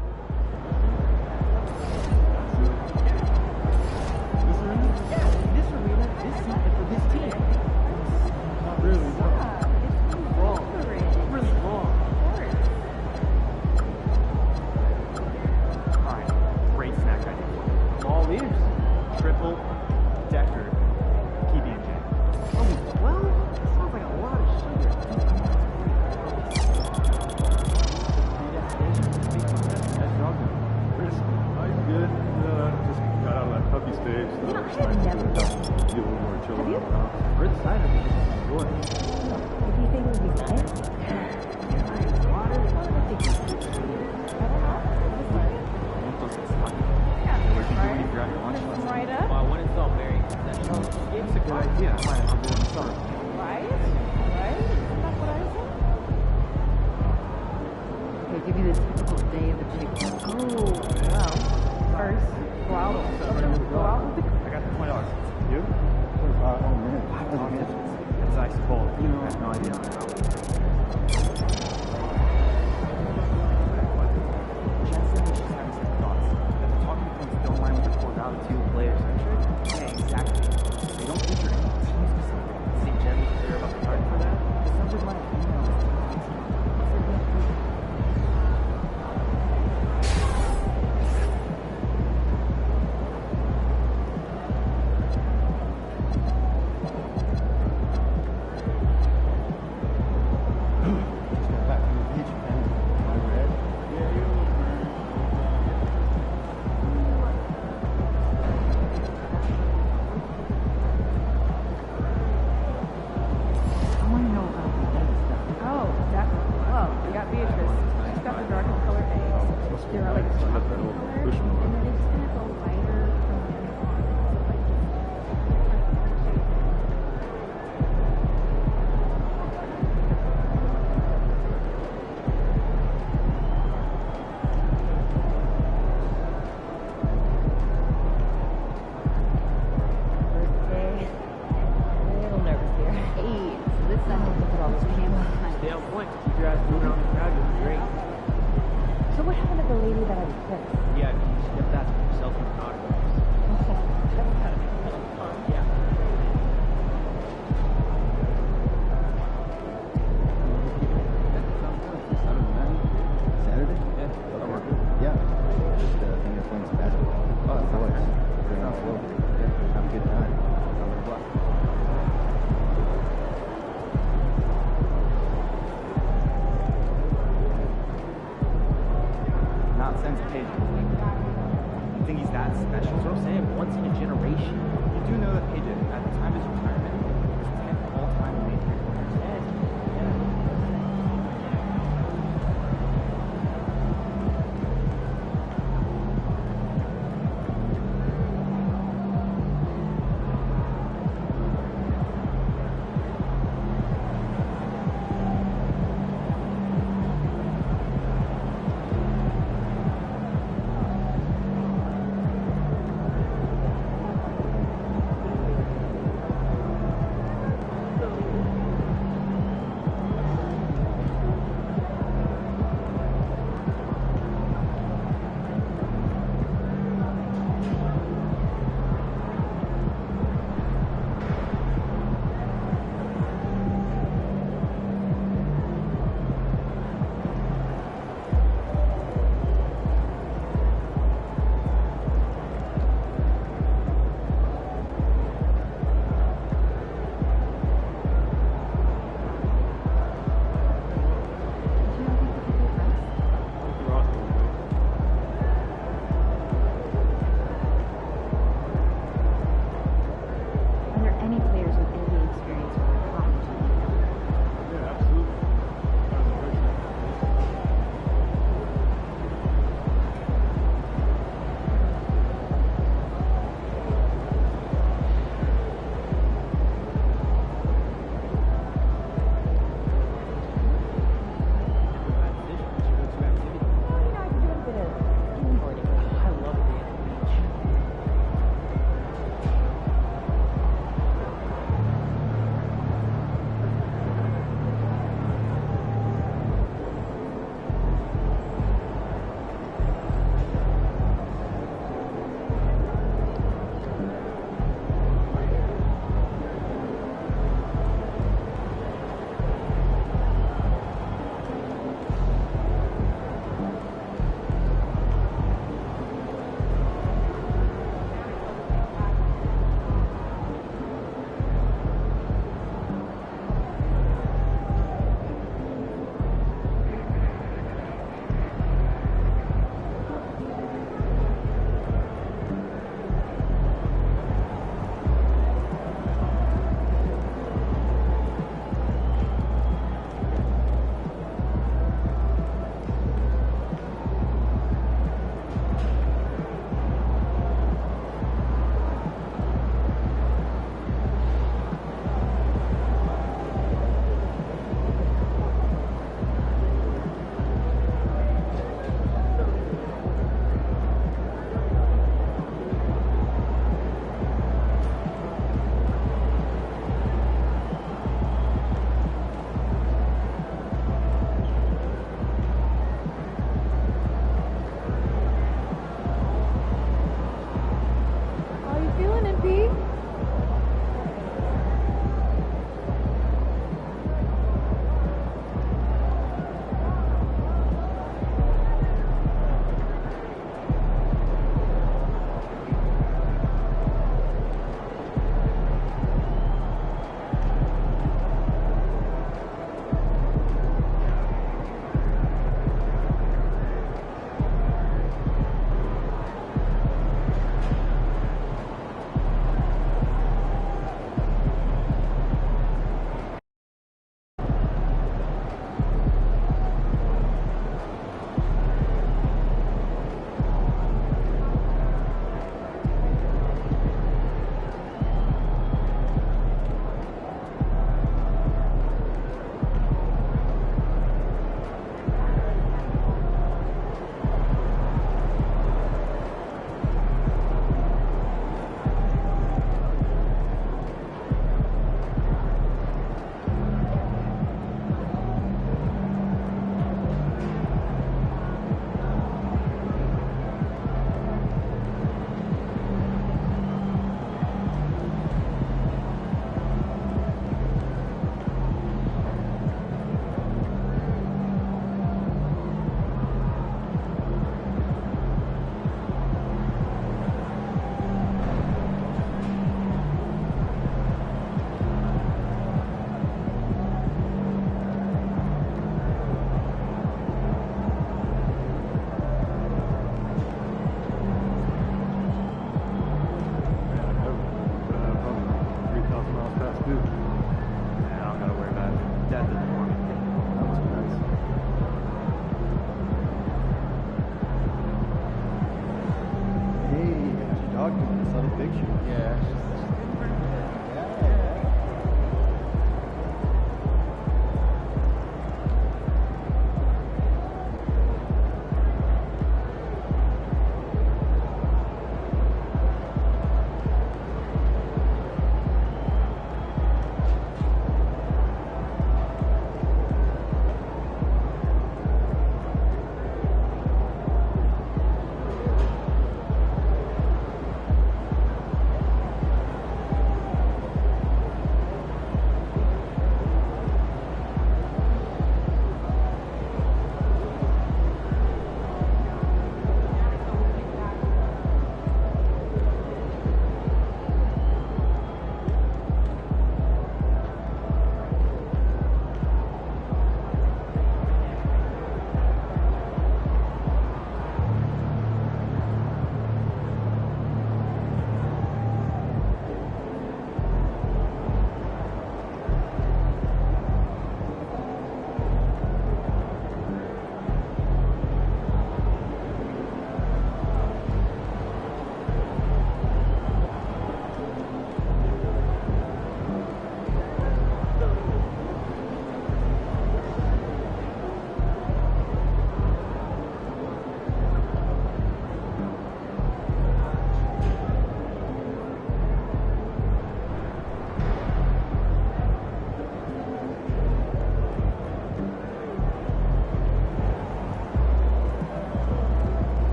picture. Yeah.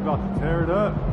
about to tear it up.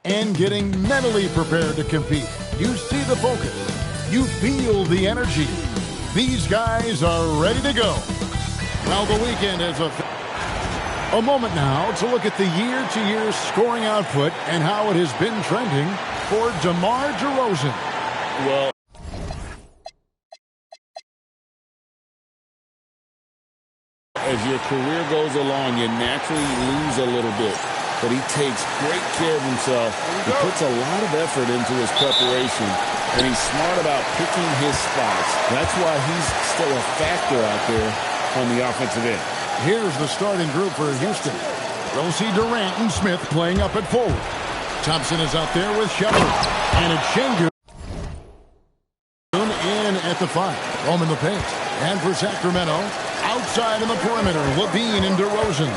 and getting mentally prepared to compete. You see the focus. You feel the energy. These guys are ready to go. Well, the weekend is a moment now to look at the year-to-year scoring output and how it has been trending for DeMar DeRozan. Well, as your career goes along, you naturally lose a little bit. But he takes great care of himself. He puts a lot of effort into his preparation, and he's smart about picking his spots. That's why he's still a factor out there on the offensive end. Here's the starting group for Houston. We'll see Durant and Smith playing up at forward. Thompson is out there with Shepard. And it's Şengün in at the 5. Roman the paint. And for Sacramento, outside in the perimeter, Levine and DeRozan.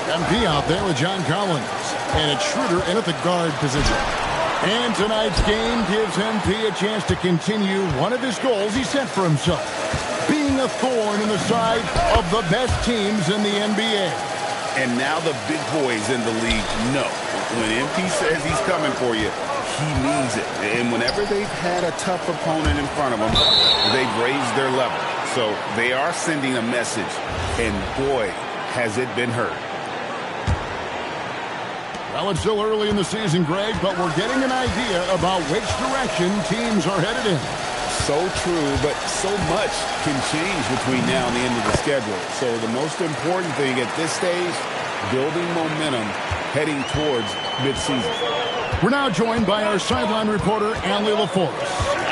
MP out there with John Collins. And it's Schroeder in at the guard position. And tonight's game gives MP a chance to continue one of his goals he set for himself, being a thorn in the side of the best teams in the NBA. And now the big boys in the league know when MP says he's coming for you, he means it. And whenever they've had a tough opponent in front of them, they've raised their level. So they are sending a message, and boy, has it been heard. Well, it's still early in the season, Greg, but we're getting an idea about which direction teams are headed in. So true, but so much can change between now and the end of the schedule. So the most important thing at this stage, building momentum heading towards midseason. We're now joined by our sideline reporter, Allie LaForce.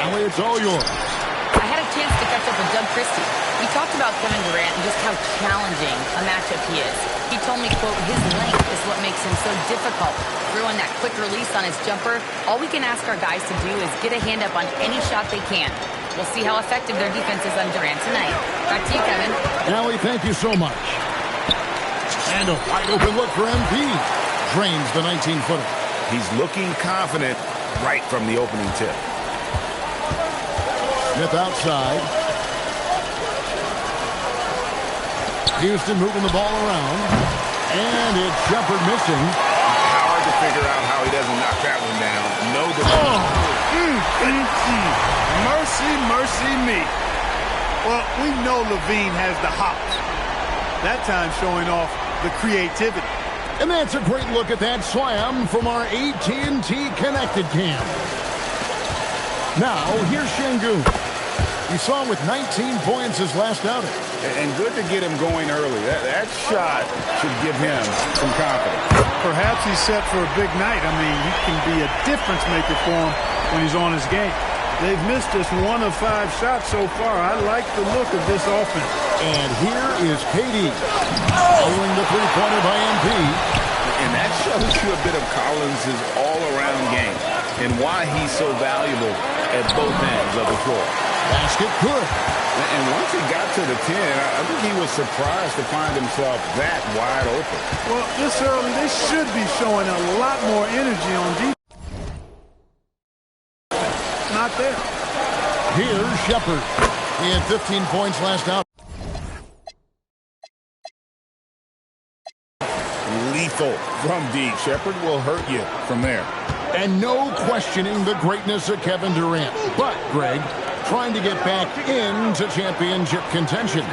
Allie, it's all yours. I had a chance to catch up with Doug Christie. We talked about Kevin Durant and just how challenging a matchup he is. He told me, quote, his length is what makes him so difficult. Throwing that quick release on his jumper, all we can ask our guys to do is get a hand up on any shot they can. We'll see how effective their defense is on Durant tonight. Back to you, Kevin. Allie, thank you so much. And a wide open look for MP. Drains the 19-footer. He's looking confident right from the opening tip. Smith outside. Houston moving the ball around. And it's Shepard missing. Hard to figure out how he doesn't knock that one down. No defense. Mercy, mercy me. Well, we know Levine has the hops. That time showing off the creativity. And that's a great look at that slam from our AT&T Connected Cam. Now, here's Şengün. We saw him with 19 points his last outing. And good to get him going early. That shot should give him some confidence. Perhaps he's set for a big night. I mean, he can be a difference maker for him when he's on his game. They've missed just 1 of 5 shots so far. I like the look of this offense. And here is KD following the three-pointer by MP. And that shows you a bit of Collins' all-around game and why he's so valuable at both ends of the floor. Basket good. And once he got to the 10, I think he was surprised to find himself that wide open. Well, this early, they should be showing a lot more energy on defense. Not there. Here's Shepard. He had 15 points last out. Lethal from deep. Shepard will hurt you from there. And no questioning the greatness of Kevin Durant. But, Greg, trying to get back into championship contention.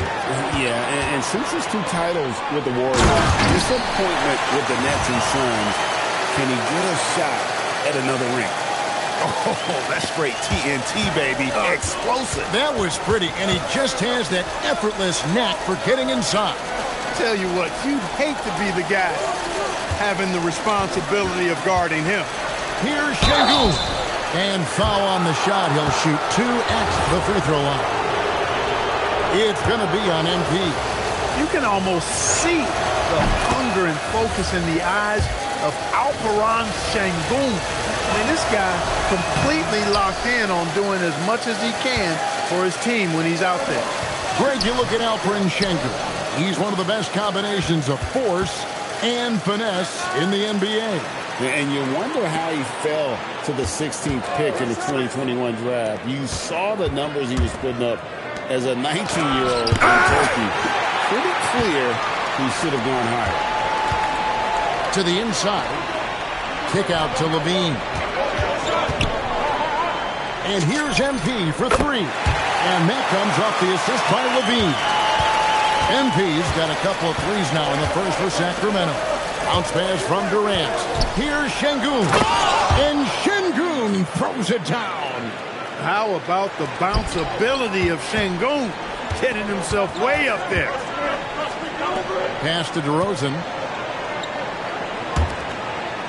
Yeah, and since his 2 titles with the Warriors, disappointment with the Nets and Suns, can he get a shot at another ring? Oh, that's straight TNT, baby. Explosive. That was pretty, and he just has that effortless knack for getting inside. Tell you what, you'd hate to be the guy having the responsibility of guarding him. Here's Şengün. And foul on the shot. He'll shoot 2 at the free throw line. It's going to be on MP. You can almost see the hunger and focus in the eyes of Alperen Şengün. I mean, this guy completely locked in on doing as much as he can for his team when he's out there. Greg, you look at Alperen Şengün. He's one of the best combinations of force and finesse in the NBA. And you wonder how he fell to the 16th pick in the 2021 draft. You saw the numbers he was putting up as a 19-year-old in Turkey. Pretty clear he should have gone higher. To the inside. Kick out to Levine. And here's MP for three. And that comes off the assist by Levine. MP's got a couple of threes now in the first for Sacramento. Bounce pass from Durant. Here's Şengün. And Şengün throws it down. How about the bounceability of Şengün? Getting himself way up there. Pass to DeRozan.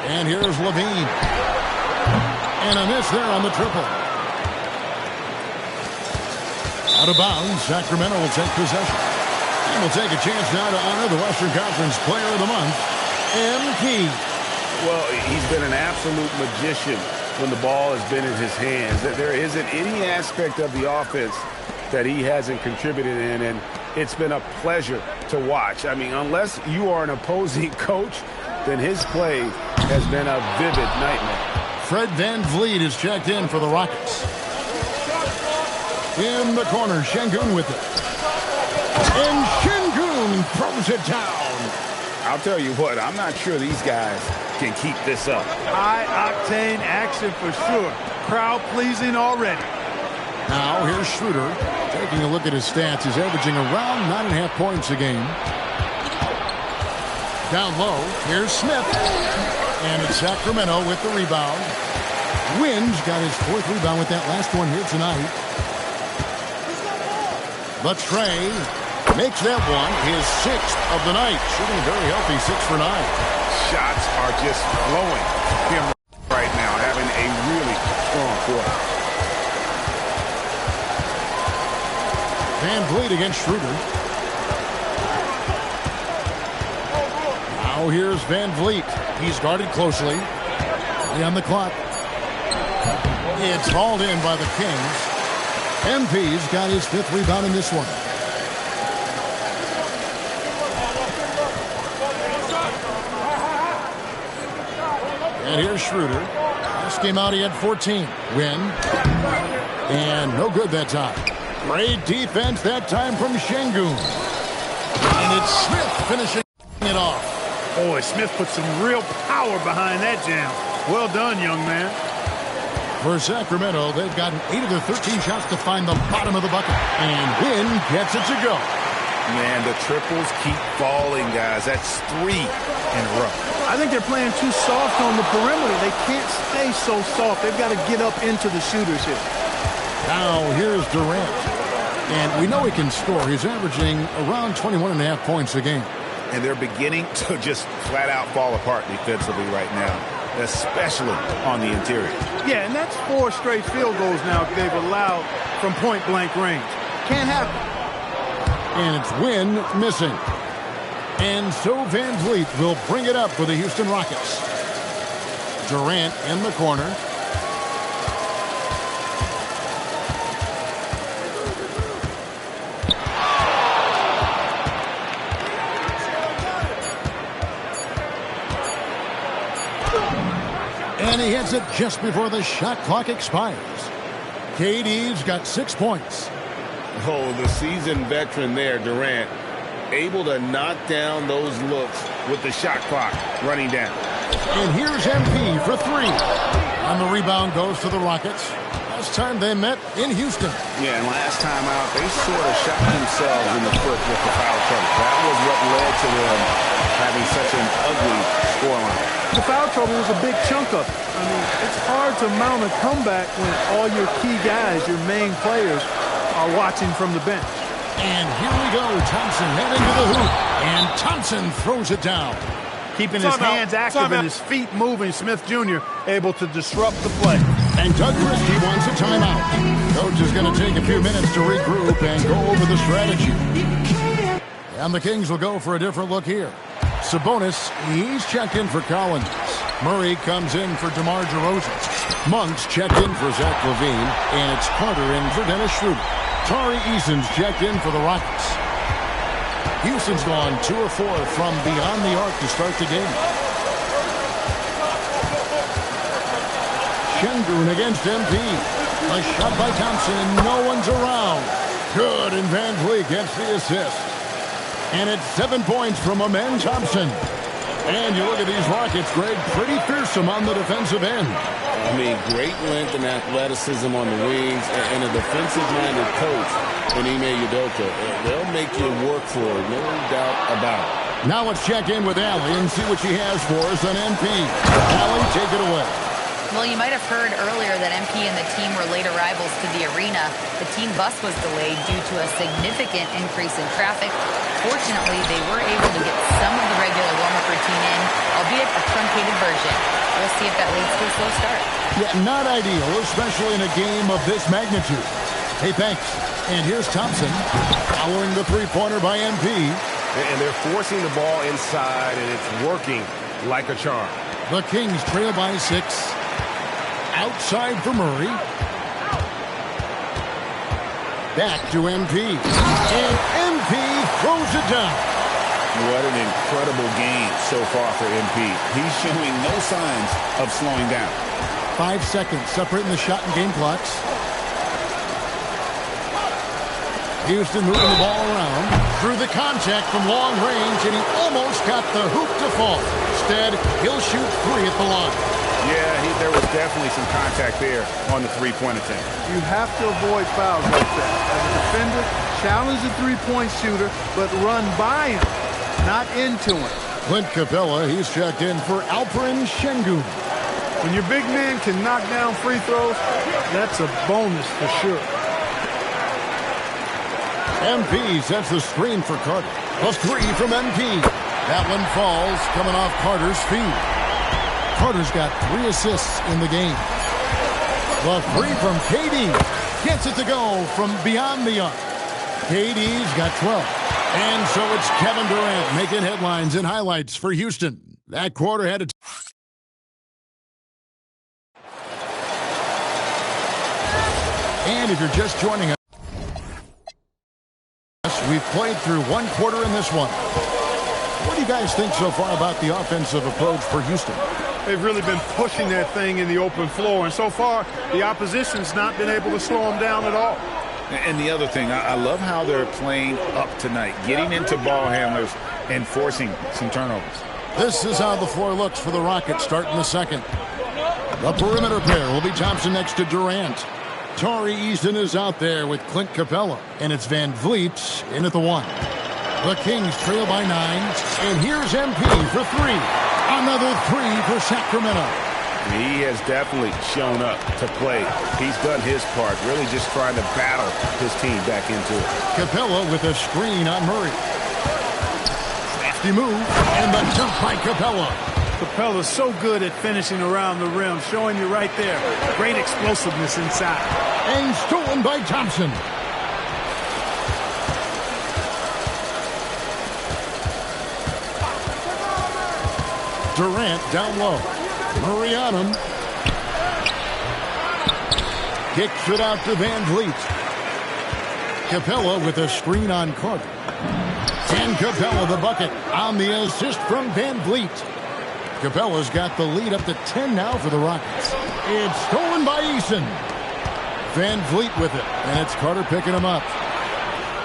And here's Levine. And a miss there on the triple. Out of bounds, Sacramento will take possession. And we'll take a chance now to honor the Western Conference Player of the Month, MP. Well, he's been an absolute magician when the ball has been in his hands. There isn't any aspect of the offense that he hasn't contributed in, and it's been a pleasure to watch. I mean, unless you are an opposing coach, then his play has been a vivid nightmare. Fred VanVleet is checked in for the Rockets. In the corner, Şengün with it. And Şengün throws it down. I'll tell you what, I'm not sure these guys can keep this up. High-octane action for sure. Crowd-pleasing already. Now, here's Schroeder. Taking a look at his stats, he's averaging around 9.5 points a game. Down low, here's Smith. And it's Sacramento with the rebound. Wynn's got his fourth rebound with that last one here tonight. But Trey makes that one his sixth of the night. Shooting very healthy, 6 for 9. Shots are just flowing him right now, having a really strong quarter. VanVleet against Schroeder. Now here's VanVleet. He's guarded closely. On the clock. It's hauled in by the Kings. MP's got his 5th rebound in this one. And here's Schroeder. Last game out, he had 14. Win. And no good that time. Great defense that time from Şengün. And it's Smith finishing it off. Boy, Smith put some real power behind that jam. Well done, young man. For Sacramento, they've gotten 8 of their 13 shots to find the bottom of the bucket. And Wynn gets it to go. Man, the triples keep falling, guys. That's 3 in a row. I think they're playing too soft on the perimeter. They can't stay so soft. They've got to get up into the shooters here. Now, here's Durant. And we know he can score. He's averaging around 21.5 points a game. And they're beginning to just flat out fall apart defensively right now, especially on the interior. Yeah, and that's 4 straight field goals now they've allowed from point-blank range. Can't happen. And it's Wynn missing. And so VanVleet will bring it up for the Houston Rockets. Durant in the corner. And he hits it just before the shot clock expires. KD's got 6 points. Oh, the seasoned veteran there, Durant, able to knock down those looks with the shot clock running down. And here's MP for 3. And the rebound goes to the Rockets. Last time they met in Houston. Yeah, and last time out, they sort of shot themselves in the foot with the foul trouble. That was what led to them having such an ugly scoreline. The foul trouble was a big chunk of it. I mean, it's hard to mount a comeback when all your key guys, your main players, are watching from the bench. And here we go. Thompson heading to the hoop. And Thompson throws it down. Keeping his hands active and his feet moving, Smith Jr. able to disrupt the play. And Doug Christie wants a timeout. Coach is going to take a few minutes to regroup and go over the strategy. And the Kings will go for a different look here. Sabonis, he's checked in for Collins. Murray comes in for DeMar DeRozan. Monk's checked in for Zach LaVine. And it's Carter in for Dennis Schroeder. Tari Eason's checked in for the Rockets. Houston's gone 2 of 4 from beyond the arc to start the game. Şengün against MP. A shot by Thompson and no one's around. Good, and VanVleet gets the assist. And it's 7 points from Amen Thompson. And you look at these Rockets, Greg, pretty fearsome on the defensive end. I mean, great length and athleticism on the wings, and a defensive-minded coach in Ime Udoka. They'll make you work for it, no doubt about it. Now let's check in with Allie and see what she has for us on MP. Allie, take it away. Well, you might have heard earlier that MP and the team were late arrivals to the arena. The team bus was delayed due to a significant increase in traffic. Fortunately, they were able to get some of the regular warm-up routine in, albeit a truncated version. We'll see if that leads to a slow start. Yeah, not ideal, especially in a game of this magnitude. Hey, thanks. And here's Thompson following the three-pointer by MP. And they're forcing the ball inside, and it's working like a charm. The Kings trail by 6. Outside for Murray. Back to MP. And MP throws it down. What an incredible game so far for MP. He's showing no signs of slowing down. 5 seconds separating the shot and game clocks. Houston moving the ball around. Through the contact from long range, and he almost got the hoop to fall. Instead, he'll shoot 3 at the line. Yeah, there was definitely some contact there on the three-point attempt. You have to avoid fouls like that. As a defender, challenge the three-point shooter, but run by him, not into him. Clint Capella, he's checked in for Alperen Şengün. When your big man can knock down free throws, that's a bonus for sure. MP sets the screen for Carter. A 3 from MP. That one falls, coming off Carter's feet. Carter's got 3 assists in the game. The 3 from KD. Gets it to go from beyond the arc. KD's got 12. And so it's Kevin Durant making headlines and highlights for Houston. That quarter had it. And if you're just joining us, we've played through 1 quarter in this one. What do you guys think so far about the offensive approach for Houston? They've really been pushing that thing in the open floor, and so far, the opposition's not been able to slow them down at all. And the other thing, I love how they're playing up tonight, getting into ball handlers and forcing some turnovers. This is how the floor looks for the Rockets starting the second. The perimeter pair will be Thompson next to Durant. Tari Eason is out there with Clint Capella, and it's Van Vliet in at the 1. The Kings trail by 9, and here's MP for 3. Another 3 for Sacramento. He has definitely shown up to play. He's done his part, really just trying to battle his team back into it. Capella with a screen on Murray. Crafty move, and the jump by Capella. Capella's so good at finishing around the rim, showing you right there. Great explosiveness inside. And stolen by Thompson. Durant down low. Murray on him. Kicks it out to Van Vliet. Capella with a screen on Carter. And Capella the bucket on the assist from Van Vliet. Capella's got the lead up to 10 now for the Rockets. It's stolen by Eason. Van Vliet with it, and it's Carter picking him up.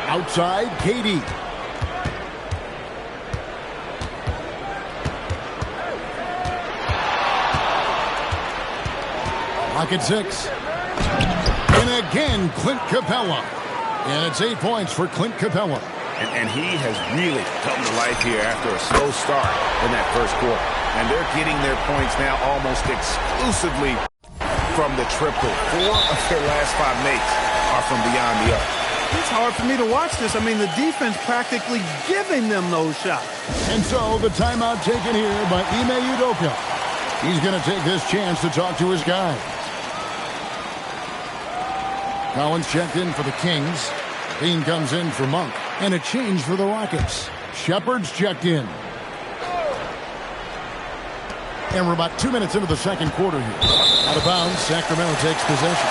Outside, KD. Rocket 6. And again, Clint Capella. And it's 8 points for Clint Capella. And he has really come to life here after a slow start in that first quarter. And they're getting their points now almost exclusively from the triple. 4 of their last 5 makes are from beyond the arc. It's hard for me to watch this. I mean, the defense practically giving them those shots. And so the timeout taken here by Ime Udoka. He's going to take this chance to talk to his guy. Collins checked in for the Kings. Bean comes in for Monk. And a change for the Rockets. Shepard's checked in. And we're about 2 minutes into the second quarter here. Out of bounds, Sacramento takes possession.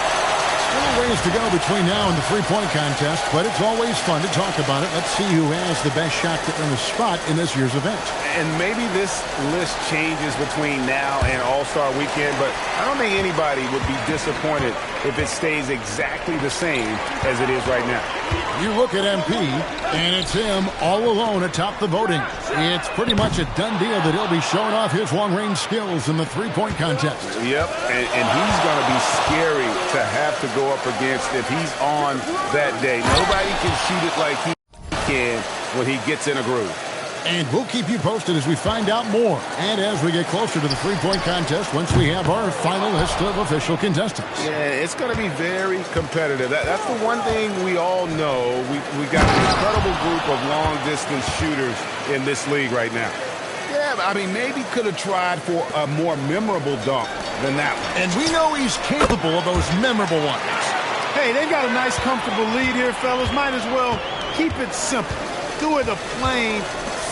Still ways to go between now and the three-point contest, but it's always fun to talk about it. Let's see who has the best shot to earn a spot in this year's event. And maybe this list changes between now and All-Star Weekend, but I don't think anybody would be disappointed if it stays exactly the same as it is right now. You look at MP, and it's him all alone atop the voting. It's pretty much a done deal that he'll be showing off his long-range skills in the three-point contest. Yep, and he's going to be scary to have to go up against if he's on that day. Nobody can shoot it like he can when he gets in a groove. And we'll keep you posted as we find out more and as we get closer to the three-point contest once we have our final list of official contestants. Yeah, it's going to be very competitive. That's the one thing we all know. We got an incredible group of long-distance shooters in this league right now. Yeah, I mean, maybe could have tried for a more memorable dunk than that one. And we know he's capable of those memorable ones. Hey, they've got a nice, comfortable lead here, fellas. Might as well keep it simple. Do it a plain,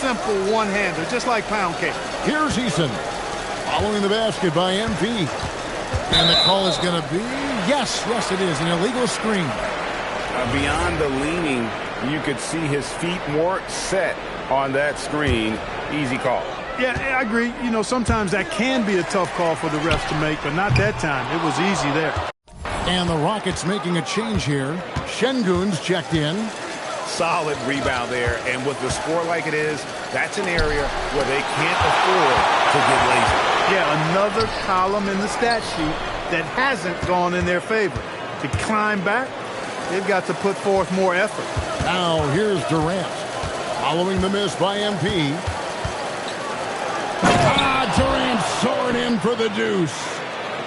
simple one-hander, just like pound cake. Here's Eason, following the basket by MP. And the call is going to be, yes, it is, an illegal screen. Beyond the leaning, you could see his feet more set on that screen. Easy call. Yeah, I agree. You know, sometimes that can be a tough call for the refs to make, but not that time. It was easy there. And the Rockets making a change here. Şengün's checked in. Solid rebound there, and with the score like it is, that's an area where they can't afford to get lazy. Yeah, another column in the stat sheet that hasn't gone in their favor. To climb back, they've got to put forth more effort. Now here's Durant, following the miss by MP. Durant soaring in for the deuce.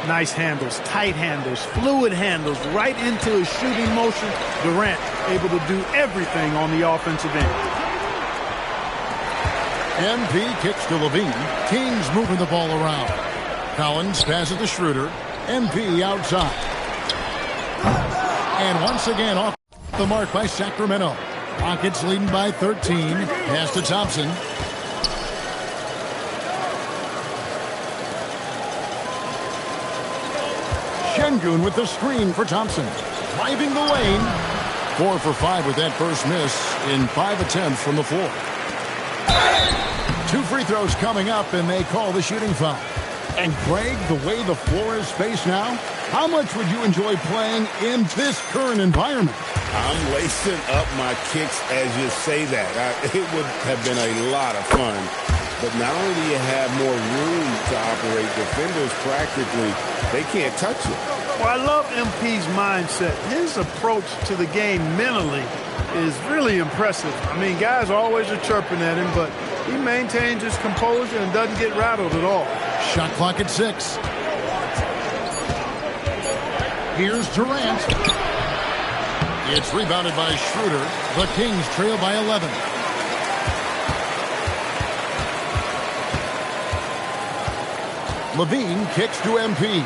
Nice handles, tight handles, fluid handles, right into his shooting motion. Durant able to do everything on the offensive end. MP kicks to Levine. Kings moving the ball around. Collins passes to Schroeder. MP outside. And once again off the mark by Sacramento. Rockets leading by 13. Pass to Thompson. Şengün with the screen for Thompson. Driving the lane. 4 for 5 with that first miss in 5 attempts from the floor. 2 free throws coming up, and they call the shooting foul. And Greg, the way the floor is spaced now, how much would you enjoy playing in this current environment? I'm lacing up my kicks as you say that. It would have been a lot of fun. But not only do you have more room to operate, defenders practically, they can't touch it. Well, I love MP's mindset. His approach to the game mentally is really impressive. I mean, guys always are chirping at him, but he maintains his composure and doesn't get rattled at all. Shot clock at 6. Here's Durant. It's rebounded by Schroeder. The Kings trail by 11. Levine kicks to MP.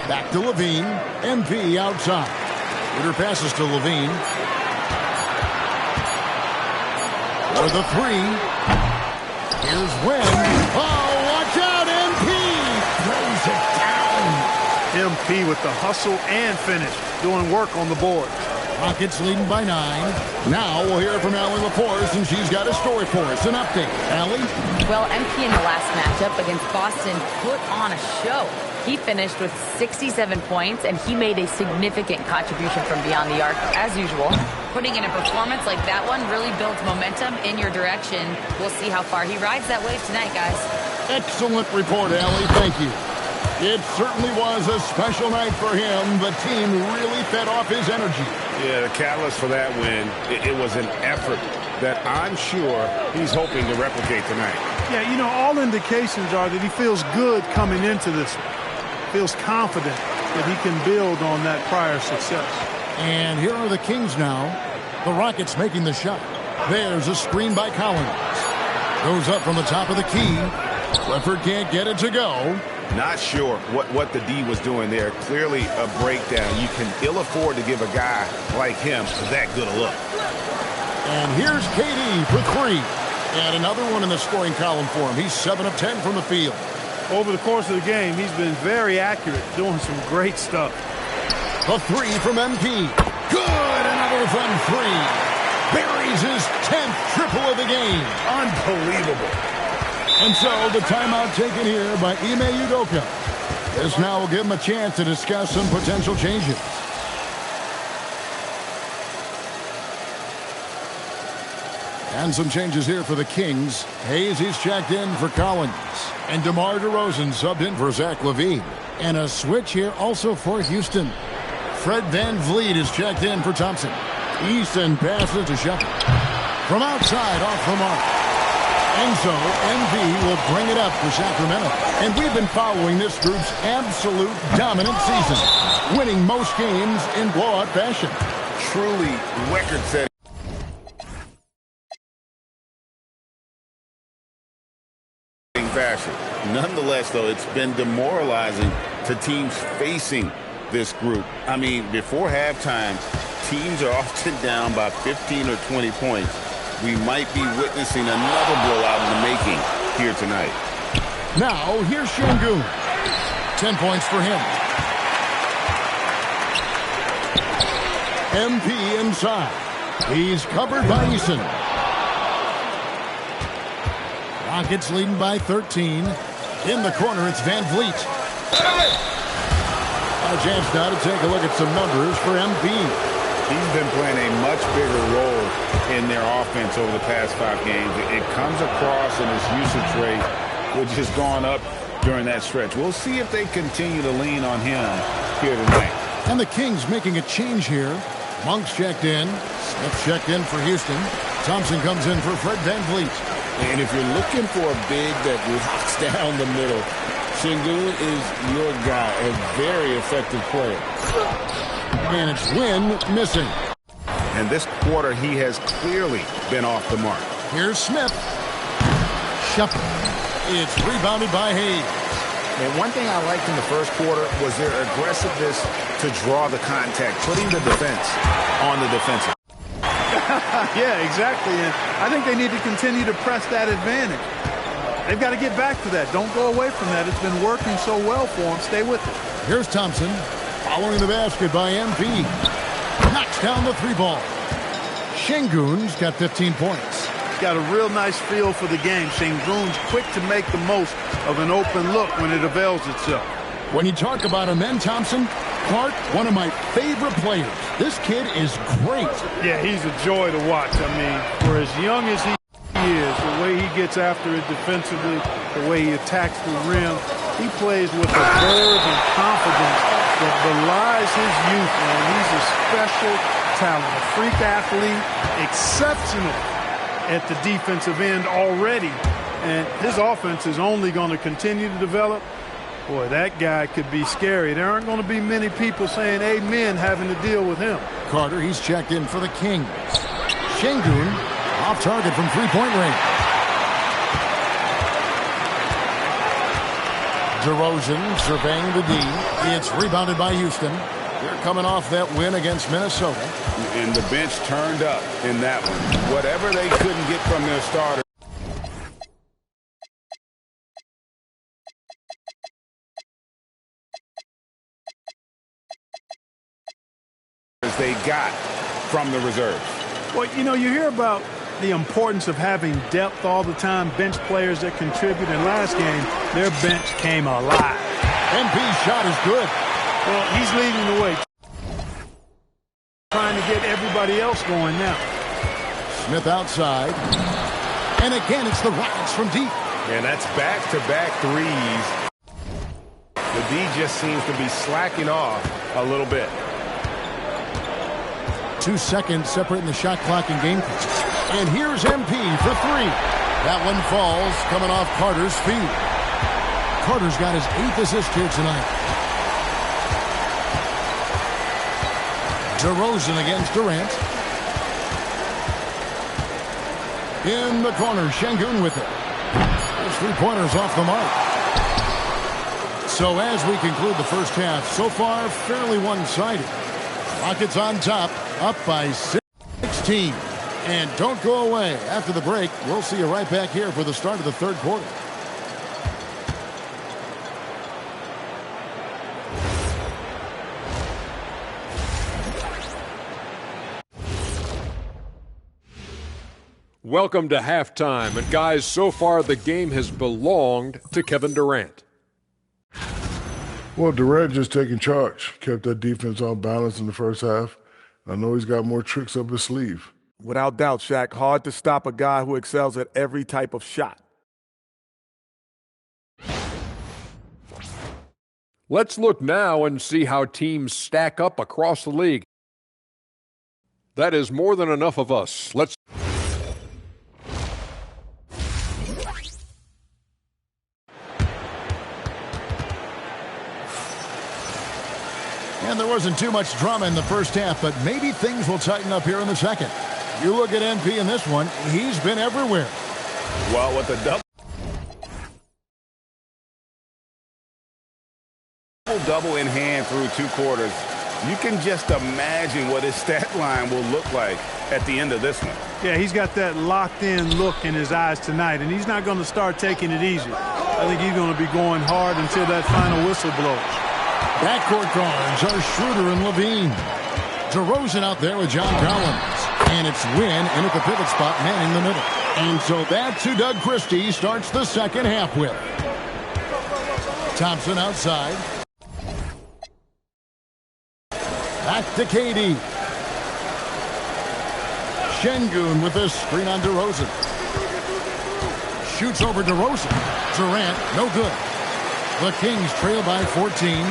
Back to Levine. MP outside. Schroeder passes to Levine. For the 3. Here's Wynn. Oh, watch out, MP! Throws it down. MP with the hustle and finish. Doing work on the board. Rockets leading by 9. Now we'll hear from Allie LaForce, and she's got a story for us. An update. Allie? Well, MP in the last matchup against Boston put on a show. He finished with 67 points, and he made a significant contribution from beyond the arc, as usual. Putting in a performance like that one really builds momentum in your direction. We'll see how far he rides that wave tonight, guys. Excellent report, Allie. Thank you. It certainly was a special night for him. The team really fed off his energy. Yeah, the catalyst for that win, it was an effort that I'm sure he's hoping to replicate tonight. Yeah, you know, all indications are that he feels good coming into this one. Feels confident that he can build on that prior success. And here are the Kings now. The Rockets making the shot. There's a screen by Collins. Goes up from the top of the key. Clifford can't get it to go. Not sure what the D was doing there. Clearly a breakdown. You can ill afford to give a guy like him that good a look. And here's KD for 3. And another one in the scoring column for him. He's 7 of 10 from the field. Over the course of the game, he's been very accurate, doing some great stuff. A 3 from MP. Good! Another from 3. Buries his 10th triple of the game. Unbelievable. And so the timeout taken here by Ime Udoka. This now will give him a chance to discuss some potential changes. And some changes here for the Kings. Hayes, he's checked in for Collins. And DeMar DeRozan subbed in for Zach LaVine. And a switch here also for Houston. Fred VanVleet is checked in for Thompson. Easton passes to Shepherd. From outside, off the mark. And so, MV will bring it up for Sacramento. And we've been following this group's absolute dominant season, winning most games in blowout fashion. Truly record-setting fashion. Nonetheless, though, it's been demoralizing to teams facing this group. I mean, before halftime, teams are often down by 15 or 20 points. We might be witnessing another blowout in the making here tonight. Now, here's Şengün. 10 points for him. MP inside. He's covered by Eason. Rockets leading by 13. In the corner, it's VanVleet. A chance now to take a look at some numbers for MP. He's been playing a much bigger role in their offense over the past 5 games. It comes across in his usage rate, which has gone up during that stretch. We'll see if they continue to lean on him here tonight. And the Kings making a change here. Monk's checked in. Smith checked in for Houston. Thompson comes in for Fred VanVleet. And if you're looking for a big that locks down the middle, Şengün is your guy, a very effective player. And it's Wynn missing. And this quarter, he has clearly been off the mark. Here's Smith. Shepherd. It's rebounded by Hayes. And one thing I liked in the first quarter was their aggressiveness to draw the contact, putting the defense on the defensive. Yeah, exactly. And I think they need to continue to press that advantage. They've got to get back to that. Don't go away from that. It's been working so well for them. Stay with it. Here's Thompson. Following the basket by MP. Knocks down the 3-ball. Şengün's got 15 points. Got a real nice feel for the game. Şengün's quick to make the most of an open look when it avails itself. When you talk about him, then Thompson, Clark, one of my favorite players. This kid is great. Yeah, he's a joy to watch. I mean, for as young as he is, the way he gets after it defensively, the way he attacks the rim, he plays with a verve and confidence that belies his youth, man. He's a special talent, a freak athlete, exceptional at the defensive end already. And his offense is only going to continue to develop. Boy, that guy could be scary. There aren't going to be many people saying amen having to deal with him. Carter, he's checked in for the Kings. Şengün off target from 3-point range. DeRozan surveying the D. It's rebounded by Houston. They're coming off that win against Minnesota. And the bench turned up in that one. Whatever they couldn't get from their starter. They got from the reserves. Well, you know, you hear about the importance of having depth all the time, bench players that contribute. In last game, their bench came alive. MP's shot is good. Well, he's leading the way. Trying to get everybody else going now. Smith outside. And again, it's the Rockets from deep. And that's back-to-back threes. The D just seems to be slacking off a little bit. 2 seconds separating the shot clock and game clock. And here's MP for 3. That one falls, coming off Carter's feet. Carter's got his 8th assist here tonight. DeRozan against Durant. In the corner, Şengün with it. His 3-pointers off the mark. So as we conclude the first half, so far fairly one-sided. Rockets on top, up by 16. And don't go away. After the break, we'll see you right back here for the start of the third quarter. Welcome to halftime. And guys, so far the game has belonged to Kevin Durant. Well, Durant just taking charge. Kept that defense on balance in the first half. I know he's got more tricks up his sleeve. Without doubt, Shaq, hard to stop a guy who excels at every type of shot. Let's look now and see how teams stack up across the league. That is more than enough of us. Let's... And there wasn't too much drama in the first half, but maybe things will tighten up here in the second. You look at MP in this one, he's been everywhere. Well, with the double in hand through 2 quarters, you can just imagine what his stat line will look like at the end of this one. Yeah, he's got that locked-in look in his eyes tonight, and he's not going to start taking it easy. I think he's going to be going hard until that final whistle blows. Backcourt guards are Schroeder and Levine. DeRozan out there with John Collins. And it's Wynn in at the pivot spot, manning the middle. And so that's who Doug Christie starts the second half with. Thompson outside. Back to KD. Şengün with a screen on DeRozan. Shoots over DeRozan. Durant, no good. The Kings trail by 14.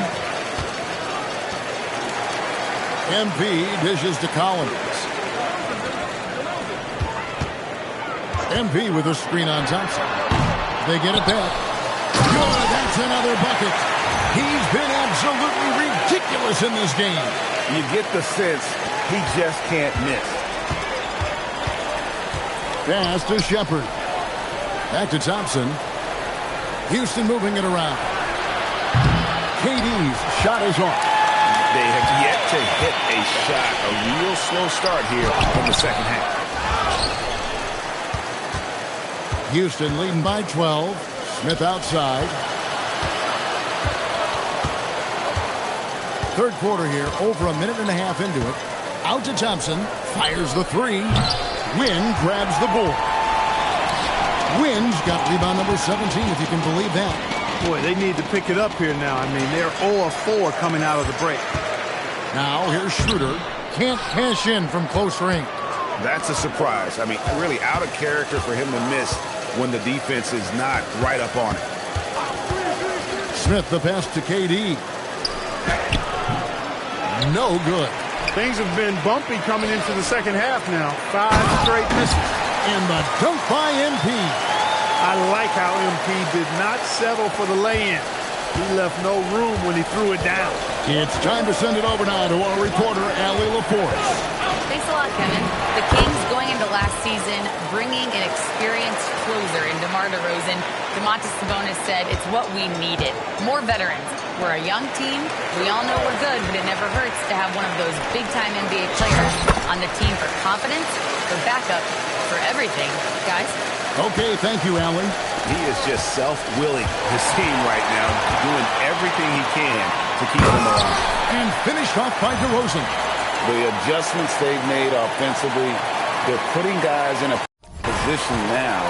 MP dishes to Collins. MP with a screen on Thompson. They get it back. Good, that's another bucket. He's been absolutely ridiculous in this game. You get the sense he just can't miss. Pass to Shepard. Back to Thompson. Houston moving it around. KD's shot is off. They have yet to hit a shot. A real slow start here in the second half. Houston leading by 12. Smith outside. Third quarter here, over a minute and a half into it. Out to Thompson. Fires the 3. Wynn grabs the board. Wynn's got rebound number 17, if you can believe that. Boy, they need to pick it up here now. I mean, they're 0 of 4 coming out of the break. Now here's Schroeder. Can't cash in from close range. That's a surprise. I mean, really out of character for him to miss when the defense is not right up on it. Smith the pass to KD. No good. Things have been bumpy coming into the second half now. 5 straight misses. And the dunk by MP. I like how MP did not settle for the lay-in. He left no room when he threw it down. It's time to send it over now to our reporter, Allie Laporte. Thanks a lot, Kevin. The Kings going into last season bringing an experienced closer in DeMar DeRozan. Domantas Sabonis said it's what we needed. More veterans. We're a young team. We all know we're good, but it never hurts to have one of those big-time NBA players on the team for confidence, for backup, for everything. Guys? Okay, thank you, Allen. He is just self-willing his team right now, doing everything he can to keep them alive. And finished off by DeRozan. The adjustments they've made offensively, they're putting guys in a position now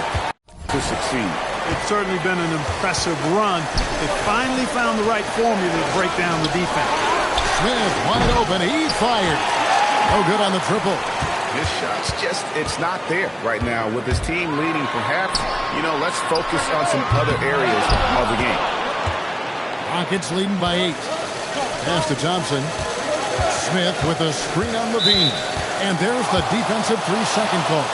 to succeed. It's certainly been an impressive run. They finally found the right formula to break down the defense. Smith wide open. He fired. No good on the triple. His shot's just, it's not there right now. With his team leading, perhaps, let's focus on some other areas of the game. Rockets leading by 8. Pass to Thompson. Smith with a screen on Levine. And there's the defensive 3-second call.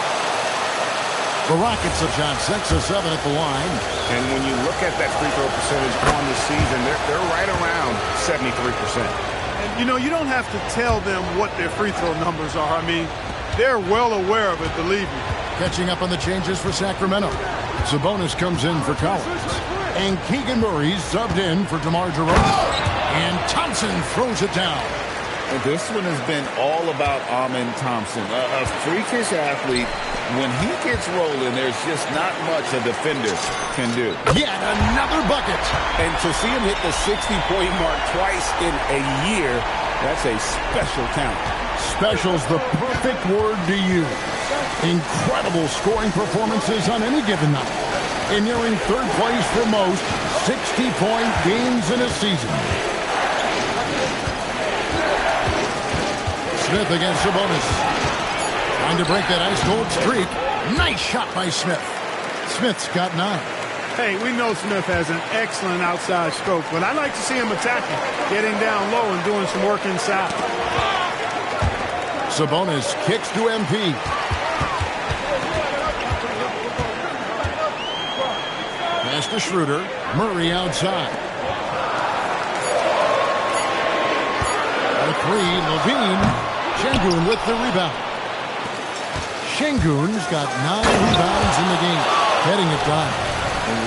The Rockets have shot 6 of 7 at the line. And when you look at that free throw percentage on this season, they're right around 73%. And, you don't have to tell them what their free throw numbers are. I mean, they're well aware of it, believe me. Catching up on the changes for Sacramento. Sabonis comes in for Collins. And Keegan Murray's subbed in for DeMar DeRozan. And Thompson throws it down. And this one has been all about Amen Thompson, a freakish athlete. When he gets rolling, there's just not much a defender can do. Yet another bucket. And to see him hit the 60-point mark twice in a year, that's a special talent. Special's the perfect word to use. Incredible scoring performances on any given night. And nearing third place for most 60-point games in a season. Smith against Sabonis. Trying to break that ice-cold streak. Nice shot by Smith. Smith's got 9. Hey, we know Smith has an excellent outside stroke, but I like to see him attacking, getting down low and doing some work inside. Sabonis kicks to MP. Pass to Schroeder. Murray outside. A 3, Levine. Şengün with the rebound. Şengün's got 9 rebounds in the game, getting it done.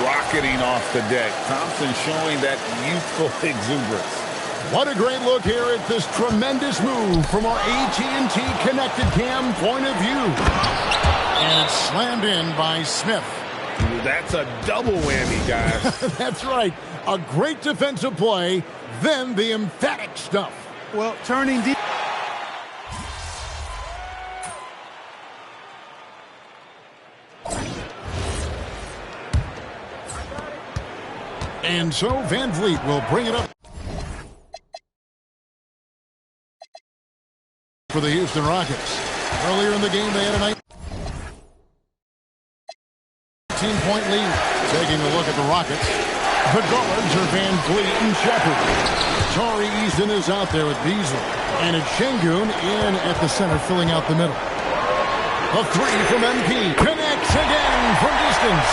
Rocketing off the deck. Thompson showing that youthful exuberance. What a great look here at this tremendous move from our AT&T Connected Cam point of view. And it's slammed in by Smith. That's a double whammy, guys. That's right. A great defensive play, then the emphatic stuff. Well, turning deep. And so Van Vliet will bring it up for the Houston Rockets. Earlier in the game, they had a 19-point lead. Taking a look at the Rockets, the guards are Van Vliet and Shepard. Tari Eason is out there with Beasley. And it's Şengün in at the center, filling out the middle. A 3 from MP. Connects again from distance.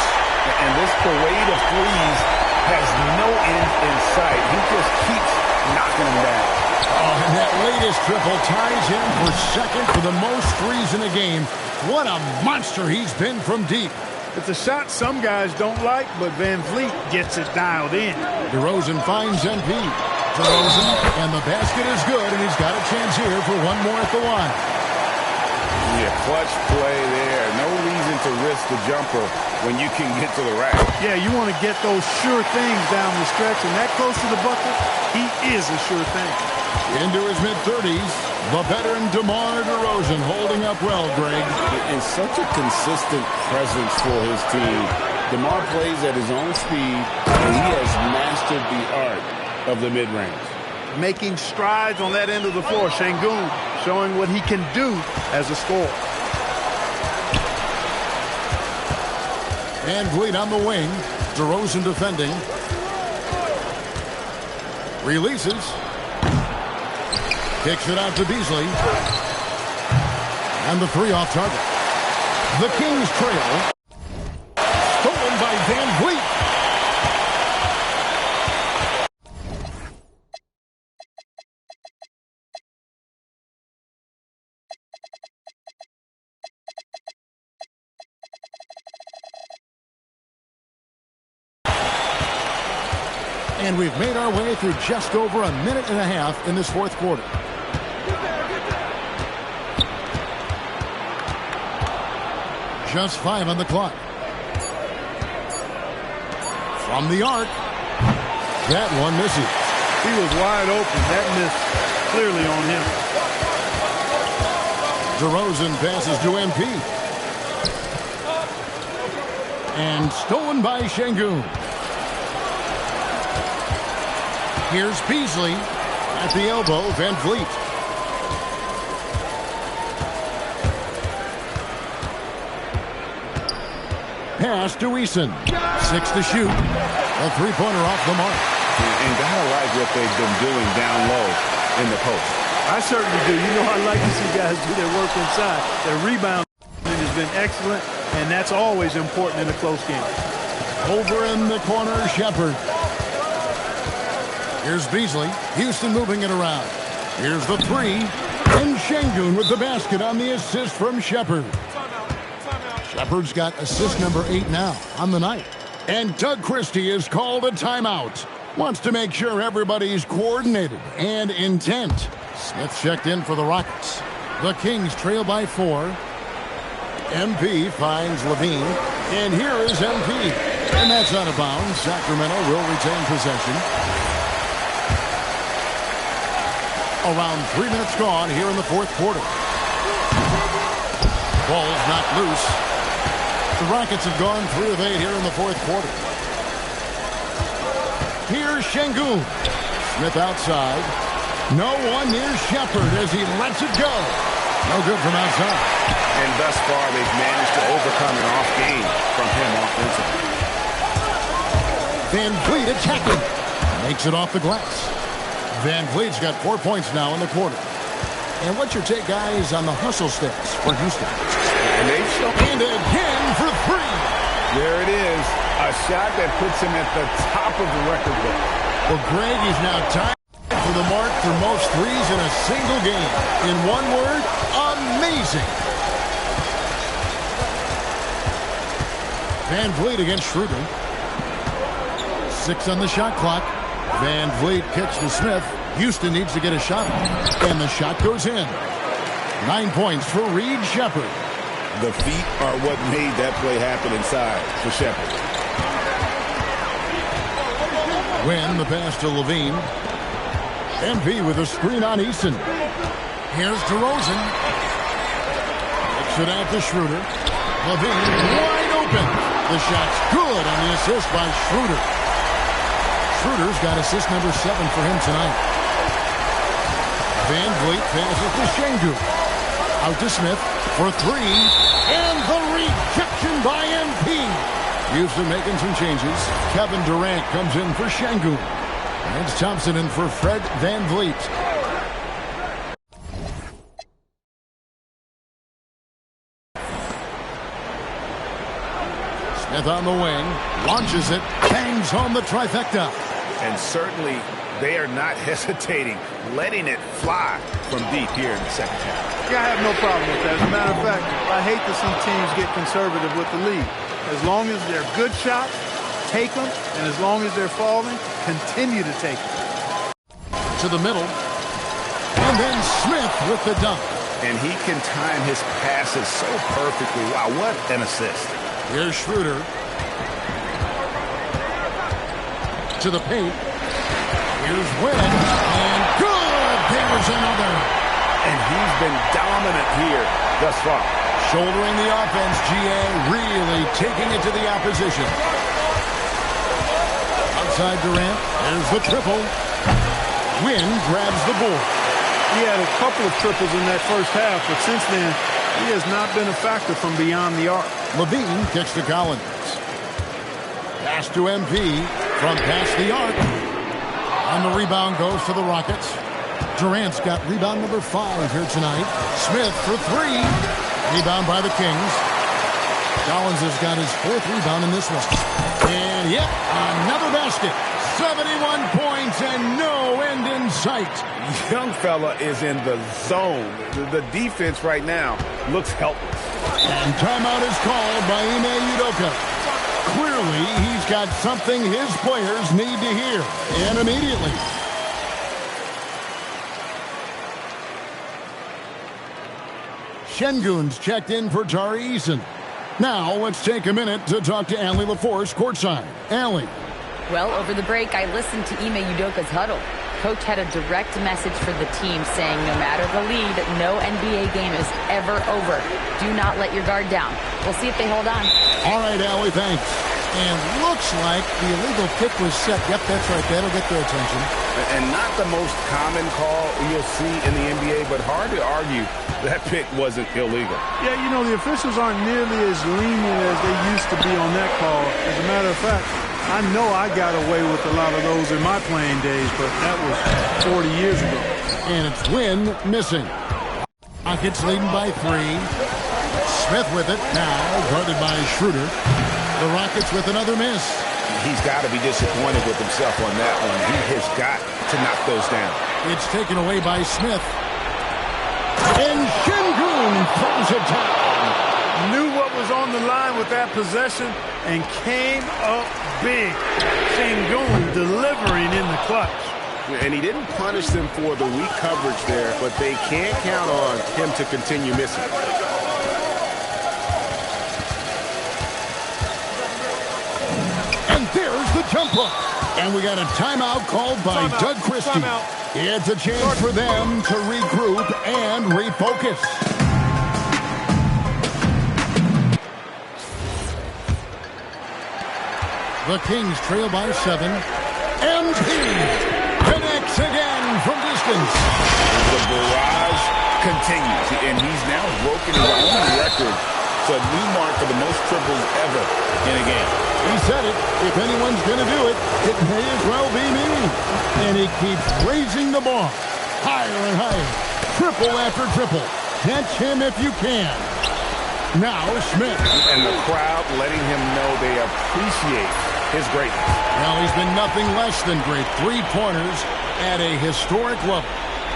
And this parade of threes has no end in sight. He just keeps knocking them down. Oh, and that latest triple ties him for second for the most threes in a game. What a monster he's been from deep. It's a shot some guys don't like, but Van Vliet gets it dialed in. DeRozan finds MP. DeRozan, and the basket is good, and he's got a chance here for one more at the line. Yeah, clutch play there. No reason to risk the jumper when you can get to the rack. Yeah, you want to get those sure things down the stretch, and that close to the bucket, he is a sure thing. Into his mid-30s, the veteran DeMar DeRozan holding up well, Greg. And such a consistent presence for his team. DeMar plays at his own speed, and he has mastered the art of the mid-range. Making strides on that end of the floor. Şengün showing what he can do as a scorer. Van Vliet on the wing. DeRozan defending. Releases. Kicks it out to Beasley. And the 3 off target. The Kings trail. Stolen by Van Vliet. And we've made our way through just over a minute and a half in this fourth quarter. Just 5 on the clock. From the arc. That one misses. He was wide open. That missed clearly on him. DeRozan passes to MP. And stolen by Şengün. Here's Beasley at the elbow, Van Vliet. Pass to Eason. 6 to shoot. A three-pointer off the mark. And gotta like what they've been doing down low in the post. I certainly do. You know, I like to see guys do their work inside. Their rebound has been excellent, and that's always important in a close game. Over in the corner, Shepard. Here's Beasley. Houston moving it around. Here's the 3. And Şengün with the basket on the assist from Shepard. Shepard's got assist number 8 now on the night. And Doug Christie has called a timeout. Wants to make sure everybody's coordinated and intent. Smith checked in for the Rockets. The Kings trail by 4. MP finds Levine. And here is MP. And that's out of bounds. Sacramento will retain possession. Around 3 minutes gone here in the fourth quarter. Ball's knocked loose. The Rockets have gone 3 of 8 here in the fourth quarter. Here's Şengün. Smith outside. No one near Shepard as he lets it go. No good from outside. And thus far, they've managed to overcome an off game from him offensively. Van Vliet attacking. Makes it off the glass. Van Vliet's got 4 points now in the quarter. And what's your take, guys, on the hustle stats for Houston? And again for three. There it is. A shot that puts him at the top of the record book. Well, Greg is now tied for the mark for most threes in a single game. In one word, amazing. Van Vliet against Schroeder. 6 on the shot clock. Van Vliet kicks to Smith. Houston needs to get a shot. And the shot goes in. 9 points for Reed Shepherd. The feet are what made that play happen inside for Shepherd. Win the pass to Levine. MP with a screen on Eason. Here's DeRozan. Kicks it out to Schroeder. Levine wide open. The shot's good on the assist by Schroeder. Schroeder's got assist number 7 for him tonight. Van Vliet passes to Şengün. Out to Smith for 3. And the rejection by MP. Houston making some changes. Kevin Durant comes in for Şengün. It's Thompson in for Fred Van Vliet. Smith on the wing. Launches it. Bangs home the trifecta. And certainly they are not hesitating, letting it fly from deep here in the second half. Yeah, I have no problem with that. As a matter of fact, I hate to see teams get conservative with the lead. As long as they're good shots, take them. And as long as they're falling, continue to take them. To the middle. And then Smith with the dunk. And he can time his passes so perfectly. Wow, what an assist. Here's Schroeder. To the paint. Here's Wynn. And good! There's another. And he's been dominant here thus far. Shouldering the offense, GA really taking it to the opposition. Outside Durant. There's the triple. Wynn grabs the board. He had a couple of triples in that first half, but since then, he has not been a factor from beyond the arc. Levine kicks to Collins. Pass to MP from past the arc. And the rebound goes to the Rockets. Durant's got rebound number 5 here tonight. Smith for 3. Rebound by the Kings. Collins has got his 4th rebound in this one. And yet, another basket. 71 points and no end in sight. Young fella is in the zone. The defense right now looks helpless. And timeout is called by Ime Udoka. Clearly, he's got something his players need to hear. And immediately. Şengün's checked in for Tari Eason. Now, let's take a minute to talk to Allie LaForce courtside. Allie. Well, over the break, I listened to Ime Udoka's huddle. Coach had a direct message for the team saying no matter the lead, no NBA game is ever over. Do not let your guard down. We'll see if they hold on. All right, Allie, thanks. And looks like the illegal kick was set. Yep, that's right. That'll get their attention. And not the most common call you'll see in the NBA, but hard to argue that pick wasn't illegal. Yeah, you know, the officials aren't nearly as lenient as they used to be on that call. As a matter of fact, I know I got away with a lot of those in my playing days, but that was 40 years ago. And it's Wynn missing. Rockets leading by 3. Smith with it now, guarded by Schroeder. The Rockets with another miss. He's got to be disappointed with himself on that one. He has got to knock those down. It's taken away by Smith. And Şengün pulls it down. Knew what was on the line with that possession and came up big. Şengün delivering in the clutch. And he didn't punish them for the weak coverage there, but they can't count on him to continue missing. And there's the jumper. And we got a timeout called by Doug Christie. It's a chance for them to regroup and refocus. The Kings trail by 7. And he connects again from distance. The barrage continues, and he's now broken his own record. It's a new mark for the most triples ever in a game. He said it. If anyone's going to do it, it may as well be me. And he keeps raising the bar. Higher and higher. Triple after triple. Catch him if you can. Now Smith. And the crowd letting him know they appreciate his greatness. Well, he's been nothing less than great. 3-pointers at a historic level.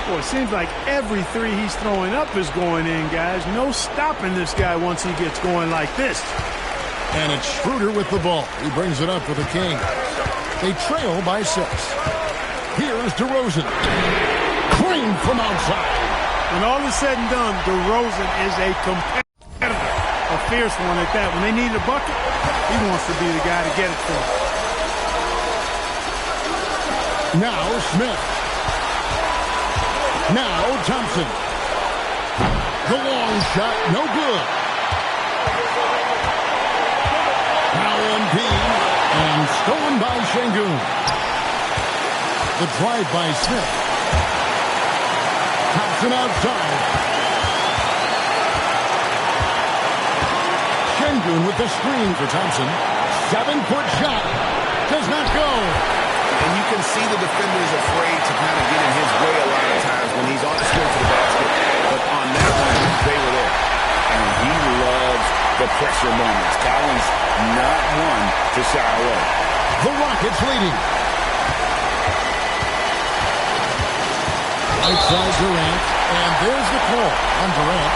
Well, it seems like every three he's throwing up is going in, guys. No stopping this guy once he gets going like this. And it's Schroeder with the ball. He brings it up for the Kings. They trail by 6. Here's DeRozan. Cream from outside. When all is said and done, DeRozan is a competitor. A fierce one at that. When they need a bucket, he wants to be the guy to get it for them. Now Smith. Now Thompson. The long shot, no good. Now MP, and stolen by Şengün. The drive by Smith. Thompson outside. Şengün with the screen for Thompson. 7-foot shot. Does not go. And you can see the defenders afraid to kind of get in his way a lot of times when he's on his way to the basket. But on that one, they were there. And he loves the pressure moments. Collins not one to shy away. The Rockets leading. Outside Durant. And there's the call on Durant.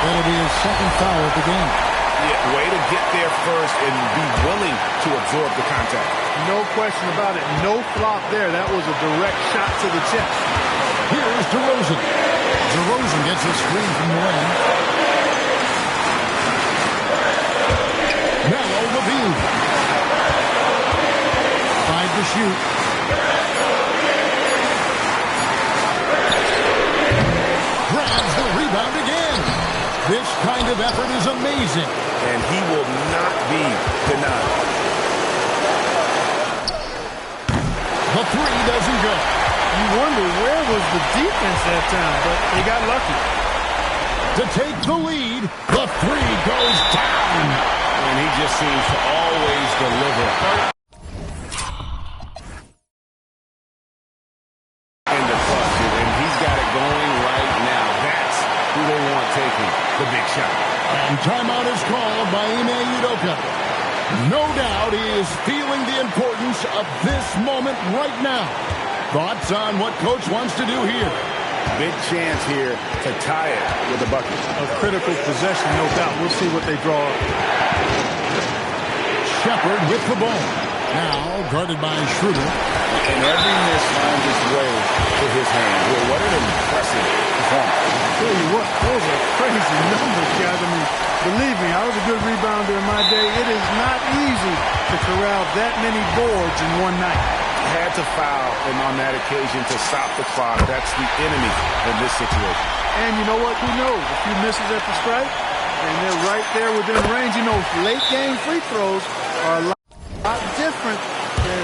That'll be his second foul of the game. Yeah, way to get there first and be willing to absorb the contact. No question about it. No flop there. That was a direct shot to the chest. Here's DeRozan. DeRozan gets a screen from the lane. Now Levine. 5 to shoot. Grabs the rebound again. This kind of effort is amazing. And he will not be denied. The 3 doesn't go. You wonder where was the defense that time, but they got lucky. To take the lead, the 3 goes down. And he just seems to always deliver. In the clutch, and he's got it going right now. That's who they want taking the big shot. And timeout is called by Ime Udoka. No doubt he is feeling the importance of this moment right now. Thoughts on what Coach wants to do here? Big chance here to tie it with a bucket. A critical possession, no doubt. We'll see what they draw up. Shepard with the ball. Now guarded by Schroeder. And every miss finds its way to his hand. Well, what an impressive performance. I'll tell you what, those are crazy numbers, guys. I mean, believe me, I was a good rebounder in my day. It is not easy to corral that many boards in one night. Had to foul, and on that occasion to stop the clock. That's the enemy in this situation. And you know what? Who knows? A few misses at the stripe, and they're right there within range. You know, late game free throws are a lot different than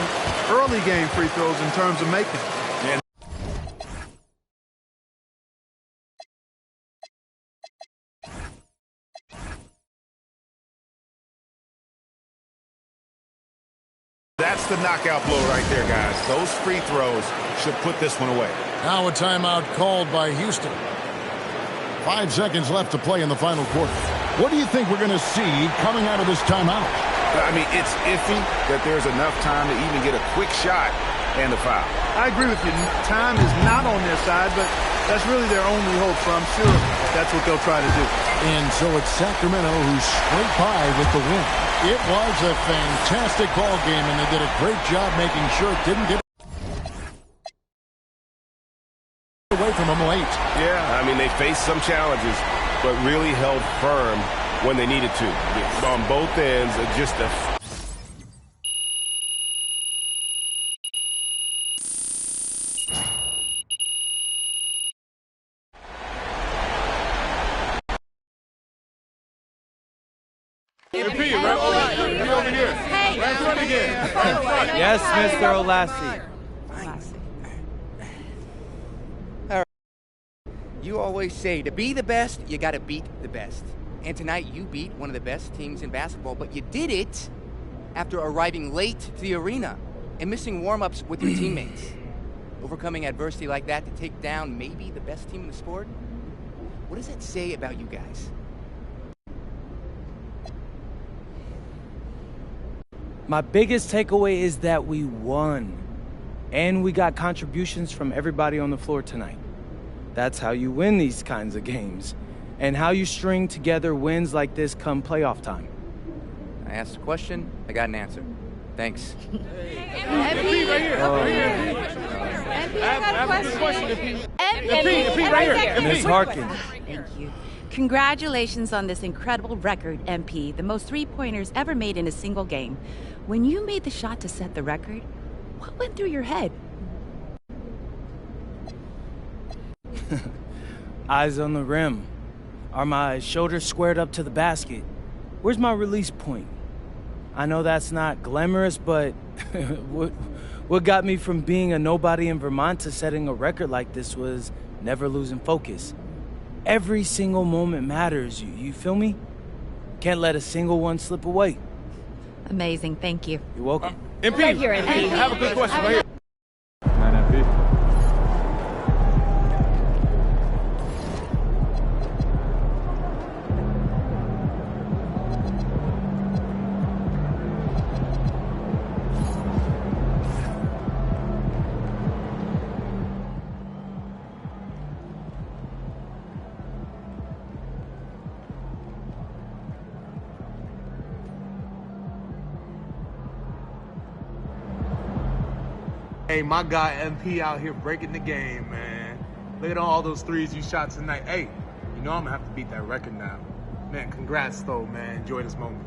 early game free throws in terms of making. And that's the knockout blow right there, guys. Those free throws should put this one away. Now a timeout called by Houston. 5 seconds left to play in the final quarter. What do you think we're going to see coming out of this timeout? I mean, it's iffy that there's enough time to even get a quick shot and a foul. I agree with you. Time is not on their side, but that's really their only hope, so I'm sure that's what they'll try to do. And so it's Sacramento who's straight by with the win. It was a fantastic ball game, and they did a great job making sure it didn't get away from them late. Yeah, I mean, they faced some challenges, but really held firm when they needed to. On both ends, just a... Yes, Mr. Olassie. You always say, to be the best, you gotta beat the best. And tonight, you beat one of the best teams in basketball, but you did it after arriving late to the arena and missing warm-ups with your teammates. Overcoming adversity like that to take down maybe the best team in the sport? What does that say about you guys? My biggest takeaway is that we won. And we got contributions from everybody on the floor tonight. That's how you win these kinds of games. And how you string together wins like this come playoff time. I asked a question, I got an answer. Thanks. MP right here. MP, I got a question. MP right here. Ms. Harkins. Thank you. Congratulations on this incredible record, MP. The most three-pointers ever made in a single game. When you made the shot to set the record, what went through your head? Eyes on the rim. Are my shoulders squared up to the basket? Where's my release point? I know that's not glamorous, but what got me from being a nobody in Vermont to setting a record like this was never losing focus. Every single moment matters, you feel me? Can't let a single one slip away. Amazing, thank you. You're welcome. MP, right here, MP. I have a good question right here. Hey, my guy MP out here breaking the game, man. Look at all those threes you shot tonight. Hey, you know I'm gonna have to beat that record now. Man, congrats though, man. Enjoy this moment.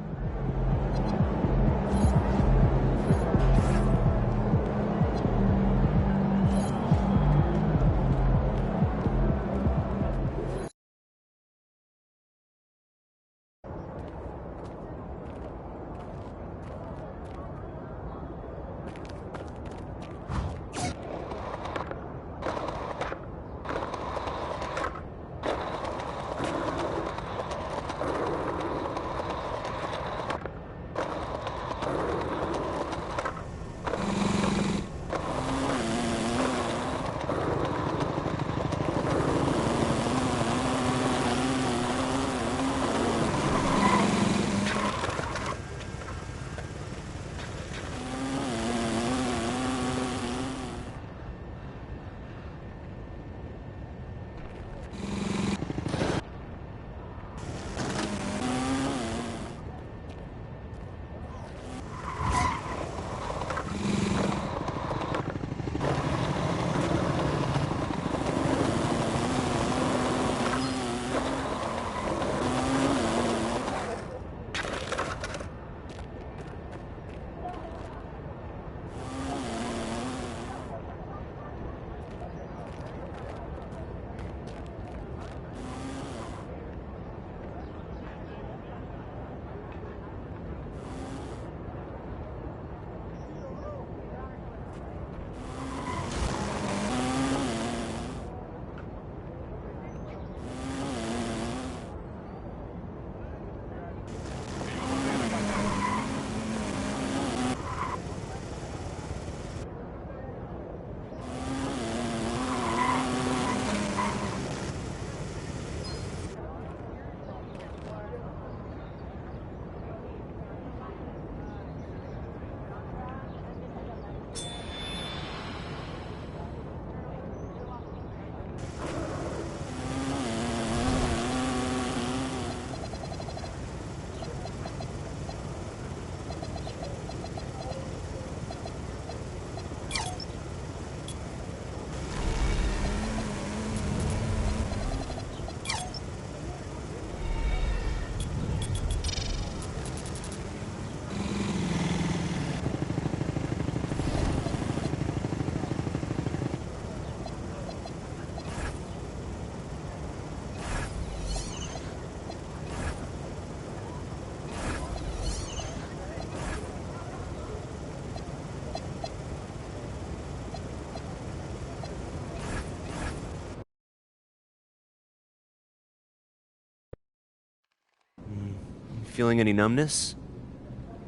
feeling any numbness?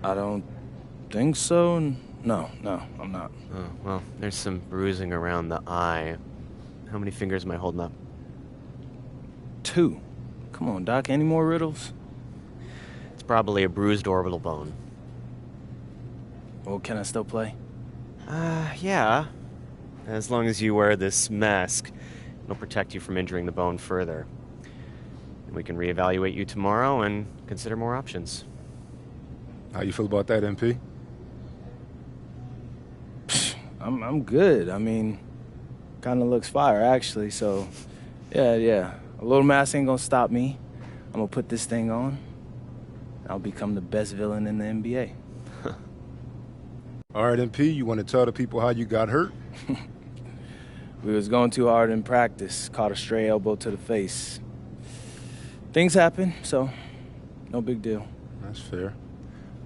I don't think so. No, I'm not. Oh, well, there's some bruising around the eye. How many fingers am I holding up? 2. Come on, Doc, any more riddles? It's probably a bruised orbital bone. Well, can I still play? Yeah. As long as you wear this mask, it'll protect you from injuring the bone further. And we can reevaluate you tomorrow and consider more options. How you feel about that, MP? I'm good. I mean, kind of looks fire, actually. So, yeah. A little mask ain't gonna stop me. I'm gonna put this thing on. I'll become the best villain in the NBA. All right, MP, you want to tell the people how you got hurt? We was going too hard in practice. Caught a stray elbow to the face. Things happen, so no big deal. That's fair.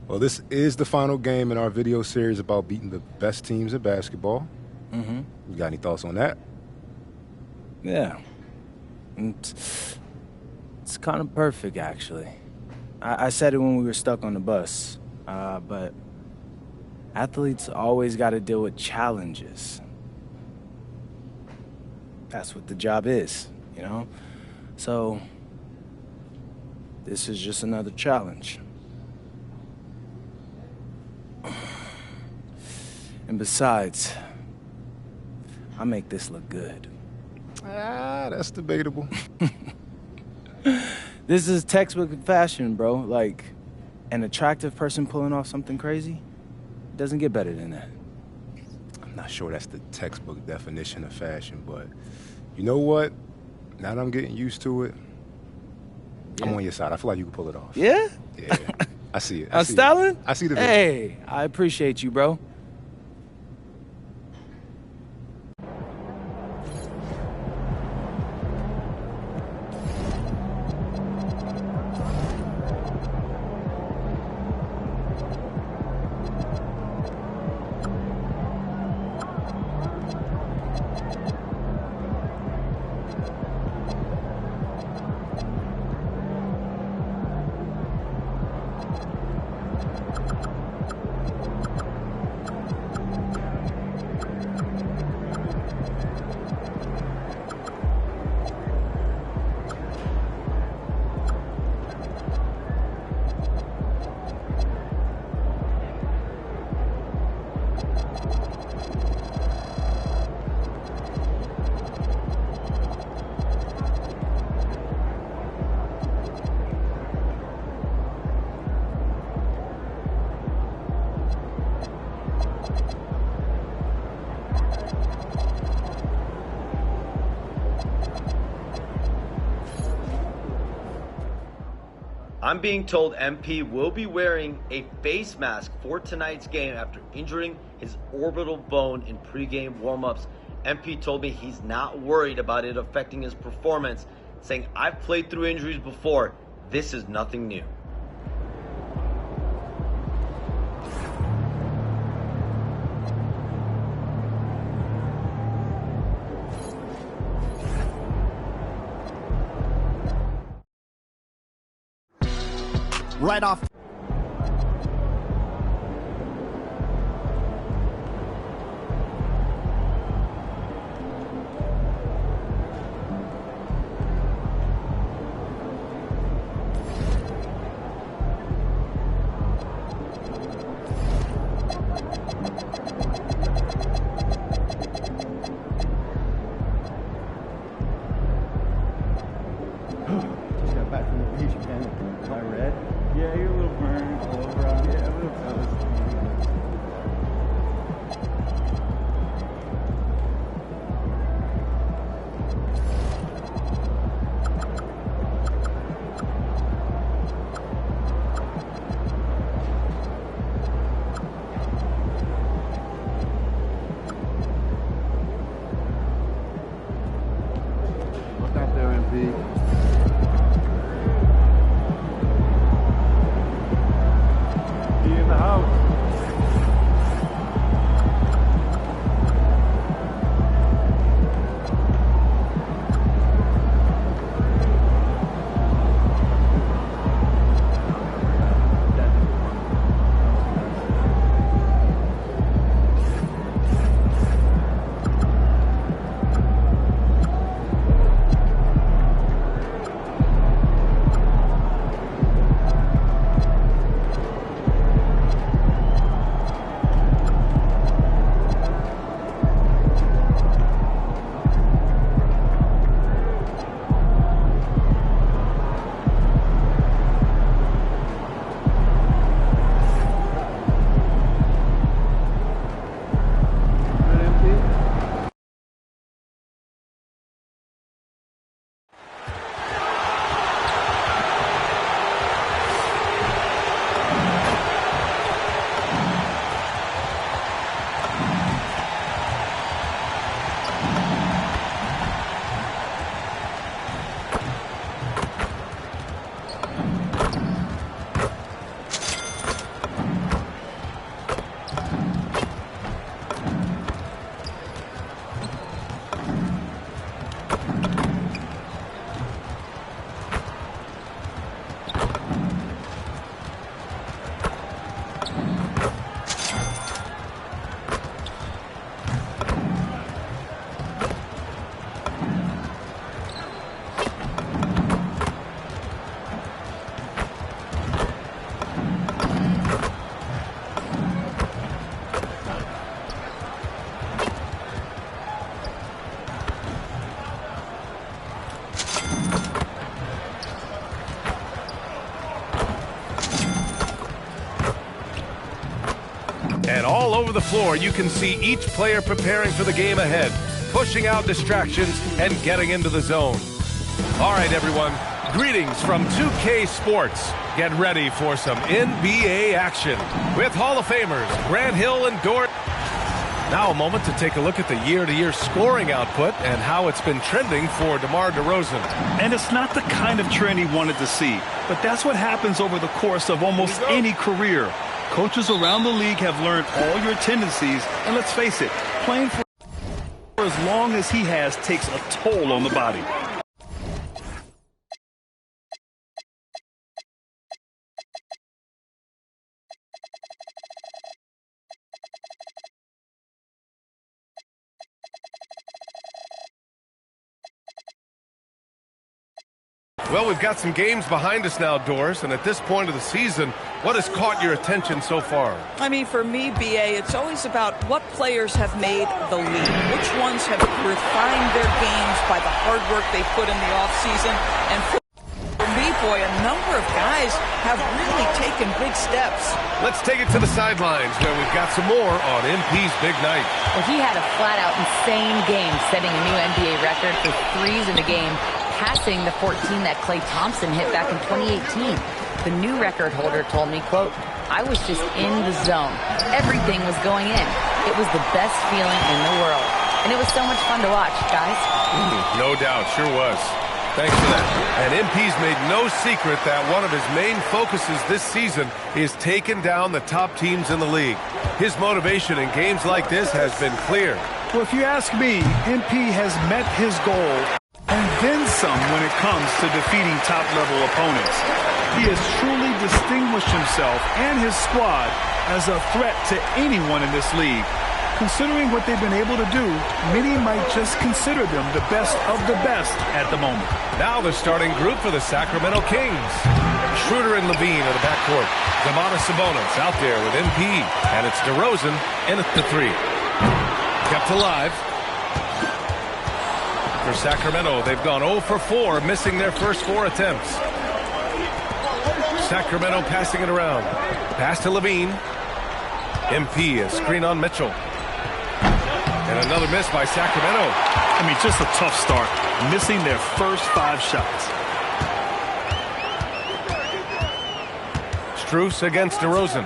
Well, this is the final game in our video series about beating the best teams in basketball. Mm-hmm. You got any thoughts on that? Yeah. It's kind of perfect, actually. I said it when we were stuck on the bus, but athletes always got to deal with challenges. That's what the job is, you know? So, this is just another challenge. And besides, I make this look good. That's debatable. This is textbook fashion, bro. Like, an attractive person pulling off something crazy, it doesn't get better than that. I'm not sure that's the textbook definition of fashion, but you know what? Now that I'm getting used to it, yeah. I'm on your side. I feel like you can pull it off. Yeah? Yeah. I see it. I'm styling? I see the vision. Hey, I appreciate you, bro. I'm being told MP will be wearing a face mask for tonight's game after injuring his orbital bone in pregame warmups. MP told me he's not worried about it affecting his performance, saying, "I've played through injuries before. This is nothing new." Right off. Just got back from the beach, man. Am I red? Yeah, you're a little And all over the floor, you can see each player preparing for the game ahead, pushing out distractions and getting into the zone. All right, everyone, greetings from 2K Sports. Get ready for some NBA action with Hall of Famers Grant Hill and Dort. Now a moment to take a look at the year-to-year scoring output and how it's been trending for DeMar DeRozan. And it's not the kind of trend he wanted to see, but that's what happens over the course of almost any career. Coaches around the league have learned all your tendencies, and let's face it, playing for as long as he has takes a toll on the body. Well, we've got some games behind us now, Doris, and at this point of the season, what has caught your attention so far? I mean, for me, BA, it's always about what players have made the league, which ones have refined their games by the hard work they put in the offseason. And for me, boy, a number of guys have really taken big steps. Let's take it to the sidelines where we've got some more on MP's big night. Well, he had a flat-out insane game, setting a new NBA record for threes in a game, passing the 14 that Klay Thompson hit back in 2018. The new record holder told me, quote, "I was just in the zone. Everything was going in. It was the best feeling in the world." And it was so much fun to watch, guys. No doubt, sure was. Thanks for that. And MP's made no secret that one of his main focuses this season is taking down the top teams in the league. His motivation in games like this has been clear. Well, if you ask me, MP has met his goal and then some when it comes to defeating top-level opponents. He has truly distinguished himself and his squad as a threat to anyone in this league. Considering what they've been able to do, many might just consider them the best of the best at the moment. Now the starting group for the Sacramento Kings. Schroeder and Levine in the backcourt. Domantas Sabonis out there with MP. And it's DeRozan in at the three. Kept alive. For Sacramento, they've gone 0 for 4, missing their first 4 attempts. Sacramento passing it around. Pass to Levine. MP, a screen on Mitchell. And another miss by Sacramento. I mean, just a tough start, missing their first 5 shots. Strus against DeRozan.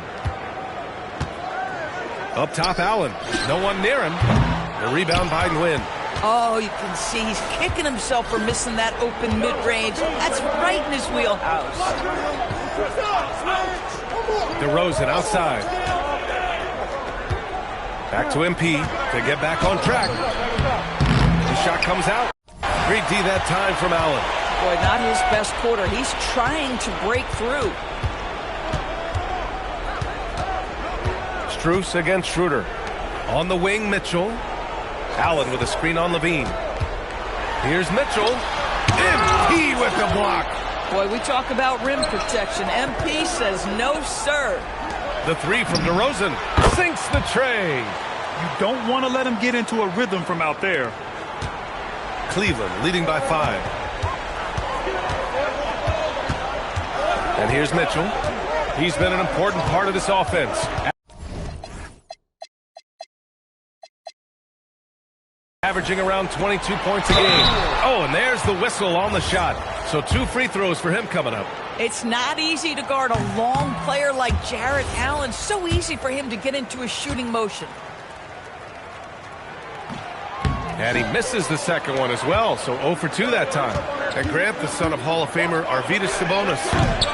Up top, Allen. No one near him. The rebound by Nguyen. Oh, you can see he's kicking himself for missing that open mid-range. That's right in his wheelhouse. DeRozan outside. Back to MP to get back on track. The shot comes out. Great D that time from Allen. Boy, not his best quarter. He's trying to break through. Strus against Schroeder. On the wing, Mitchell. Allen with a screen on Levine. Here's Mitchell. MP with the block. Boy, we talk about rim protection. MP says no, sir. The three from DeRozan sinks the tray. You don't want to let him get into a rhythm from out there. Cleveland leading by 5. And here's Mitchell. He's been an important part of this offense. Averaging around 22 points a game. Oh, and there's the whistle on the shot. So 2 free throws for him coming up. It's not easy to guard a long player like Jarrett Allen. So easy for him to get into a shooting motion. And he misses the second one as well, so 0 for 2 that time. And Grant, the son of Hall of Famer Arvydas Sabonis.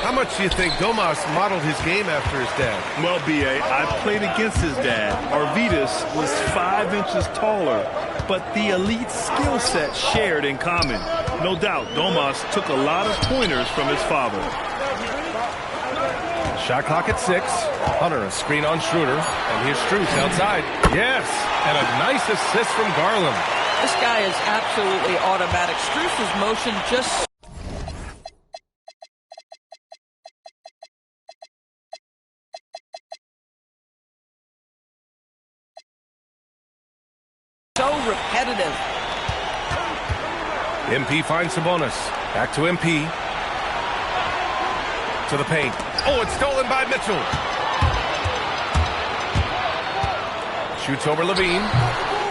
How much do you think Domas modeled his game after his dad? Well, B.A., I played against his dad. Arvydas was 5 inches taller, but the elite skill set shared in common. No doubt, Domas took a lot of pointers from his father. Shot clock at 6. Hunter, a screen on Schroeder. And here's Strus outside. Yes! And a nice assist from Garland. This guy is absolutely automatic. Strus's motion just... so repetitive. MP finds Sabonis. Back to MP. To the paint. Oh, it's stolen by Mitchell. Shoots over Levine.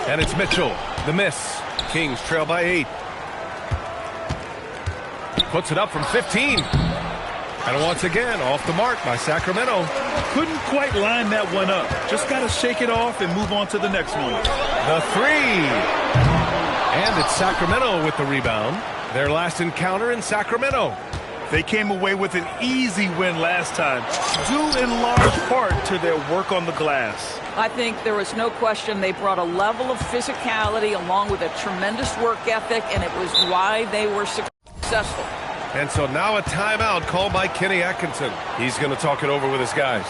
And it's Mitchell. The miss. Kings trail by 8. Puts it up from 15. And once again, off the mark by Sacramento. Couldn't quite line that one up. Just got to shake it off and move on to the next one. The 3. And it's Sacramento with the rebound. Their last encounter in Sacramento. They came away with an easy win last time, due in large part to their work on the glass. I think there was no question they brought a level of physicality along with a tremendous work ethic, and it was why they were successful. And so now a timeout called by Kenny Atkinson. He's going to talk it over with his guys.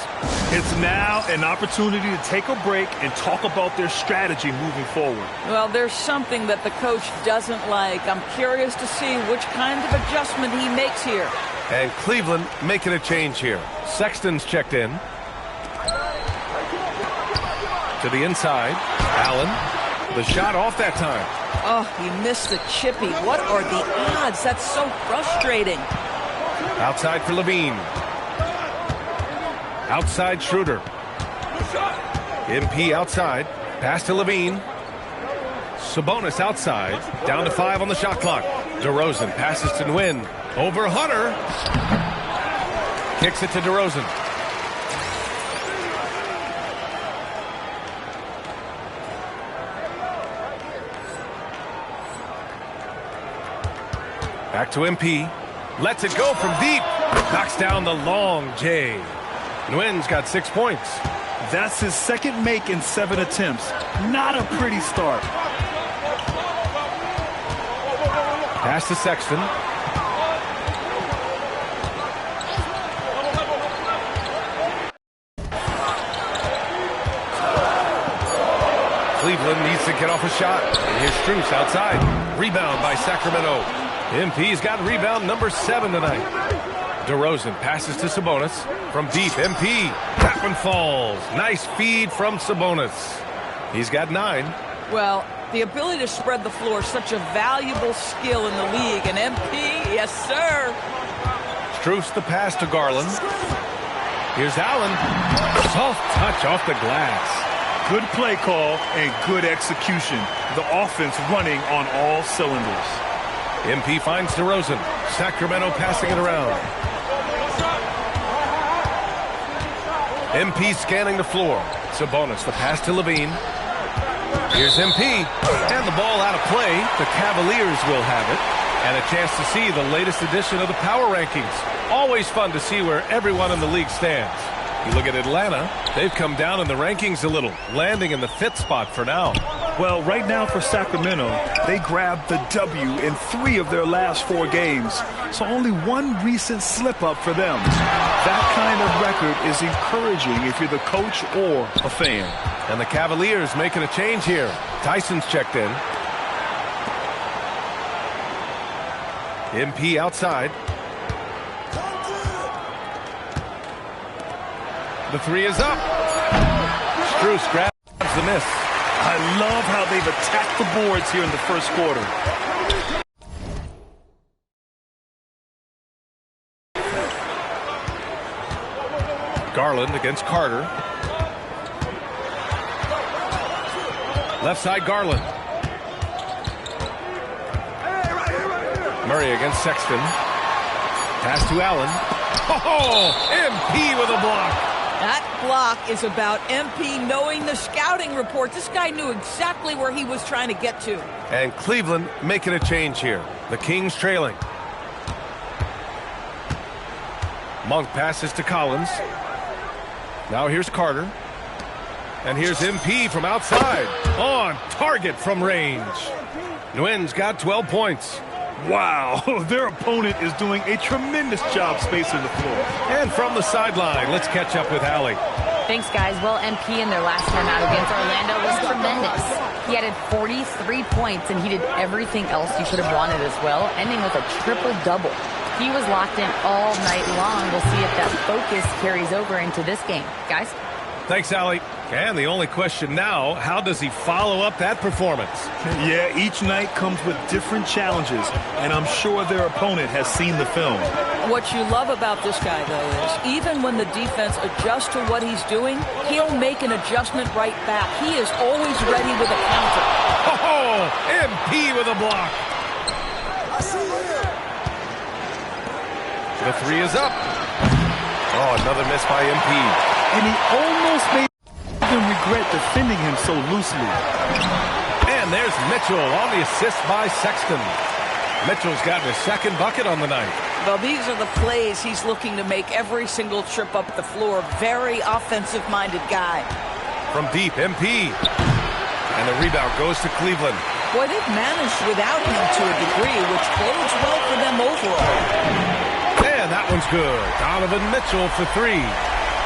It's now an opportunity to take a break and talk about their strategy moving forward. Well, there's something that the coach doesn't like. I'm curious to see which kind of adjustment he makes here. And Cleveland making a change here. Sexton's checked in. To the inside. Allen. The shot off that time. Oh, he missed the chippy. What are the odds? That's so frustrating. Outside for Levine. Outside Schroeder. MP outside. Pass to Levine. Sabonis outside. Down to 5 on the shot clock. DeRozan passes to Nguyen. Over Hunter. Kicks it to DeRozan. Back to MP. Lets it go from deep. Knocks down the long J. Nguyen's got 6 points. That's his second make in 7 attempts. Not a pretty start. Pass to Sexton. Cleveland needs to get off a shot. And here's Strus outside. Rebound by Sacramento. MP's got rebound number 7 tonight. DeRozan passes to Sabonis. From deep, MP. That one falls. Nice feed from Sabonis. He's got 9. Well, the ability to spread the floor is such a valuable skill in the league. And MP, yes, sir. Strus the pass to Garland. Here's Allen. Soft touch off the glass. Good play call and good execution. The offense running on all cylinders. MP finds DeRozan. Sacramento passing it around. MP scanning the floor. Sabonis, the pass to Levine. Here's MP. And the ball out of play. The Cavaliers will have it. And a chance to see the latest edition of the power rankings. Always fun to see where everyone in the league stands. You look at Atlanta, they've come down in the rankings a little, landing in the 5th spot for now. Well, right now for Sacramento, they grabbed the W in 3 of their last 4 games. So only 1 recent slip-up for them. That kind of record is encouraging if you're the coach or a fan. And the Cavaliers making a change here. Tyson's checked in. MP outside. The 3 is up. Strus grabs the miss. I love how they've attacked the boards here in the first quarter. Garland against Carter. Left side Garland. Murray against Sexton. Pass to Allen. Oh, MP with a block. That block is about MP knowing the scouting report. This guy knew exactly where he was trying to get to. And Cleveland making a change here. The Kings trailing. Monk passes to Collins. Now here's Carter. And here's MP from outside. On target from range. Nguyen's got 12 points. Wow, their opponent is doing a tremendous job spacing the floor. And from the sideline, let's catch up with Allie. Thanks, guys. Well, MP in their last time out against Orlando was tremendous. He added 43 points, and he did everything else you could have wanted as well, ending with a triple-double. He was locked in all night long. We'll see if that focus carries over into this game. Guys? Thanks, Allie. And the only question now, how does he follow up that performance? Yeah, each night comes with different challenges, and I'm sure their opponent has seen the film. What you love about this guy, though, is even when the defense adjusts to what he's doing, he'll make an adjustment right back. He is always ready with a counter. Oh, MP with a block. The three is up. Oh, another miss by MP. And he almost made them regret defending him so loosely. And there's Mitchell on the assist by Sexton. Mitchell's gotten his second bucket on the night. Well, these are the plays he's looking to make every single trip up the floor. Very offensive-minded guy. From deep, MP. And the rebound goes to Cleveland. Boy, they've managed without him to a degree, which bodes well for them overall. And that one's good. Donovan Mitchell for three.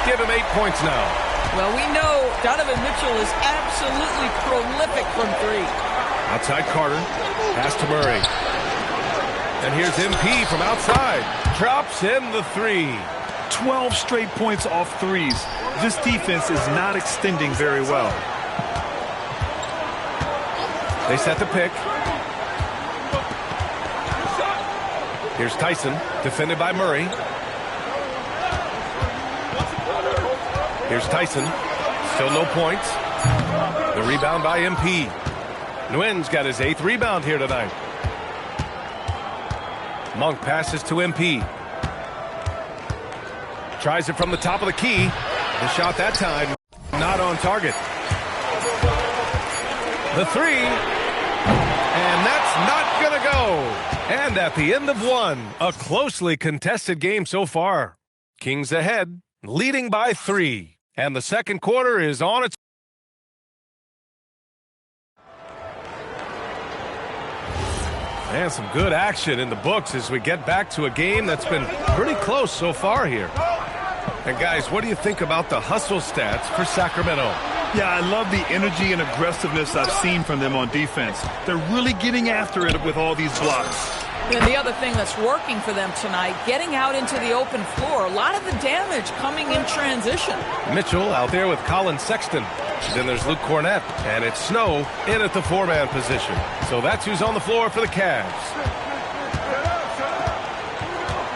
Give him 8 points now. Well, we know Donovan Mitchell is absolutely prolific from three. Outside Carter. Pass to Murray. And here's MP from outside. Drops in the three. 12 straight points off threes. This defense is not extending very well. They set the pick. Here's Tyson, defended by Murray. Here's Tyson, still no points. The rebound by MP. Nguyen's got his 8th rebound here tonight. Monk passes to MP. Tries it from the top of the key. The shot that time, not on target. The three, and that's not gonna go. And at the end of one, a closely contested game so far. Kings ahead, leading by 3. And the second quarter is on its... And some good action in the books as we get back to a game that's been pretty close so far here. And guys, what do you think about the hustle stats for Sacramento? Yeah, I love the energy and aggressiveness I've seen from them on defense. They're really getting after it with all these blocks. And the other thing that's working for them tonight, getting out into the open floor. A lot of the damage coming in transition. Mitchell out there with Colin Sexton. Then there's Luke Cornett. And it's Snow in at the 4-man position. So that's who's on the floor for the Cavs.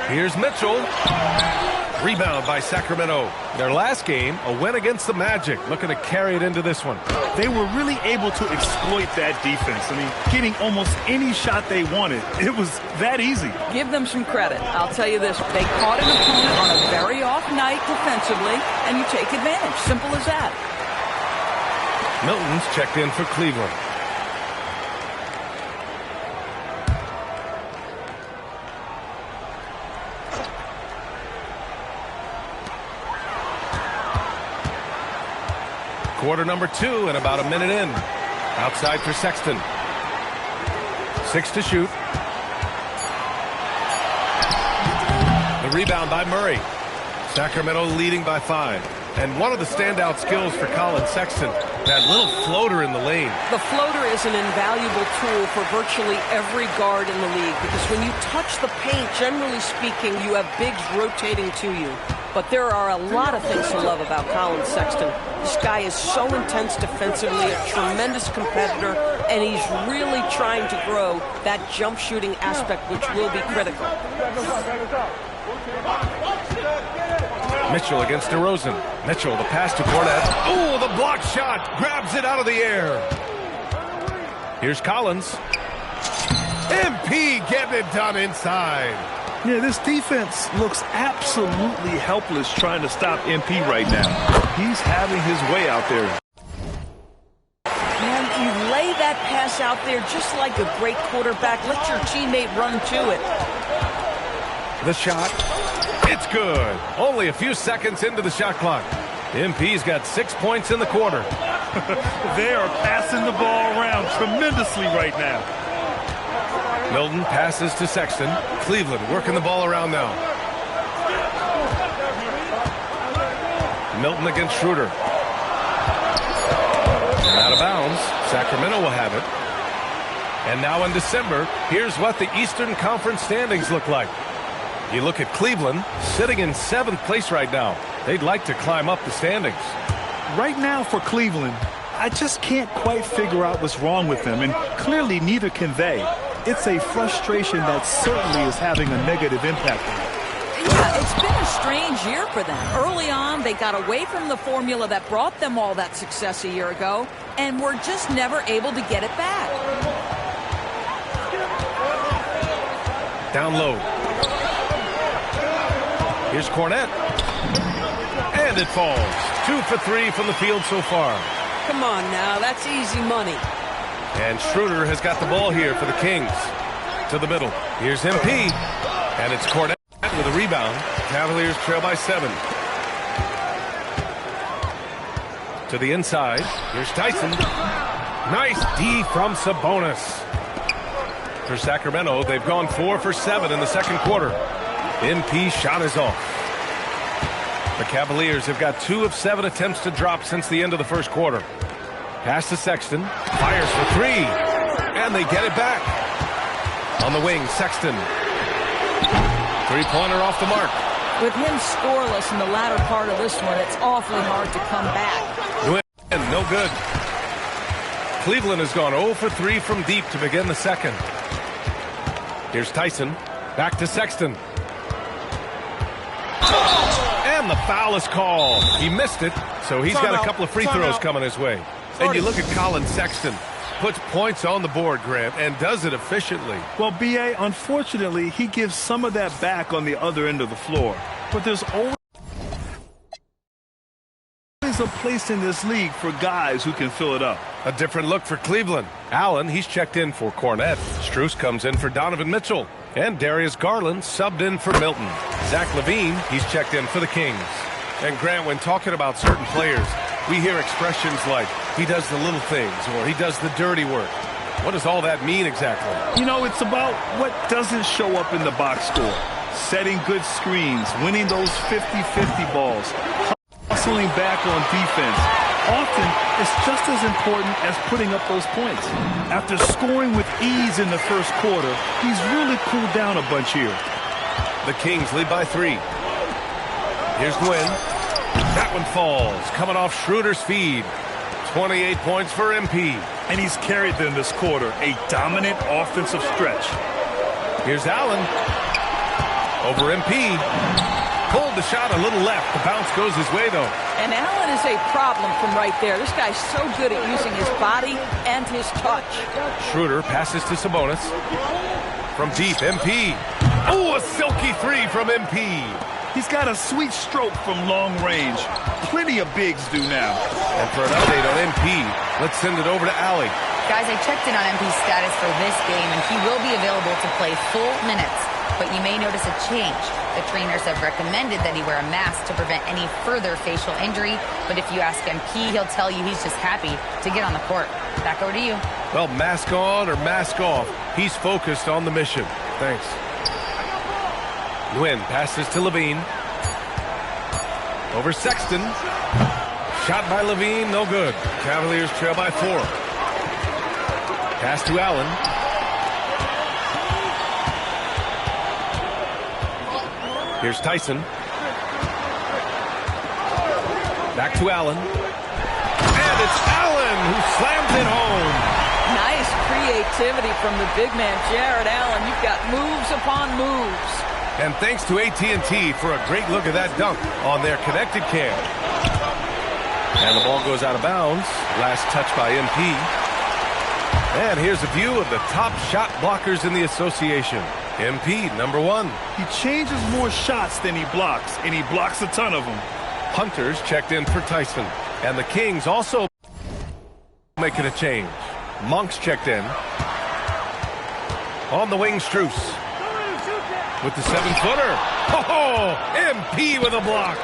Here's Mitchell. Rebound by Sacramento. Their last game, a win against the Magic. Looking to carry it into this one. They were really able to exploit that defense. I mean, getting almost any shot they wanted. It was that easy. Give them some credit. I'll tell you this. They caught an opponent on a very off night defensively, and you take advantage. Simple as that. Milton's checked in for Cleveland. Quarter number 2 and about a minute in. Outside for Sexton. 6 to shoot. The rebound by Murray. Sacramento leading by 5. And one of the standout skills for Colin Sexton, that little floater in the lane. The floater is an invaluable tool for virtually every guard in the league because when you touch the paint, generally speaking, you have bigs rotating to you. But there are a lot of things to love about Colin Sexton. This guy is so intense defensively, a tremendous competitor, and he's really trying to grow that jump shooting aspect, which will be critical. Mitchell against DeRozan. Mitchell, the pass to Cornett. Oh, the block shot. Grabs it out of the air. Here's Collins. MP getting it done inside. Yeah, this defense looks absolutely helpless trying to stop MP right now. He's having his way out there. Man, you lay that pass out there just like a great quarterback. Let your teammate run to it. The shot. It's good. Only a few seconds into the shot clock. MP's got 6 points in the quarter. They are passing the ball around tremendously right now. Milton passes to Sexton. Cleveland working the ball around now. Milton against Schroeder. And out of bounds. Sacramento will have it. And now in December, here's what the Eastern Conference standings look like. You look at Cleveland, sitting in 7th place right now. They'd like to climb up the standings. Right now for Cleveland, I just can't quite figure out what's wrong with them, and clearly neither can they. It's a frustration that certainly is having a negative impact on them. Yeah, it's been a strange year for them. Early on, they got away from the formula that brought them all that success a year ago, and were just never able to get it back. Down low. Here's Cornette. And it falls. 2 for 3 from the field so far. Come on now, that's easy money. And Schroeder has got the ball here for the Kings. To the middle. Here's MP. And it's Cornette with a rebound. Cavaliers trail by 7. To the inside. Here's Tyson. Nice D from Sabonis. For Sacramento, they've gone 4 for 7 in the second quarter. MP shot is off. The Cavaliers have got 2 of 7 attempts to drop since the end of the first quarter. Pass to Sexton. Fires for 3. And they get it back. On the wing, Sexton. Three-pointer off the mark. With him scoreless in the latter part of this one, it's awfully hard to come back. No good. Cleveland has gone 0 for 3 from deep to begin the second. Here's Tyson. Back to Sexton. And the foul is called. He missed it, so he's got a couple of free throws coming his way. And you look at Colin Sexton. Puts points on the board, Grant, and does it efficiently. Well, B.A., unfortunately, he gives some of that back on the other end of the floor. But there's always a place in this league for guys who can fill it up. A different look for Cleveland. Allen, he's checked in for Cornette. Strus comes in for Donovan Mitchell. And Darius Garland subbed in for Milton. Zach LaVine, he's checked in for the Kings. And Grant, when talking about certain players, we hear expressions like, he does the little things, or he does the dirty work. What does all that mean exactly? You know, it's about what doesn't show up in the box score. Setting good screens, winning those 50-50 balls, hustling back on defense. Often, it's just as important as putting up those points. After scoring with ease in the first quarter, he's really cooled down a bunch here. The Kings lead by 3. Here's Nguyen. That one falls, coming off Schroeder's feed. 28 points for MP. And he's carried them this quarter, a dominant offensive stretch. Here's Allen. Over MP. Pulled the shot a little left. The bounce goes his way, though. And Allen is a problem from right there. This guy's so good at using his body and his touch. Schroeder passes to Sabonis. From deep, MP. Oh, a silky 3 from MP. He's got a sweet stroke from long range. Plenty of bigs do now. And for an update on MP, let's send it over to Allie. Guys, I checked in on MP's status for this game, and he will be available to play full minutes. But you may notice a change. The trainers have recommended that he wear a mask to prevent any further facial injury. But if you ask MP, he'll tell you he's just happy to get on the court. Back over to you. Well, mask on or mask off, he's focused on the mission. Thanks. Nguyen passes to Levine. Over Sexton. Shot by Levine, no good. Cavaliers trail by 4. Pass to Allen. Here's Tyson. Back to Allen. And it's Allen who slams it home. Nice creativity from the big man, Jared Allen. You've got moves upon moves. And thanks to AT&T for a great look at that dunk on their connected cam. And the ball goes out of bounds. Last touch by MP. And here's a view of the top shot blockers in the association. MP, number 1. He changes more shots than he blocks, and he blocks a ton of them. Hunter's checked in for Tyson. And the Kings also making a change. Monk's checked in. On the wing, Strus. With the 7-footer. Oh, MP with a block.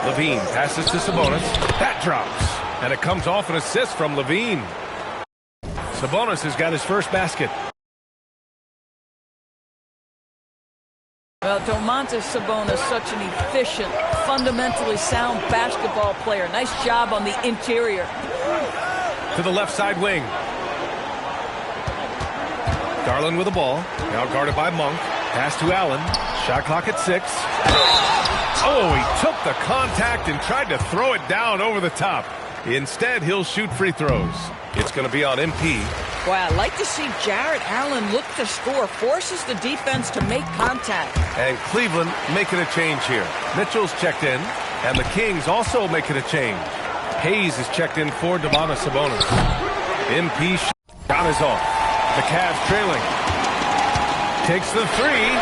Levine passes to Sabonis. That drops. And it comes off an assist from Levine. Sabonis has got his first basket. Well, Domantas Sabonis, such an efficient, fundamentally sound basketball player. Nice job on the interior. To the left side wing. Garland with the ball. Now guarded by Monk. Pass to Allen. Shot clock at 6. Oh, he took the contact and tried to throw it down over the top. Instead, he'll shoot free throws. It's going to be on MP. Boy, I like to see Jarrett Allen look to score, forces the defense to make contact. And Cleveland making a change here. Mitchell's checked in, and the Kings also making a change. Hayes is checked in for Domantas Sabonis. MP shot is off. The Cavs trailing. Takes the three.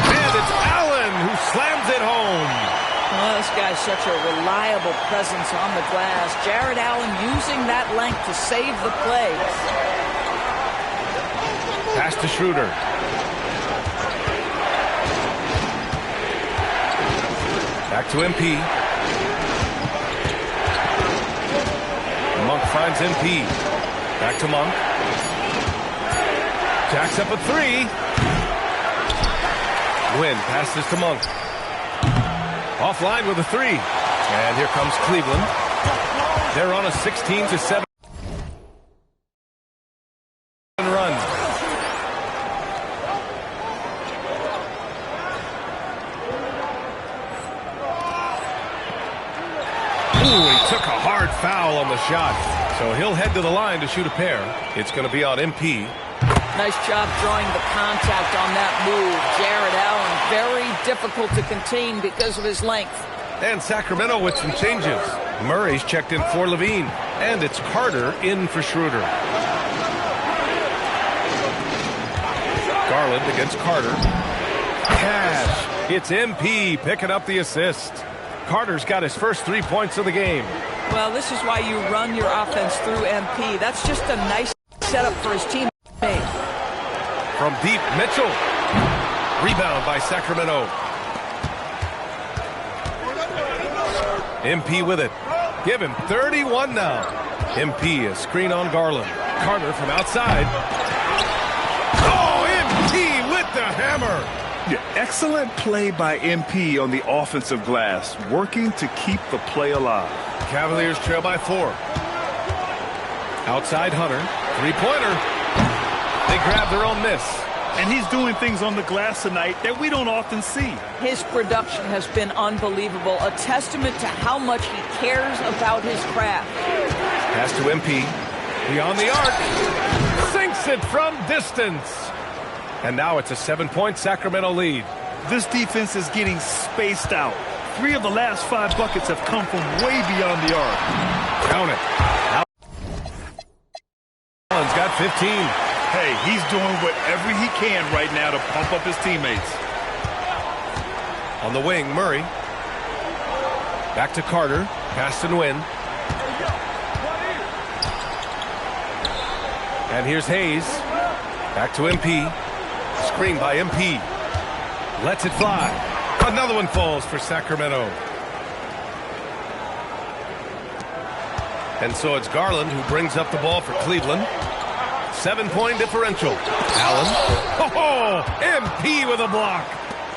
And it's Allen who slams it home. Well, this guy's such a reliable presence on the glass. Jarrett Allen using that length to save the play. Pass to Schroeder. Back to MP. Monk finds MP. Back to Monk. Jacks up a three. Win passes to Monk. Offline with a three. And here comes Cleveland. They're on a 16-7 run. Ooh, he took a hard foul on the shot. So he'll head to the line to shoot a pair. It's going to be on MP. Nice job drawing the contact on that move. Jarrett Allen, very difficult to contain because of his length. And Sacramento with some changes. Murray's checked in for Levine. And it's Carter in for Schroeder. Garland against Carter. Cash. It's MP picking up the assist. Carter's got his first 3 points of the game. Well, this is why you run your offense through MP. That's just a nice setup for his teammate. From deep, Mitchell. Rebound by Sacramento. MP with it. Give him 31 now. MP, a screen on Garland. Carter from outside. Oh, MP with the hammer. Yeah, excellent play by MP on the offensive glass, working to keep the play alive. Cavaliers trail by 4. Outside Hunter. Three-pointer. They grab their own miss. And he's doing things on the glass tonight that we don't often see. His production has been unbelievable, a testament to how much he cares about his craft. Pass to MP. Beyond the arc. Sinks it from distance. And now it's a 7-point Sacramento lead. This defense is getting spaced out. 3 of the last 5 buckets have come from way beyond the arc. Count it. Allen's got 15. Hey, he's doing whatever he can right now to pump up his teammates. On the wing, Murray. Back to Carter. Pass and win. And here's Hayes. Back to MP. Screen by MP. Lets it fly. Another one falls for Sacramento. And so it's Garland who brings up the ball for Cleveland. 7-point differential. Allen. Oh, MP with a block.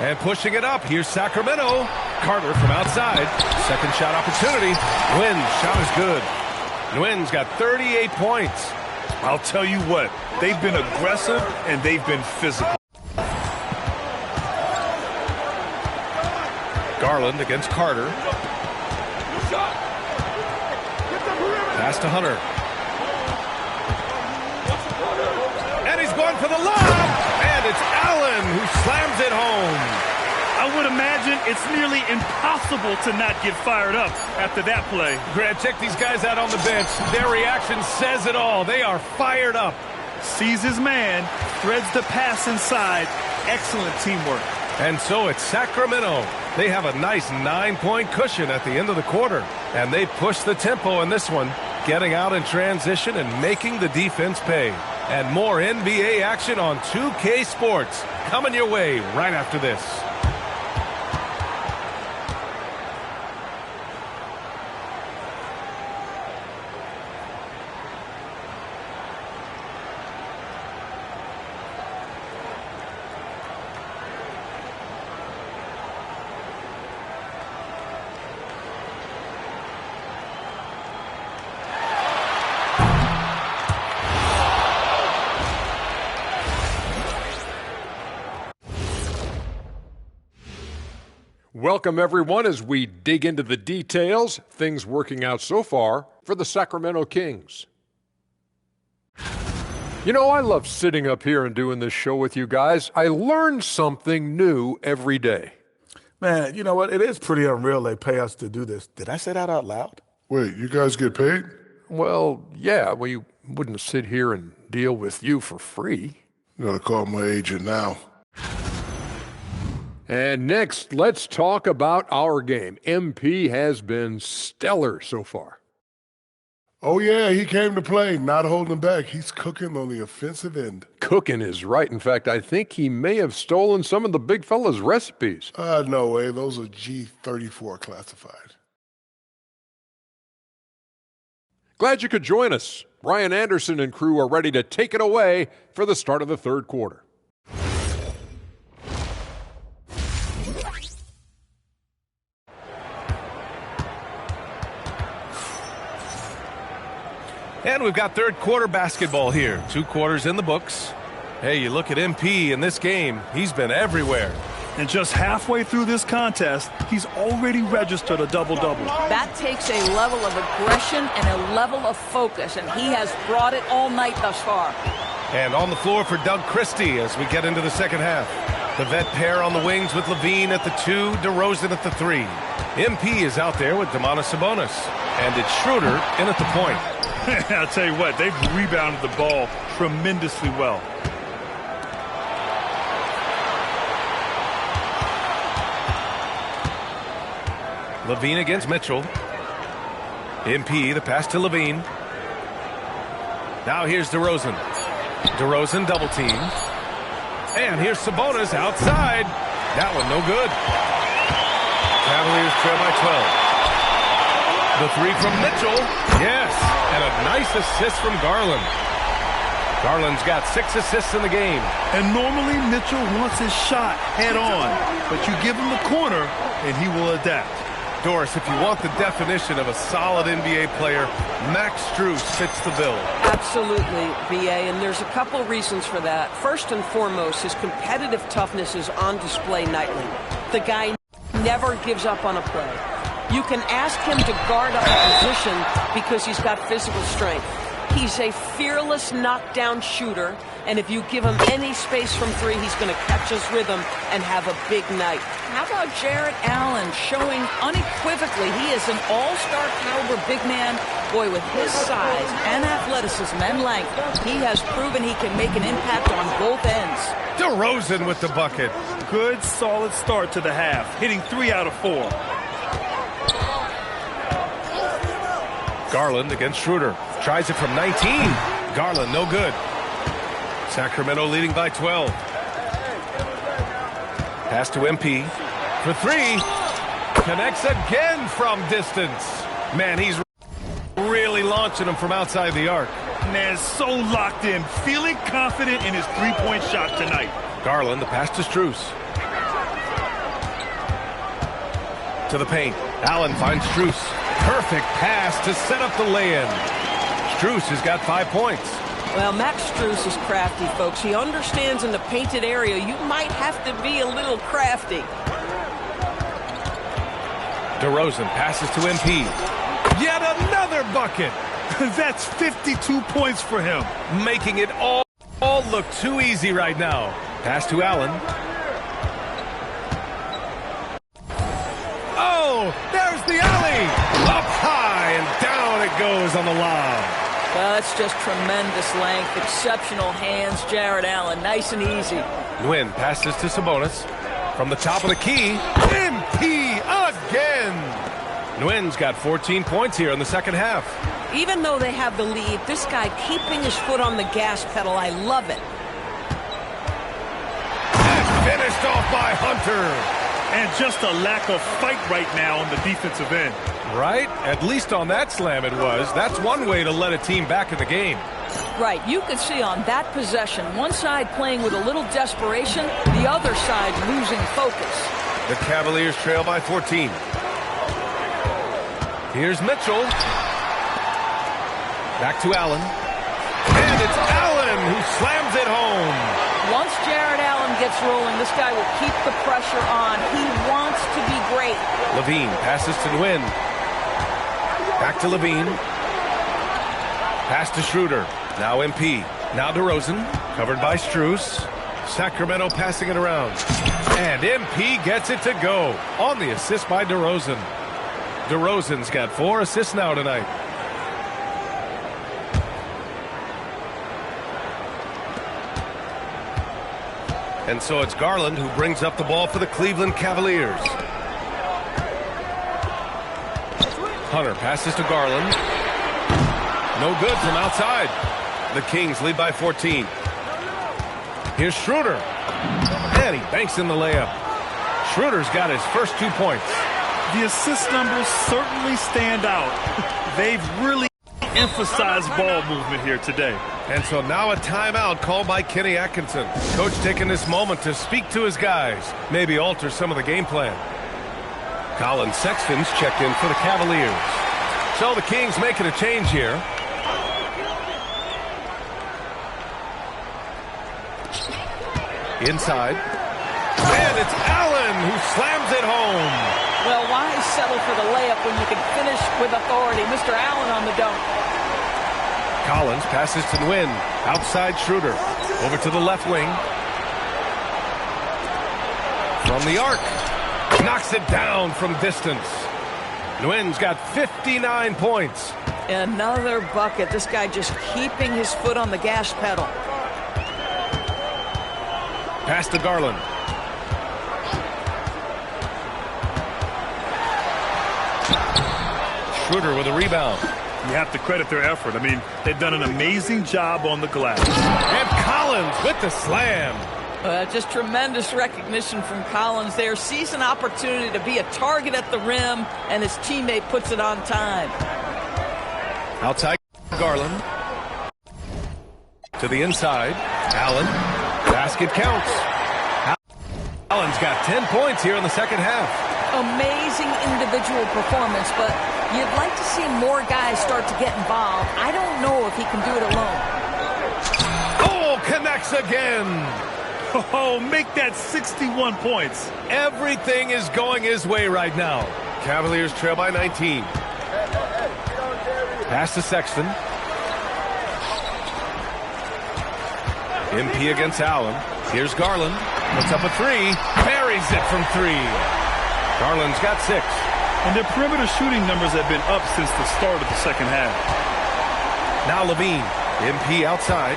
And pushing it up. Here's Sacramento. Carter from outside. Second shot opportunity. Nguyen's shot is good. Nguyen's got 38 points. I'll tell you what, they've been aggressive and they've been physical. Garland against Carter. Pass to Hunter. And he's going for the lob. And it's Allen who slams it home. I would imagine it's nearly impossible to not get fired up after that play. Grant, check these guys out on the bench. Their reaction says it all. They are fired up. Sees his man, threads the pass inside. Excellent teamwork. And so it's Sacramento. They have a nice 9-point cushion at the end of the quarter. And they push the tempo in this one, getting out in transition and making the defense pay. And more NBA action on 2K Sports coming your way right after this. welcome everyone as we dig into the details, things working out so far for the Sacramento Kings. You know, I love sitting up here and doing this show with you guys. I learn something new every day. Man, you know what? It is pretty unreal they pay us to do this. Did I say that out loud? Wait, you guys get paid? Well, yeah, we wouldn't sit here and deal with you for free. You gotta call my agent now. And next, let's talk about our game. MP has been stellar so far. Oh, yeah, he came to play, not holding back. He's cooking on the offensive end. Cooking is right. In fact, I think he may have stolen some of the big fella's recipes. No way. Those are G34 classified. Glad you could join us. Brian Anderson and crew are ready to take it away for the start of the third quarter. And we've got third quarter basketball here. 2 quarters in the books. Hey, you look at MP in this game, he's been everywhere. And just halfway through this contest, he's already registered a double-double. That takes a level of aggression and a level of focus, and he has brought it all night thus far. And on the floor for Doug Christie as we get into the second half. The vet pair on the wings with Levine at the 2, DeRozan at the 3. MP is out there with Domantas Sabonis. And it's Schroeder in at the point. I'll tell you what, they've rebounded the ball tremendously well. Levine against Mitchell. MP, the pass to Levine. Now here's DeRozan. DeRozan double team. And here's Sabonis outside. That one no good. Cavaliers trail by 12. The 3 from Mitchell. Yes. And a nice assist from Garland. Garland's got 6 assists in the game. And normally Mitchell wants his shot head on. But you give him the corner and he will adapt. Doris, if you want the definition of a solid NBA player, Max Strus fits the bill. Absolutely, BA, and there's a couple reasons for that. First and foremost, his competitive toughness is on display nightly. The guy never gives up on a play. You can ask him to guard up a position because he's got physical strength. He's a fearless knockdown shooter, and if you give him any space from 3, he's going to catch his rhythm and have a big night. How about Jarrett Allen showing unequivocally he is an all-star caliber big man? Boy, with his size and athleticism and length, he has proven he can make an impact on both ends. DeRozan with the bucket. Good, solid start to the half, hitting 3 out of 4. Garland against Schroeder. Tries it from 19. Garland, no good. Sacramento leading by 12. Pass to MP. For 3. Connects again from distance. Man, he's really launching him from outside the arc. Man, so locked in. Feeling confident in his 3-point shot tonight. Garland, the pass to Strus. To the paint. Allen finds Strus. Perfect pass to set up the lay-in. Strus has got 5 points. Well, Max Strus is crafty, folks. He understands in the painted area you might have to be a little crafty. DeRozan passes to MP. Yet another bucket. That's 52 points for him. Making it all look too easy right now. Pass to Allen. Oh, there's the alley. Up high and down it goes on the lob. Well, that's just tremendous length, exceptional hands, Jarrett Allen, nice and easy. Nguyen passes to Sabonis. From the top of the key, MP again. Nguyen's got 14 points here in the second half. Even though they have the lead, this guy keeping his foot on the gas pedal, I love it. And finished off by Hunter. And just a lack of fight right now on the defensive end. Right? At least on that slam it was. That's one way to let a team back in the game. Right, you could see on that possession, one side playing with a little desperation, the other side losing focus. The Cavaliers trail by 14. Here's Mitchell. Back to Allen. And it's Allen who slams it home. Once Jarrett Allen gets rolling, this guy will keep the pressure on. He wants to be great. Levine passes to Nguyen. Back to Levine. Pass to Schroeder. Now MP. Now DeRozan. Covered by Strus. Sacramento passing it around. And MP gets it to go on the assist by DeRozan. DeRozan's got 4 assists now tonight. And so it's Garland who brings up the ball for the Cleveland Cavaliers. Hunter passes to Garland. No good from outside. The Kings lead by 14. Here's Schroeder. And he banks in the layup. Schroeder's got his first 2 points. The assist numbers certainly stand out. They've really emphasized ball movement here today. And so now a timeout called by Kenny Atkinson. Coach taking this moment to speak to his guys, maybe alter some of the game plan. Colin Sexton's checked in for the Cavaliers. So the Kings making a change here. Inside. And it's Allen who slams it home. Well, why settle for the layup when you can finish with authority? Mr. Allen on the dunk. Collins passes to Nguyen. Outside Schroeder. Over to the left wing. From the arc. Knocks it down from distance. Nguyen's got 59 points. Another bucket. This guy just keeping his foot on the gas pedal. Pass to Garland. Schroeder with a rebound. You have to credit their effort. I mean, they've done an amazing job on the glass. And Collins with the slam. Just tremendous recognition from Collins there. Sees an opportunity to be a target at the rim, and his teammate puts it on time. Outside Garland. To the inside. Allen. Basket counts. Allen's got 10 points here in the second half. Amazing individual performance, but you'd like to see more guys start to get involved. I don't know if he can do it alone. Oh, connects again. Oh, make that 61 points. Everything is going his way right now. Cavaliers trail by 19. Pass to Sexton. MP against Allen. Here's Garland. Puts up a 3. Buries it from 3. Garland's got 6. And their perimeter shooting numbers have been up since the start of the second half. Now Levine. MP outside.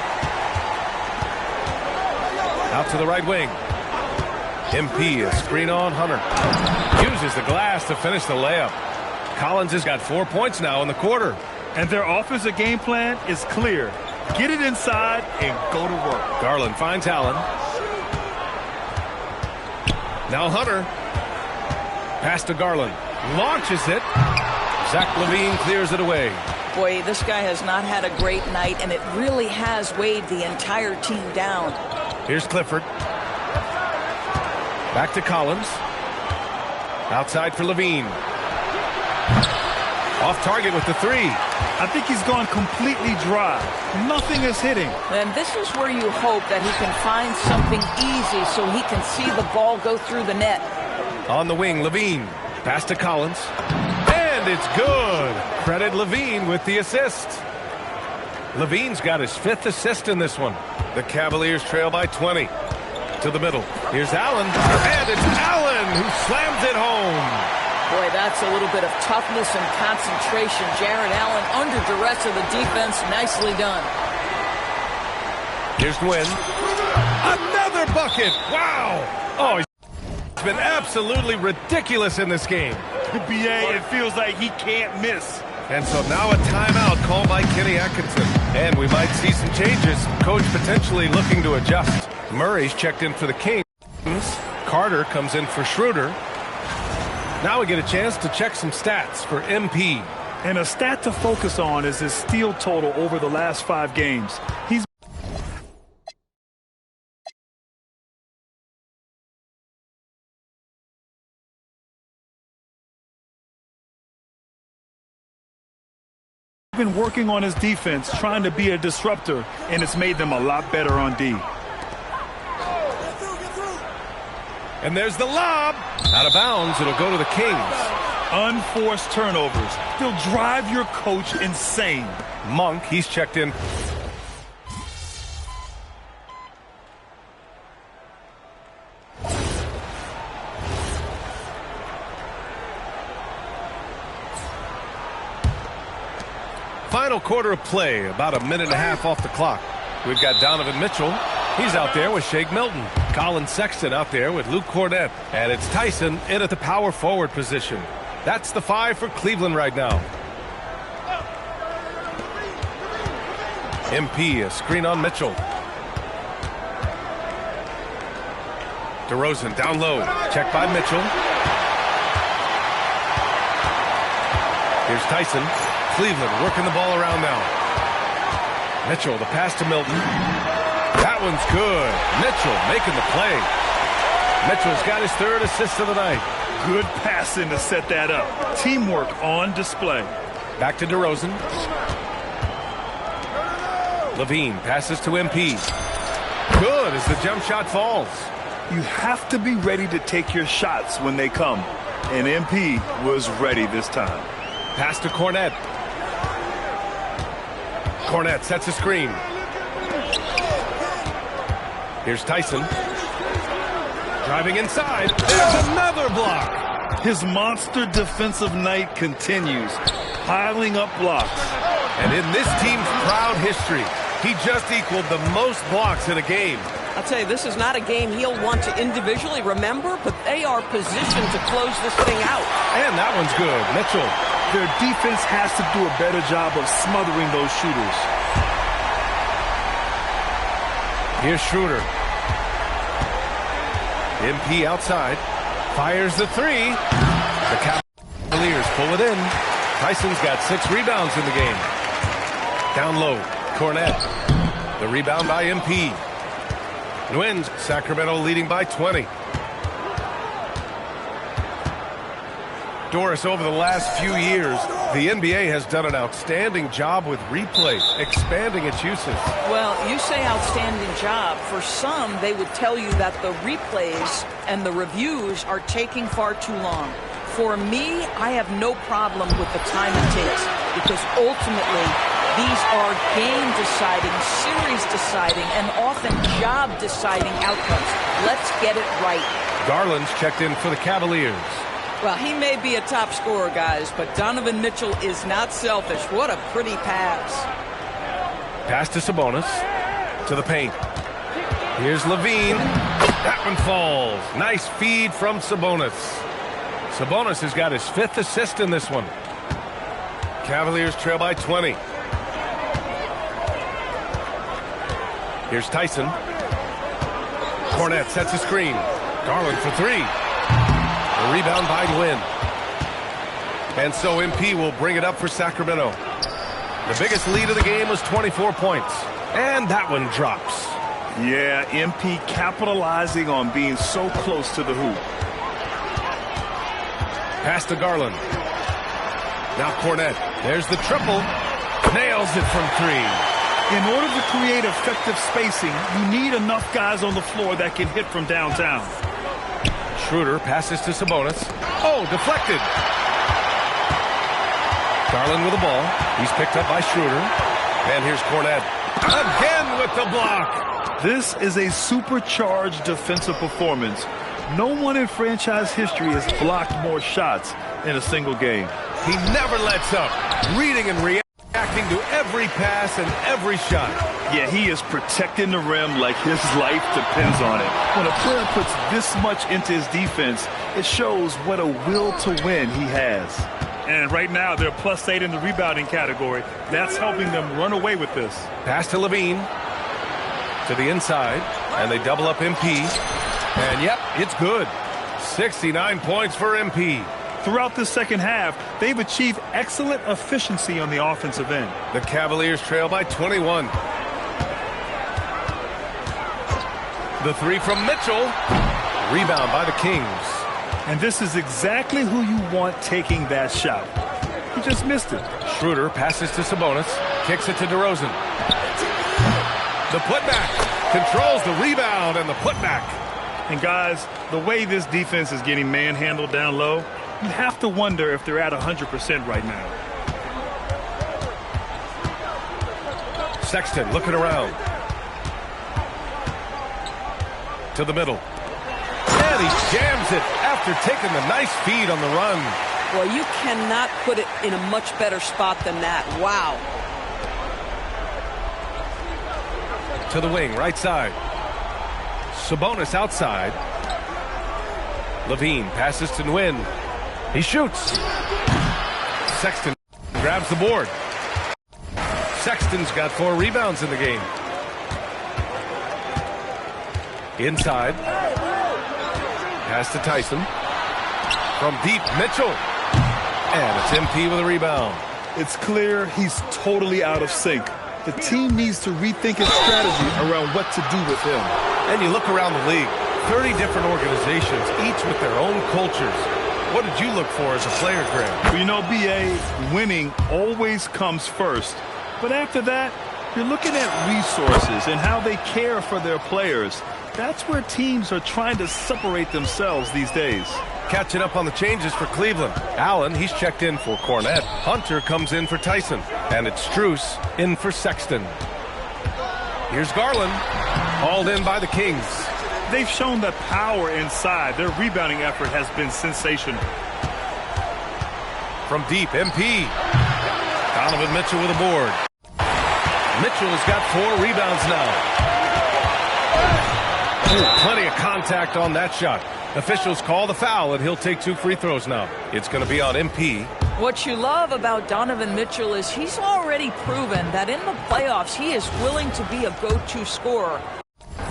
Out to the right wing. MP a screen on Hunter. Uses the glass to finish the layup. Collins has got 4 points now in the quarter. And their offensive game plan is clear. Get it inside and go to work. Garland finds Allen. Now Hunter. Pass to Garland. Launches it. Zach LaVine clears it away. Boy, this guy has not had a great night, and it really has weighed the entire team down. Here's Clifford. Back to Collins. Outside for LaVine. Off target with the 3. I think he's gone completely dry. Nothing is hitting. And this is where you hope that he can find something easy so he can see the ball go through the net. On the wing, LaVine. Pass to Collins. And it's good. Credit LaVine with the assist. LaVine's got his 5th assist in this one. The Cavaliers trail by 20. To the middle. Here's Allen. And it's Allen who slams it home. Boy, that's a little bit of toughness and concentration. Jarrett Allen under duress of the defense. Nicely done. Here's Nguyen. Another bucket. Wow. Oh, he's been absolutely ridiculous in this game. BA, it feels like he can't miss. And so now a timeout called by Kenny Atkinson. And we might see some changes. Coach potentially looking to adjust. Murray's checked in for the Kings. Carter comes in for Schroeder. Now we get a chance to check some stats for MP. And a stat to focus on is his steal total over the last 5 games. He's been working on his defense, trying to be a disruptor, and it's made them a lot better on D. And there's the lob. Out of bounds, it'll go to the Kings. Unforced turnovers. They'll drive your coach insane. Monk, he's checked in. Final quarter of play, about a minute and a half off the clock. We've got Donovan Mitchell. He's out there with Shake Milton. Colin Sexton out there with Luke Cornett. And it's Tyson in at the power forward position. That's the 5 for Cleveland right now. MP, a screen on Mitchell. DeRozan down low. Checked by Mitchell. Here's Tyson. Cleveland working the ball around now. Mitchell, the pass to Milton. That one's good. Mitchell making the play. Mitchell's got his 3rd assist of the night. Good passing to set that up. Teamwork on display. Back to DeRozan. Levine passes to MP. Good as the jump shot falls. You have to be ready to take your shots when they come. And MP was ready this time. Pass to Cornett. Cornett sets a screen. Here's Tyson. Driving inside. There's another block. His monster defensive night continues, piling up blocks. And in this team's proud history, he just equaled the most blocks in a game. I'll tell you, this is not a game he'll want to individually remember, but they are positioned to close this thing out. And that one's good. Mitchell. Their defense has to do a better job of smothering those shooters. Here's Schroeder. MP outside. Fires the 3. The Cavaliers pull it in. Tyson's got 6 rebounds in the game. Down low. Cornett. The rebound by MP. Wins. Sacramento leading by 20. Doris, over the last few years, the NBA has done an outstanding job with replay, expanding its uses. Well, you say outstanding job. For some, they would tell you that the replays and the reviews are taking far too long. For me, I have no problem with the time it takes because ultimately these are game-deciding, series-deciding, and often job-deciding outcomes. Let's get it right. Garland's checked in for the Cavaliers. Well, he may be a top scorer, guys, but Donovan Mitchell is not selfish. What a pretty pass. Pass to Sabonis. To the paint. Here's Levine. That one falls. Nice feed from Sabonis. Sabonis has got his 5th assist in this one. Cavaliers trail by 20. Here's Tyson. Cornett sets a screen. Garland for 3. A rebound by Lynn. And so MP will bring it up for Sacramento. The biggest lead of the game was 24 points. And that one drops. Yeah, MP capitalizing on being so close to the hoop. Pass to Garland. Now Cornett. There's the triple. Nails it from 3. In order to create effective spacing, you need enough guys on the floor that can hit from downtown. Schroeder passes to Sabonis. Oh, deflected. Garland with the ball. He's picked up by Schroeder. And here's Cornett. Again with the block. This is a supercharged defensive performance. No one in franchise history has blocked more shots in a single game. He never lets up. Reading and reacting to every pass and every shot. Yeah, he is protecting the rim like his life depends on it. When a player puts this much into his defense, it shows what a will to win he has. And right now, they're +8 in the rebounding category. That's helping them run away with this. Pass to Levine. To the inside. And they double up MP. And yep, it's good. 69 points for MP. Throughout the second half, they've achieved excellent efficiency on the offensive end. The Cavaliers trail by 21. The 3 from Mitchell. Rebound by the Kings. And this is exactly who you want taking that shot. He just missed it. Schroeder passes to Sabonis. Kicks it to DeRozan. The putback. Controls the rebound and the putback. And guys, the way this defense is getting manhandled down low, you have to wonder if they're at 100% right now. Sexton looking around. To the middle. And he jams it after taking the nice feed on the run. Well, you cannot put it in a much better spot than that. Wow. To the wing, right side. Sabonis outside. Levine passes to Nguyen. He shoots. Sexton grabs the board. Sexton's got 4 rebounds in the game. Inside. Pass to Tyson. From deep, Mitchell. And it's MP with a rebound. It's clear he's totally out of sync. The team needs to rethink its strategy around what to do with him. And you look around the league, 30 different organizations, each with their own cultures. What did you look for as a player, Greg? Well, you know, B.A., winning always comes first. But after that, you're looking at resources and how they care for their players. That's where teams are trying to separate themselves these days. Catching up on the changes for Cleveland. Allen, he's checked in for Cornette. Hunter comes in for Tyson. And it's Strus in for Sexton. Here's Garland, hauled in by the Kings. They've shown that power inside. Their rebounding effort has been sensational. From deep, MP. Donovan Mitchell with a board. Mitchell has got 4 rebounds now. Plenty of contact on that shot. Officials call the foul, and he'll take 2 free throws now. It's going to be on MP. What you love about Donovan Mitchell is he's already proven that in the playoffs he is willing to be a go-to scorer.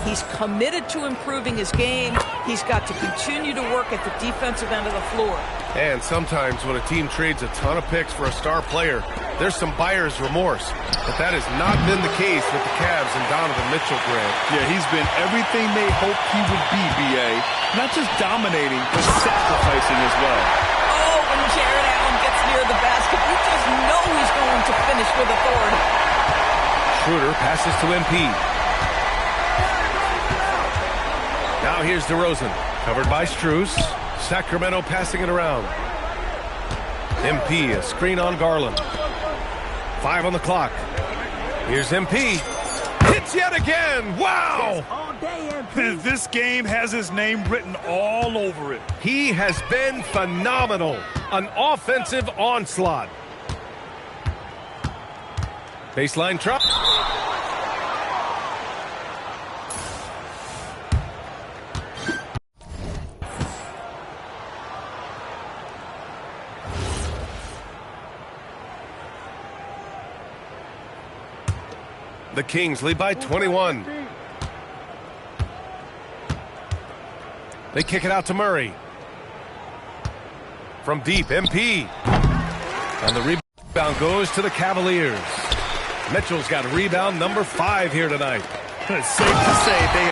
He's committed to improving his game. He's got to continue to work at the defensive end of the floor. And sometimes when a team trades a ton of picks for a star player, there's some buyer's remorse. But that has not been the case with the Cavs and Donovan Mitchell, Grant. Yeah, he's been everything they hoped he would be, B.A. Not just dominating, but sacrificing as well. Oh, when Jared Allen gets near the basket, you just know he's going to finish with authority. Schroeder passes to MP. Now here's DeRozan, covered by Strus. Sacramento passing it around. MP, a screen on Garland. 5 on the clock. Here's MP. Hits yet again. Wow! This game has his name written all over it. He has been phenomenal. An offensive onslaught. Baseline drop. The Kings lead by 21. They kick it out to Murray. From deep, MP. And the rebound goes to the Cavaliers. Mitchell's got rebound number 5 here tonight. It's safe to say they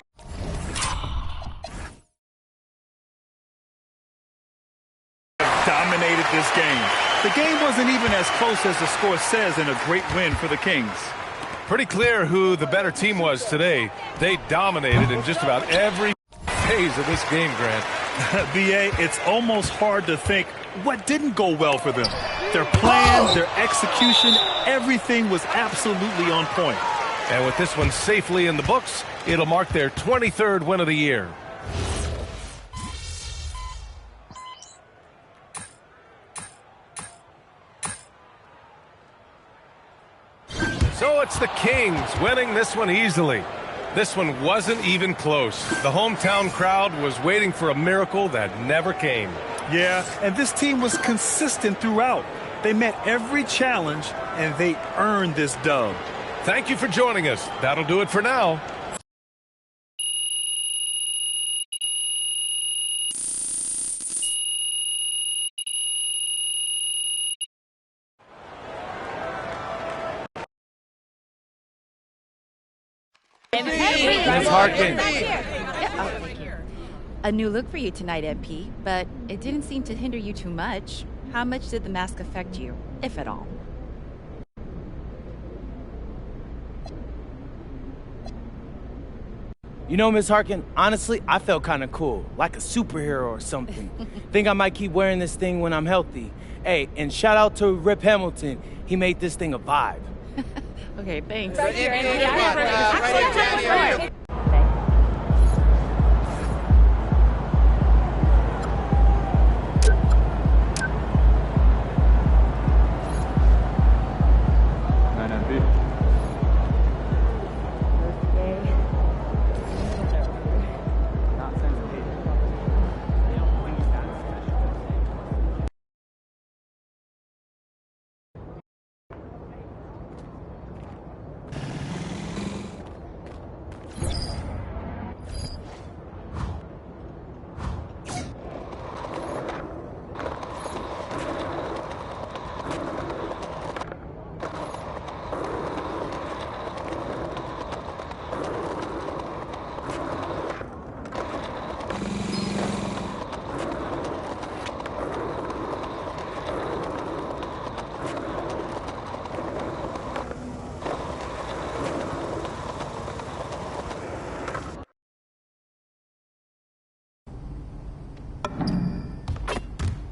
have dominated this game. The game wasn't even as close as the score says in a great win for the Kings. Pretty clear who the better team was today. They dominated in just about every phase of this game, Grant. B.A., it's almost hard to think what didn't go well for them. Their plan, their execution, everything was absolutely on point. And with this one safely in the books, it'll mark their 23rd win of the year. So it's the Kings winning this one easily. This one wasn't even close. The hometown crowd was waiting for a miracle that never came. Yeah, and this team was consistent throughout. They met every challenge, and they earned this dub. Thank you for joining us. That'll do it for now. Ms. Harkin. A new look for you tonight, MP, but it didn't seem to hinder you too much. How much did the mask affect you, if at all? You know, Miss Harkin, honestly, I felt kind of cool, like a superhero or something. Think I might keep wearing this thing when I'm healthy. Hey, and shout out to Rip Hamilton. He made this thing a vibe. Okay, thanks. Right here, Danny.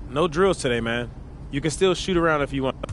No drills today, man. You can still shoot around if you want.